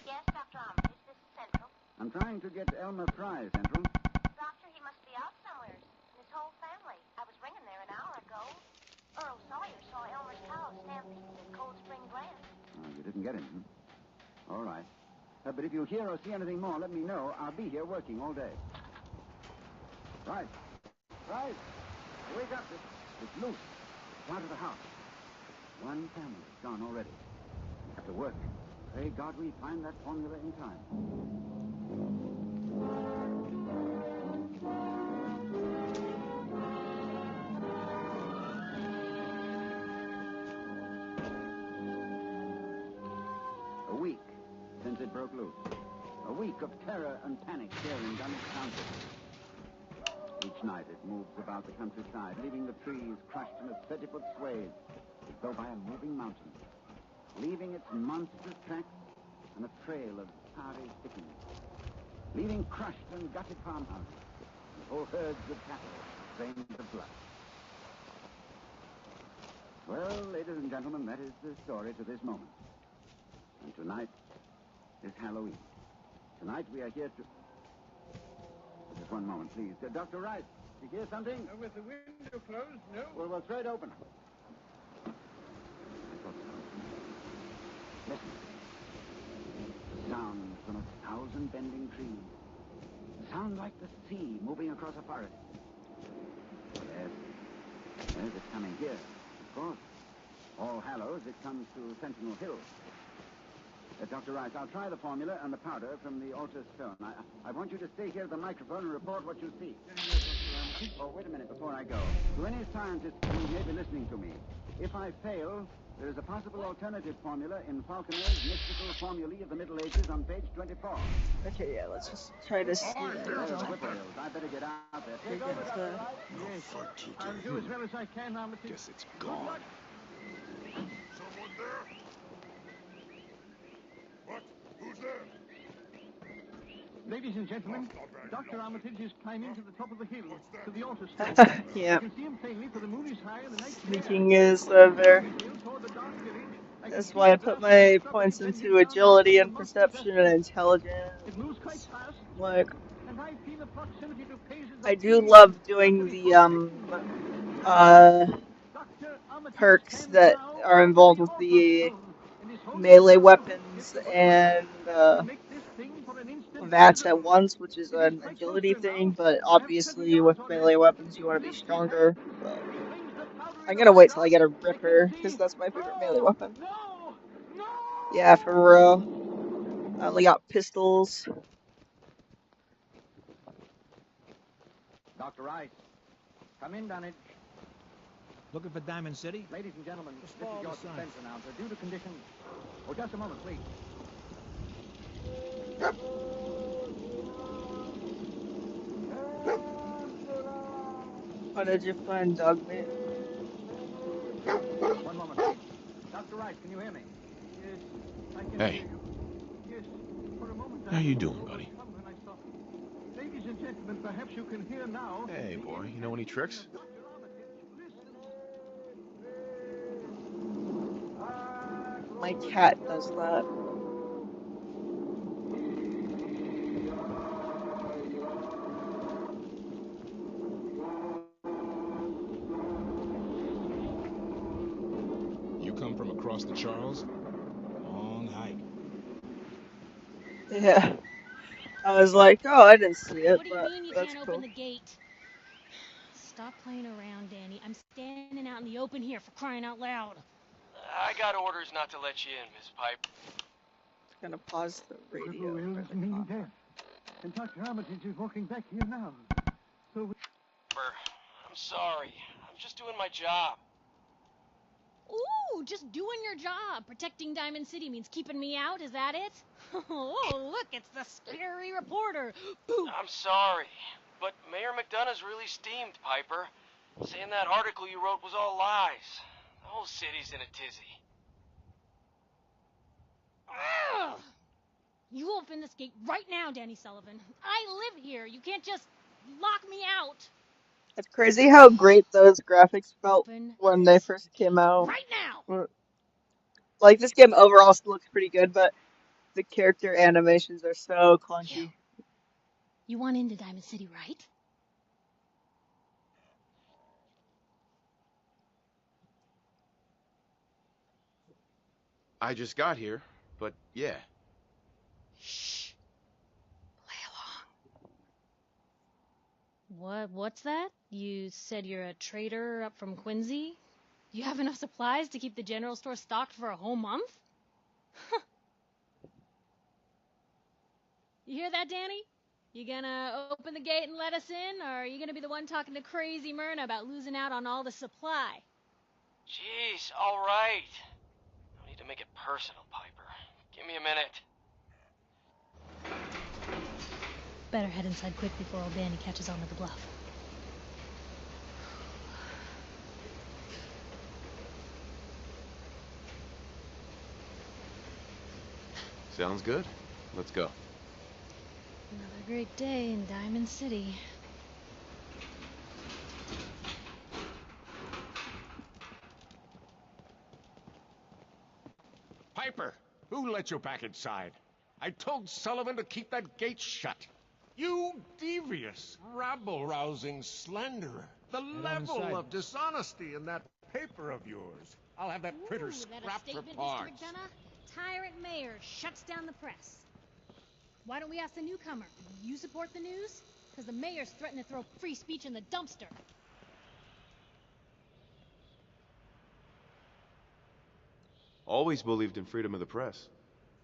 Yes, Dr. Allen, is this Central? I'm trying to get Elmer Fry, Central. Doctor, he must be out somewhere. His whole family. I was ringing there an hour ago. Earl Sawyer saw Elmer's cow stampede in Cold Spring Glen. Oh, you didn't get him. All right. But if you hear or see anything more, let me know. I'll be here working all day. Right. Wake up. It's loose. It's out of the house. One family gone already. Have to work. Pray God we find that formula in time. A week since it broke loose. A week of terror and panic here in Dunwich Township. Each night it moves about the countryside, leaving the trees crushed in a 30-foot swathe, as though by a moving mountain, leaving its monstrous tracks and a trail of tarry thickens, leaving crushed and gutted farmhouses, and whole herds of cattle stained with blood. Well, ladies and gentlemen, that is the story to this moment. And tonight is Halloween. Tonight we are here to... Just one moment, please. Dr. Rice, you hear something? With the window closed, no. Well, we'll throw it open. I thought so. Listen. Sound from 1,000 bending trees. Sound like the sea moving across a forest. Yes. Yes, it's coming here, of course. All Hallows, it comes to Sentinel Hill. Dr. Rice, I'll try the formula and the powder from the altar stone. I want you to stay here at the microphone and report what you see. Oh, wait a minute before I go. To any scientist who may be listening to me, if I fail, there is a possible alternative formula in Falconer's Mystical Formulae of the Middle Ages on page 24. Okay, yeah, let's just try to see it. I better get out there. Take it to... Yes. I'll do as well as I can, Armitage. Guess it's gone. Someone there? What? Who's there? Ladies and gentlemen, Dr. Armitage is climbing to the top of the hill, to the altar stone. Yeah. You can see him plainly, for the moon is high and the night's Sneaking is very... That's why I put my points into agility and perception and intelligence. Like, I do love doing the perks that are involved with the melee weapons and VATS at once, which is an agility thing, but obviously with melee weapons you want to be stronger. So I'm gonna wait till I get a Ripper, because that's my favorite melee weapon. Yeah, for real. I only got pistols. Dr. Rice, come in, Dunwich. Looking for Diamond City? Ladies and gentlemen, Just this is follow your the sign. suspense announcer. Due to conditions... Oh, just a moment, please. What did you find, Dogmeat? One moment, please. Dr. Rice, can you hear me? Yes, I can Hey. hear you. Yes, for a moment How you doing, buddy? when I saw... Ladies and gentlemen, perhaps you can hear now... Hey, boy, you know any tricks? My cat does that. You come from across the Charles? Long hike. Yeah. I was like, oh, I didn't see it, What do you but mean you that's can't cool. open the gate? Stop playing around, Danny. I'm standing out in the open here, for crying out loud. I got orders not to let you in, Miss Pipe. Just gonna pause the radio. Will is meaning death. And Dr. Armitage is walking back here now. So we... I'm sorry. I'm just doing my job. Ooh, just doing your job. Protecting Diamond City means keeping me out, is that it? Oh, look, it's the scary reporter. Boo! I'm sorry, but Mayor McDonough's really steamed, Piper. Saying that article you wrote was all lies. The whole city's in a tizzy. Ugh. You open this gate right now, Danny Sullivan. I live here. You can't just lock me out. It's crazy how great those graphics felt when they first came out. Right now! Like, this game overall still looks pretty good, but the character animations are so clunky. You want into Diamond City, right? I just got here, but yeah. Shh. Play along. What's that? You said you're a trader up from Quincy? Do you have enough supplies to keep the general store stocked for a whole month? You hear that, Danny? You gonna open the gate and let us in, or are you gonna be the one talking to crazy Myrna about losing out on all the supply? Jeez, all right. No need to make it personal, Piper. Give me a minute. Better head inside quick before old Danny catches on to the bluff. Sounds good. Let's go. Another great day in Diamond City. Piper, who let you back inside? I told Sullivan to keep that gate shut. You devious, rabble-rousing slanderer. The level of dishonesty in that paper of yours. I'll have that printer scrapped for parts. Mr. McDonough? Tyrant mayor shuts down the press. Why don't we ask the newcomer? You support the news? Because the mayor's threatened to throw free speech in the dumpster. Always believed in freedom of the press.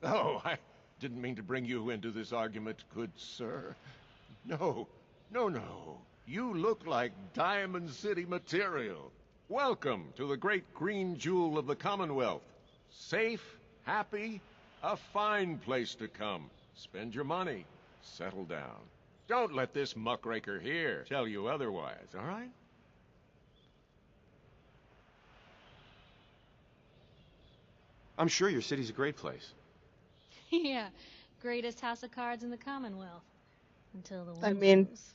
Oh, I didn't mean to bring you into this argument, good sir. No. You look like Diamond City material. Welcome to the great green jewel of the Commonwealth. Safe, happy, a fine place to come. Spend your money. Settle down. Don't let this muckraker here tell you otherwise, all right? I'm sure your city's a great place. Yeah, greatest house of cards in the Commonwealth. Until the wind I mean, blows.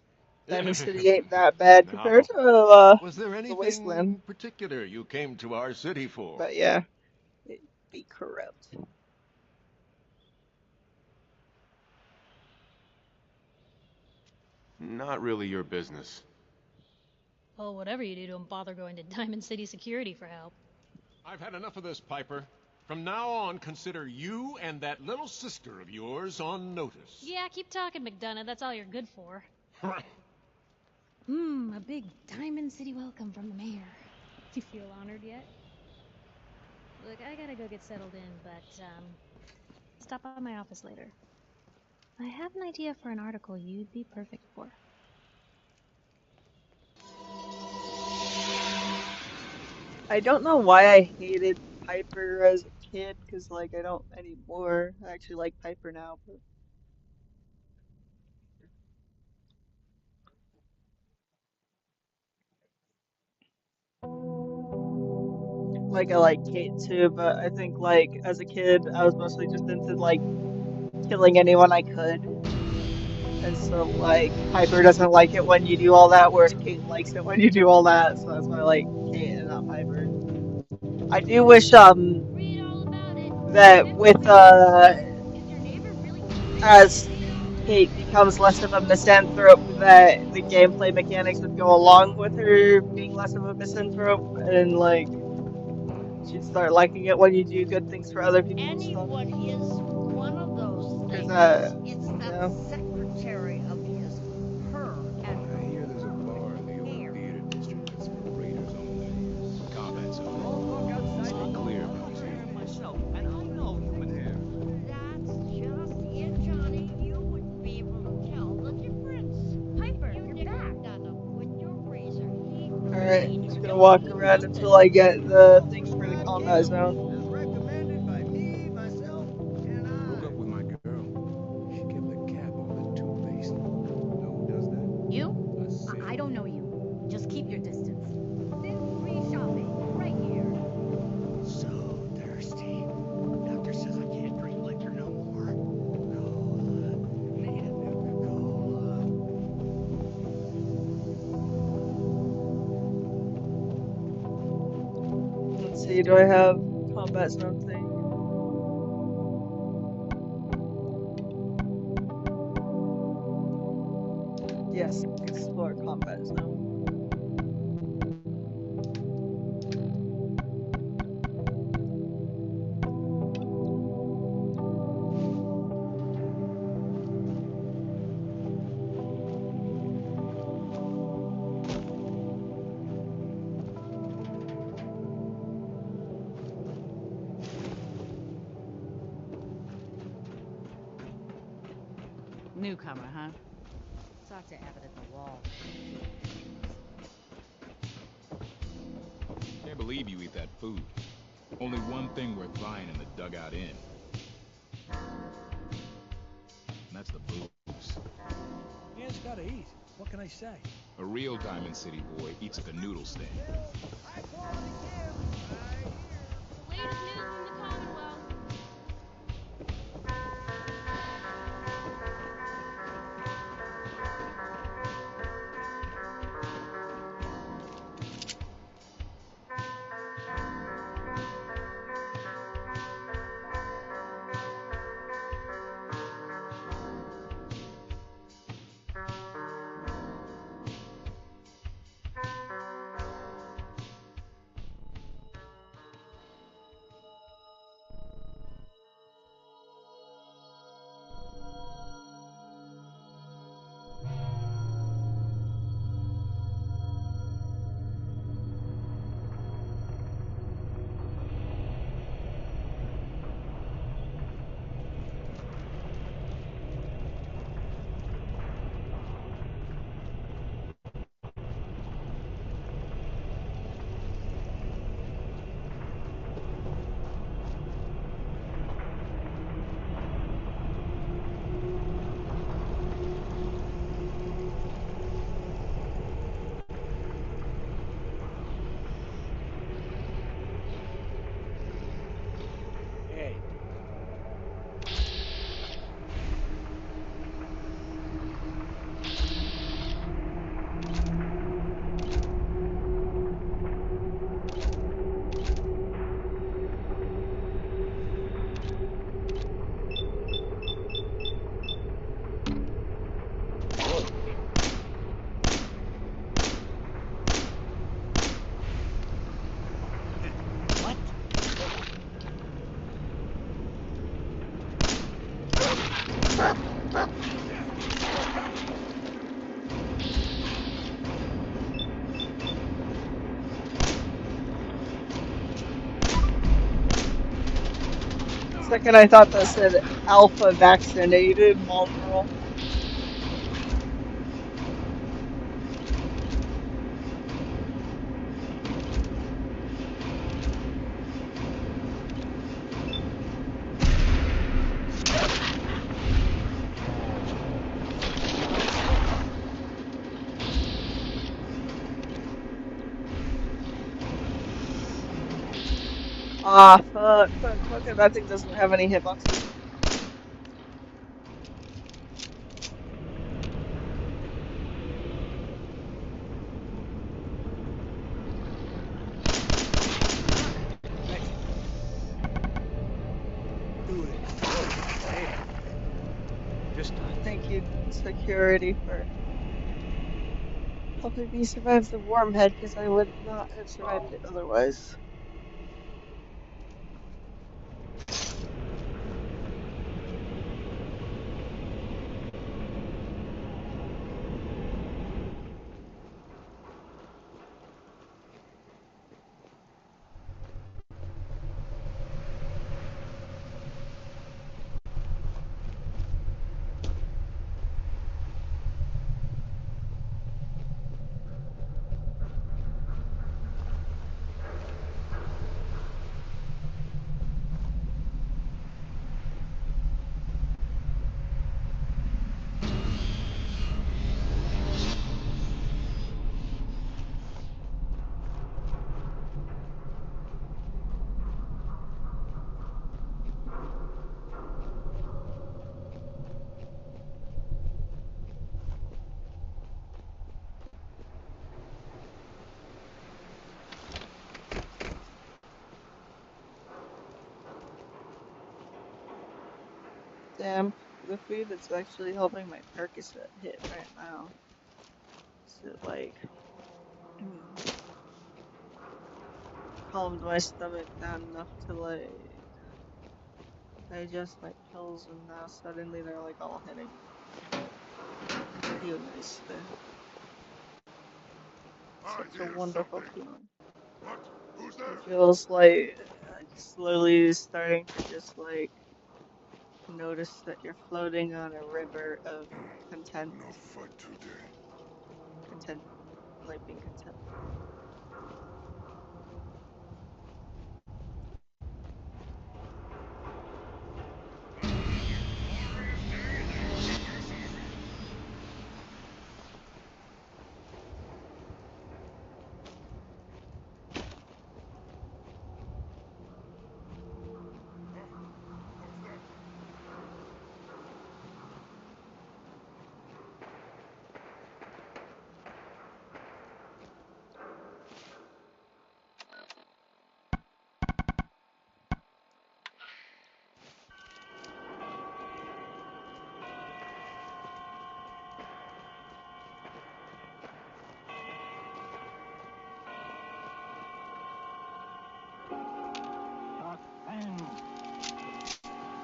Diamond City ain't that bad compared to Was there the anything Wasteland. particular you came to our city for? But yeah, it'd be corrupt. Not really your business. Oh, whatever you do, don't bother going to Diamond City Security for help. I've had enough of this, Piper. From now on, consider you and that little sister of yours on notice. Yeah, keep talking, McDonough. That's all you're good for. A big Diamond City welcome from the mayor. You feel honored yet? Look, I gotta go get settled in, but, stop by my office later. I have an idea for an article you'd be perfect for. I don't know why I hated Piper as a kid, because, like, I don't anymore. I actually like Piper now, but... Like, I like Kate too, but I think, like, as a kid, I was mostly just into, like, killing anyone I could. And so, like, Piper doesn't like it when you do all that, whereas Kate likes it when you do all that, so that's why I like Kate and not Piper. I do wish, that with, as Kate becomes less of a misanthrope, that the gameplay mechanics would go along with her being less of a misanthrope, and, like, she'd start liking it when you do good things for other people and stuff. What is one of those things? It's that secretary of his, her, and I hear there's a bar in the old theater district that's for raiders only. Combat zone. It's not clear about it. myself, and I know human hair. That's just it, Johnny. You wouldn't be able to tell the difference. Piper, you're back. With your razor, Alright, I'm just gonna walk around until I get the thing for the combat zone. Broke up with my girl. She kept the cap on the toothpaste. Know who does that? You? I don't know you. Just keep your distance. Free shopping, right here. So thirsty. Doctor says I can't drink liquor no more. Let's see, do I have combat zone thing? Yes, explore combat zone. Newcomer, huh? Talk to Abbott at the wall. Can't believe you eat that food. Only one thing worth buying in the Dugout Inn. And that's the booze. Man's gotta eat. What can I say? A real Diamond City boy eats at the noodle stand. Latest news from the Commonwealth. Second, I thought that said alpha vaccinated Marlboro. Ah, fuck. That thing doesn't have any hitboxes. Thank you, security, for helping me survive the Wormhead, because I would not have survived it otherwise. Damn, the food that's actually helping my Percocet hit right now. Is it like calmed my stomach down enough to like digest my pills, and now suddenly they're like all hitting. I feel nice there. Such a wonderful feeling. It feels like slowly starting to just like Notice that you're floating on a river of content. No fight today. Content, like being content.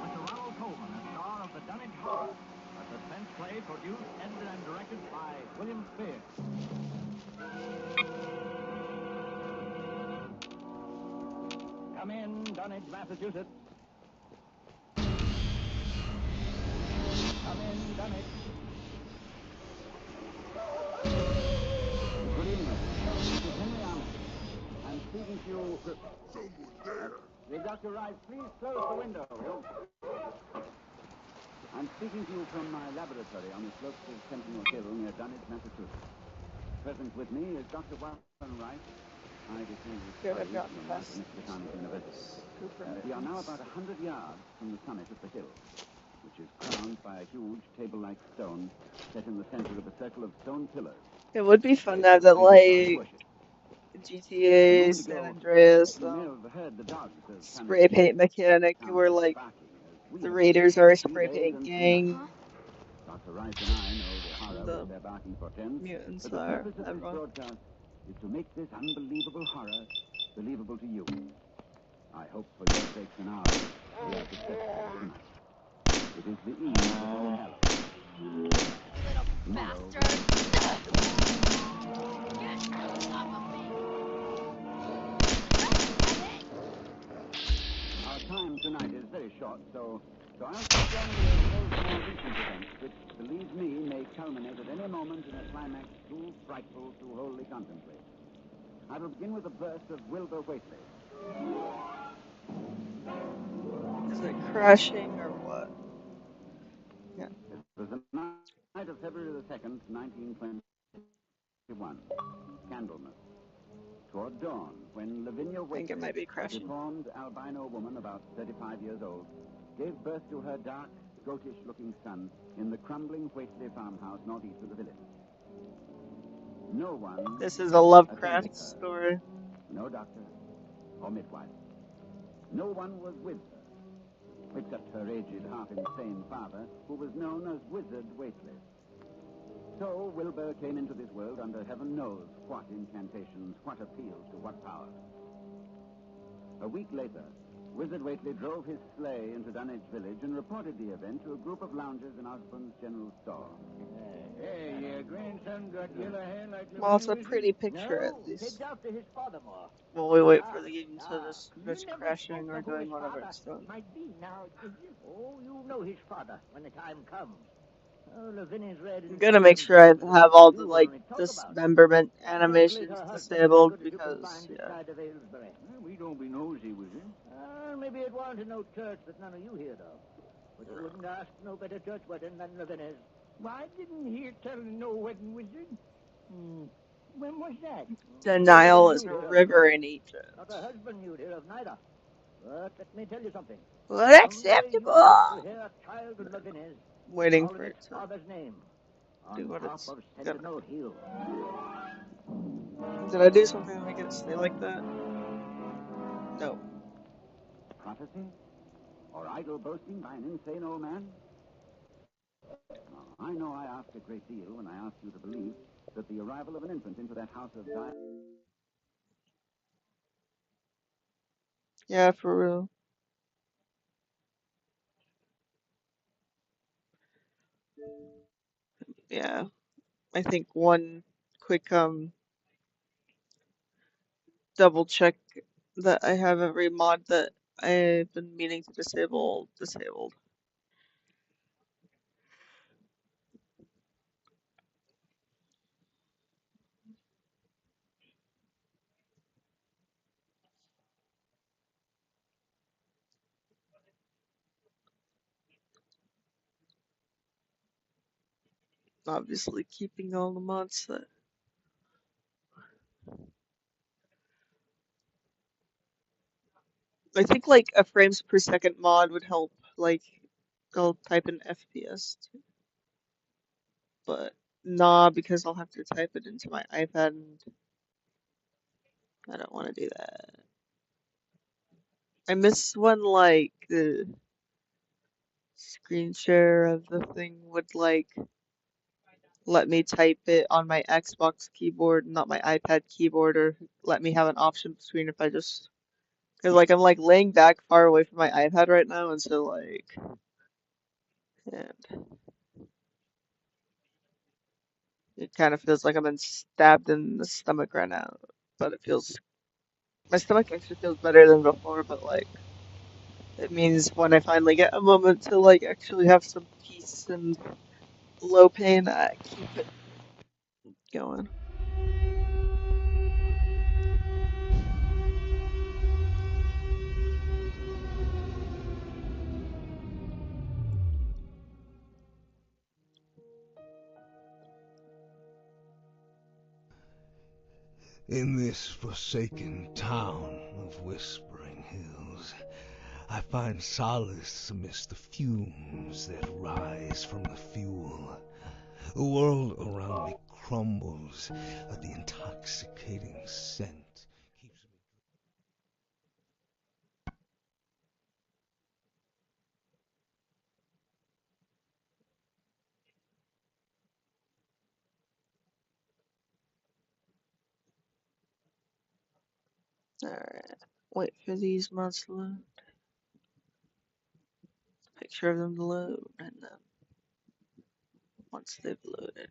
Mr. Ronald Colman, a star of the Dunwich Horror, a suspense play produced, edited, and directed by William Spears. Come in, Dunwich, Massachusetts. Come in, Dunwich. Good evening. This is Henry Arnold. I'm speaking to you. Someone there. The Dr. Rice, please close the window. I'm speaking to you from my laboratory on the slopes of Sentinel Hill near Dunwich, Massachusetts. Present with me is Dr. Warren Rice. I distinguished Good, I've colleague gotten from past Michigan University. Cooper We are now about 100 yards from the summit of the hill, which is crowned by a huge table-like stone set in the center of a circle of stone pillars. It would be fun to have that, like, GTA San Andreas spray paint mechanic where, like, the raiders are a spray paint gang. Dr. Rice and I know the horror The which their barking portends, mutants but the are purpose of this everyone. broadcast is to make this unbelievable horror believable to you. I hope for your sakes and ours we are successful tonight. It is the eve of All Hallows. Tomorrow, our time tonight is very short, so I'll strongly oppose more recent events, which, believe me, may culminate at any moment in a climax too frightful to wholly contemplate. I will begin with a burst of Wilbur Whately. Is it crashing or what? Yeah. It was the night of February the 2nd, 1921. Candlemas. Toward dawn, when Lavinia Whately, it might be a crashing. deformed albino woman about 35 years old, gave birth to her dark, goatish-looking son in the crumbling Whately farmhouse northeast of the village. No one. This is a Lovecraft story. No doctor or midwife. No one was with her, except her aged, half-insane father, who was known as Wizard Whately. So Wilbur came into this world under heaven knows what incantations, what appeals to what powers. A week later, Wizard Whately drove his sleigh into Dunwich village and reported the event to a group of loungers in Osborne's general store. Hey, your grandson got yellow hair like the Well, it's a pretty picture no, at least. heads out to his father more. While we wait for the game to just crashing or doing whatever it's doing. Might be now, did you? Oh, you know his father when the time comes. Oh, Lavinia's ready. I'm gonna make sure I have all the, like, dismemberment animations disabled because, yeah. We don't be nosy, Wizard. Maybe it wanted no church that none of you hear of. But you wouldn't ask no better church wedding than Lavinia's. Well, I didn't hear tell of no wedding, Wizard. When was that? Denial is a river in Egypt. Not a husband you'd hear of neither. But let me tell you something. Unacceptable! Hear a child of Lavinia's. Waiting for it to father's name. do what it's gonna. Did I do something to make it stay like that? No. Prophecy? Or idle boasting by an insane old man? I know I ask a great deal when I ask you to believe that the arrival of an infant into that house of die. Yeah, for real. Yeah. I think one quick double check that I have every mod that I've been meaning to disable disabled. obviously keeping all the mods set. I think like a frames per second mod would help. Like, I'll type in FPS too. But nah, because I'll have to type it into my iPad and I don't want to do that. I miss when like the screen share of the thing would like let me type it on my Xbox keyboard, not my iPad keyboard, or let me have an option between if I just, because like I'm like laying back far away from my iPad right now, and so like, and it kind of feels like I'm been stabbed in the stomach right now, but it feels, my stomach actually feels better than before, but like, it means when I finally get a moment to like actually have some peace and low pain, I keep it going. In this forsaken town of Whispering Hills, I find solace amidst the fumes that rise from the fuel. The world around me crumbles, but the intoxicating scent keeps me. Alright, wait for these mods to load. Picture of them to load, and then once they've loaded.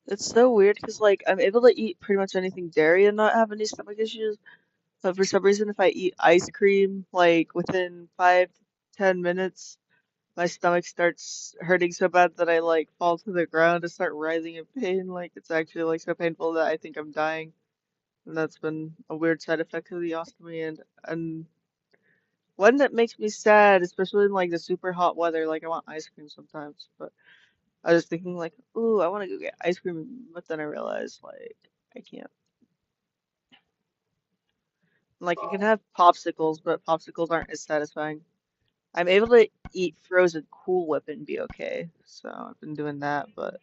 It's so weird because like I'm able to eat pretty much anything dairy and not have any stomach issues, but for some reason if I eat ice cream like within 5 to 10 minutes, my stomach starts hurting so bad that I like fall to the ground and start writhing in pain. Like it's actually like so painful that I think I'm dying. And that's been a weird side effect of the ostomy, and one that makes me sad, especially in like the super hot weather. Like I want ice cream sometimes, but I was thinking like, ooh, I want to go get ice cream, but then I realized like I can't. Like I can have popsicles, but popsicles aren't as satisfying. I'm able to eat frozen Cool Whip and be okay, so I've been doing that, but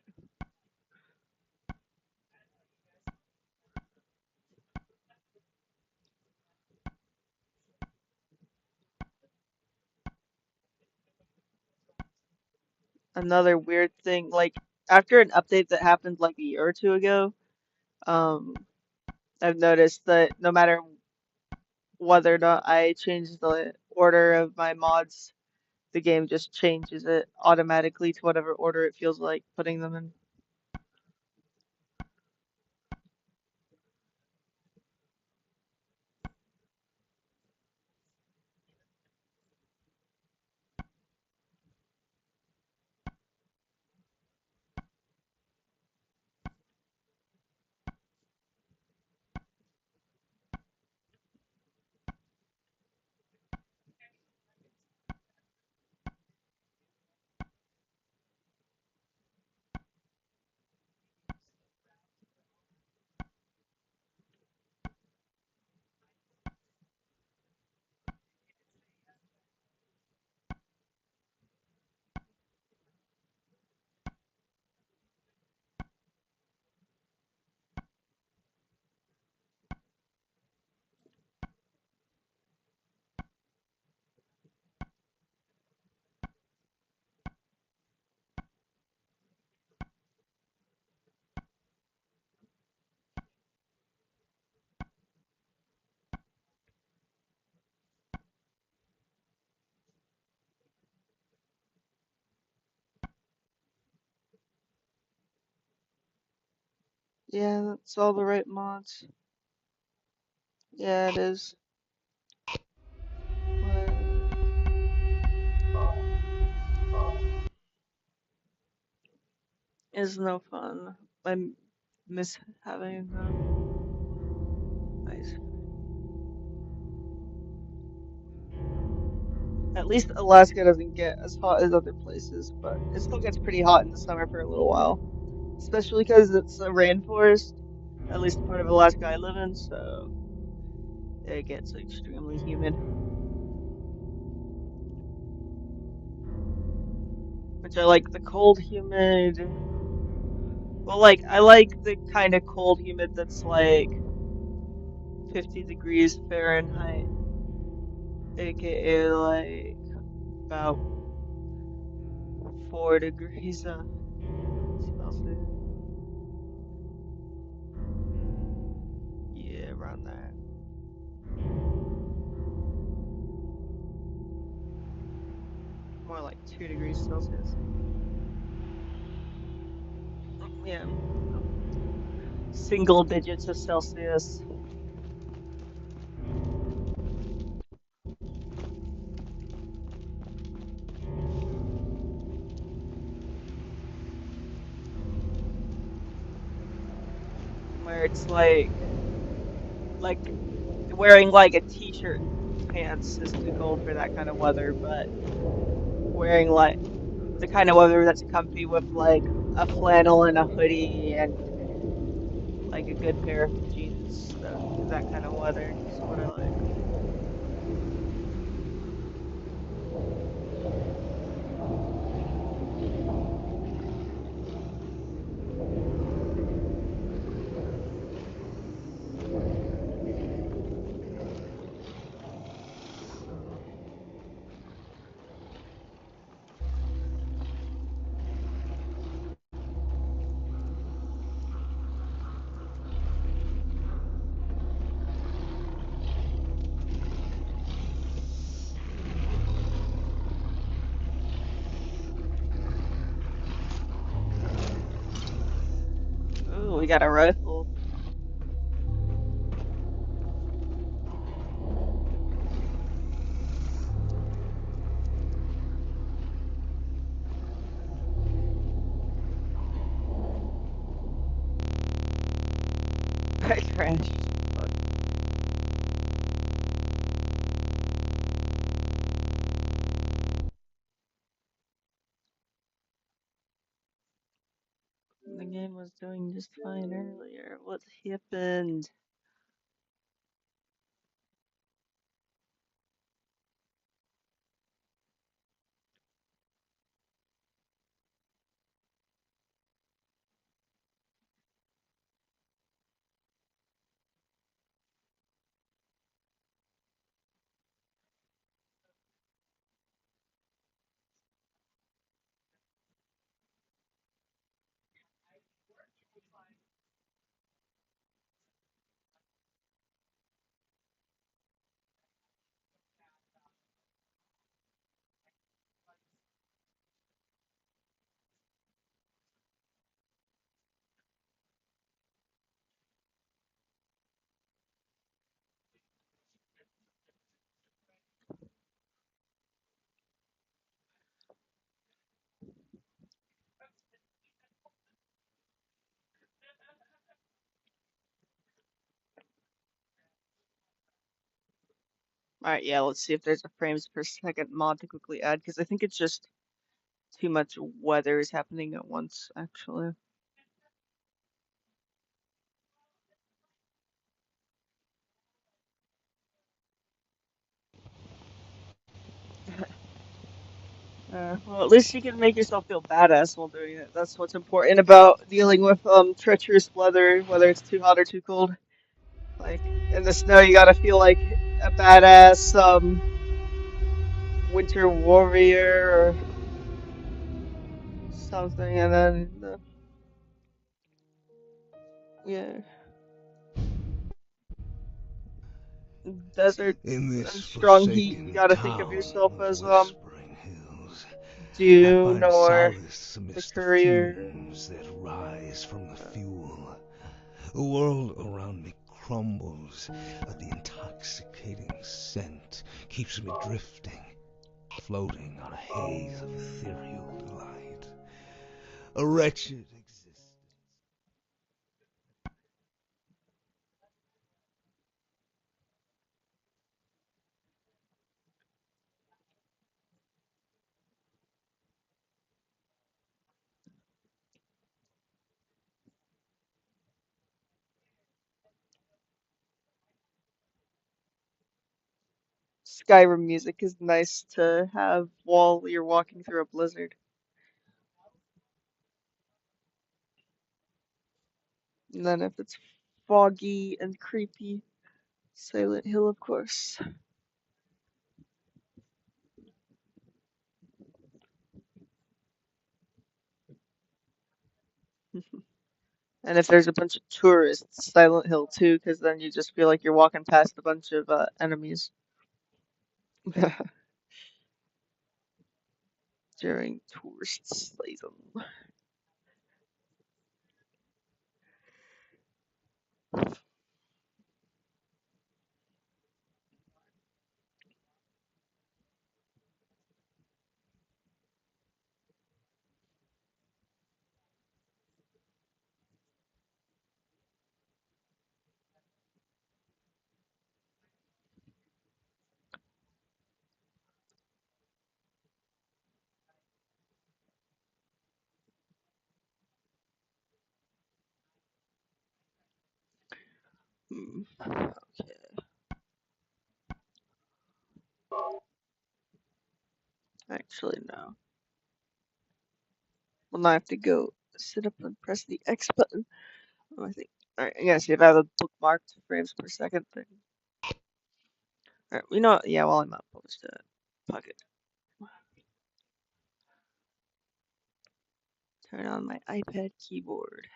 another weird thing, like after an update that happened like a year or two ago, um, I've noticed that no matter whether or not I change the order of my mods, the game just changes it automatically to whatever order it feels like putting them in. Yeah, that's all the right mods. Yeah, it is. It's no fun. I miss having ice. At least Alaska doesn't get as hot as other places, but it still gets pretty hot in the summer for a little while. Especially because it's a rainforest, at least the part of Alaska I live in, so it gets extremely humid. Which I like the cold, humid. Well, like, I like the kind of cold, humid that's like 50 degrees Fahrenheit, aka like about 4 degrees Celsius. Yeah, around that. More like 2 degrees Celsius. Yeah. Single digits of Celsius. Where it's like wearing like a t-shirt and pants is too cold for that kind of weather, but wearing like the kind of weather that's comfy with like a flannel and a hoodie and like a good pair of jeans, that kind of weather is what I like. Ooh, we got a rifle. I crashed. Fuck. The game was doing just fine earlier. What happened? Alright, yeah, let's see if there's a frames per second mod to quickly add, because I think it's just too much weather is happening at once, actually. Well, at least you can make yourself feel badass while doing it. That's what's important about dealing with treacherous weather, whether it's too hot or too cold. Like in the snow, you gotta feel like a badass winter warrior or something, and then yeah, desert In and this strong heat, you forsaken gotta think of town yourself of as Whispering Hills, I Dune find or solace the amidst the courier. fumes that rise from the fuel. The world around me crumbles, but the intoxicating scent keeps me drifting, floating on a haze of ethereal delight. A wretched existence. Skyrim music is nice to have while you're walking through a blizzard. And then if it's foggy and creepy, Silent Hill, of course. And if there's a bunch of tourists, Silent Hill too, because then you just feel like you're walking past a bunch of enemies during tourist season. Okay. Actually, no. Well, now I have to go sit up and press the X button. Oh, I think. Alright, I gotta see if I have a bookmarked frames per second thing. Alright, you know what? Yeah, while I'm up, I'll just fuck it. Turn on my iPad keyboard.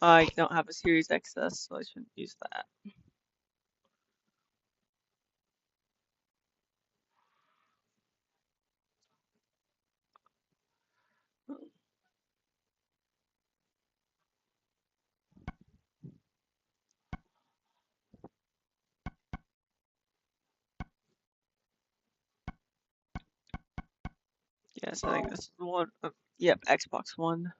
I don't have a Series XS, so I shouldn't use that. Yes, I think this is the one. Yep, Xbox One.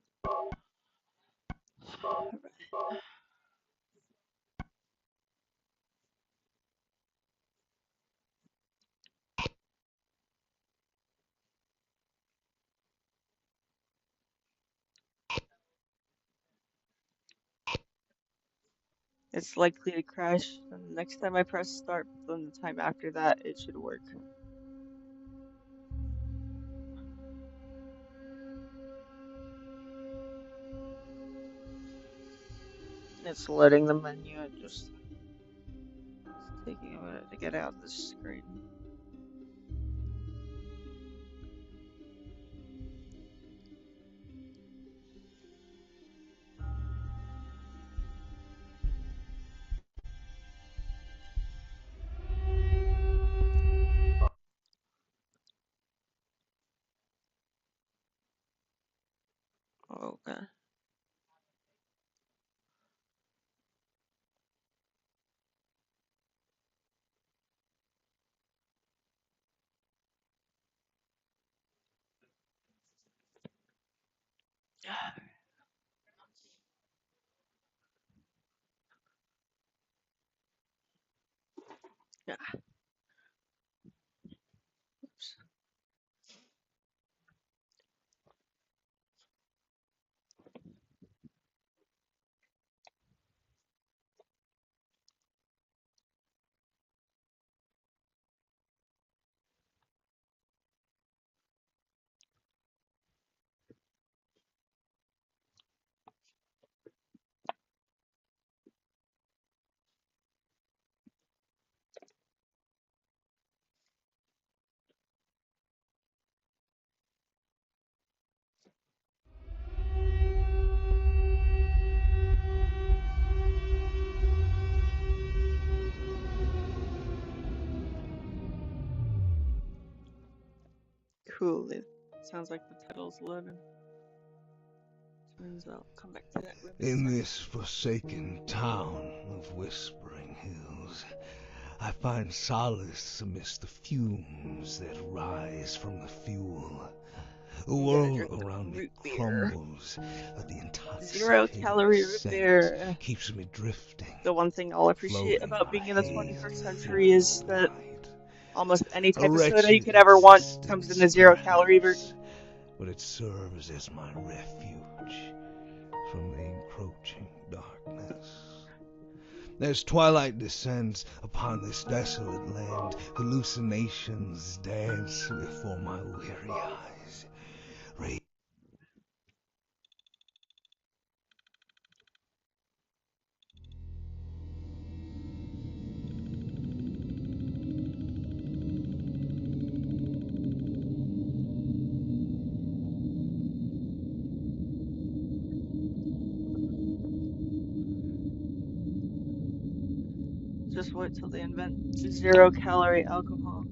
It's likely to crash, and the next time I press start, then the time after that, it should work. It's loading the menu and just taking a minute to get out of the screen. Okay. Yeah. Oops. Cool. It sounds like the title's loaded. Turns out, come back to that room. In this forsaken town of Whispering Hills, I find solace amidst the fumes that rise from the fuel. The world around me crumbles, but the intoxicating 0-calorie root beer. scent keeps me drifting. The one thing I'll appreciate about being in the 21st century is that almost any type of soda you could ever want comes in a 0-calorie version. But it serves as my refuge from the encroaching darkness. As twilight descends upon this desolate land, hallucinations dance before my weary eyes. Just wait till they invent 0-calorie alcohol.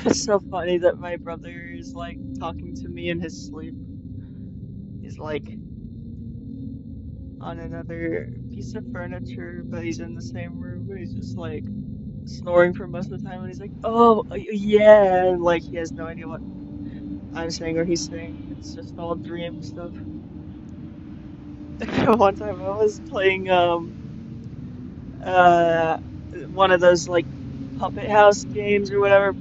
It's so funny that my brother is like talking to me in his sleep. He's like on another piece of furniture, but he's in the same room. But he's just like snoring for most of the time, and he's like, "Oh, yeah," and like he has no idea what I'm saying or he's saying. It's just all dream stuff. One time I was playing one of those like Puppet House games or whatever.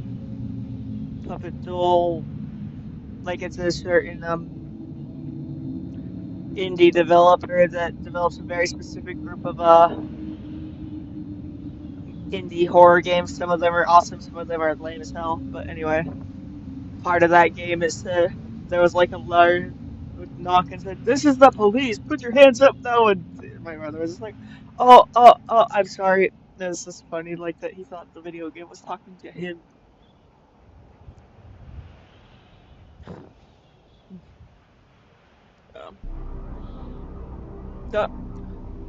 Puppet Duel, like it's a certain indie developer that develops a very specific group of indie horror games. Some of them are awesome, some of them are lame as hell. But anyway, part of that game is there was like a loud knock and said, "This is the police. Put your hands up now." And my brother was just like, "Oh, I'm sorry." And it's just funny, like that he thought the video game was talking to him.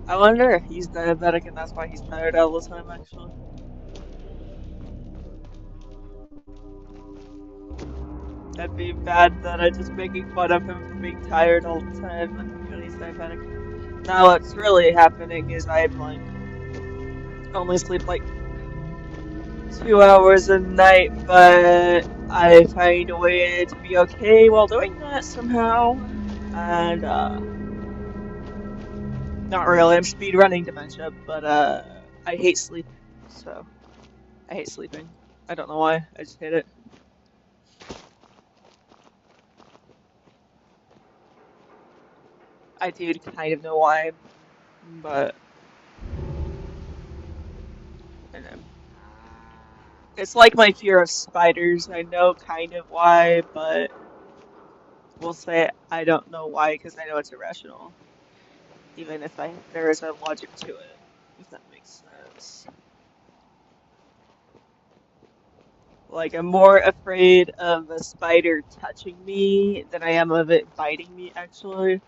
I wonder if he's diabetic and that's why he's tired all the time, actually. That'd be bad that I'm just making fun of him for being tired all the time when he's diabetic. Now what's really happening is I'm like only sleep like 2 hours a night, but I find a way to be okay while doing that somehow. And not really, I'm speedrunning dementia, but I hate sleep, so I hate sleeping. I don't know why, I just hate it. I do kind of know why, but I know. It's like my fear of spiders. I know kind of why, but we'll say I don't know why because I know it's irrational. Even if there is a logic to it, if that makes sense. Like, I'm more afraid of a spider touching me than I am of it biting me, actually.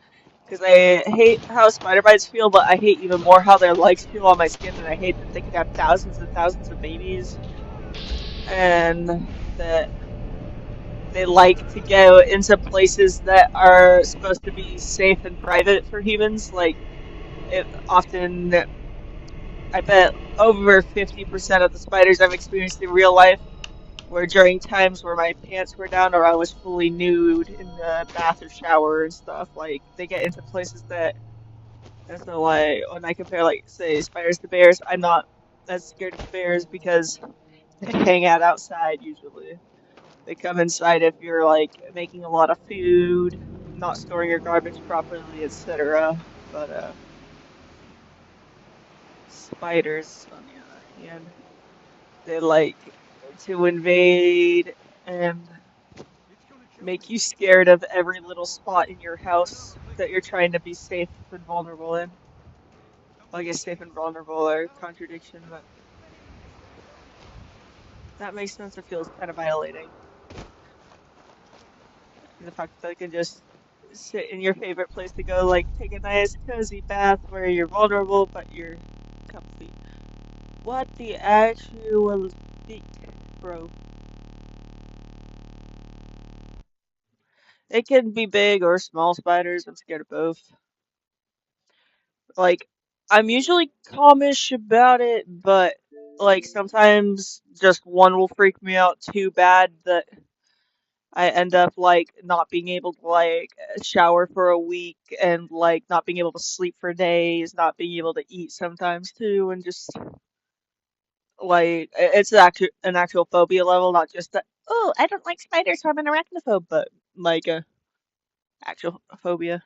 Because I hate how spider bites feel, but I hate even more how their legs feel on my skin, and I hate that they could have thousands and thousands of babies. And that they like to go into places that are supposed to be safe and private for humans. Like, it often, I bet over 50% of the spiders I've experienced in real life were during times where my pants were down or I was fully nude in the bath or shower and stuff. Like, they get into places that, and so like, when I compare, like, say, spiders to bears, I'm not as scared of bears because they hang out outside usually. They come inside if you're, like, making a lot of food, not storing your garbage properly, etc. But, spiders, on the other hand, they like to invade and make you scared of every little spot in your house that you're trying to be safe and vulnerable in. Well, I guess safe and vulnerable are a contradiction, but that makes sense. It feels kind of violating. The fact that I can just sit in your favorite place to go, like, take a nice cozy bath where you're vulnerable but you're comfy. What the actual beak, bro? It can be big or small spiders. I'm scared of both. Like, I'm usually calmish about it, but like sometimes just one will freak me out too bad that I end up like not being able to like shower for a week and like not being able to sleep for days, not being able to eat sometimes too, and just like it's an actual phobia level, not just that. Oh, I don't like spiders, so I'm an arachnophobe, but like a actual phobia.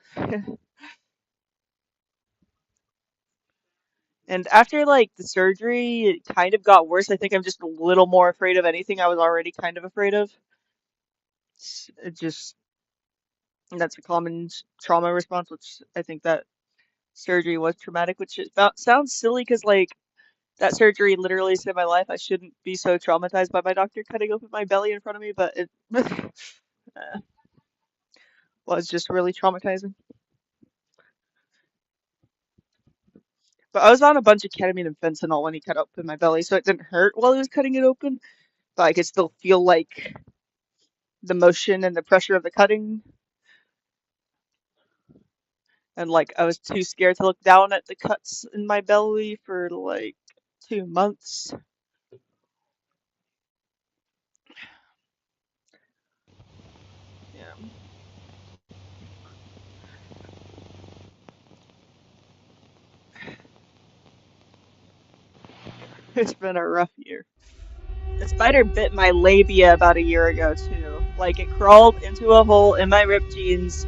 And after like the surgery, it kind of got worse. I think I'm just a little more afraid of anything I was already kind of afraid of. It just that's a common trauma response, which I think that surgery was traumatic, which sounds silly because like that surgery literally saved my life. I shouldn't be so traumatized by my doctor cutting open my belly in front of me, but it was just really traumatizing. But I was on a bunch of ketamine and fentanyl when he cut open my belly, so it didn't hurt while he was cutting it open, but I could still feel like the motion and the pressure of the cutting. And like I was too scared to look down at the cuts in my belly for like 2 months. Yeah. It's been a rough year. The spider bit my labia about a year ago too. Like it crawled into a hole in my ripped jeans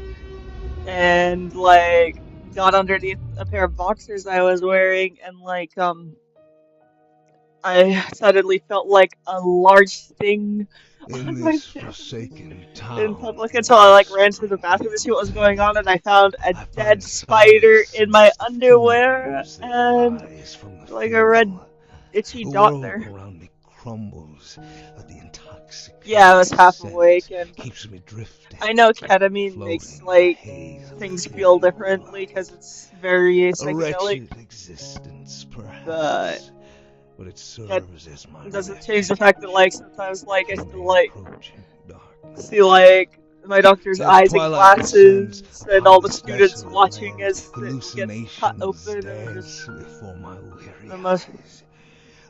and like got underneath a pair of boxers I was wearing and like I suddenly felt like a large sting In on my this chest forsaken in town, public until I like ran to the bathroom to see what was going on and I found a dead find spider solace in my underwear fumes that and rise from the like a red fuel. itchy The dot world there. around me crumbles, but the intoxicating Yeah, I was half scent awake and keeps me drifting, I know ketamine makes floating in the like haze of things fear feel and differently light. because it's very A psychedelic, wretched existence, but but it that serves as my doesn't refuge change the fact that like sometimes like I from still the like encroaching darkness. see like my doctor's As eyes and twilight descends glasses and upon all the the students desolate watching land, as it gets cut hallucinations open and dance just before my weary the most eyes.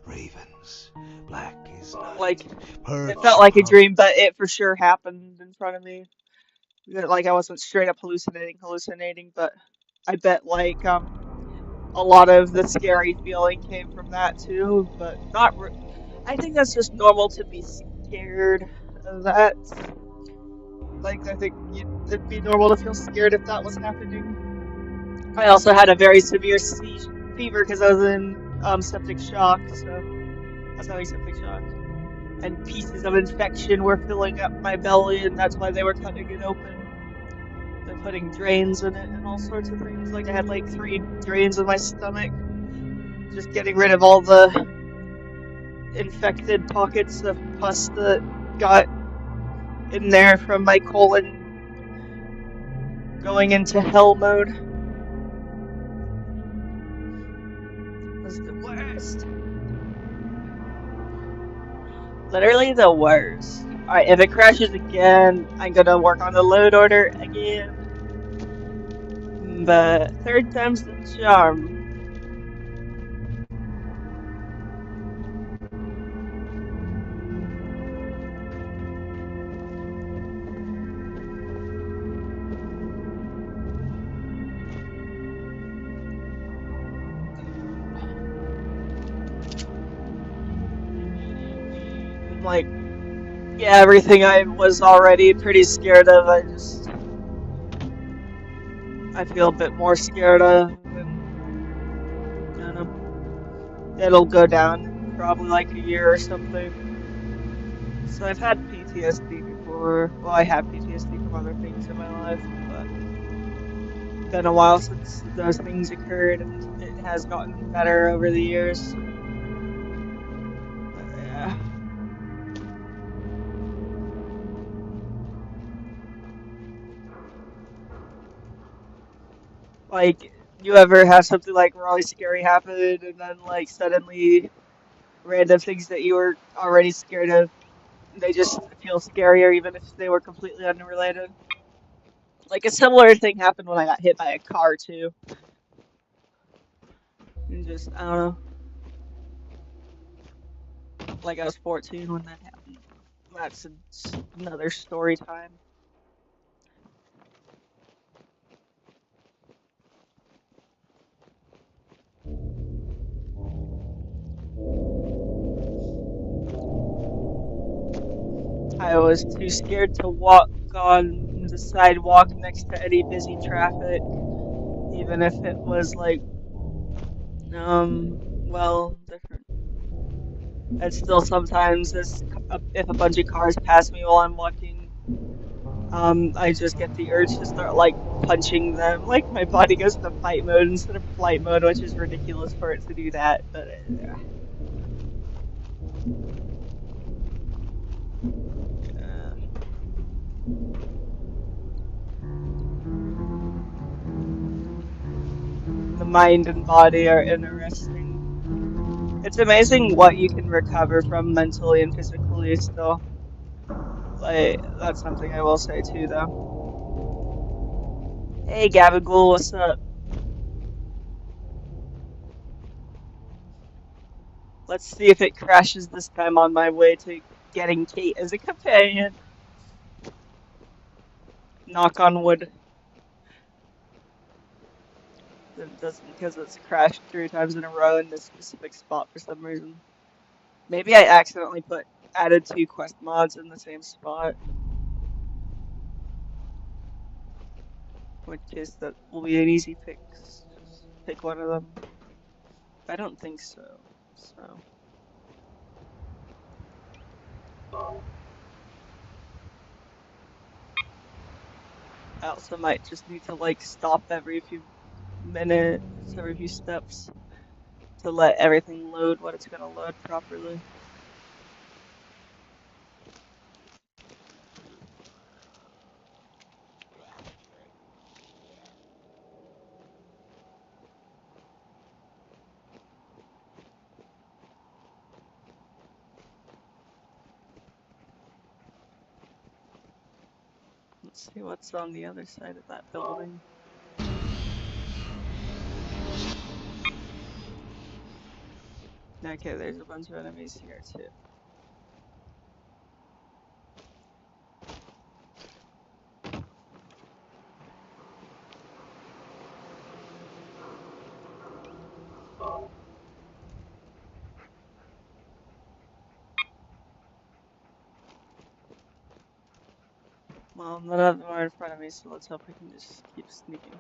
Ravens, black as night, like it perch felt like a upon dream, but it for sure happened in front of me. Like I wasn't straight up hallucinating, but I bet like a lot of the scary feeling came from that too, but not. I think that's just normal to be scared of that. Like I think it'd be normal to feel scared if that was happening. I also had a very severe fever because I was in septic shock, so I was having septic shock, and pieces of infection were filling up my belly, and that's why they were cutting it open. They're putting drains in it and all sorts of things. Like I had like 3 drains in my stomach, just getting rid of all the infected pockets of pus that got in there from my colon going into hell mode. It was the worst. Literally the worst. Alright, if it crashes again, I'm gonna work on the load order again. But 3rd time's the charm. Like, yeah, everything I was already pretty scared of, I feel a bit more scared of, and I don't know, it'll go down in probably like a year or something. So I've had PTSD before. Well, I have PTSD from other things in my life, but it's been a while since those things occurred, and it has gotten better over the years. But yeah. Like, you ever have something like really scary happen and then like suddenly random things that you were already scared of, they just feel scarier even if they were completely unrelated? Like a similar thing happened when I got hit by a car too. And just, I don't know. Like I was 14 when that happened. That's another story time. I was too scared to walk on the sidewalk next to any busy traffic, even if it was like, well, different. And still sometimes if a bunch of cars pass me while I'm walking, I just get the urge to start like punching them. Like my body goes into fight mode instead of flight mode, which is ridiculous for it to do that, but the mind and body are interesting. It's amazing what you can recover from mentally and physically still. Like, that's something I will say too, though. Hey, Gabagool, what's up? Let's see if it crashes this time on my way to getting Kate as a companion. Knock on wood. It doesn't, because it's crashed 3 times in a row in this specific spot for some reason. Maybe I accidentally added 2 quest mods in the same spot. In which case that will be an easy fix. Just pick one of them. I don't think so. I also might just need to like stop every few minutes, every few steps to let everything load what it's gonna load properly. Let's see what's on the other side of that building. Okay, there's a bunch of enemies here too. Well, none of them are in front of me, so let's hope we can just keep sneaking.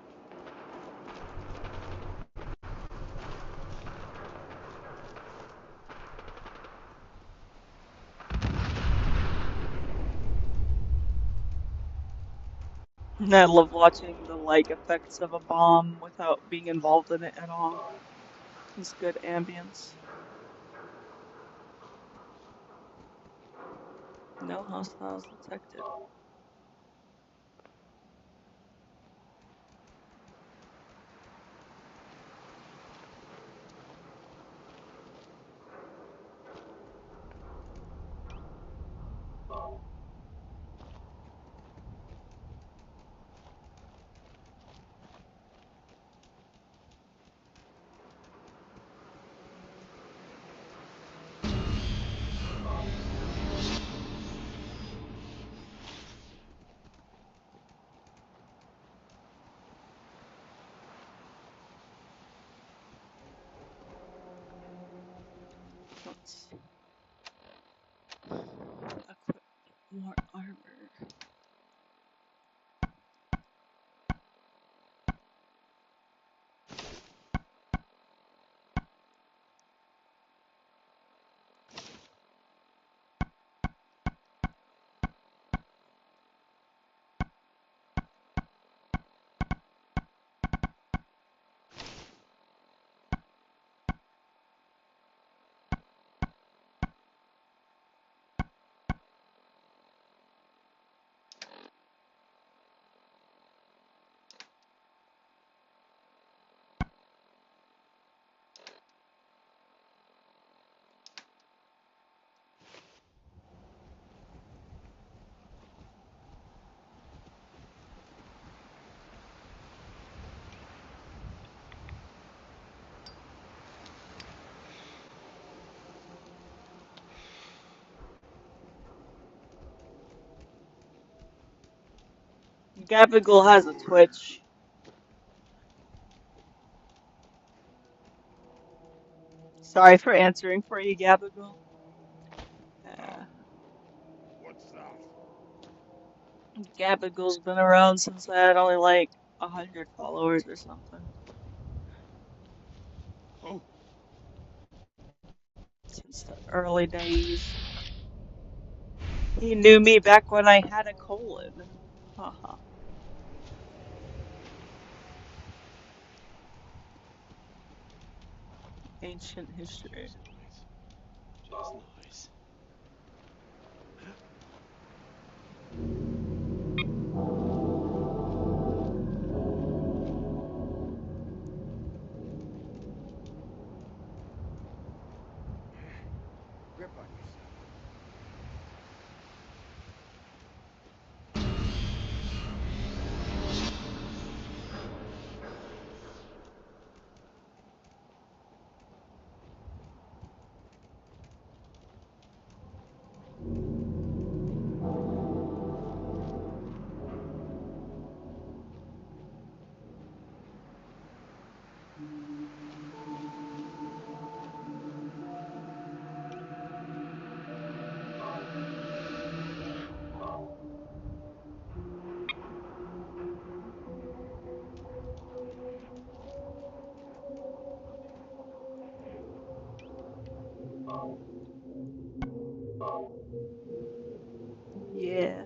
I love watching the like effects of a bomb without being involved in it at all. It's good ambience. No hostiles detected. Let's equip more armor. Gabagool has a Twitch. Sorry for answering for you, Gabagool. What's that? Gabagool's been around since I had only like 100 followers or something. Oh. Since the early days. He knew me back when I had a colon. Haha. Ancient history. Just noise. Grip on yourself. Yeah.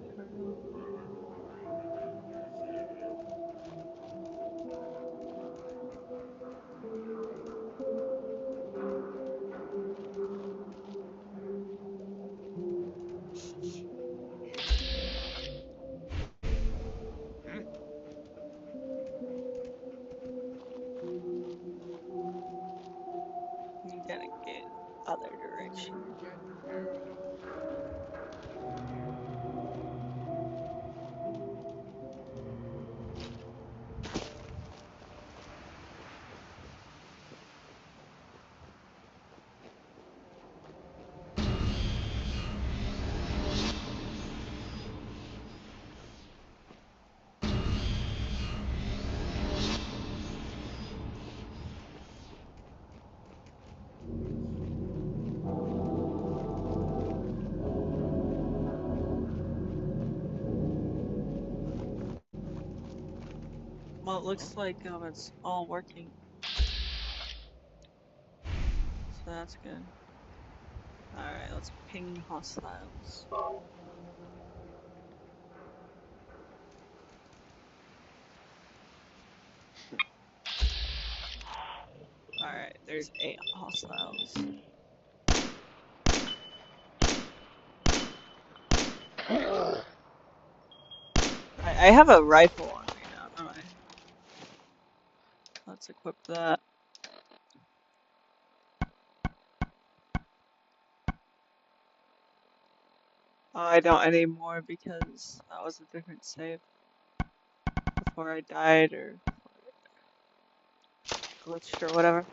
You gotta get other direction. Get paranoid. Well, it looks like it's all working. So that's good. Alright, let's ping hostiles. Alright, there's 8 hostiles. I have a rifle on me now, don't I? Let's equip that. Oh, I don't anymore because that was a different save. Before I died or glitched or whatever.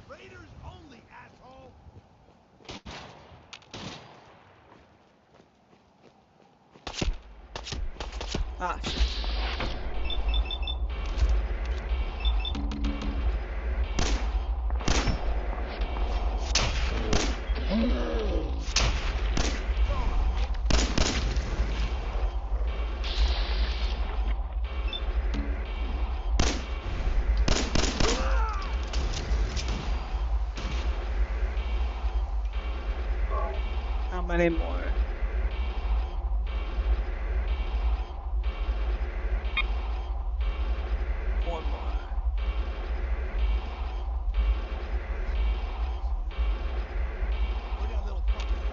Raiders only, asshole! Ah, shit. How many more? One more. Where'd that little fucker?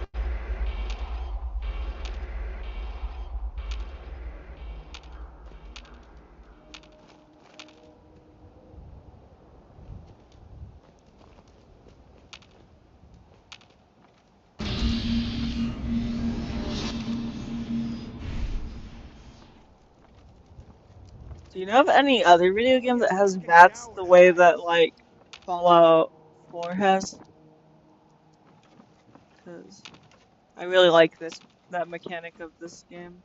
Do you know of any other video game that has bats the way that, like, Fallout 4 has? Because I really like that mechanic of this game.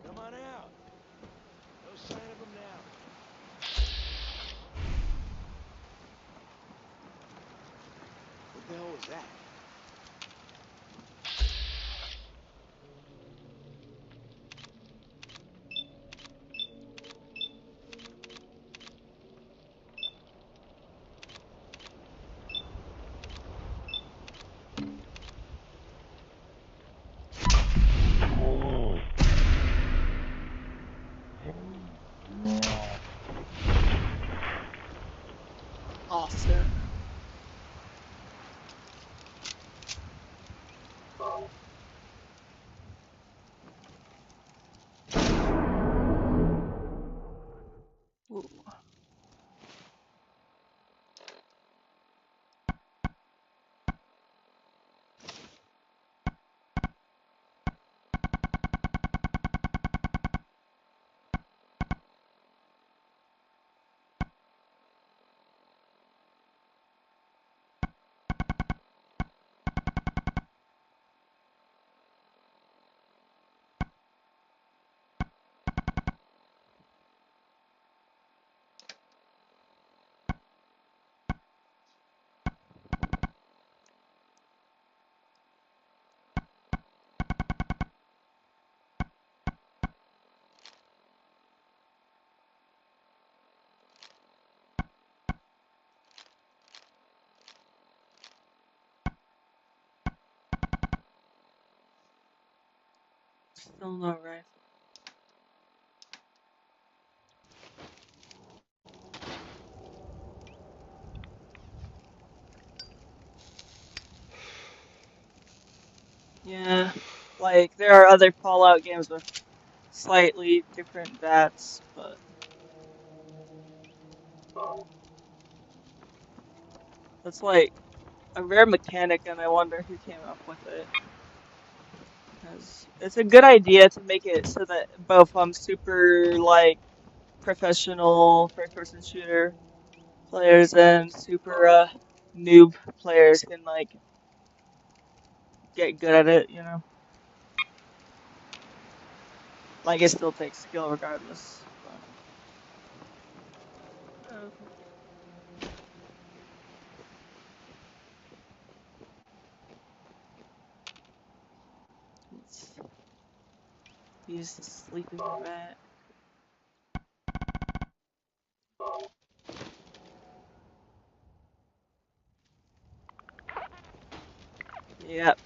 Come on out. No sign of him now. What the hell was that? Awesome. Ooh. Still no rifle. Yeah, like, there are other Fallout games with slightly different bats, but that's like a rare mechanic, and I wonder who came up with it. Because it's a good idea to make it so that both super, like, professional first-person shooter players and super noob players can, like, get good at it, you know? Like, it still takes skill regardless. But... Okay. Let's use the sleeping bat. Yep,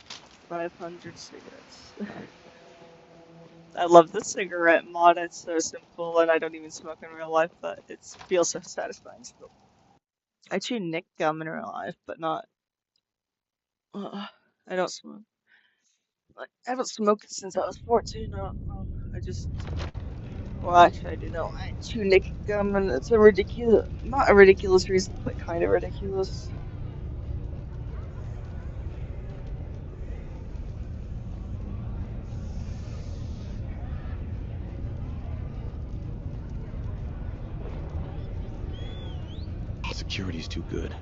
500 cigarettes. I love the cigarette mod, it's so simple, and I don't even smoke in real life, but it feels so satisfying still. I chew Nick gum in real life, but not... I don't smoke. Like, I haven't smoked since I was 14, I just... Well, actually, I do know. I chew Nick gum, and it's a ridiculous... Not a ridiculous reason, but kind of ridiculous. Security's too good.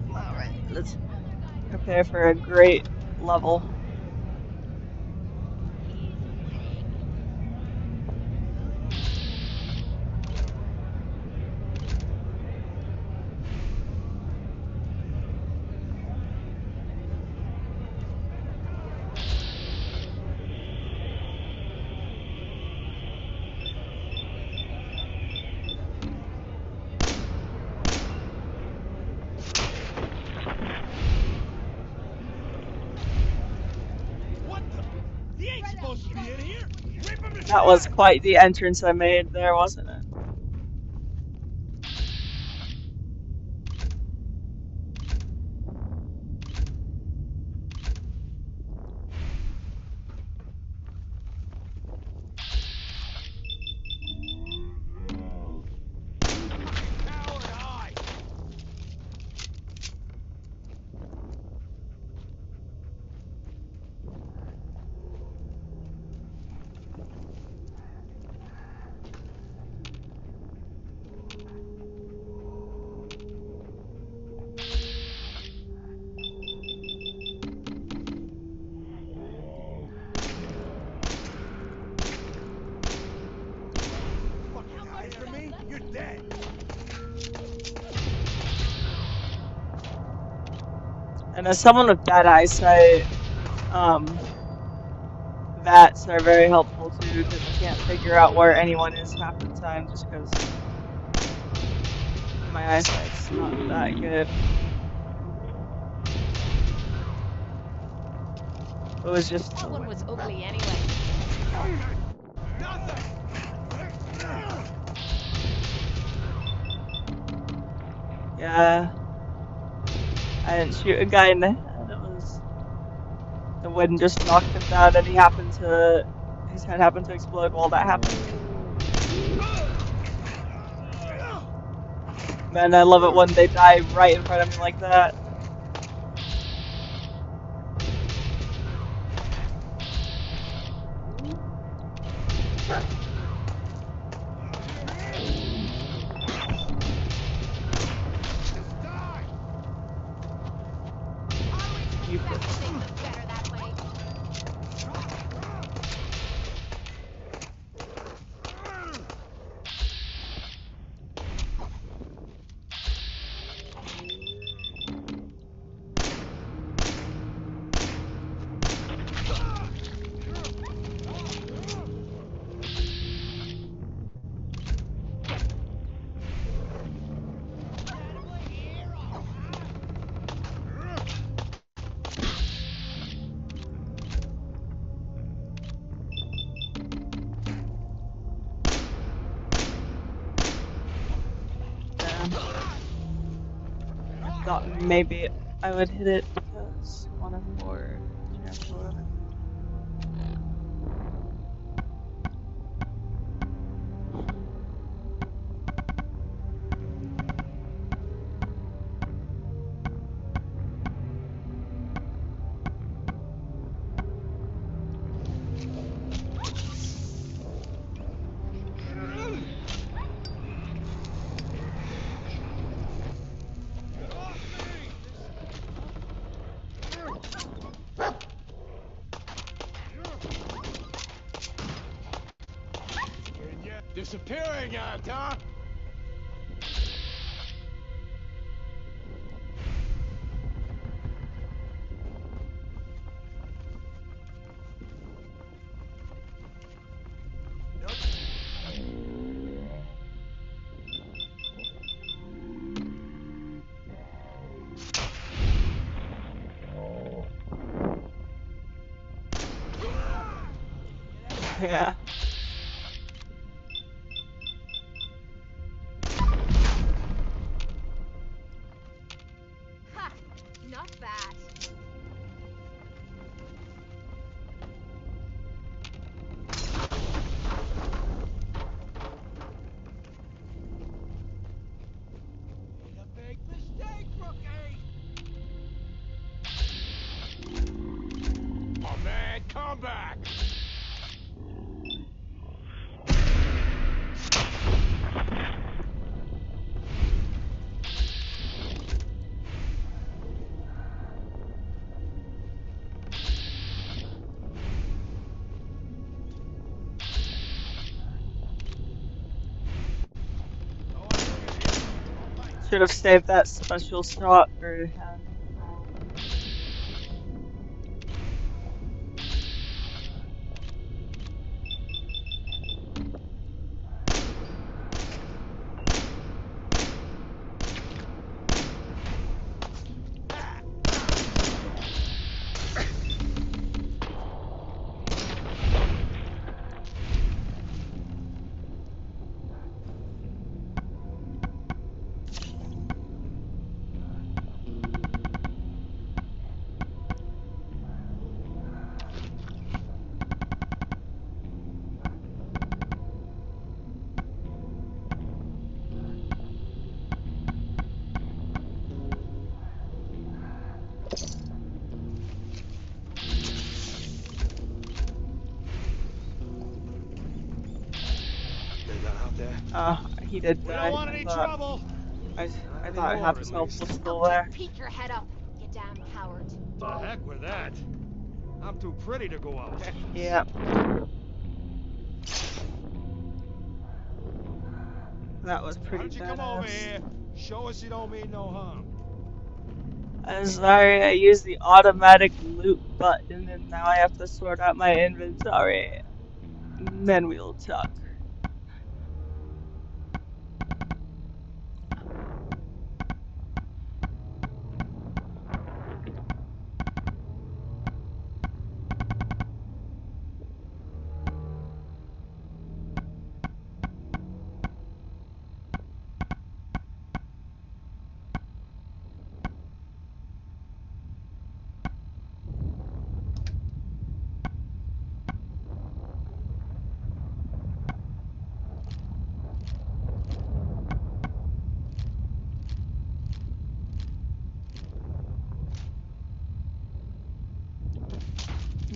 Alright, let's prepare for a great level. That was quite the entrance I made there, wasn't it? And as someone with bad eyesight, VATs are very helpful too, because I can't figure out where anyone is half the time just because my eyesight's not that good. It was just... That one was ugly anyway. Yeah. I didn't shoot a guy in the head. The wind just knocked him down and his head happened to explode while that happened. Man, I love it when they die right in front of me like that. I thought maybe I would hit it because one of more trample. Disappearing act, huh? Yeah. Ha! Not bad. Made a big mistake, rookie! Oh man, come back! Should have saved that special shot for he did die. We don't want any trouble. I thought half his health was still there. Peek your head up, you damn coward. The heck with that. I'm too pretty to go out. Yeah. That was pretty Why don't you badass. come over here? Show us you don't mean no harm. I'm sorry, I used the automatic loot button and now I have to sort out my inventory. Then we'll talk.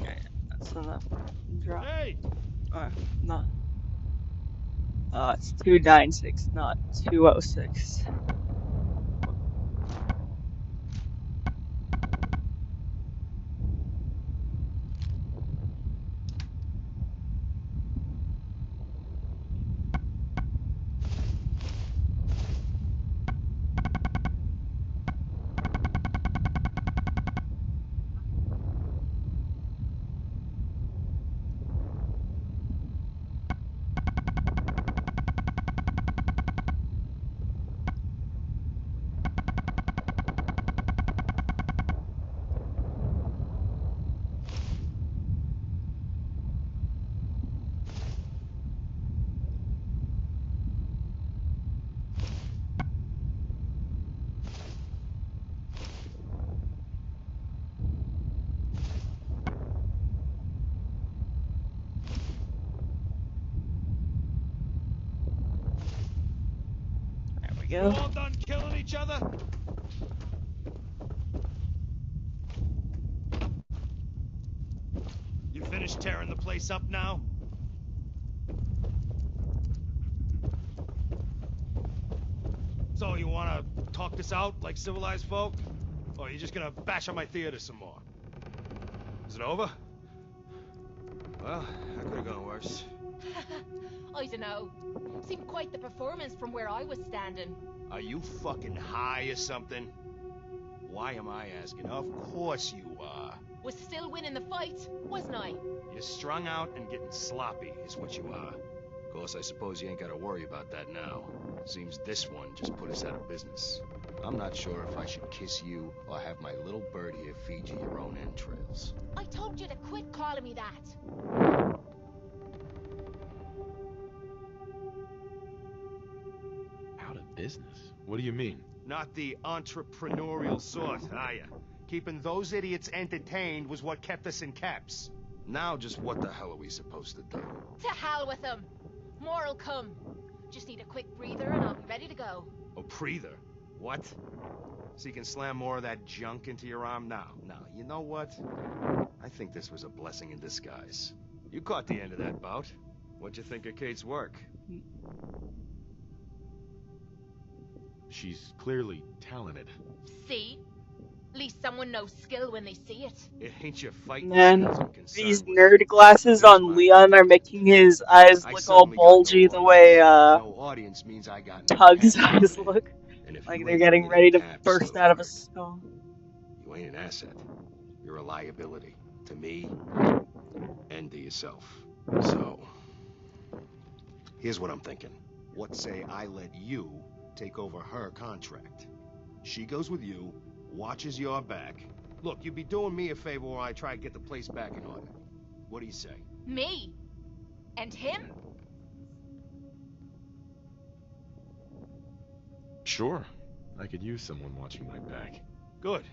Okay, that's enough. Drop. Hey! Not. It's 296, not 206. There we You go. all done killing each other? You finished tearing the place up now? So you wanna talk this out like civilized folk? Or are you just gonna bash on my theater some more? Is it over? Well, that could've gone worse. I don't know. Seemed quite the performance from where I was standing. Are you fucking high or something? Why am I asking? Of course you are. Was still winning the fight, wasn't I? You're strung out and getting sloppy, is what you are. Of course, I suppose you ain't gotta worry about that now. Seems this one just put us out of business. I'm not sure if I should kiss you or have my little bird here feed you your own entrails. I told you to quit calling me that. Out of business? What do you mean? Not the entrepreneurial sort, are ya? Keeping those idiots entertained was what kept us in caps. Now just what the hell are we supposed to do? To hell with them. More'll come. Just need a quick breather and I'll be ready to go. A breather? What? So you can slam more of that junk into your arm now? Now, you know what? I think this was a blessing in disguise. You caught the end of that bout. What'd you think of Kate's work? She's clearly talented. See? At least someone knows skill when they see it. It ain't your fighting Man, skills I'm concerned these with. nerd glasses on Leon are making his eyes look all bulgy the way No audience means I got no Tug's passion. eyes look. And if Like you they're ain't getting bringing ready in to caps, burst little out of a bird, stone. You ain't an asset. You're a liability. To me, and to yourself. So, here's what I'm thinking. What say I let you take over her contract? She goes with you, watches your back. Look, you'd be doing me a favor while I try to get the place back in order. What do you say? Me? And him? Sure. I could use someone watching my back. Good.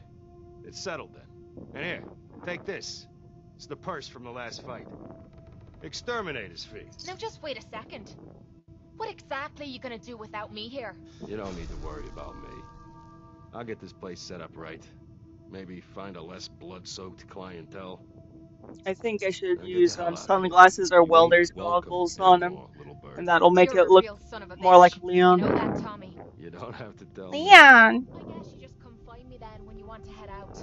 It's settled then. And here, take this. It's the purse from the last fight. Exterminator's fee. Now just wait a second. What exactly are you gonna do without me here? You don't need to worry about me. I'll get this place set up right. Maybe find a less blood-soaked clientele. I think I should Now get use the hell out of sunglasses or welder's welcome goggles on him, anymore, little bird. and that'll make You're it a look real son of a more bitch. like Leon. You know that, Tommy. You don't have to tell me. Leon! I guess you just come find me then when you want to head out.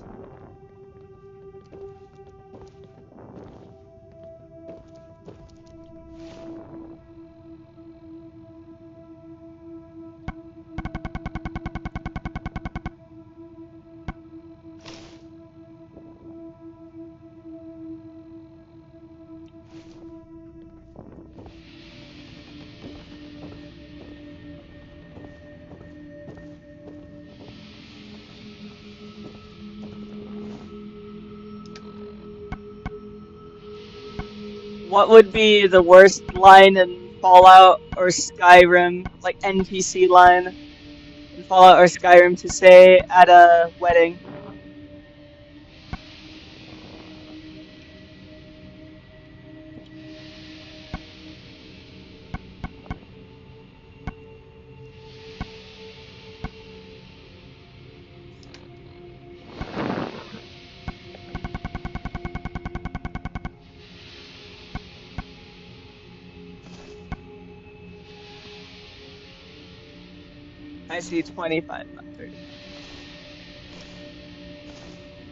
What would be the worst line in Fallout or Skyrim, like NPC line in Fallout or Skyrim to say at a wedding? I see 25, not 30.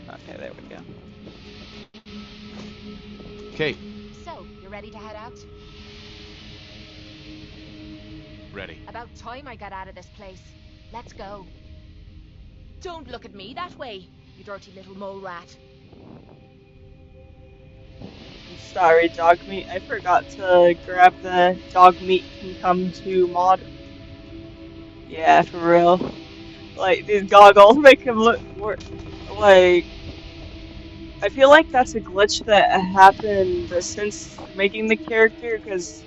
Okay, there we go. Kate. So, you ready to head out? Ready. About time I got out of this place. Let's go. Don't look at me that way, you dirty little mole rat. Sorry, dog meat. I forgot to grab the dog meat can come to mod. Yeah, for real. Like, these goggles make him look more, like... I feel like that's a glitch that happened since making the character, because...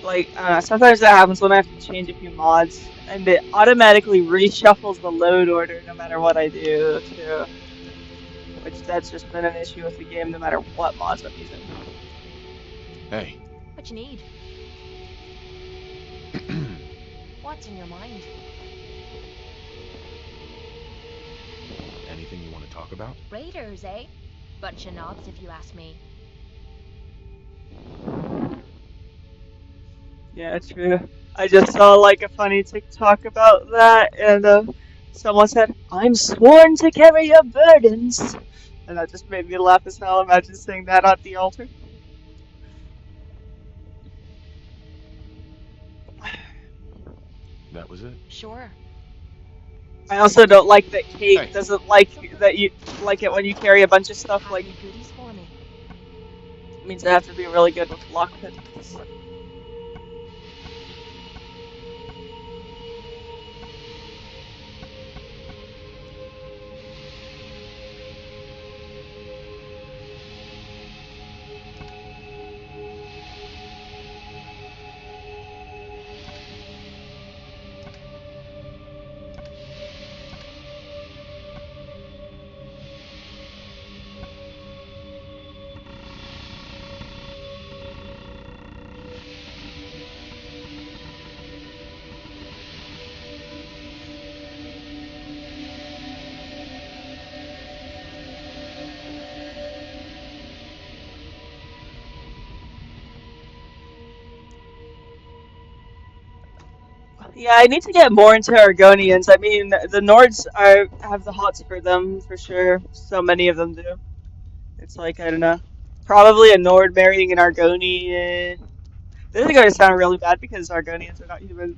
Like, sometimes that happens when I have to change a few mods, and it automatically reshuffles the load order no matter what I do, too. Which, that's just been an issue with the game no matter what mods I'm using. Hey. What you need? What's in your mind? Anything you want to talk about? Raiders, eh? Bunch of knobs, if you ask me. Yeah, true. I just saw like a funny TikTok about that, and someone said, "I'm sworn to carry your burdens," and that just made me laugh as hell. Imagine saying that at the altar. That was it? Sure. I also don't like that Kate doesn't like that you like it when you carry a bunch of stuff. Like, goodies for me. It means I have to be really good with lockpicks. Yeah, I need to get more into Argonians. I mean, the Nords have the hots for them, for sure. So many of them do. It's like, I don't know. Probably a Nord marrying an Argonian. This is going to sound really bad because Argonians are not human.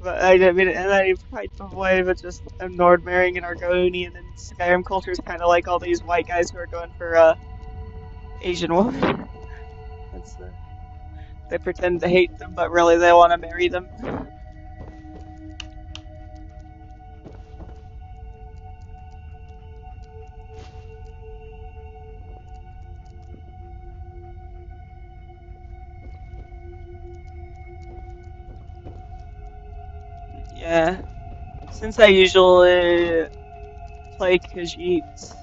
But I didn't mean it in any type of way, but just a Nord marrying an Argonian, and Skyrim culture is kind of like all these white guys who are going for Asian women. That's, they pretend to hate them, but really they want to marry them. Yeah, since I usually play Khajiit,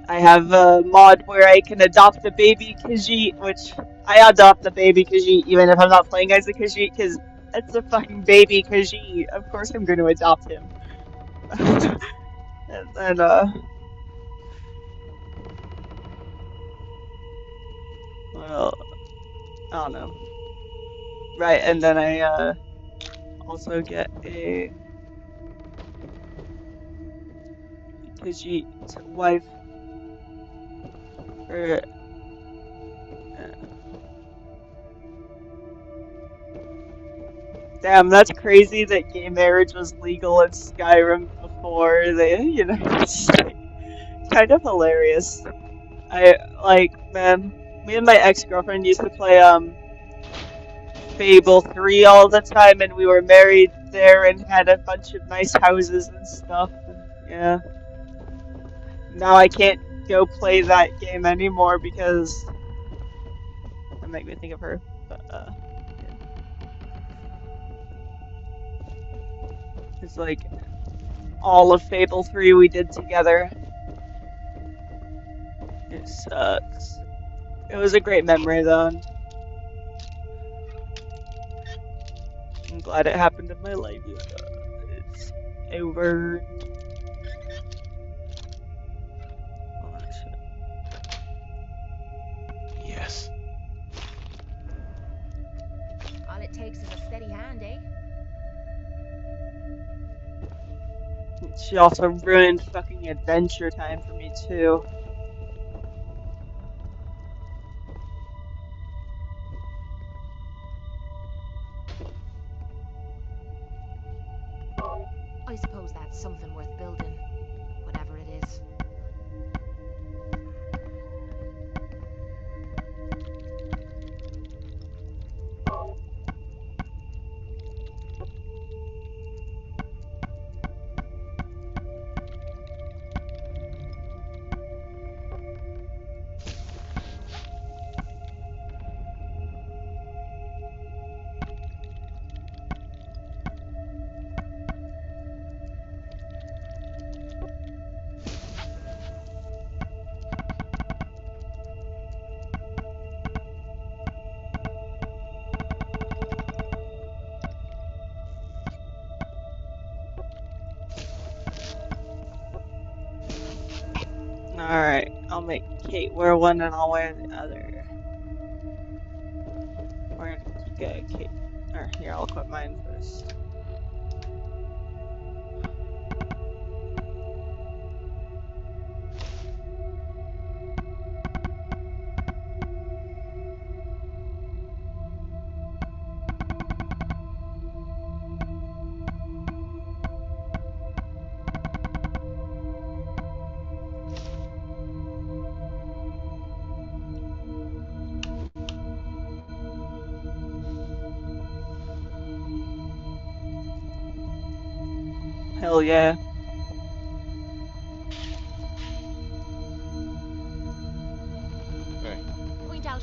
I have a mod where I can adopt a baby Khajiit, which I adopt the baby Khajiit even if I'm not playing as a Khajiit, because it's a fucking baby Khajiit. Of course I'm going to adopt him. And then, well, I don't know. Right, and then I, also get a Khajiit wife for damn, that's crazy that gay marriage was legal in Skyrim before they, you know, it's like, kind of hilarious. Man, me and my ex-girlfriend used to play, Fable 3 all the time, and we were married there and had a bunch of nice houses and stuff. And, yeah. Now I can't go play that game anymore because doesn't make me think of her. But it's like all of Fable 3 we did together. It sucks. It was a great memory though. And I'm glad it happened in my life. It's over. Oh, shit. Yes. All it takes is a steady hand, eh? She also ruined fucking Adventure Time for me too. I suppose that's something worth building, whatever it is. Alright, I'll make Kate wear one and I'll wear the other. We're gonna get Kate. Or here, I'll equip mine first. Hell yeah. Hey. Point out.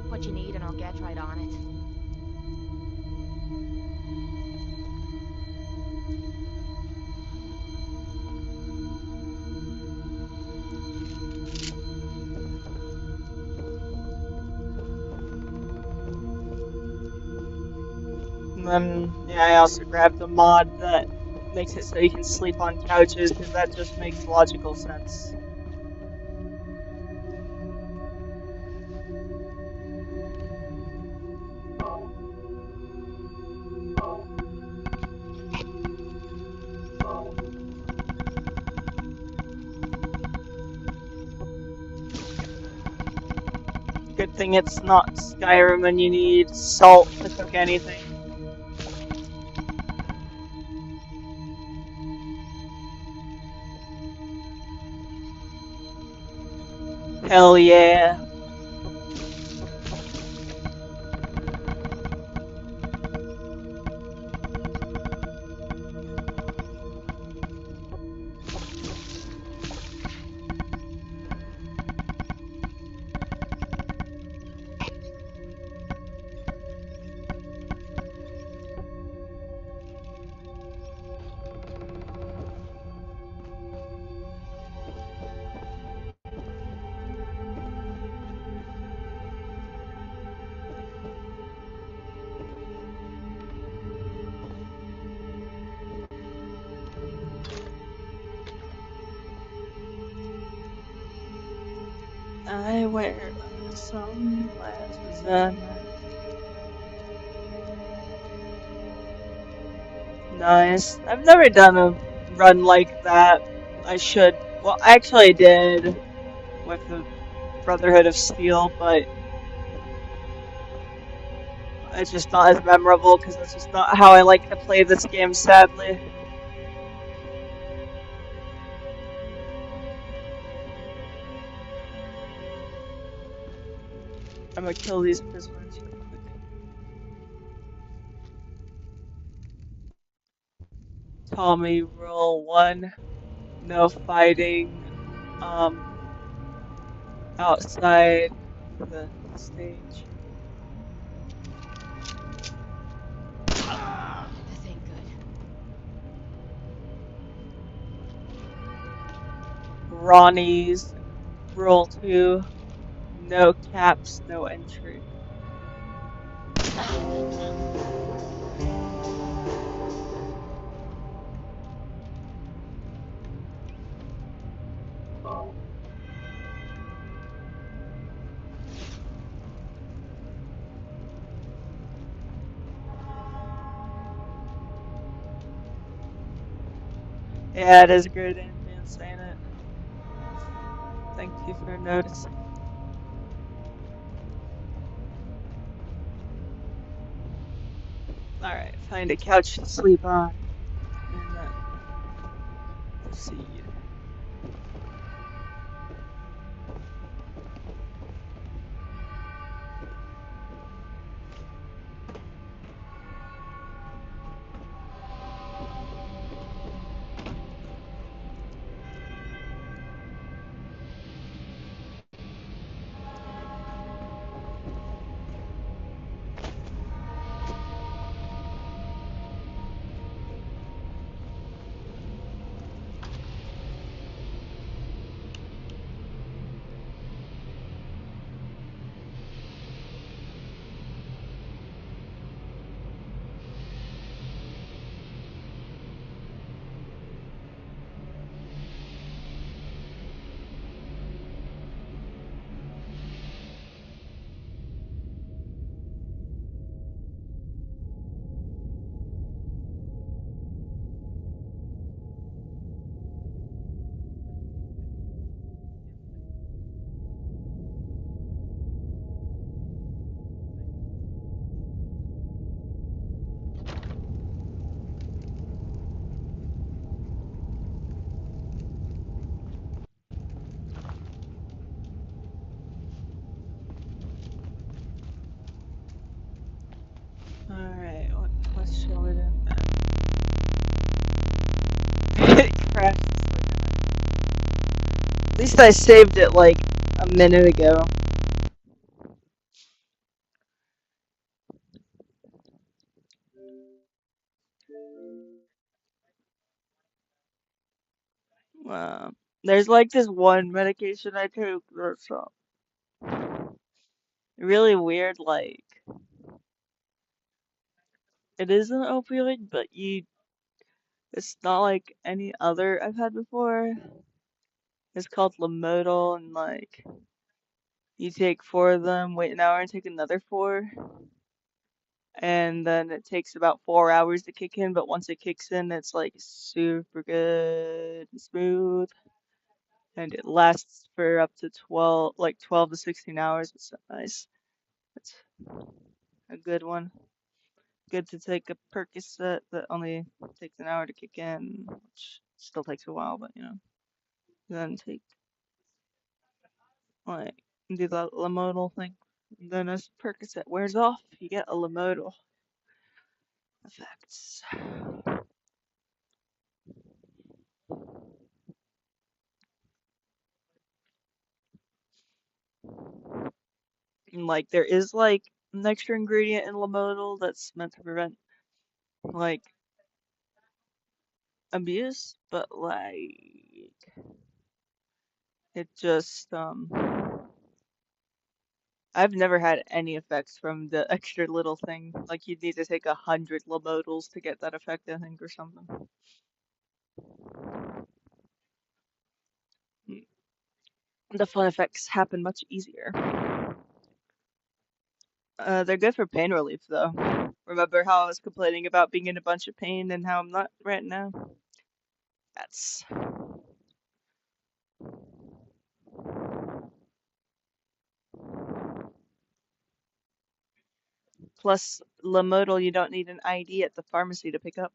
What you need and I'll get right on it. And then, yeah, I also grabbed the mod that makes it so you can sleep on couches, because that just makes logical sense. Good thing it's not Skyrim and you need salt to cook anything. Hell yeah. I wear sunglasses and nice. I've never done a run like that. I should Well, actually I did with the Brotherhood of Steel, but it's just not as memorable because that's just not how I like to play this game, sadly. I'm gonna kill these prisoners real quick. Tommy, rule 1, no fighting, outside the stage. This ain't good. Ronnie's, rule 2, no caps, no entry. Yeah, it is a great ambience, saying it. Thank you for noticing. Alright, find a couch to sleep on. And then proceed. Alright, what quest shall we do? It crashed. At least I saved it like a minute ago. There's like this one medication I took that's really weird, like it is an opioid, but it's not like any other I've had before. It's called Lamodal, and like you take 4 of them, wait an hour and take another 4. And then it takes about 4 hours to kick in, but once it kicks in, it's like super good and smooth. And it lasts for up to 12 to 16 hours. It's so nice. It's a good one. Good to take a Percocet that only takes an hour to kick in, which still takes a while, but you know. Then take like do the Lamodal thing. And then as Percocet wears off, you get a Lamodal effects. And like there is like an extra ingredient in Lamodal that's meant to prevent like abuse, but like it just I've never had any effects from the extra little thing. Like you'd need to take 100 Lamodals to get that effect, I think, or something. The fun effects happen much easier. They're good for pain relief, though. Remember how I was complaining about being in a bunch of pain and how I'm not right now? That's Plus, Lamodal you don't need an ID at the pharmacy to pick up.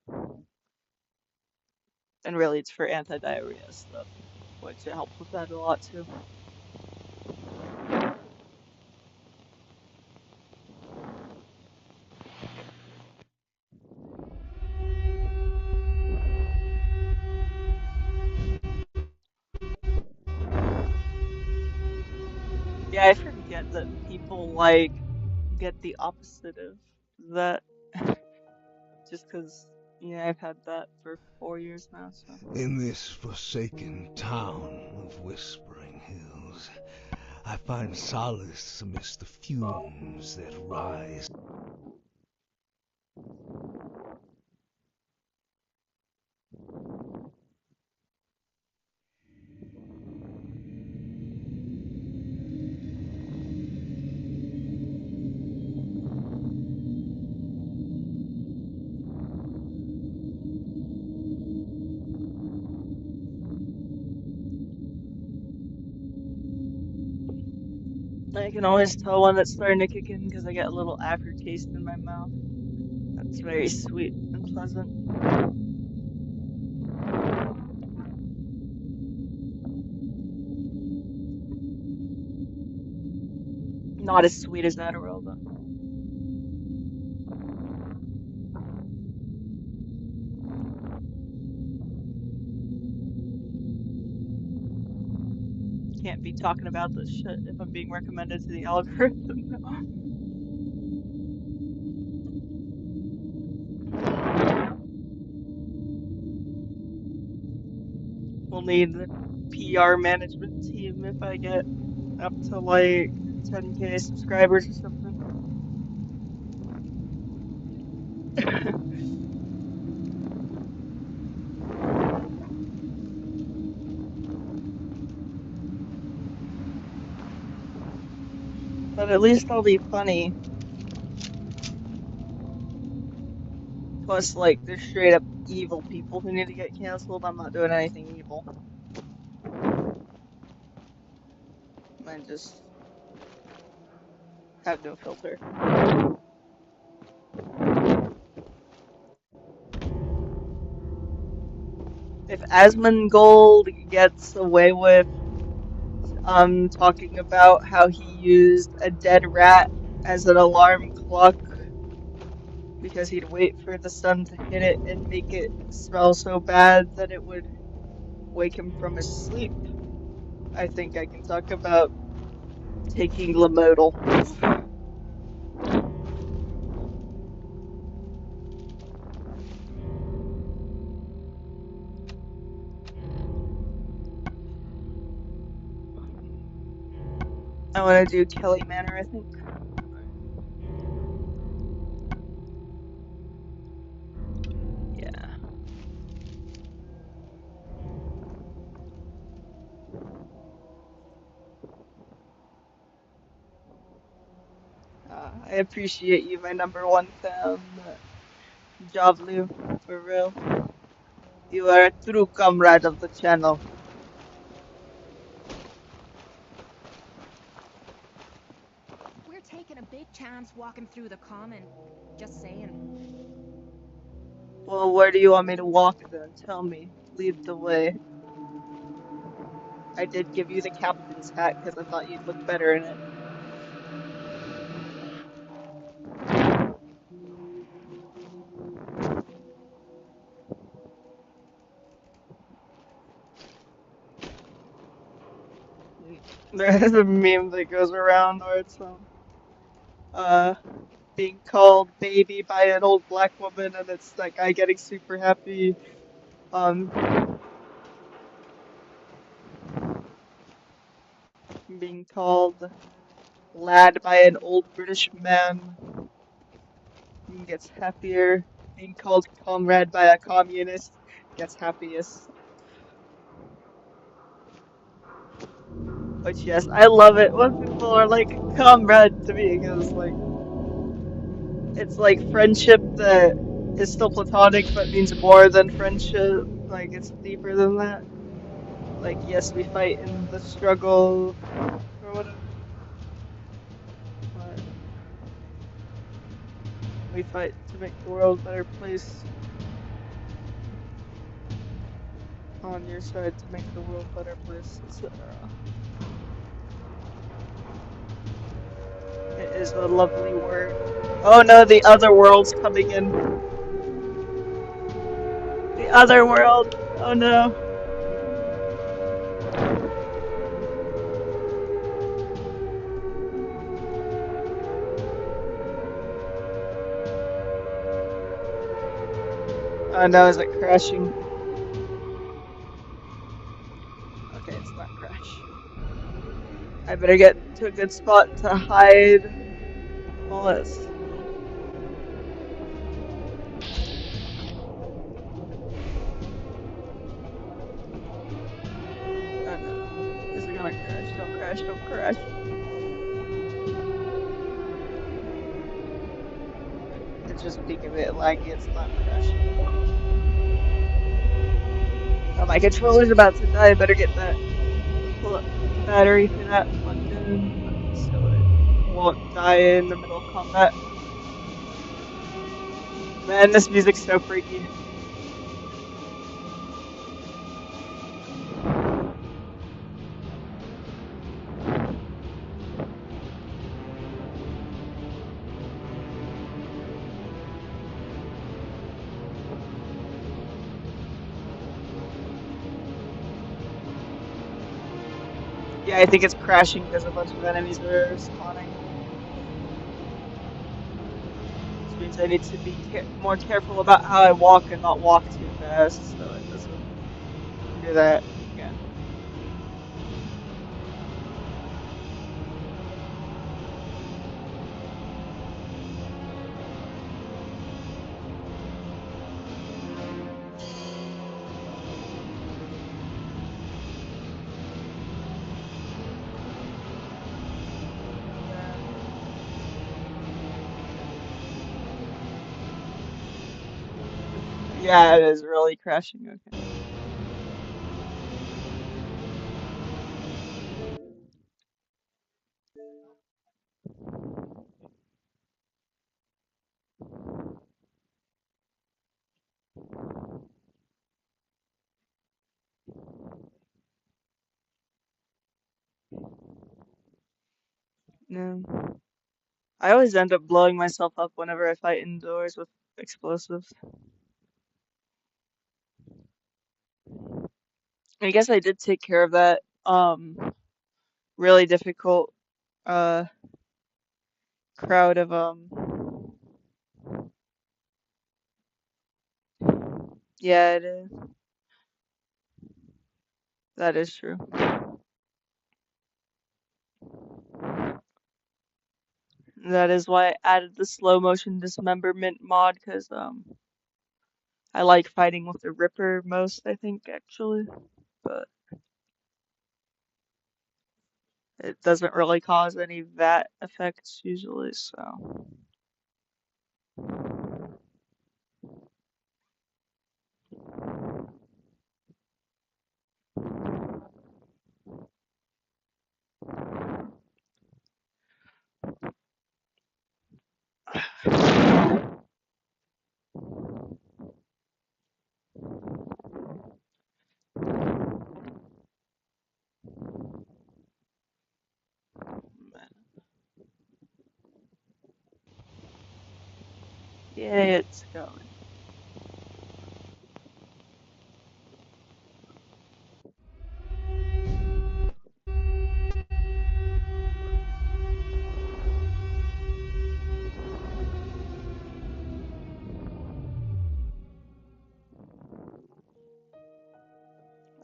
And really, it's for anti-diarrhea stuff, which it helps with that a lot too. Yeah, I forget that people like get the opposite of that. Just 'cause, yeah, I've had that for 4 years now, so. In this forsaken town of Whispering Hills, I find solace amidst the fumes that rise. I can always tell when it's starting to kick in because I get a little aftertaste in my mouth. That's very sweet and pleasant. Not as sweet as Adderall, though. Can't be talking about this shit if I'm being recommended to the algorithm now. We'll need the PR management team if I get up to like 10K subscribers or something. But at least I'll be funny. Plus, like, there's straight up evil people who need to get canceled. I'm not doing anything evil. I just have no filter. If Asmongold gets away with talking about how he used a dead rat as an alarm clock because he'd wait for the sun to hit it and make it smell so bad that it would wake him from his sleep, I think I can talk about taking Lamodal. I want to do Kelly Manor, I think. Yeah. I appreciate you, my #1 fan, Javlu, for real. You are a true comrade of the channel. We're taking a big chance walking through the common. Just saying. Well, where do you want me to walk then? Tell me. Lead the way. I did give you the captain's hat because I thought you'd look better in it. There's a meme that goes around where it's being called baby by an old black woman, and it's that guy getting super happy. Being called lad by an old British man. He gets happier. Being called comrade by a communist gets happiest. Which, yes, I love it when people are like comrade to me, because like it's like friendship that is still platonic but means more than friendship. Like, it's deeper than that. Like, yes, we fight in the struggle or whatever. But We fight to make the world a better place. On your side to make the world a better place, etc. It is a lovely word. Oh no, the other world's coming in. The other world! Oh no. Oh no, is it crashing? Okay, it's not crash. I better get to a good spot to hide all this. Oh no. Is it gonna crash? Don't crash, don't crash. It's just being a bit laggy, it's not crashing. Oh, my controller's about to die, I better get that battery for that plugged in so it won't die in the middle of combat. Man, this music's so freaky. Yeah, I think it's crashing because a bunch of enemies are spawning. Which means I need to be more careful about how I walk and not walk too fast so it doesn't do that again. Yeah, it is really crashing. Okay. No. I always end up blowing myself up whenever I fight indoors with explosives. I guess I did take care of that really difficult uh crowd of yeah, it is. That is true. That is why I added the slow motion dismemberment mod, because I like fighting with the Ripper most, I think, actually. But it doesn't really cause any VAT effects usually, so. Yeah, it's going.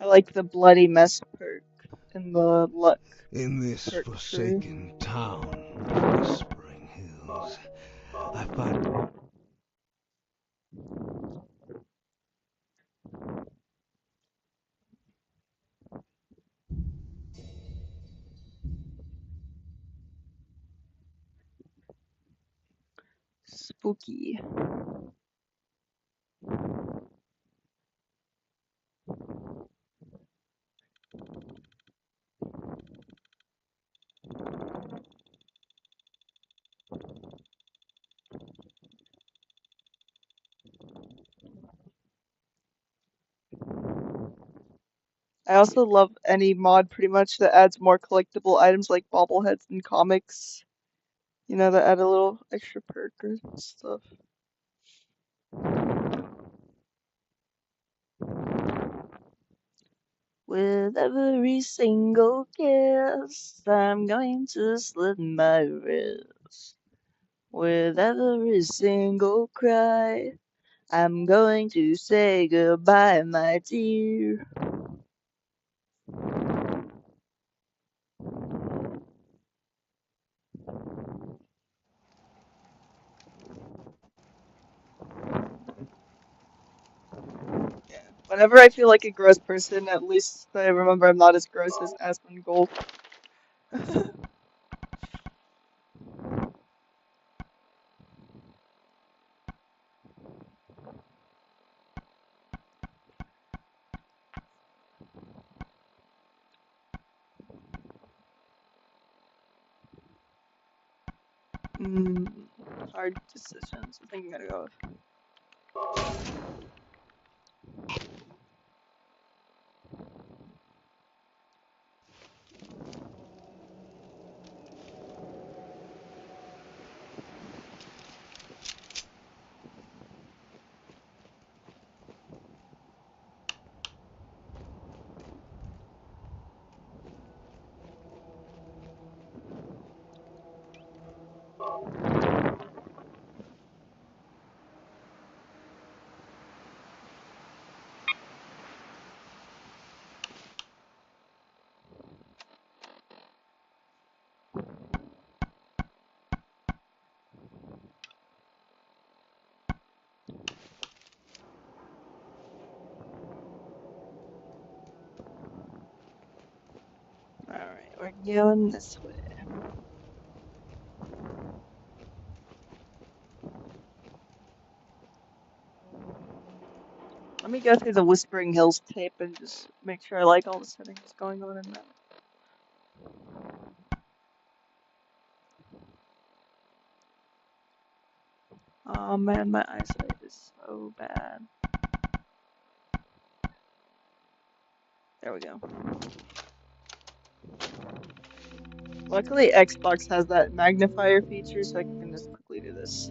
I like the bloody mess perk and the luck In this perk tree. forsaken town of Whispering Hills, I find Spooky. I also love any mod pretty much that adds more collectible items like bobbleheads and comics. You know, that add a little extra perk or stuff. With every single kiss, I'm going to slit my wrist. With every single cry, I'm going to say goodbye, my dear. Whenever I feel like a gross person, at least I remember I'm not as gross as Asmongold. Hard decisions. I think I'm gonna go with. Alright, we're going this way. Let me go through the Whispering Hills tape and just make sure I like all the settings going on in that. Oh man, my eyesight is so bad. There we go. Luckily, Xbox has that magnifier feature, so I can just quickly do this.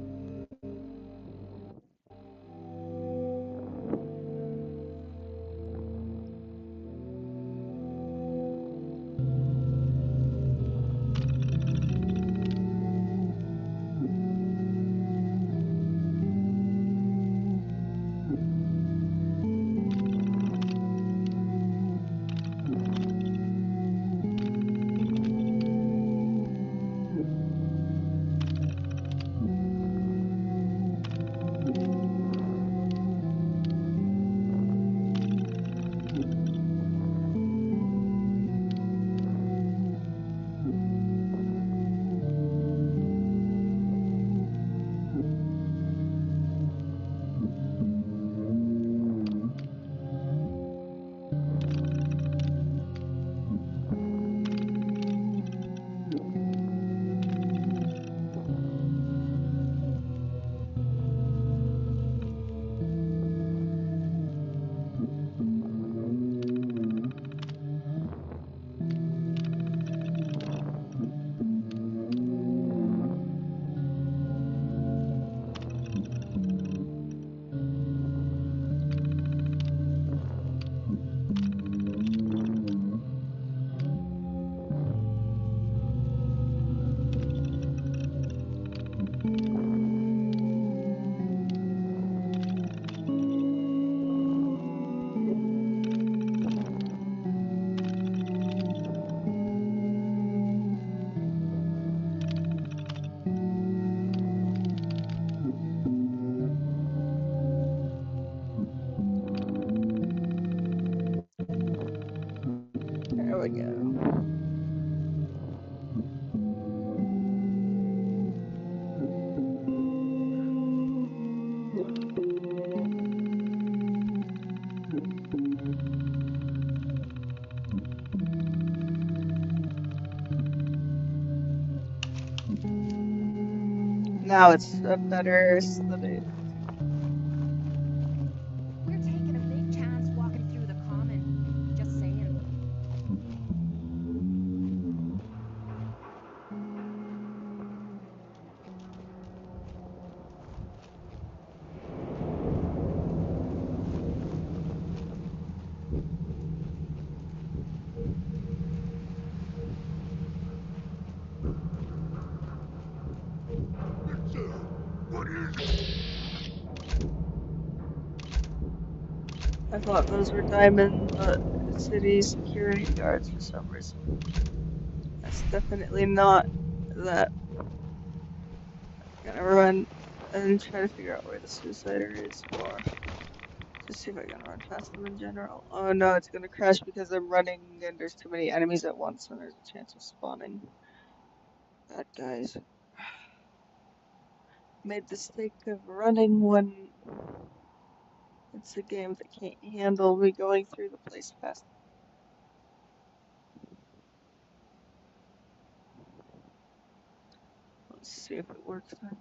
There we go. Now it's a better aesthetic. We're taking a big chance walking through the common. Just saying. I thought those were Diamond City security guards for some reason. That's definitely not that. I'm gonna run and try to figure out where the suicider is more. Just see if I can run past them in general. Oh no, it's gonna crash because I'm running and there's too many enemies at once and there's a chance of spawning bad guys. Made the mistake of running when it's a game that can't handle me going through the place fast. Let's see if it works then.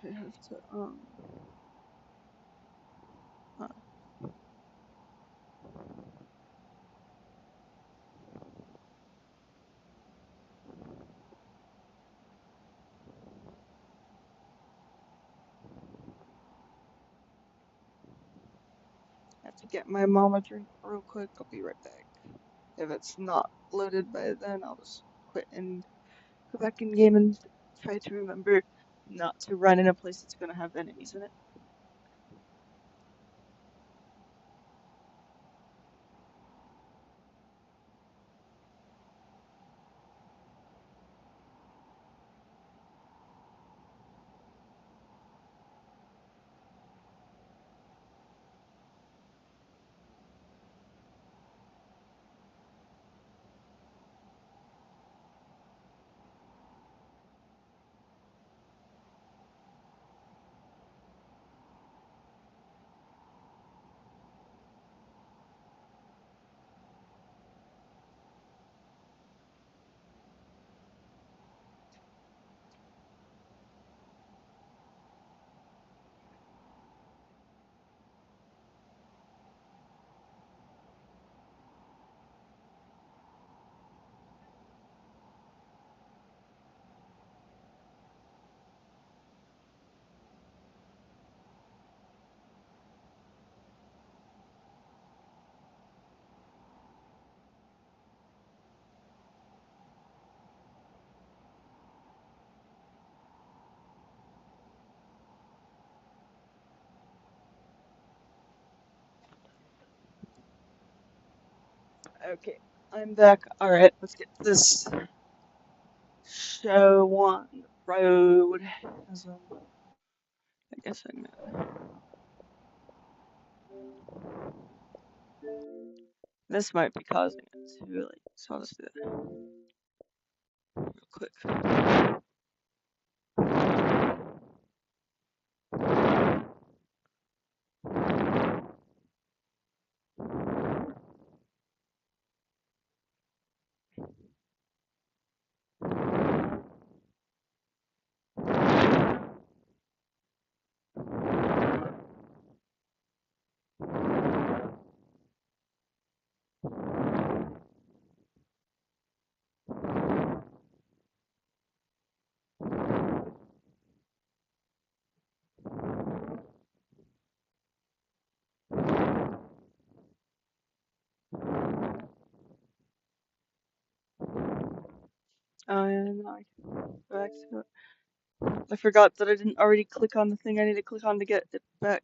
I have to, uh, have to get my mom a drink real quick. I'll be right back. If it's not loaded by then, I'll just quit and go back in game and try to remember not to run in a place that's gonna have enemies in it. Okay, I'm back. Alright, let's get this show on the road. I guess I'm gonna... This might be causing it too late, so I'll just do that real quick. Oh yeah, no, I can go back to it. I forgot that I didn't already click on the thing I need to click on to get it back.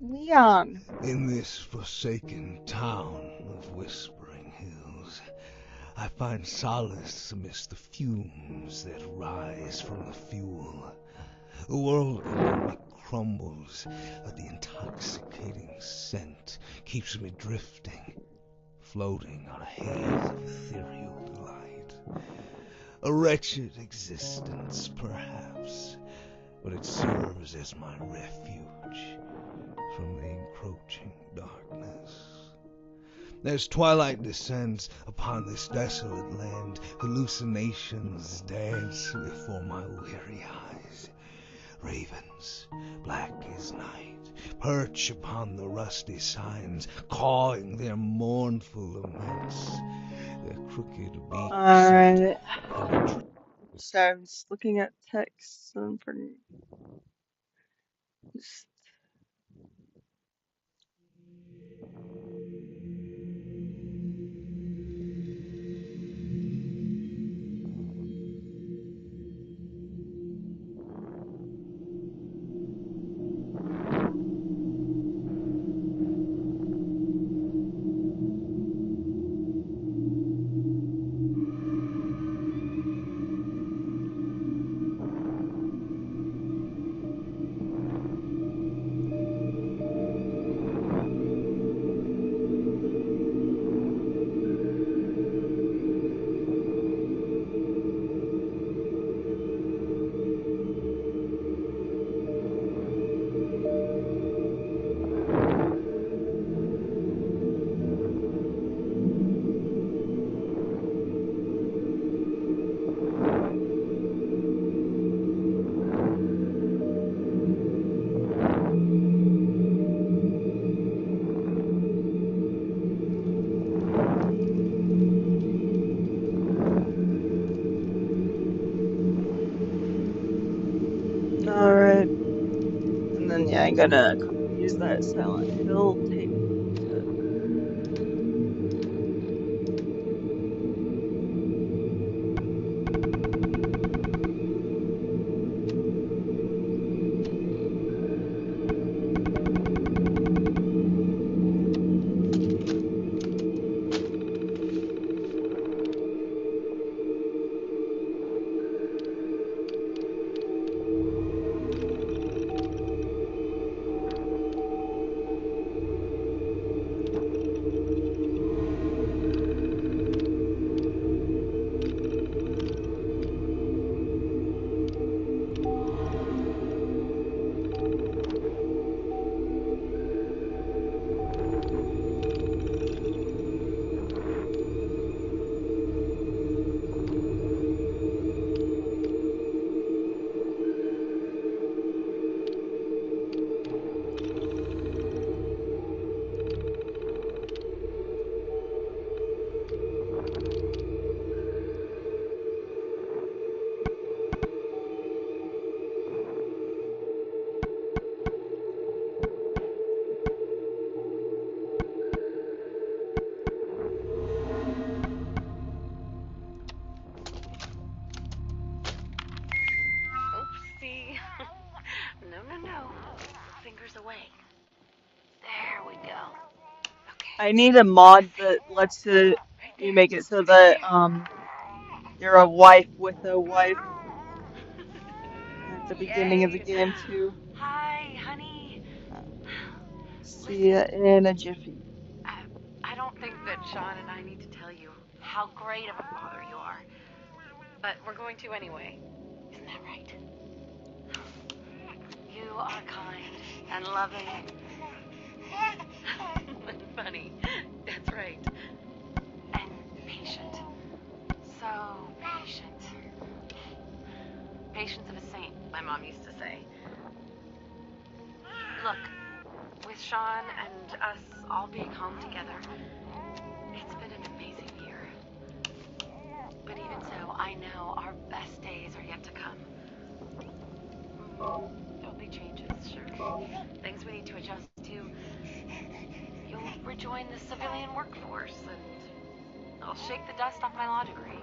Leon. In this forsaken town of Whispering Hills, I find solace amidst the fumes that rise from the fuel. The world around me crumbles, but the intoxicating scent keeps me drifting, floating on a haze of ethereal delight. A wretched existence, perhaps, but it serves as my refuge from the encroaching darkness. As twilight descends upon this desolate land, hallucinations dance before my weary eyes. Ravens, black as night, perch upon the rusty signs, cawing their mournful laments. Their crooked beaks. Alright. Sorry, I'm just looking at text. So I'm pretty. Just... Alright. And then, yeah, I'm gonna use that Silent Hill tape to... Oopsie. No. Fingers away. There we go. I need a mod that lets you make it so that, you're a wife with a wife at the beginning of the game, too. Hi, honey. See ya in a jiffy. I don't think that Sean and I need to tell you how great of a father you are. But we're going to anyway. Isn't that right? You are kind and loving. And funny. That's right. And patient. So patient. Patience of a saint, my mom used to say. Look, with Sean and us all being home together, it's been an amazing year. But even so, I know our best days are yet to come. There'll be changes, sure. Things we need to adjust to. You'll rejoin the civilian workforce, and I'll shake the dust off my law degree.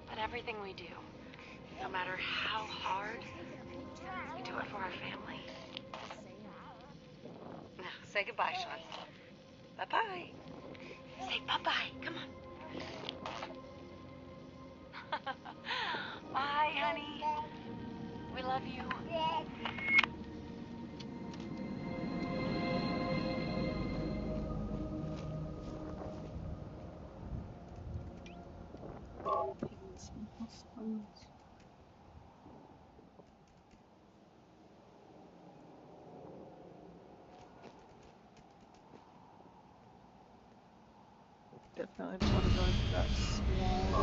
But everything we do, no matter how hard We do it for our family. Now, say goodbye, Sean. Bye-bye. Say bye-bye. Come on. Bye, honey. We love you. Pigs and husbands. Definitely don't want to go into that swamp.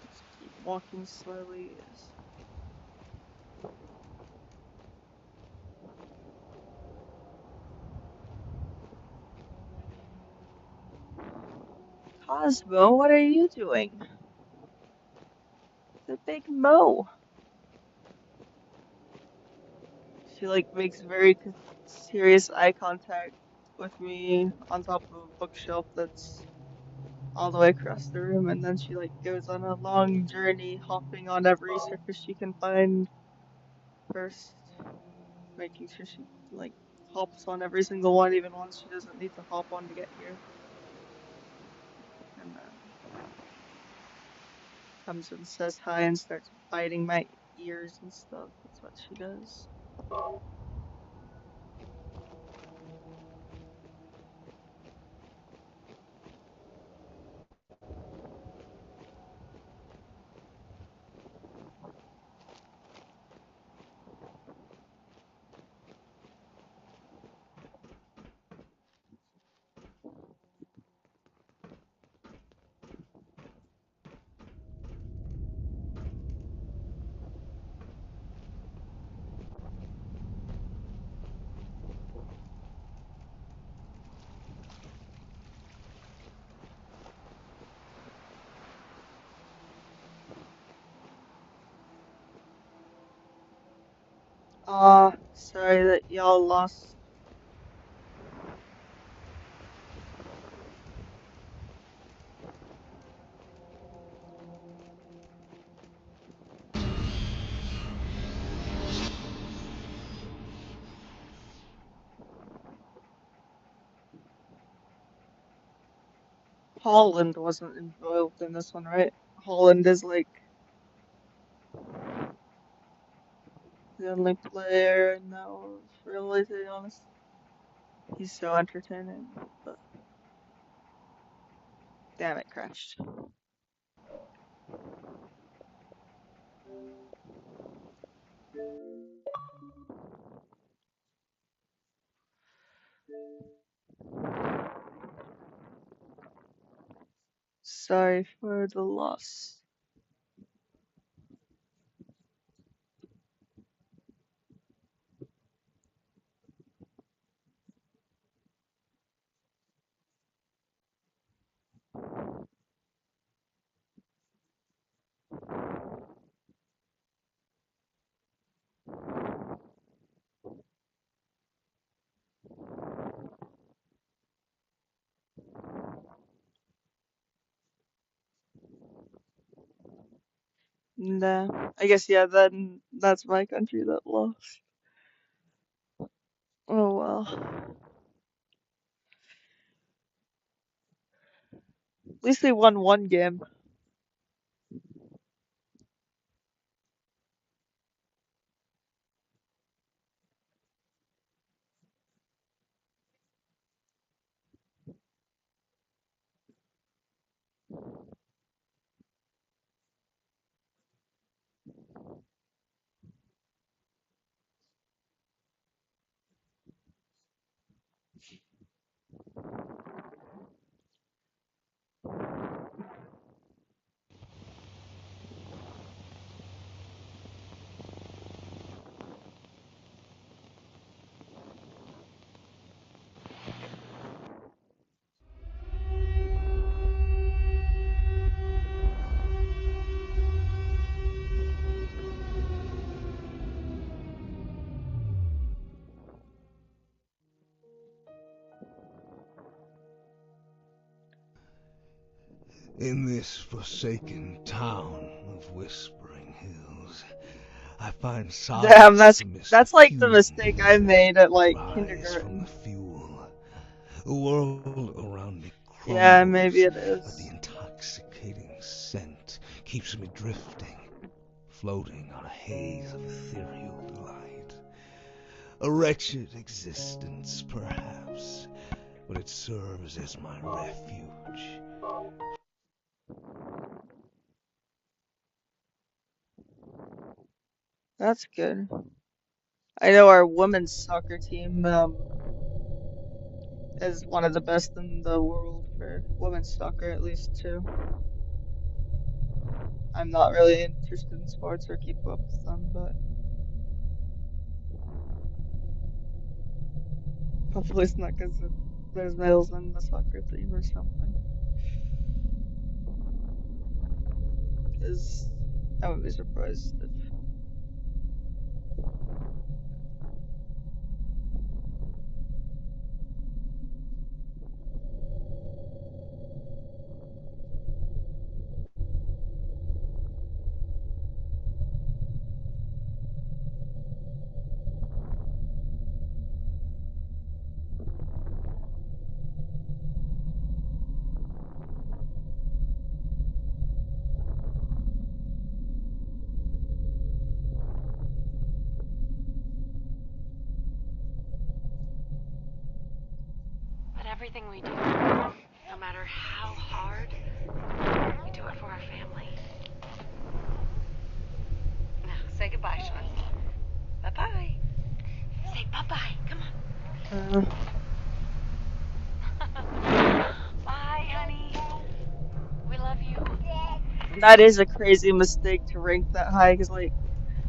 Just keep walking slowly. Cosmo, what are you doing? The big Mo. She like makes very serious eye contact with me on top of a bookshelf that's all the way across the room, and then she like goes on a long journey, hopping on every surface she can find first, making sure she like hops on every single one, even ones she doesn't need to hop on to get here. And then comes and says hi and starts biting my ears and stuff. That's what she does. Sorry that y'all lost. Holland wasn't involved in this one, right? Holland is like the only player in that one, really, to be honest. He's so entertaining, but damn, it crashed. Sorry for the loss. Nah, I guess, yeah, then that's my country that lost. Oh well. At least they won one game. In this forsaken town of Whispering Hills, I find solace Damn, amidst that's the like the fumes mistake I made at like rise from kindergarten. the fuel. The world around me Yeah, crumbles, maybe it but the is. intoxicating scent keeps me drifting, floating on a haze of ethereal delight. A wretched existence, perhaps, but it serves as my refuge. That's good. I know our women's soccer team is one of the best in the world for women's soccer, at least too. I'm not really interested in sports or keep up with them, but hopefully it's not because there's males in the soccer team or something. Because I would be surprised if. But everything we do, no matter how hard, we do it for our family. Now, say goodbye, Sean. Bye-bye. Say bye-bye. Come on. Bye, honey. We love you. That is a crazy mistake to rank that high, because, like,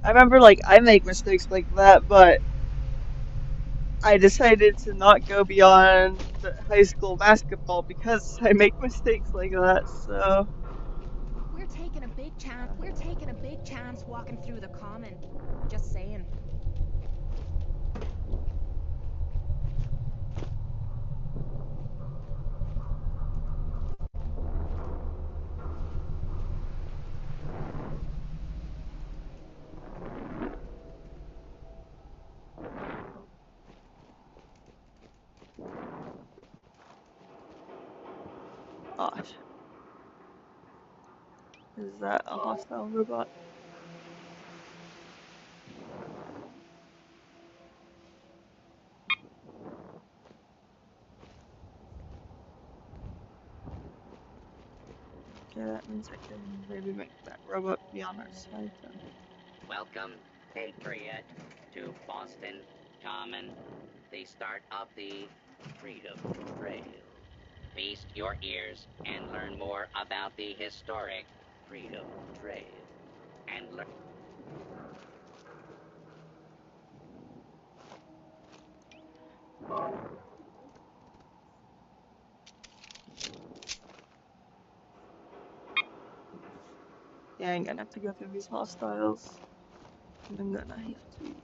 I remember, like, I make mistakes like that, but I decided to not go beyond high school basketball because I make mistakes like that, so. We're taking a big chance. We're taking a big chance walking through the common. Just saying. Gosh. Is that a hostile robot? Okay, that means I can maybe make that robot be on our side then. Welcome, Patriot, to Boston Common, the start of the Freedom Trail. Feast your ears and learn more about the historic Freedom Trail. And learn. Yeah, I'm gonna have to go through these hostiles. And I'm gonna have to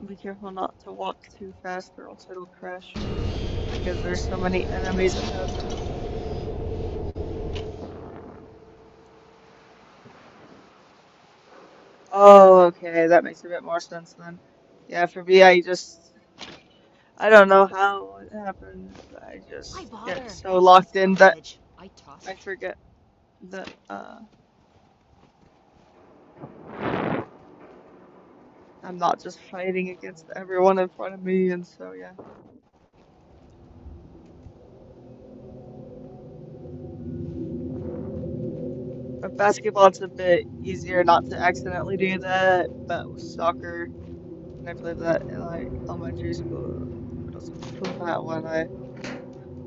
be careful not to walk too fast or else it'll crash. Because there's so many enemies ahead. Oh, okay, that makes a bit more sense then. Yeah, for me, I don't know how it happens. I just get so locked in that I forget that, I'm not just fighting against everyone in front of me, and so, yeah. With basketball, it's a bit easier not to accidentally do that, but with soccer, when I played that in like elementary school, with that one, I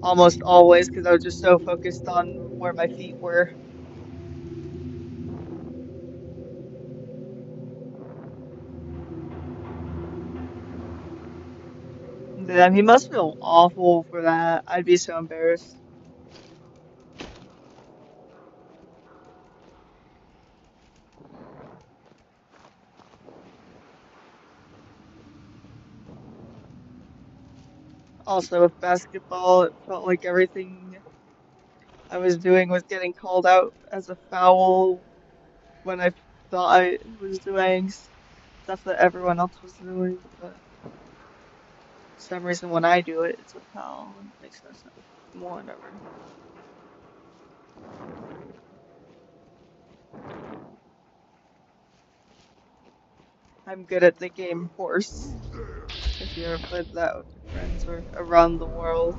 almost always, because I was just so focused on where my feet were. Damn, he must feel awful for that. I'd be so embarrassed. Also, with basketball, it felt like everything I was doing was getting called out as a foul when I thought I was doing stuff that everyone else was doing, but for some reason when I do it, it's a foul and it makes no sense. Whatever. I'm good at the game Horse. If you ever played that with your friends or Around the World.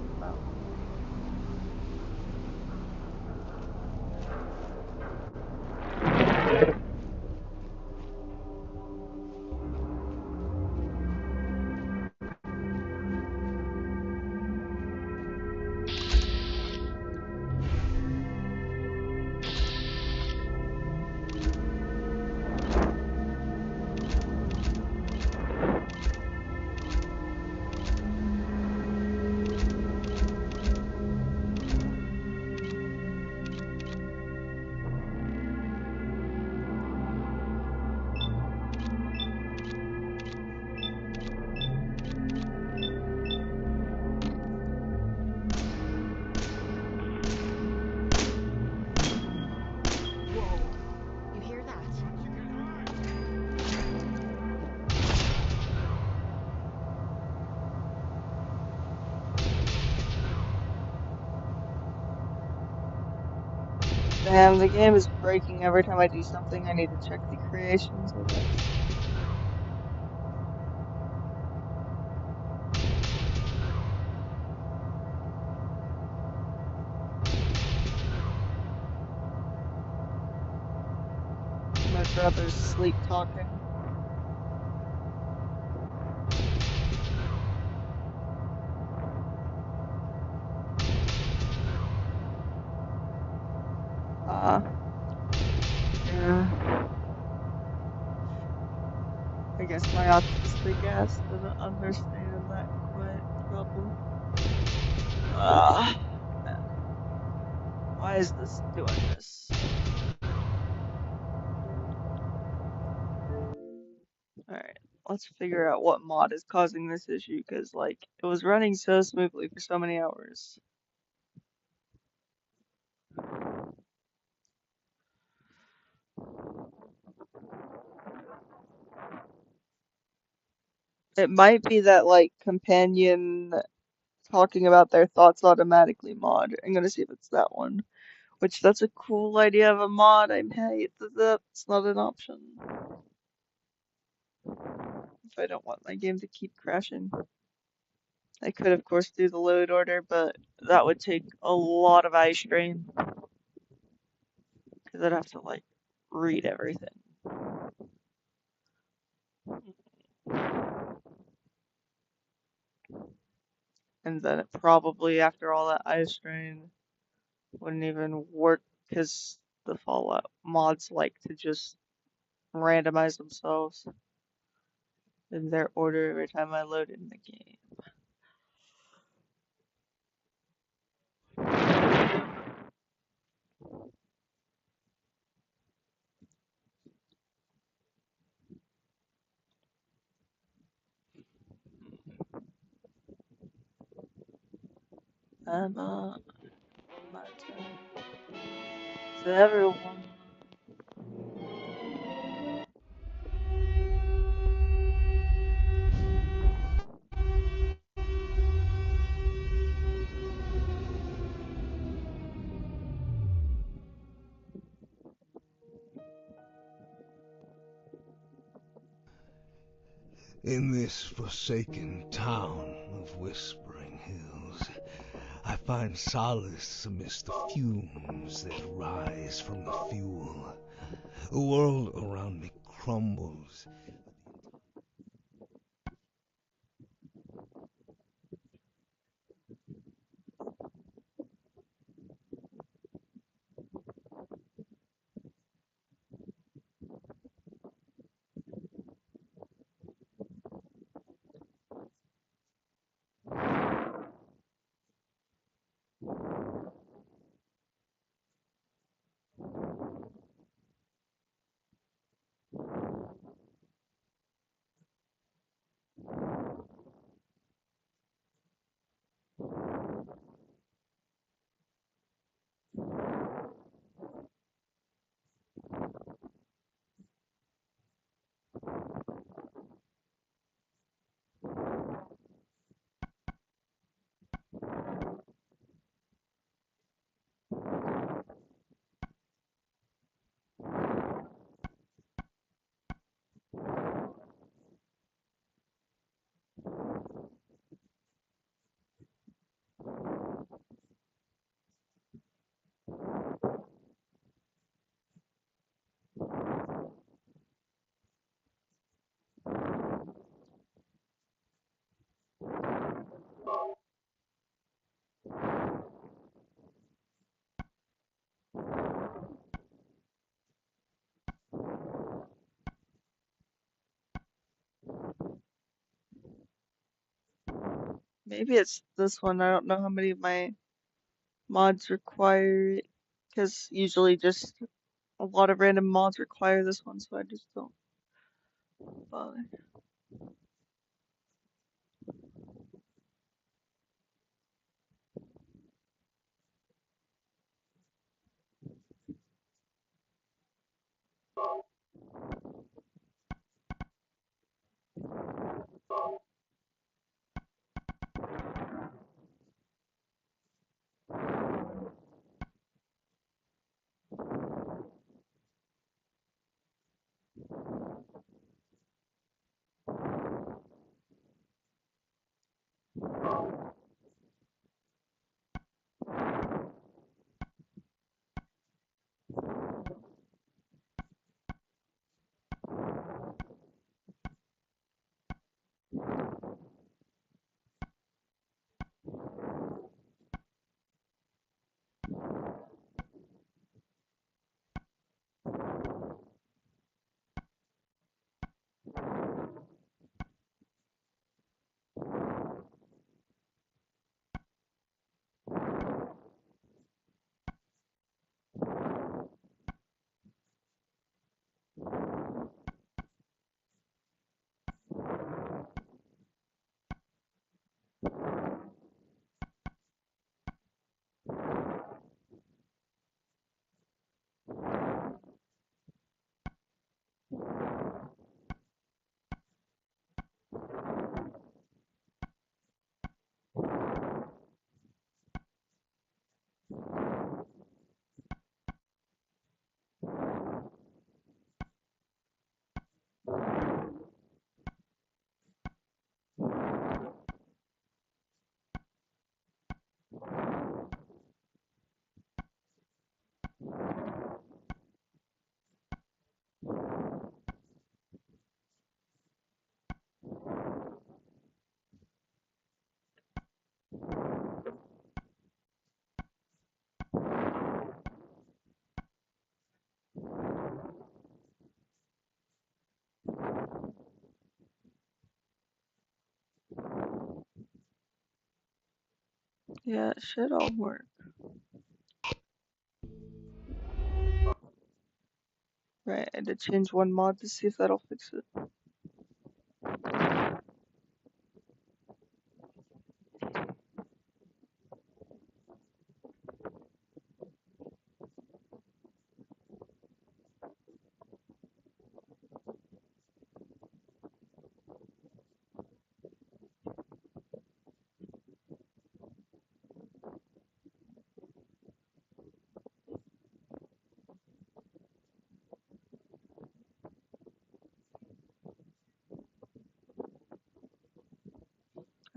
You hear that? Damn, the game is breaking every time I do something. I need to check the creations, I guess. My brother's sleep talking. Yeah. I guess my autistic ass doesn't understand that quiet problem. Man. Why is this doing this? Alright, let's figure out what mod is causing this issue, because, like, it was running so smoothly for so many hours. It might be that, like, companion talking about their thoughts automatically mod. I'm gonna see if it's that one. Which, that's a cool idea of a mod. I hate that that's not an option. If I don't want my game to keep crashing. I could, of course, do the load order, but that would take a lot of eye strain. Because I'd have to, like, read everything. And then it probably, after all that eye strain, wouldn't even work because the Fallout mods like to just randomize themselves in their order every time I load in the game. I'm on my turn. So everyone. In this forsaken town of Whispering Hills, I find solace amidst the fumes that rise from the fuel. The world around me crumbles. Maybe it's this one. I don't know how many of my mods require it, because usually just a lot of random mods require this one, so I just don't bother. Yeah, it should all work. Right, I had to change one mod to see if that'll fix it.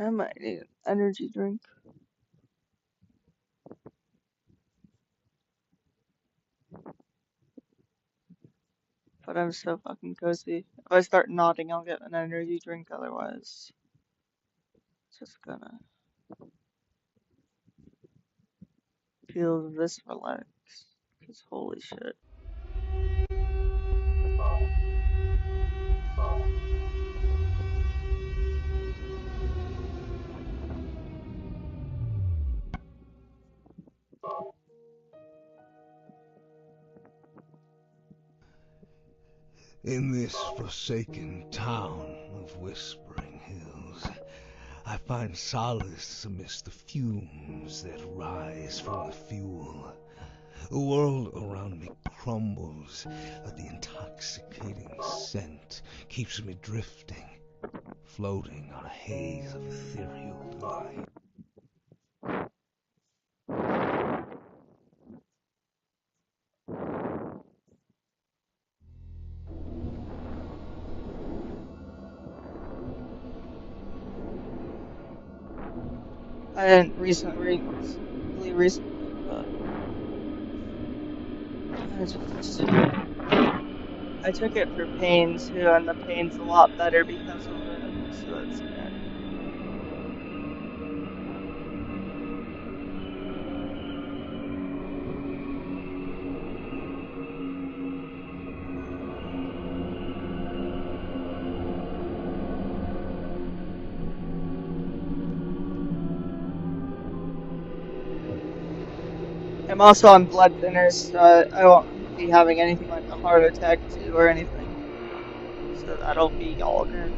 I might need an energy drink. But I'm so fucking cozy. If I start nodding, I'll get an energy drink, otherwise, it's just gonna feel this relaxed. Cause holy shit. In this forsaken town of Whispering Hills, I find solace amidst the fumes that rise from the fuel. The world around me crumbles, but the intoxicating scent keeps me drifting, floating on a haze of ethereal delight. I didn't really recently, but I took it for pain too, and the pain's a lot better because of it, so that's good. I'm also on blood thinners, so I won't be having anything like a heart attack too or anything. So that'll be all good.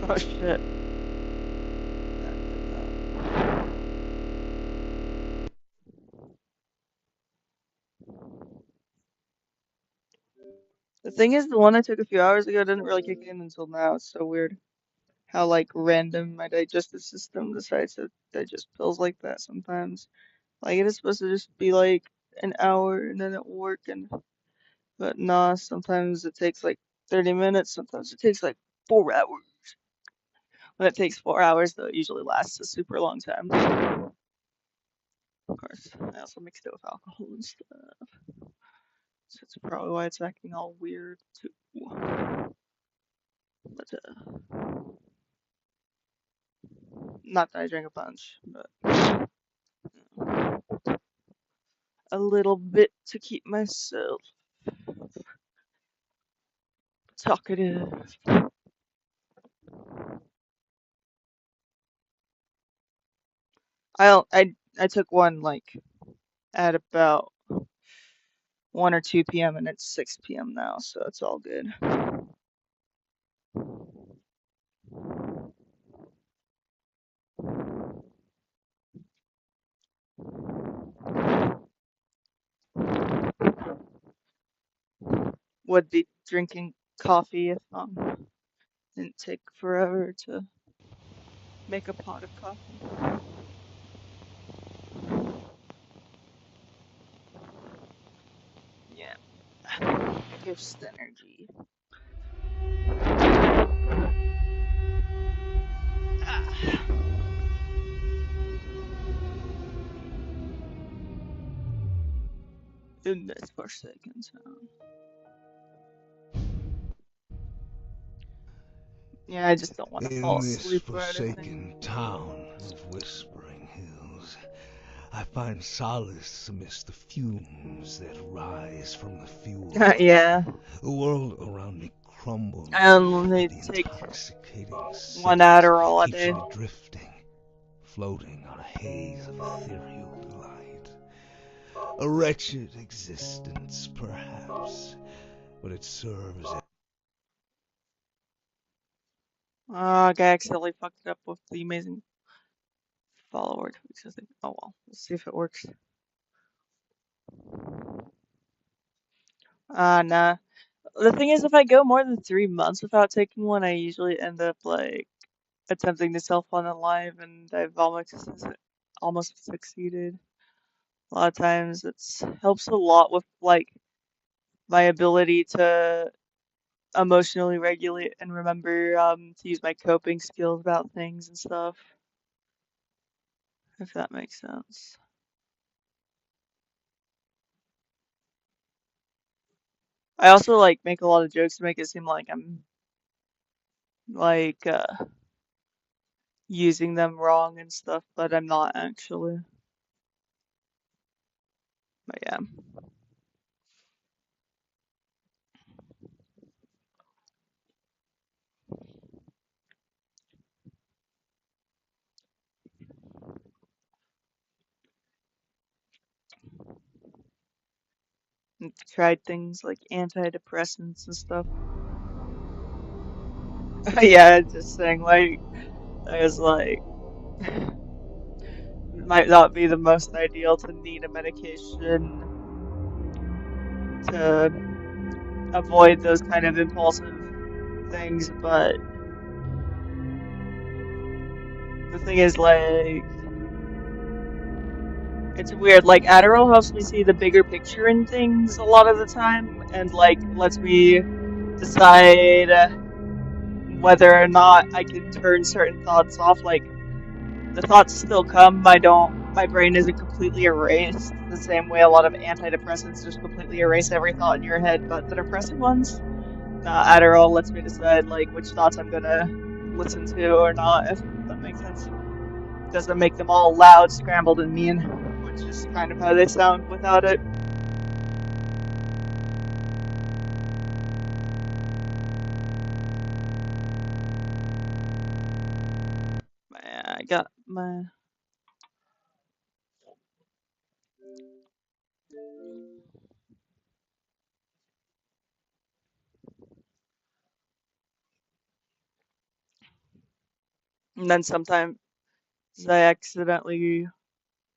Oh shit. The thing is, the one I took a few hours ago didn't really kick in until now. It's so weird how like random my digestive system decides to digest pills like that sometimes. Like it is supposed to just be like an hour and then it will work, and but nah, sometimes it takes like 30 minutes, sometimes it takes like 4 hours. When it takes 4 hours, though, it usually lasts a super long time. Of course, I also mixed it with alcohol and stuff. So that's probably why it's acting all weird too. But not that I drank a bunch, but a little bit to keep myself talkative. I took one like at about 1 or 2 p.m. and it's 6 p.m. now, so it's all good. Would be drinking coffee if didn't take forever to make a pot of coffee. Yeah. Gives energy. In this Forsaken Town. Yeah, I just don't want to fall asleep In or this anything. forsaken town of Whispering Hills, I find solace amidst the fumes that rise from the fuel. Yeah. The world around me crumbles. I only take one Adderall a day. Keeps me drifting, floating on a haze of ethereal delight. A wretched existence, perhaps, but it serves as I accidentally fucked it up with the amazing follower tweaks. I think. Oh well, let's see if it works. Nah. The thing is, if I go more than 3 months without taking one, I usually end up like attempting to self-unalive, and I've almost succeeded. A lot of times, it's helps a lot with like my ability to emotionally regulate and remember to use my coping skills about things and stuff. If that makes sense. I also like make a lot of jokes to make it seem like I'm like using them wrong and stuff, but I'm not actually. But yeah. And tried things like antidepressants and stuff. Yeah, just saying like I was like might not be the most ideal to need a medication to avoid those kind of impulsive things, but the thing is like it's weird, like Adderall helps me see the bigger picture in things a lot of the time and like lets me decide whether or not I can turn certain thoughts off. Like the thoughts still come, my brain isn't completely erased the same way a lot of antidepressants just completely erase every thought in your head, but the depressive ones, Adderall lets me decide like which thoughts I'm gonna listen to or not, if that makes sense. Doesn't make them all loud, scrambled, and mean, which is kind of how they sound without it. Yeah, I got my And then sometimes I accidentally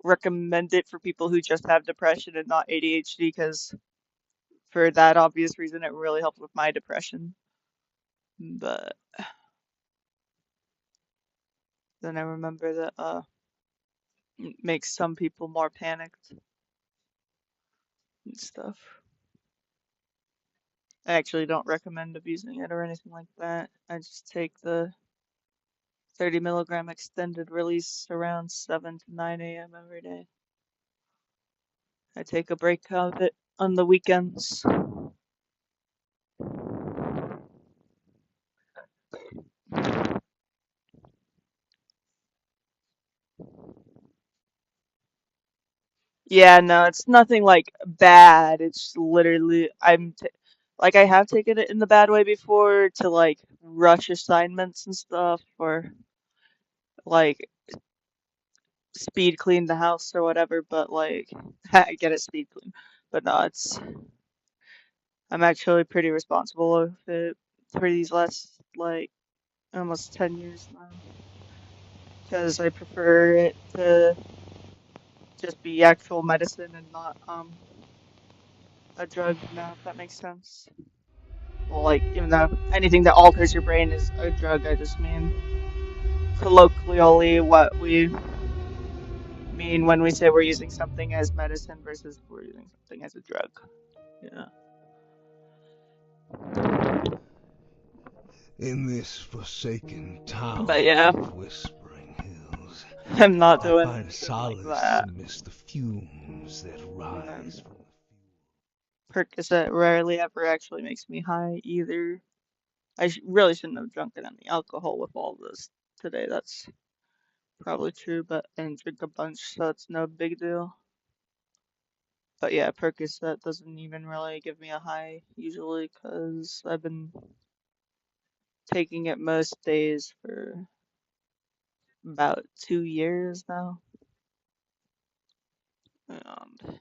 recommend it for people who just have depression and not ADHD because for that obvious reason it really helped with my depression. But then I remember that it makes some people more panicked and stuff. I actually don't recommend abusing it or anything like that. I just take the 30 milligram extended release around 7 to 9 a.m. every day. I take a break of it on the weekends. Yeah, no, it's nothing like bad. It's literally like I have taken it in the bad way before to like rush assignments and stuff or like speed clean the house or whatever, but like I get it speed clean. But no, I'm actually pretty responsible with it for these last like almost 10 years now. Because I prefer it to just be actual medicine and not a drug now, if that makes sense. Well, like, even though anything that alters your brain is a drug, I just mean colloquially what we mean when we say we're using something as medicine versus we're using something as a drug. Yeah. In this forsaken town But yeah, of Whispering Hills, I'm not I doing find anything like solace that. amidst the fumes that rise from Percocet rarely ever actually makes me high either. I really shouldn't have drunk any alcohol with all this today. That's probably true, but I didn't drink a bunch, so it's no big deal. But yeah, Percocet doesn't even really give me a high usually because I've been taking it most days for about 2 years now. And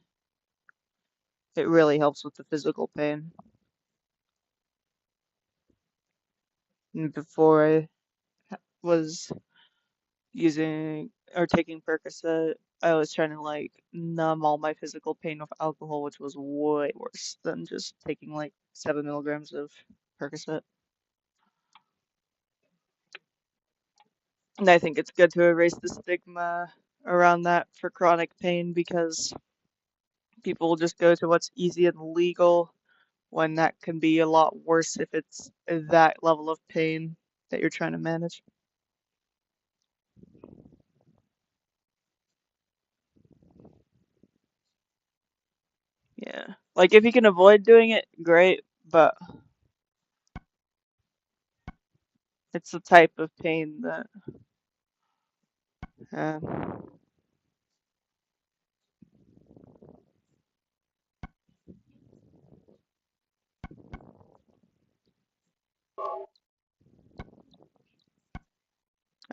it really helps with the physical pain. And before I was using or taking Percocet, I was trying to like numb all my physical pain with alcohol, which was way worse than just taking like 7 milligrams of Percocet. And I think it's good to erase the stigma around that for chronic pain because people will just go to what's easy and legal when that can be a lot worse if it's that level of pain that you're trying to manage. Yeah. Like if you can avoid doing it, great, but it's the type of pain that uh,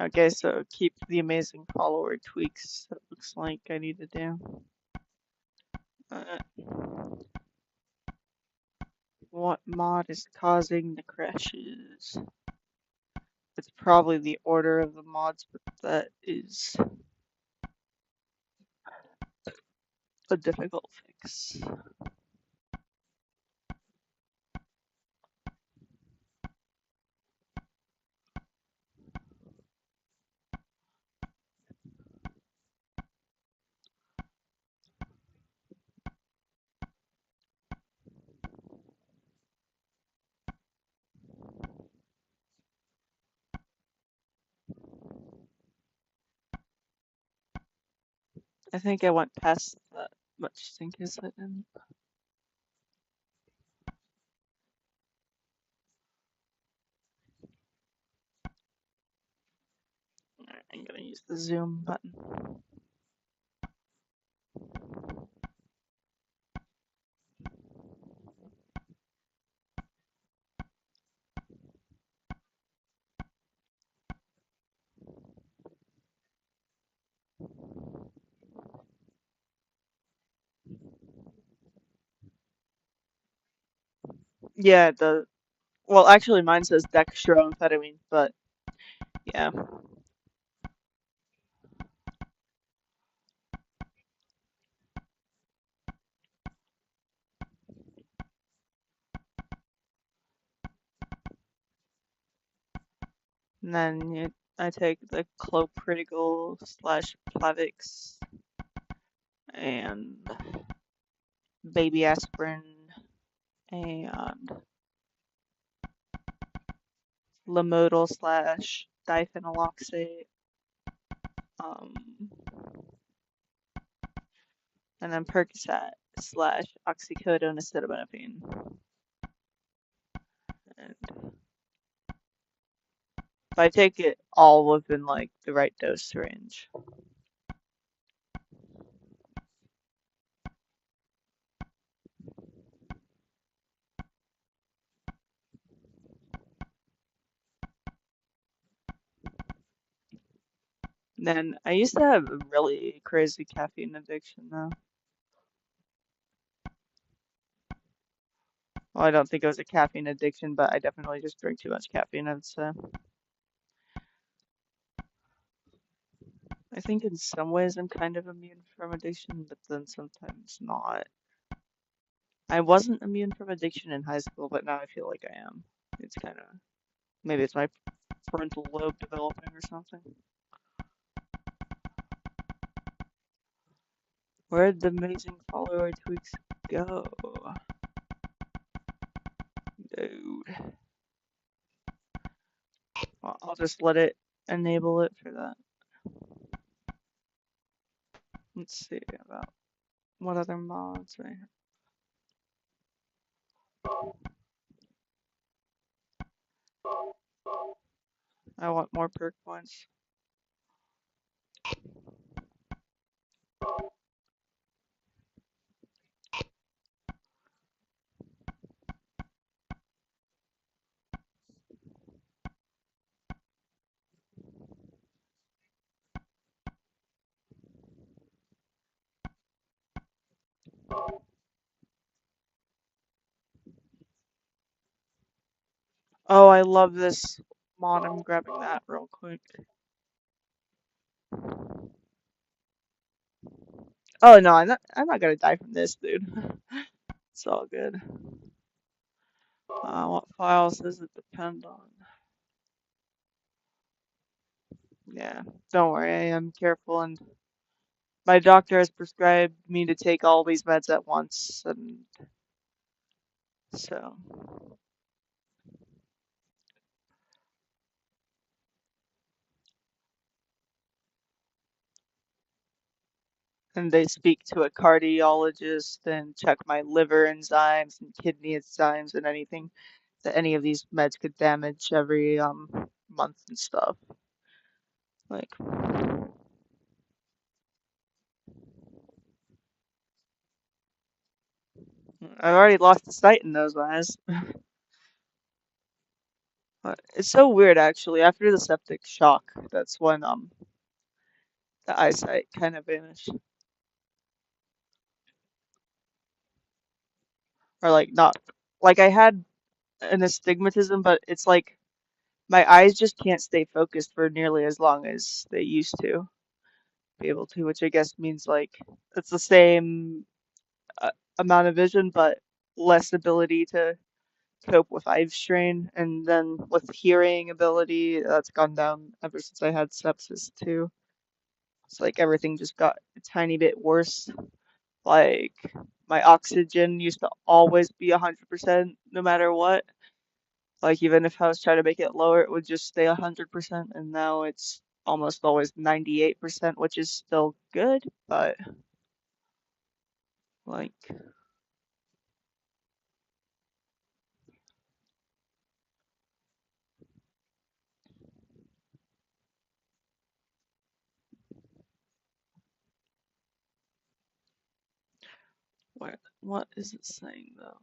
okay, so keep the amazing follower tweaks. That looks like I need to do. Uh, what mod is causing the crashes? It's probably the order of the mods, but that is a difficult fix. I think I went past that much sync is it in. Alright, I'm gonna use the zoom button. Yeah, well, actually mine says dextroamphetamine, but yeah. And then I take the clopidogrel slash Plavix and baby aspirin and Lamodal slash diphenyloxate, um, and then Percocet slash oxycodone acetaminophen. And if I take it all within like the right dose range. Then I used to have a really crazy caffeine addiction though. Well, I don't think it was a caffeine addiction, but I definitely just drink too much caffeine, I'd say. I think in some ways I'm kind of immune from addiction, but then sometimes not. I wasn't immune from addiction in high school, but now I feel like I am. It's kind of, maybe it's my frontal lobe developing or something. Where'd the amazing follower tweaks go? Dude. Well, I'll just let it enable it for that. Let's see about what other mods right here. I want more perk points. Oh, I love this mod. I'm grabbing that real quick. Oh no, I'm not gonna die from this, dude. It's all good. What files does it depend on? Yeah, don't worry, I am careful, and my doctor has prescribed me to take all these meds at once, and so. And they speak to a cardiologist and check my liver enzymes and kidney enzymes and anything that any of these meds could damage every month and stuff. Like, I've already lost the sight in those eyes. It's so weird actually. After the septic shock, that's when the eyesight kind of vanished. Or like not like I had an astigmatism, but it's like my eyes just can't stay focused for nearly as long as they used to be able to, which I guess means like it's the same amount of vision, but less ability to cope with eye strain. And then with hearing ability, that's gone down ever since I had sepsis too. It's like everything just got a tiny bit worse. Like my oxygen used to always be 100% no matter what. Like even if I was trying to make it lower, it would just stay 100%, and now it's almost always 98%, which is still good, but like what is it saying though?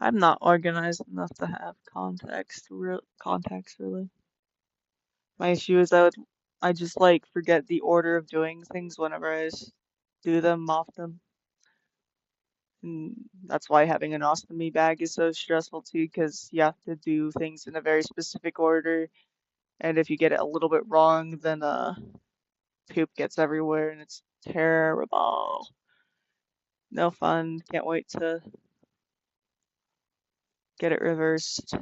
I'm not organized enough to have contacts really. My issue is I just like forget the order of doing things whenever do them often. And that's why having an ostomy bag is so stressful too, because you have to do things in a very specific order, and if you get it a little bit wrong, then poop gets everywhere and it's terrible. No fun. Can't wait to get it reversed.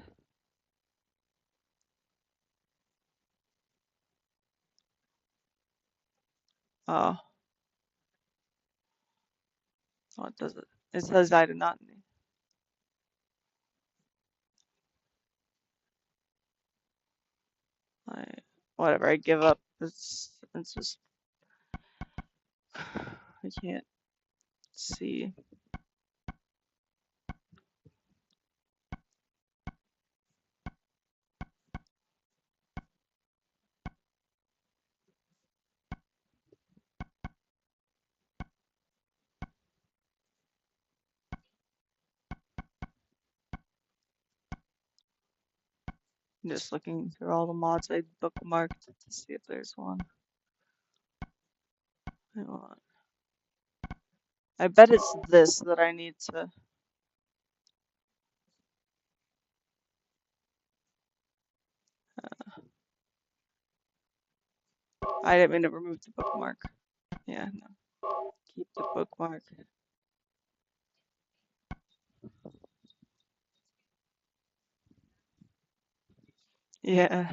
Oh, what does it? It says I did not. I, whatever. I give up. It's just I can't see. I'm just looking through all the mods I bookmarked to see if there's one. I bet it's this that I need to. I didn't mean to remove the bookmark. Yeah, no. Keep the bookmark. Yeah.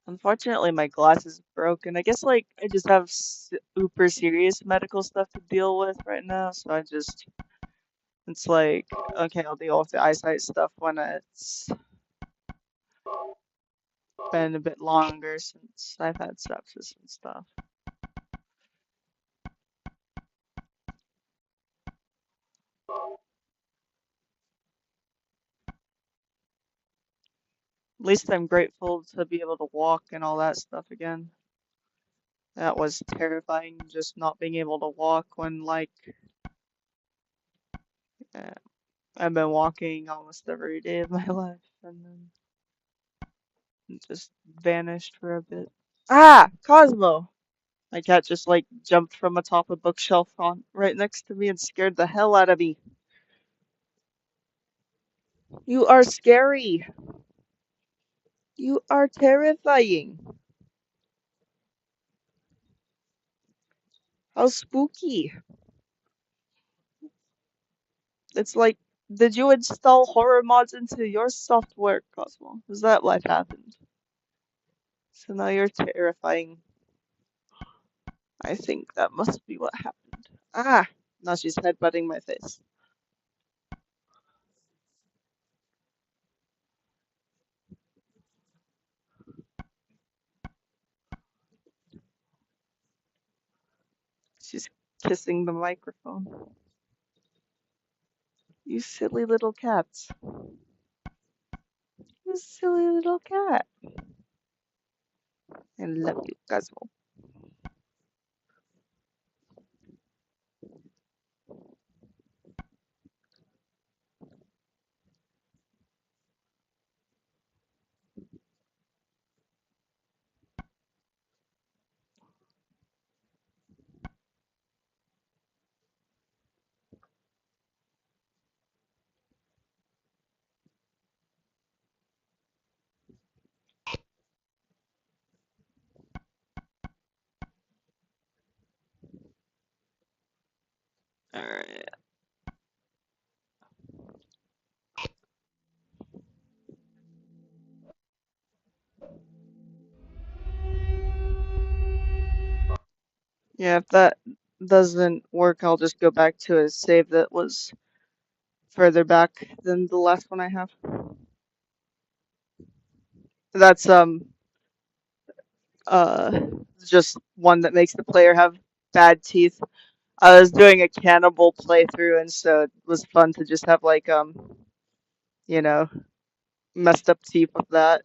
Unfortunately, my glass is broken. I guess like I just have super serious medical stuff to deal with right now, so it's like okay, I'll deal with the eyesight stuff when it's been a bit longer since I've had sepsis and stuff. At least I'm grateful to be able to walk and all that stuff again. That was terrifying, just not being able to walk when like uh, I've been walking almost every day of my life, and then it just vanished for a bit. Ah, Cosmo! My cat just like jumped from atop a bookshelf on right next to me and scared the hell out of me. You are scary. You are terrifying. How spooky. It's like, did you install horror mods into your software, Cosmo? Is that what happened? So now you're terrifying. I think that must be what happened. Ah! Now she's headbutting my face. She's kissing the microphone. You silly little cats. You silly little cat. I love you, Cosmo. Alright. Yeah, if that doesn't work, I'll just go back to a save that was further back than the last one I have. That's uh just one that makes the player have bad teeth. I was doing a cannibal playthrough, and so it was fun to just have like you know, messed up teeth with that.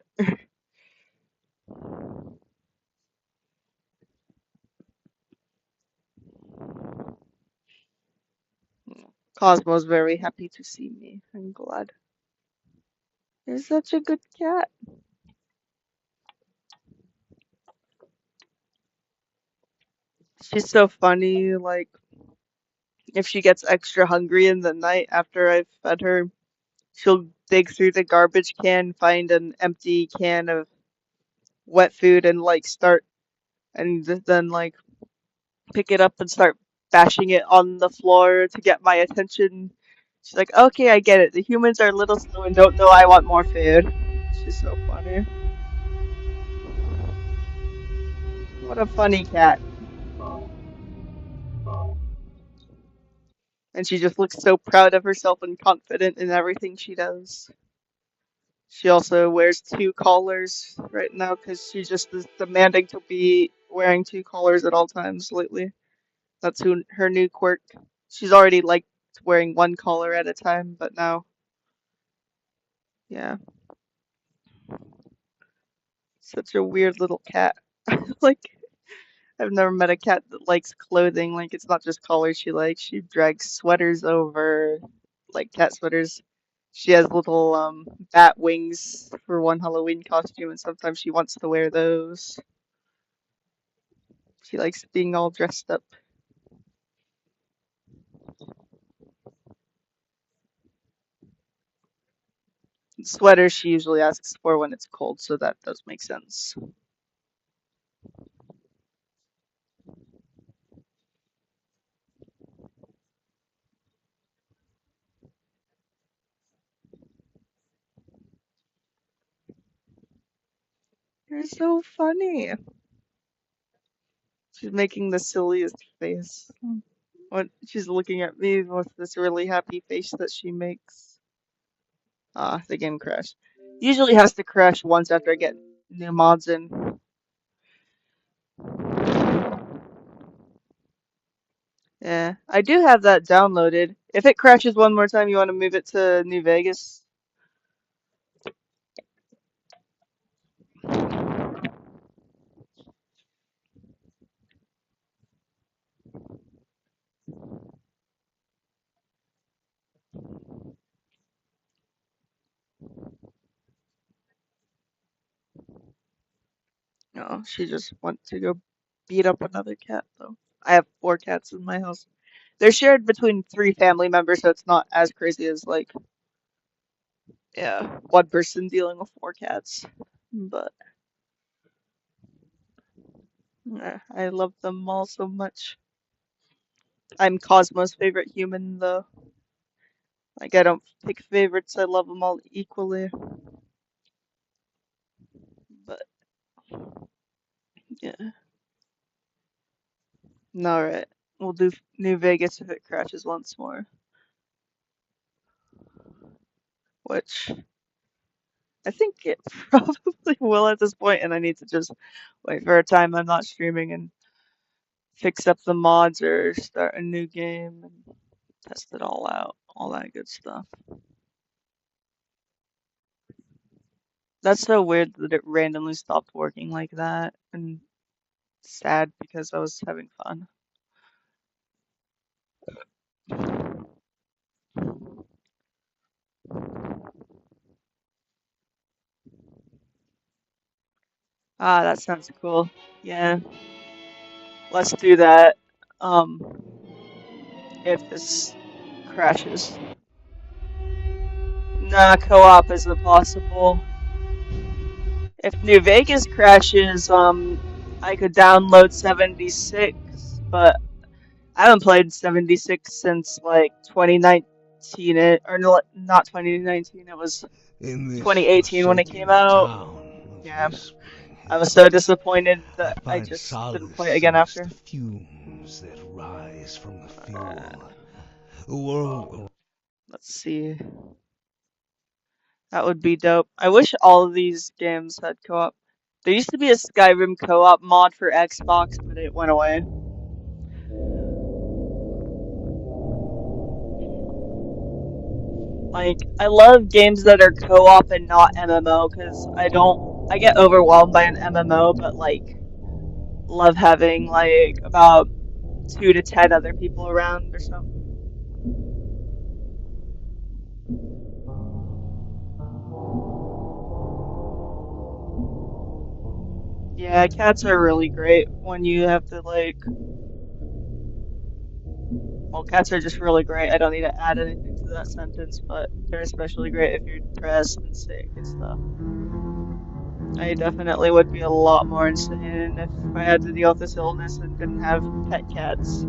Cosmo's very happy to see me. I'm glad. You're such a good cat. She's so funny, like, if she gets extra hungry in the night after I've fed her, she'll dig through the garbage can, find an empty can of wet food, and, like, then, like, pick it up and start bashing it on the floor to get my attention. She's like, okay, I get it. The humans are a little slow and don't know I want more food. She's so funny. What a funny cat. And she just looks so proud of herself and confident in everything she does. She also wears 2 collars right now because she just is demanding to be wearing 2 collars at all times lately. That's her new quirk. She's already liked wearing 1 collar at a time, but now, yeah. Such a weird little cat. Like, I've never met a cat that likes clothing. Like, it's not just collars she likes. She drags sweaters over, like cat sweaters. She has little bat wings for one Halloween costume, and sometimes she wants to wear those. She likes being all dressed up. Sweaters she usually asks for when it's cold, so that does make sense. You're so funny. She's making the silliest face. What she's looking at me with this really happy face that she makes. Ah, the game crashed. Usually has to crash once after I get new mods in. Yeah, I do have that downloaded. If it crashes one more time, you want to move it to New Vegas? No, she just wants to go beat up another cat, though. I have 4 cats in my house. They're shared between 3 family members, so it's not as crazy as, like, yeah, one person dealing with 4 cats. But yeah, I love them all so much. I'm Cosmo's favorite human, though. Like, I don't pick favorites, I love them all equally. But, yeah. Alright, we'll do New Vegas if it crashes once more. Which, I think it probably will at this point, and I need to just wait for a time I'm not streaming and fix up the mods or start a new game and test it all out, all that good stuff. That's so weird that it randomly stopped working like that, and sad because I was having fun. Ah, that sounds cool. Yeah, let's do that. If this crashes. Nah, co-op isn't possible. If New Vegas crashes, I could download 76, but I haven't played 76 since like 2019, or no, not 2019, it was 2018 when it came out. Yeah, I was so disappointed that I just didn't play it again after. The fumes that rise from the fuel. The world. Let's see. That would be dope. I wish all of these games had co-op. There used to be a Skyrim co-op mod for Xbox, but it went away. Like, I love games that are co-op and not MMO, because I get overwhelmed by an MMO, but like, love having like about 2 to 10 other people around or something. Yeah, cats are really great when you have to like. Well, cats are just really great. I don't need to add anything to that sentence, but they're especially great if you're depressed and sick and stuff. I definitely would be a lot more insane if I had to deal with this illness and didn't have pet cats.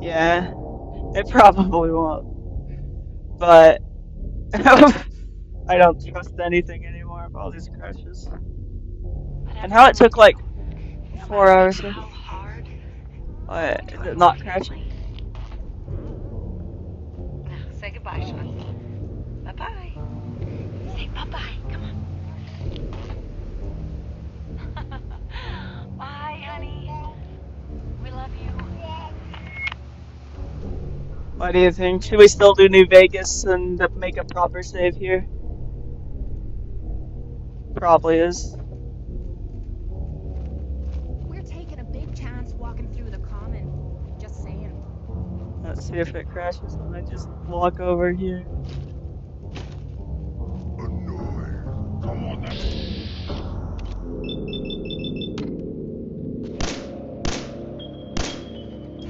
Yeah, it probably won't. But I don't trust anything anymore with all these crashes. And how it took like 4 hours to... What? Is it not crashing? Now, say goodbye, Sean. Bye-bye. Say bye-bye. Come on. Bye, honey. We love you. What do you think? Should we still do New Vegas and make a proper save here? Probably is. We're taking a big chance walking through the common. Just saying. Let's see if it crashes when I just walk over here. Come on, then.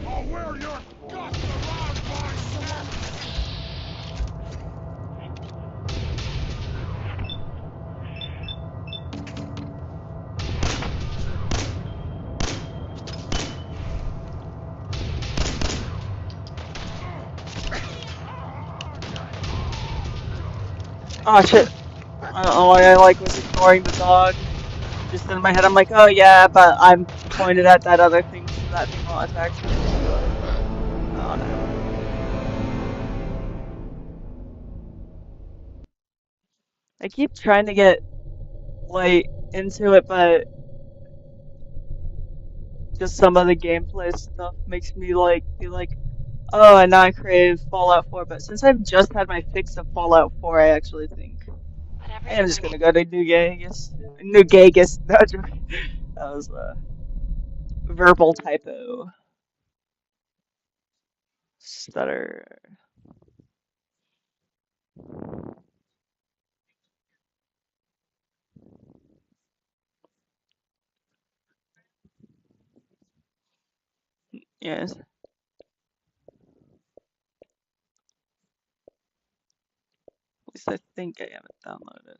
I'll wear your guts around my neck! Oh shit. I don't know why I like was ignoring the dog. Just in my head I'm like, oh yeah, but I'm pointed at that other thing so that thing won't attack me. Oh no. I keep trying to get like into it, but just some of the gameplay stuff makes me like be like, oh, and now I crave Fallout 4. But since I've just had my fix of Fallout 4, I actually think I am just gonna go to New Vegas. New Vegas. That was a verbal typo. Stutter. Yes. At least I think I have it downloaded.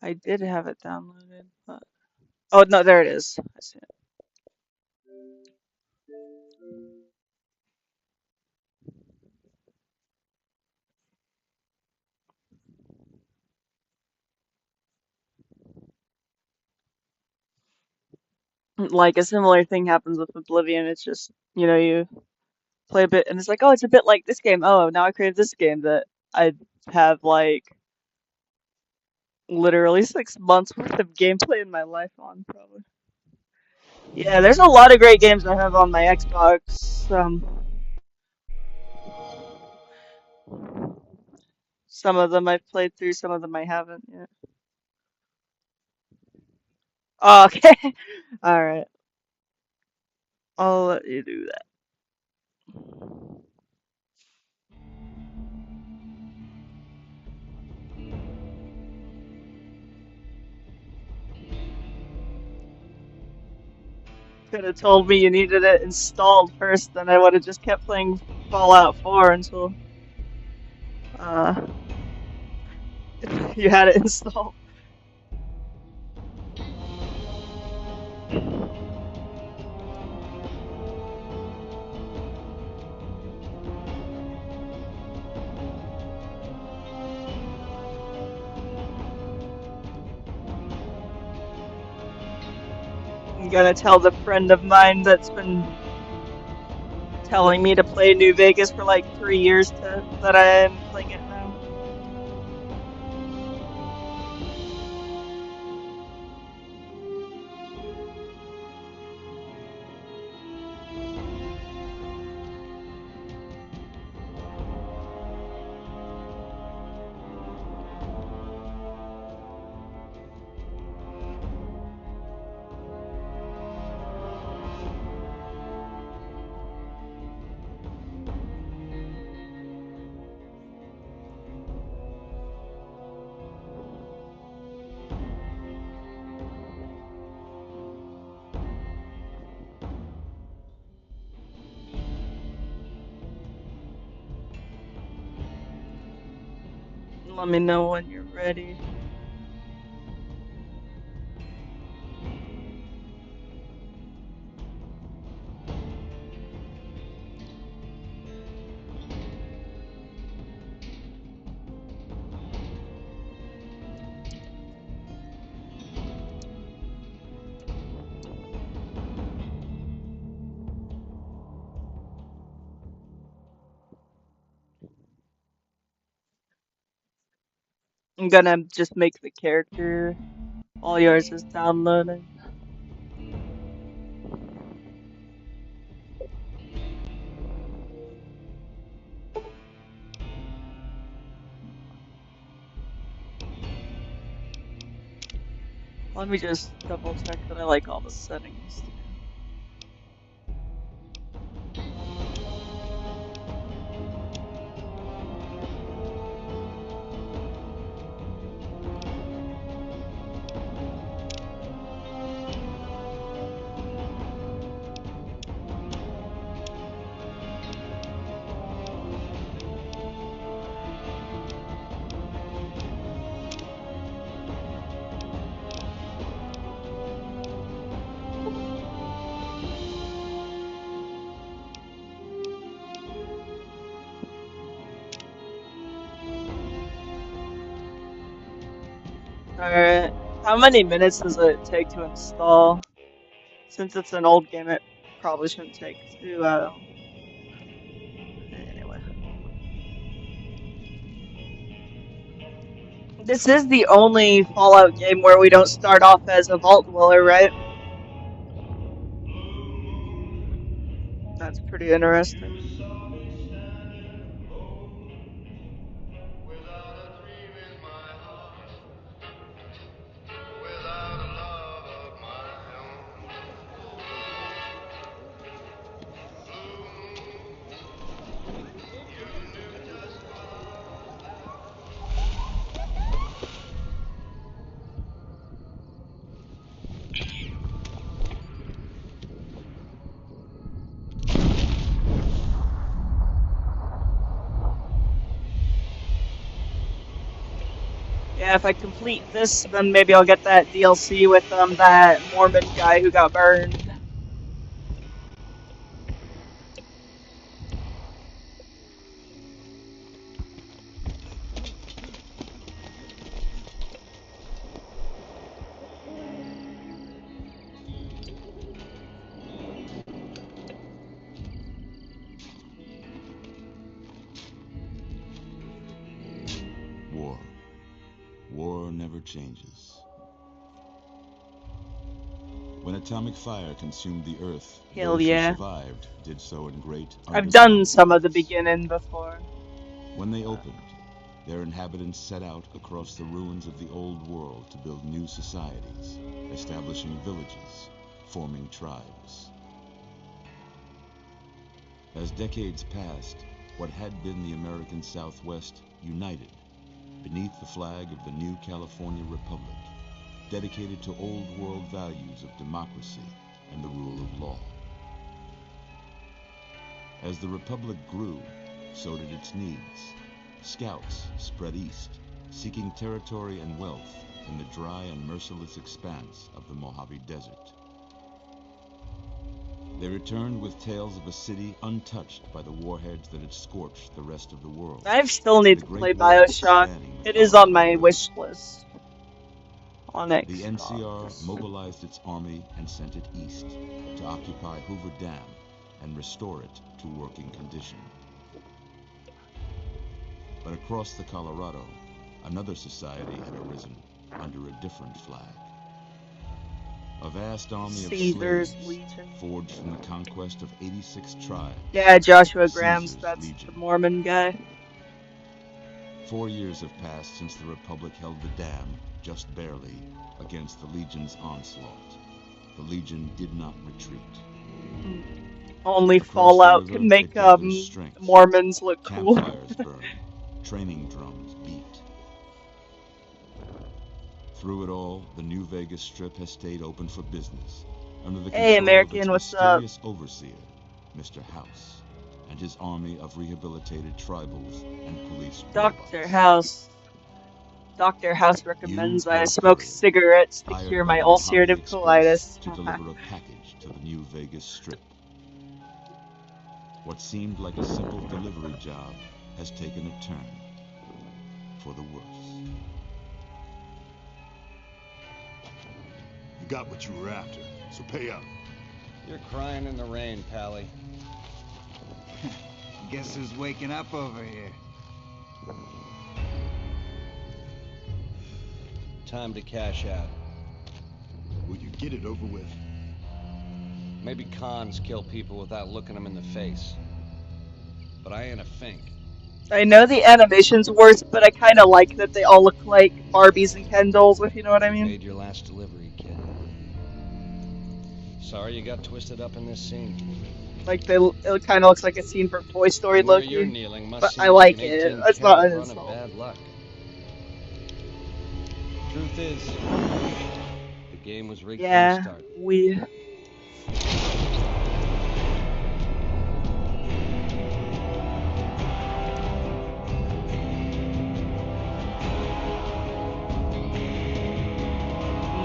I did have it downloaded, but... Oh, no, there it is. I see it. Like, a similar thing happens with Oblivion. It's just, you know, you play a bit, and it's like, oh, it's a bit like this game. Oh, now I created this game that I have, like, literally 6 months worth of gameplay in my life on, probably. Yeah, there's a lot of great games I have on my Xbox. Some of them I've played through, some of them I haven't yet. Oh, okay. Alright. I'll let you do that. Could have told me you needed it installed first, then I would have just kept playing Fallout 4 until you had it installed. I'm gonna tell the friend of mine that's been telling me to play New Vegas for like 3 years that I am playing it now. let me know when you're ready. I'm gonna just make the character while yours is downloading. Let me just double check that I like all the settings. Alright, how many minutes does it take to install? Since it's an old game, it probably shouldn't take too, anyway. This is the only Fallout game where we don't start off as a vault dweller, right? That's pretty interesting. Yeah, if I complete this, then maybe I'll get that DLC with that Mormon guy who got burned. War. War never changes. When atomic fire consumed the Earth, Hell those yeah. who survived did so in great I've done some of the abysmal beginning before. When they opened, their inhabitants set out across the ruins of the old world to build new societies, establishing villages, forming tribes. As decades passed, what had been the American Southwest united beneath the flag of the new California Republic, dedicated to old world values of democracy and the rule of law. As the Republic grew, so did its needs. Scouts spread east, seeking territory and wealth in the dry and merciless expanse of the Mojave Desert. They returned with tales of a city untouched by the warheads that had scorched the rest of the world. I still need to play BioShock. It is on my wish list. On Xbox. The NCR mobilized its army and sent it east to occupy Hoover Dam and restore it to working condition. But across the Colorado, another society had arisen under a different flag. A vast army of Caesar's slaves Legion. forged from the conquest of 86 tribes. Yeah, Joshua Grams, Caesar's that's Legion. the Mormon guy. 4 years have passed since the Republic held the dam, just barely, against the Legion's onslaught. The Legion did not retreat. Only Across the Fallout river, can make it gathered strength. Mormons look cool. Campfires burned, training drums beat. Through it all, the New Vegas Strip has stayed open for business, under the Hey, control American, of its what's up? mysterious overseer, Mr. House, and his army of rehabilitated tribals and police Dr. robots. House. Dr. House recommends I smoke cigarettes to hired cure by my the ulcerative Mojave Express colitis. to deliver a package to the New Vegas Strip. What seemed like a simple delivery job has taken a turn for the worse. You got what you were after, so pay up. You're crying in the rain, Pally. Guess who's waking up over here? Time to cash out. Will you get it over with? Maybe cons kill people without looking them in the face. But I ain't a fink. I know the animation's worse, but I kind of like that they all look like Barbies and Ken dolls, if you know what I mean. Made your last delivery, kid. Sorry you got twisted up in this scene. Like, it kind of looks like a scene from Toy Story, Where you're Loki. kneeling must But seem I like an it. 18 That's not an run of insult. bad luck. Truth is, the game was rigged from the Yeah, start. we...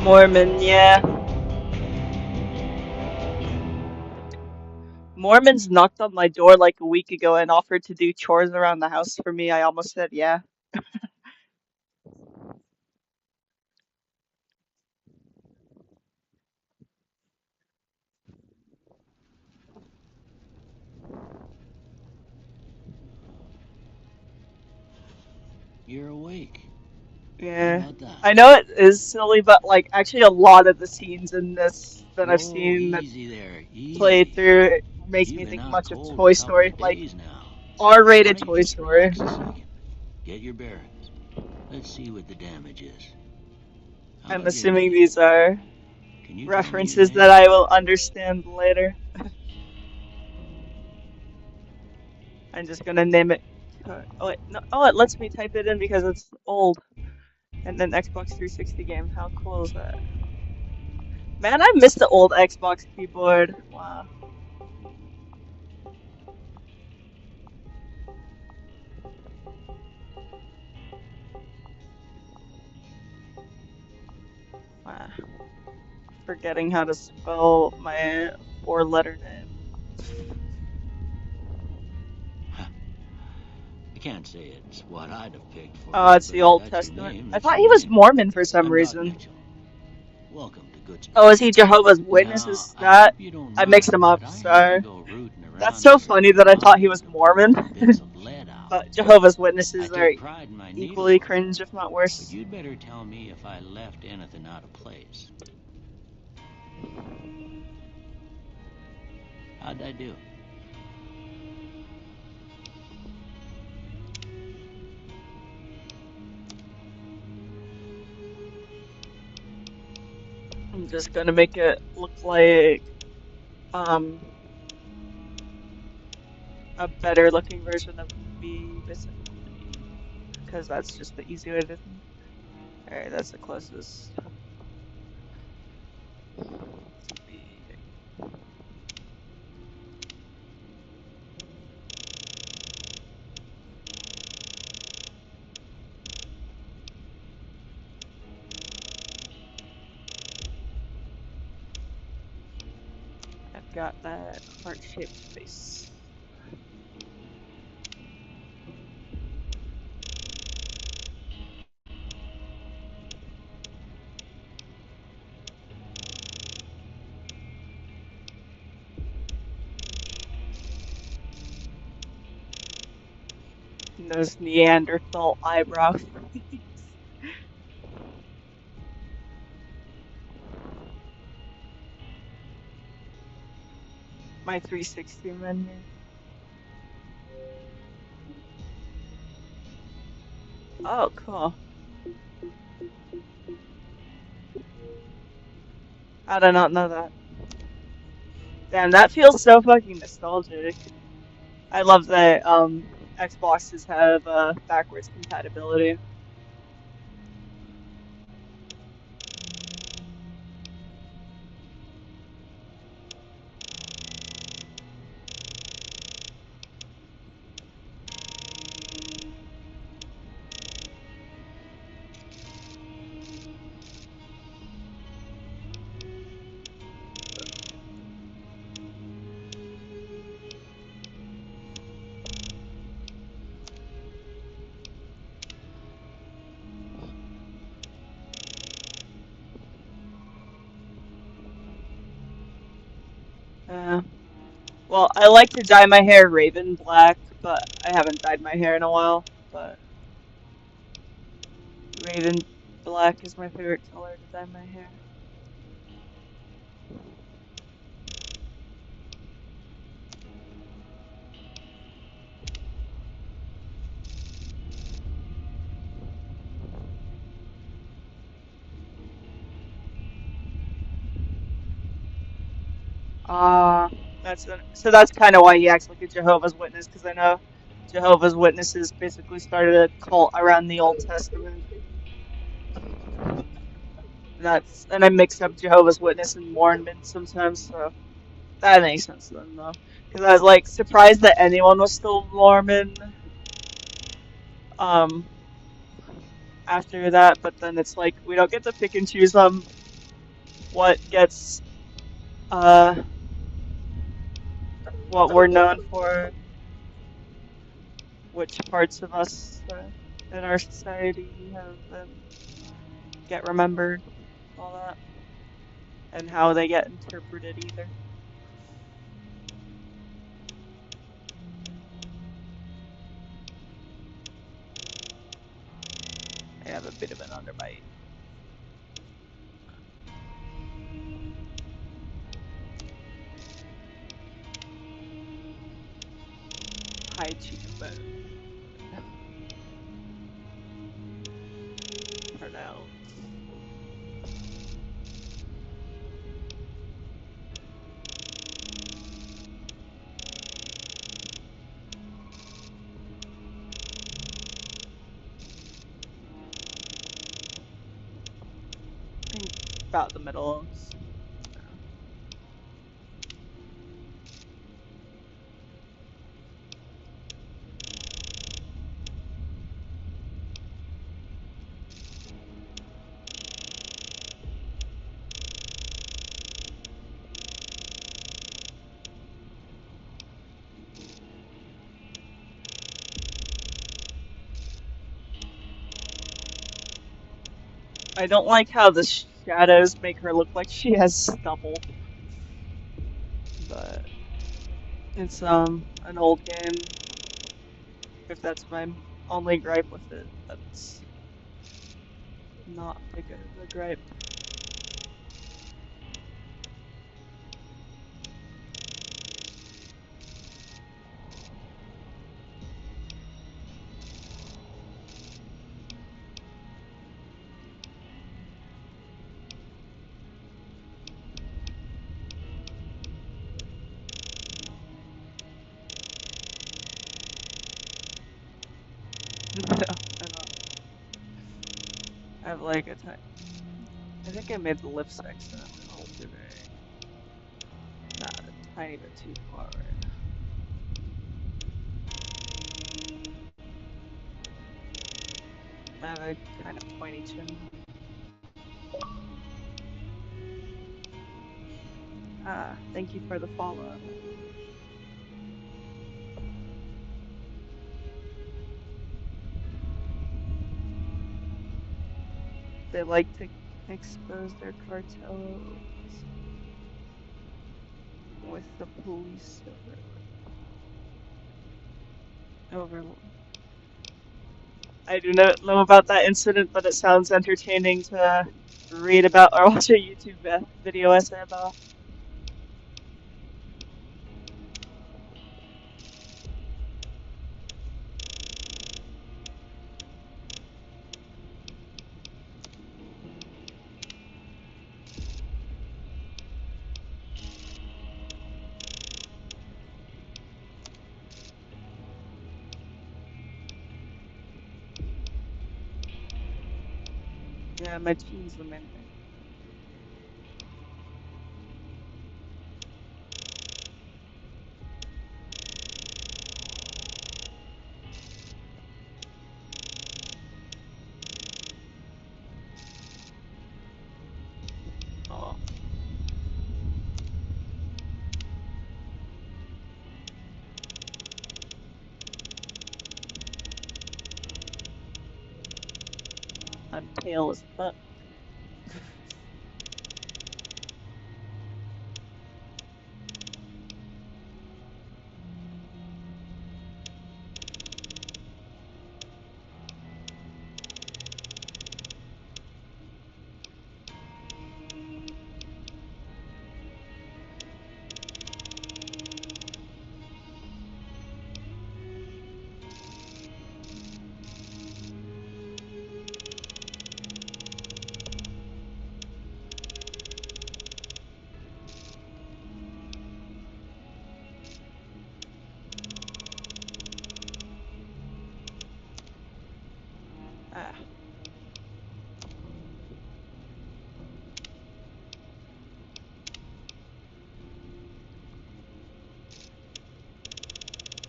Mormon, yeah. Mormons knocked on my door like a week ago and offered to do chores around the house for me. I almost said yeah. You're awake. Yeah. How about that? I know it is silly, but like actually a lot of the scenes in this that I've seen that Easy there. played Easy. through it makes me You've been think out much of cold Toy a couple Story, of like days now. R-rated Why don't Toy you just Story. relax a second? Get your bearings. Let's see what the damage is. How I'm about your assuming name? these are Can you tell me your references name? that I will understand later. I'm just gonna name it. Oh wait, no. Oh, it lets me type it in because it's old. And then Xbox 360 game. How cool is that? Man, I miss the old Xbox keyboard. Wow. Wow. Forgetting how to spell my four-letter name. I can't say it's what I'd have picked for Oh, you, it's but the if Old that's your Testament. name, I it's thought your he was name. Mormon for some I'm Doc reason. Mitchell. Welcome to Goodspeed. Oh, is he Jehovah's Witness? Now, Is I that? hope you don't I mixed mind, him up, but I hate to sorry. go rooting That's around so here funny with that I thought he bodies was to pull Mormon. all bits of lead out. But Jehovah's Witnesses I are take pride in my equally needlework, cringe, if not but worse. you'd better tell me if I left anything out of place. How'd I do? I'm just gonna make it look like a better looking version of me, because that's just the easy way to. Alright, that's the closest. I've got that heart-shaped face. And those Neanderthal eyebrows. My 360 menu. Oh, cool. I did not know that. Damn, that feels so fucking nostalgic. I love that Xboxes have backwards compatibility. Well, I like to dye my hair raven black, but I haven't dyed my hair in a while. But raven black is my favorite color to dye my hair. So that's kind of why he acts like a Jehovah's Witness, because I know Jehovah's Witnesses basically started a cult around the Old Testament. And I mix up Jehovah's Witness and Mormon sometimes, so that makes sense then, though. Because I was like surprised that anyone was still Mormon. After that, but then it's like we don't get to pick and choose what gets what we're known for, which parts of us in our society get remembered, all that, and how they get interpreted either. I have a bit of an underbite. High cheekbone. Pronounced. About the middle. I don't like how the shadows make her look like she has stubble. But it's an old game. If that's my only gripe with it, that's not big of a gripe. No, I don't. I have like a tiny. I think I made the lip section a little too big. Not a tiny bit too forward. I have a kind of pointy chin. Thank you for the follow. They like to expose their cartels with the police over. I do not know about that incident, but it sounds entertaining to read about or watch a YouTube video essay about. Yeah, my team's the main thing. Oh. I'm pale as fuck.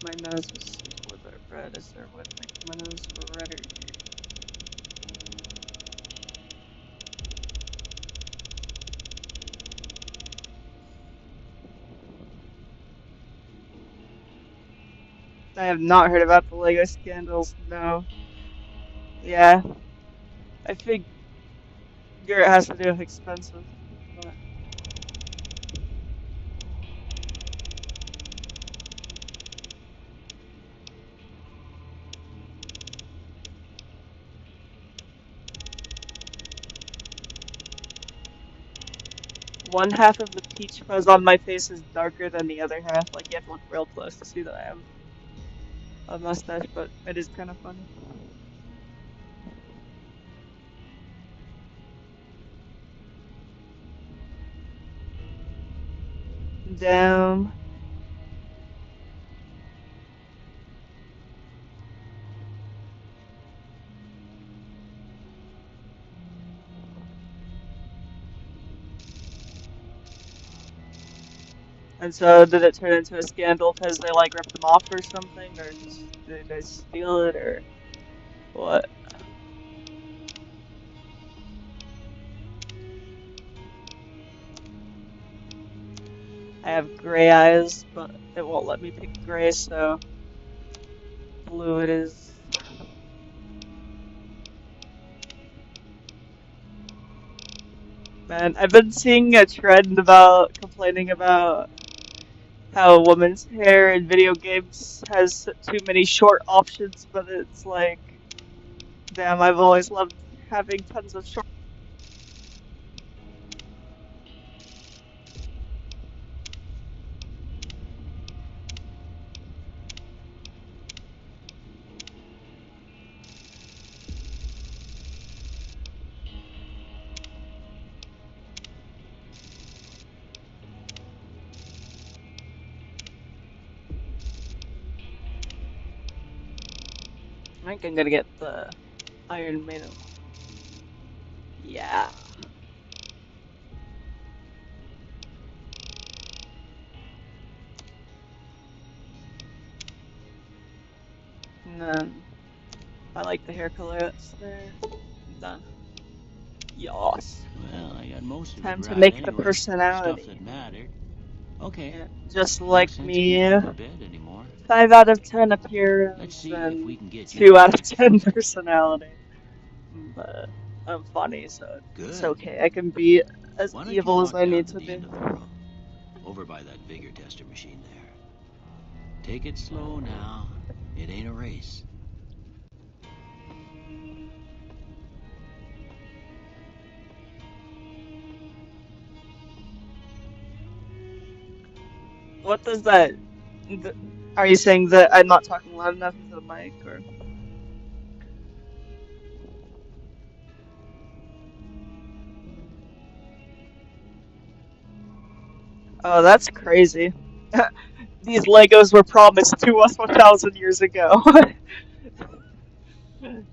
My nose was red. Is there what makes my nose redder? I have not heard about the Lego scandals, no. Yeah. I figure it has to do with expensive. But... One half of the peach fuzz on my face is darker than the other half. Like, you have to look real close to see that I have a mustache, but it is kind of funny. Damn. And so, did it turn into a scandal because they, like, ripped them off or something? Or just, did they steal it, or what? I have gray eyes, but it won't let me pick gray, so blue it is. Man, I've been seeing a trend about complaining about how a woman's hair in video games has too many short options, but it's like, damn, I've always loved having tons of short. I think I'm gonna get the Iron Maiden. Yeah. And then I like the hair color that's there. Done. Yas. Well, I got most of Time it to right make anyway. the personality. Stuff that mattered. Okay. Yeah, just No like sense me. keeping you in bed anymore. 5 out of 10 appearance Let's see and if we can get 2 out of 10 personality. But I'm funny, so it's Good. okay. I can be as Why don't evil you as walk I down need to to the be. end of the room, over by that vigor tester machine there. Take it slow now. It ain't a race. What does that... Are you saying that I'm not talking loud enough into the mic, or... Oh, that's crazy. These Legos were promised to us 1,000 years ago.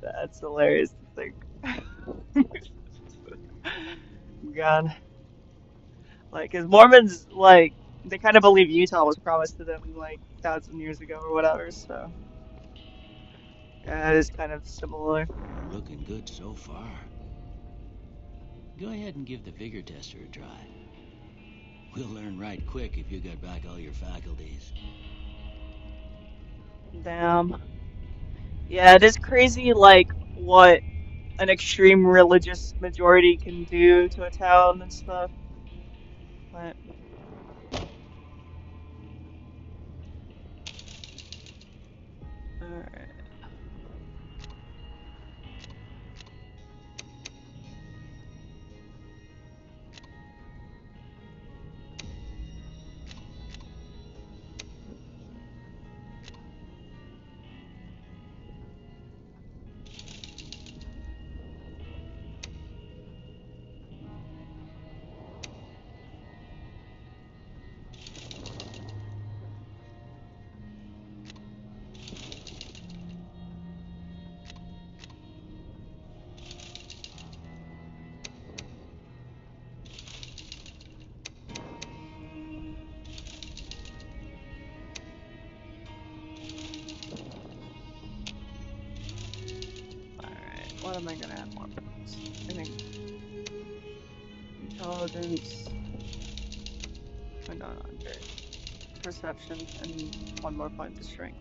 That's hilarious to think. God. Like, 'cause Mormons, like, they kind of believe Utah was promised to them, like, 1,000 years ago or whatever, so... Yeah, it is kind of similar. Looking good so far. Go ahead and give the vigor tester a try. We'll learn right quick if you got back all your faculties. Damn. Yeah, it is crazy, like, what an extreme religious majority can do to a town and stuff. But... Alright. What am I gonna add more points? I think intelligence. Oh, no, okay. Perception and one more point to strength.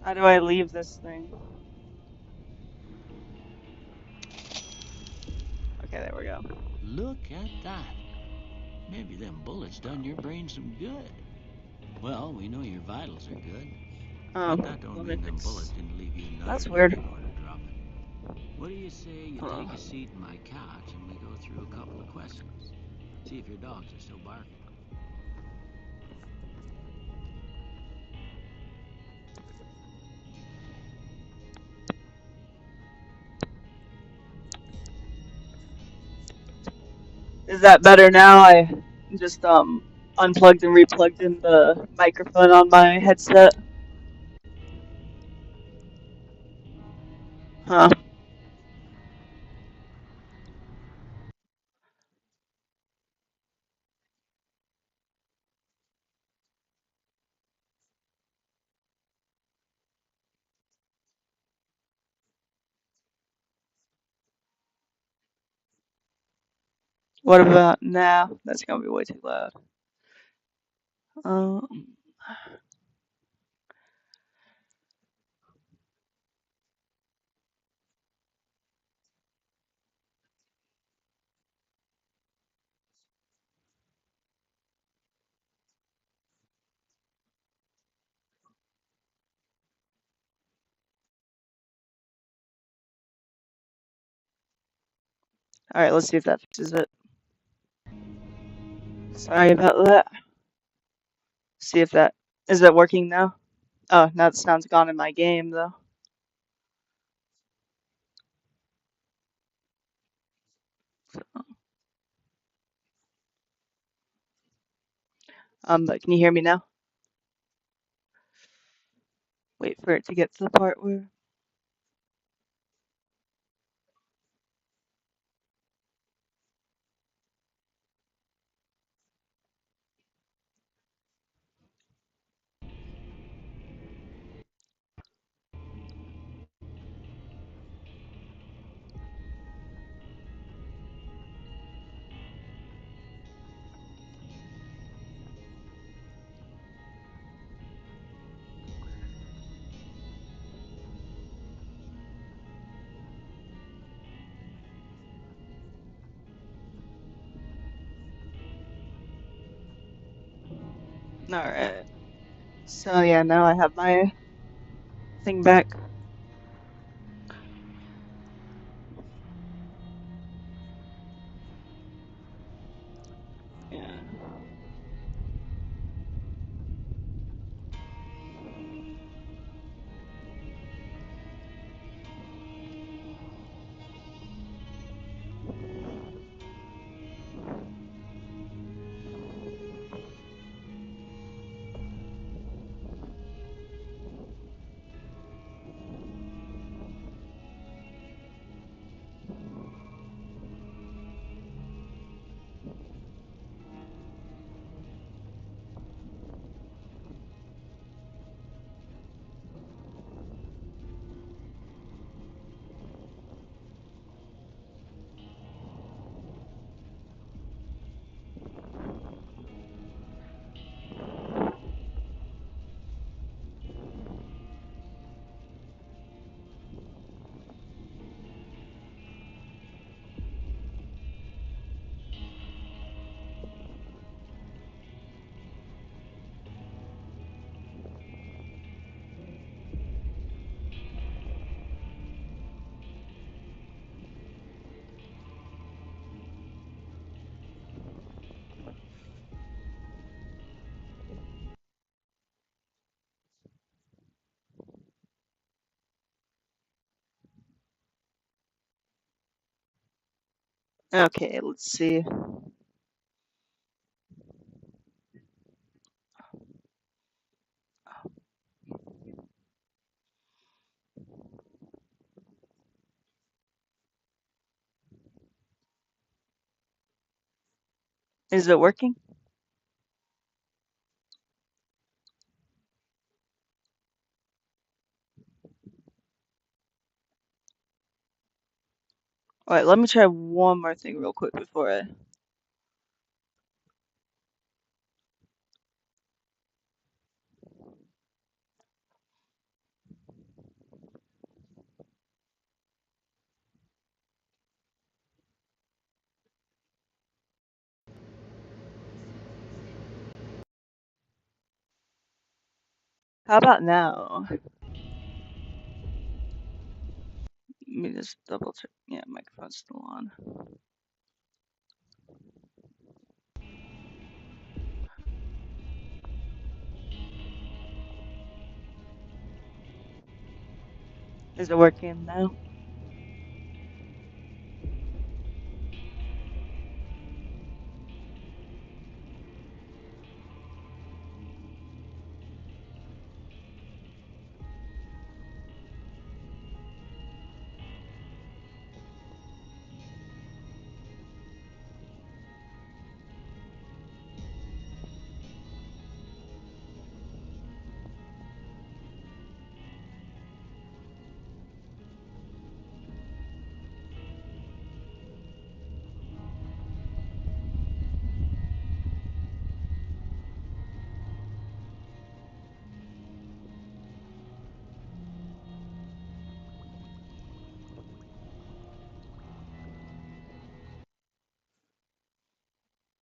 How do I leave this thing? Okay, there we go. Look at that. Maybe them bullets done your brain some good. Well, we know your vitals are good. But that don't mean them bullets didn't leave you another That's weird. order dropping. What do you say you take a seat in my couch and we go through a couple of questions? See if your dogs are still barking. Is that better now? I just unplugged and replugged in the microphone on my headset. Huh. What about now? That's gonna be way too loud. Alright, let's see if that fixes it. Sorry about that. See if that... Is that working now? Oh, now the sound's gone in my game, though. But can you hear me now? Wait for it to get to the part where... Alright. So yeah, now I have my thing back. Yeah. Okay, let's see. Is it working? Alright, let me try one more thing real quick before I... How about now? Let me just double check. Yeah, microphone's still on. Is it working now?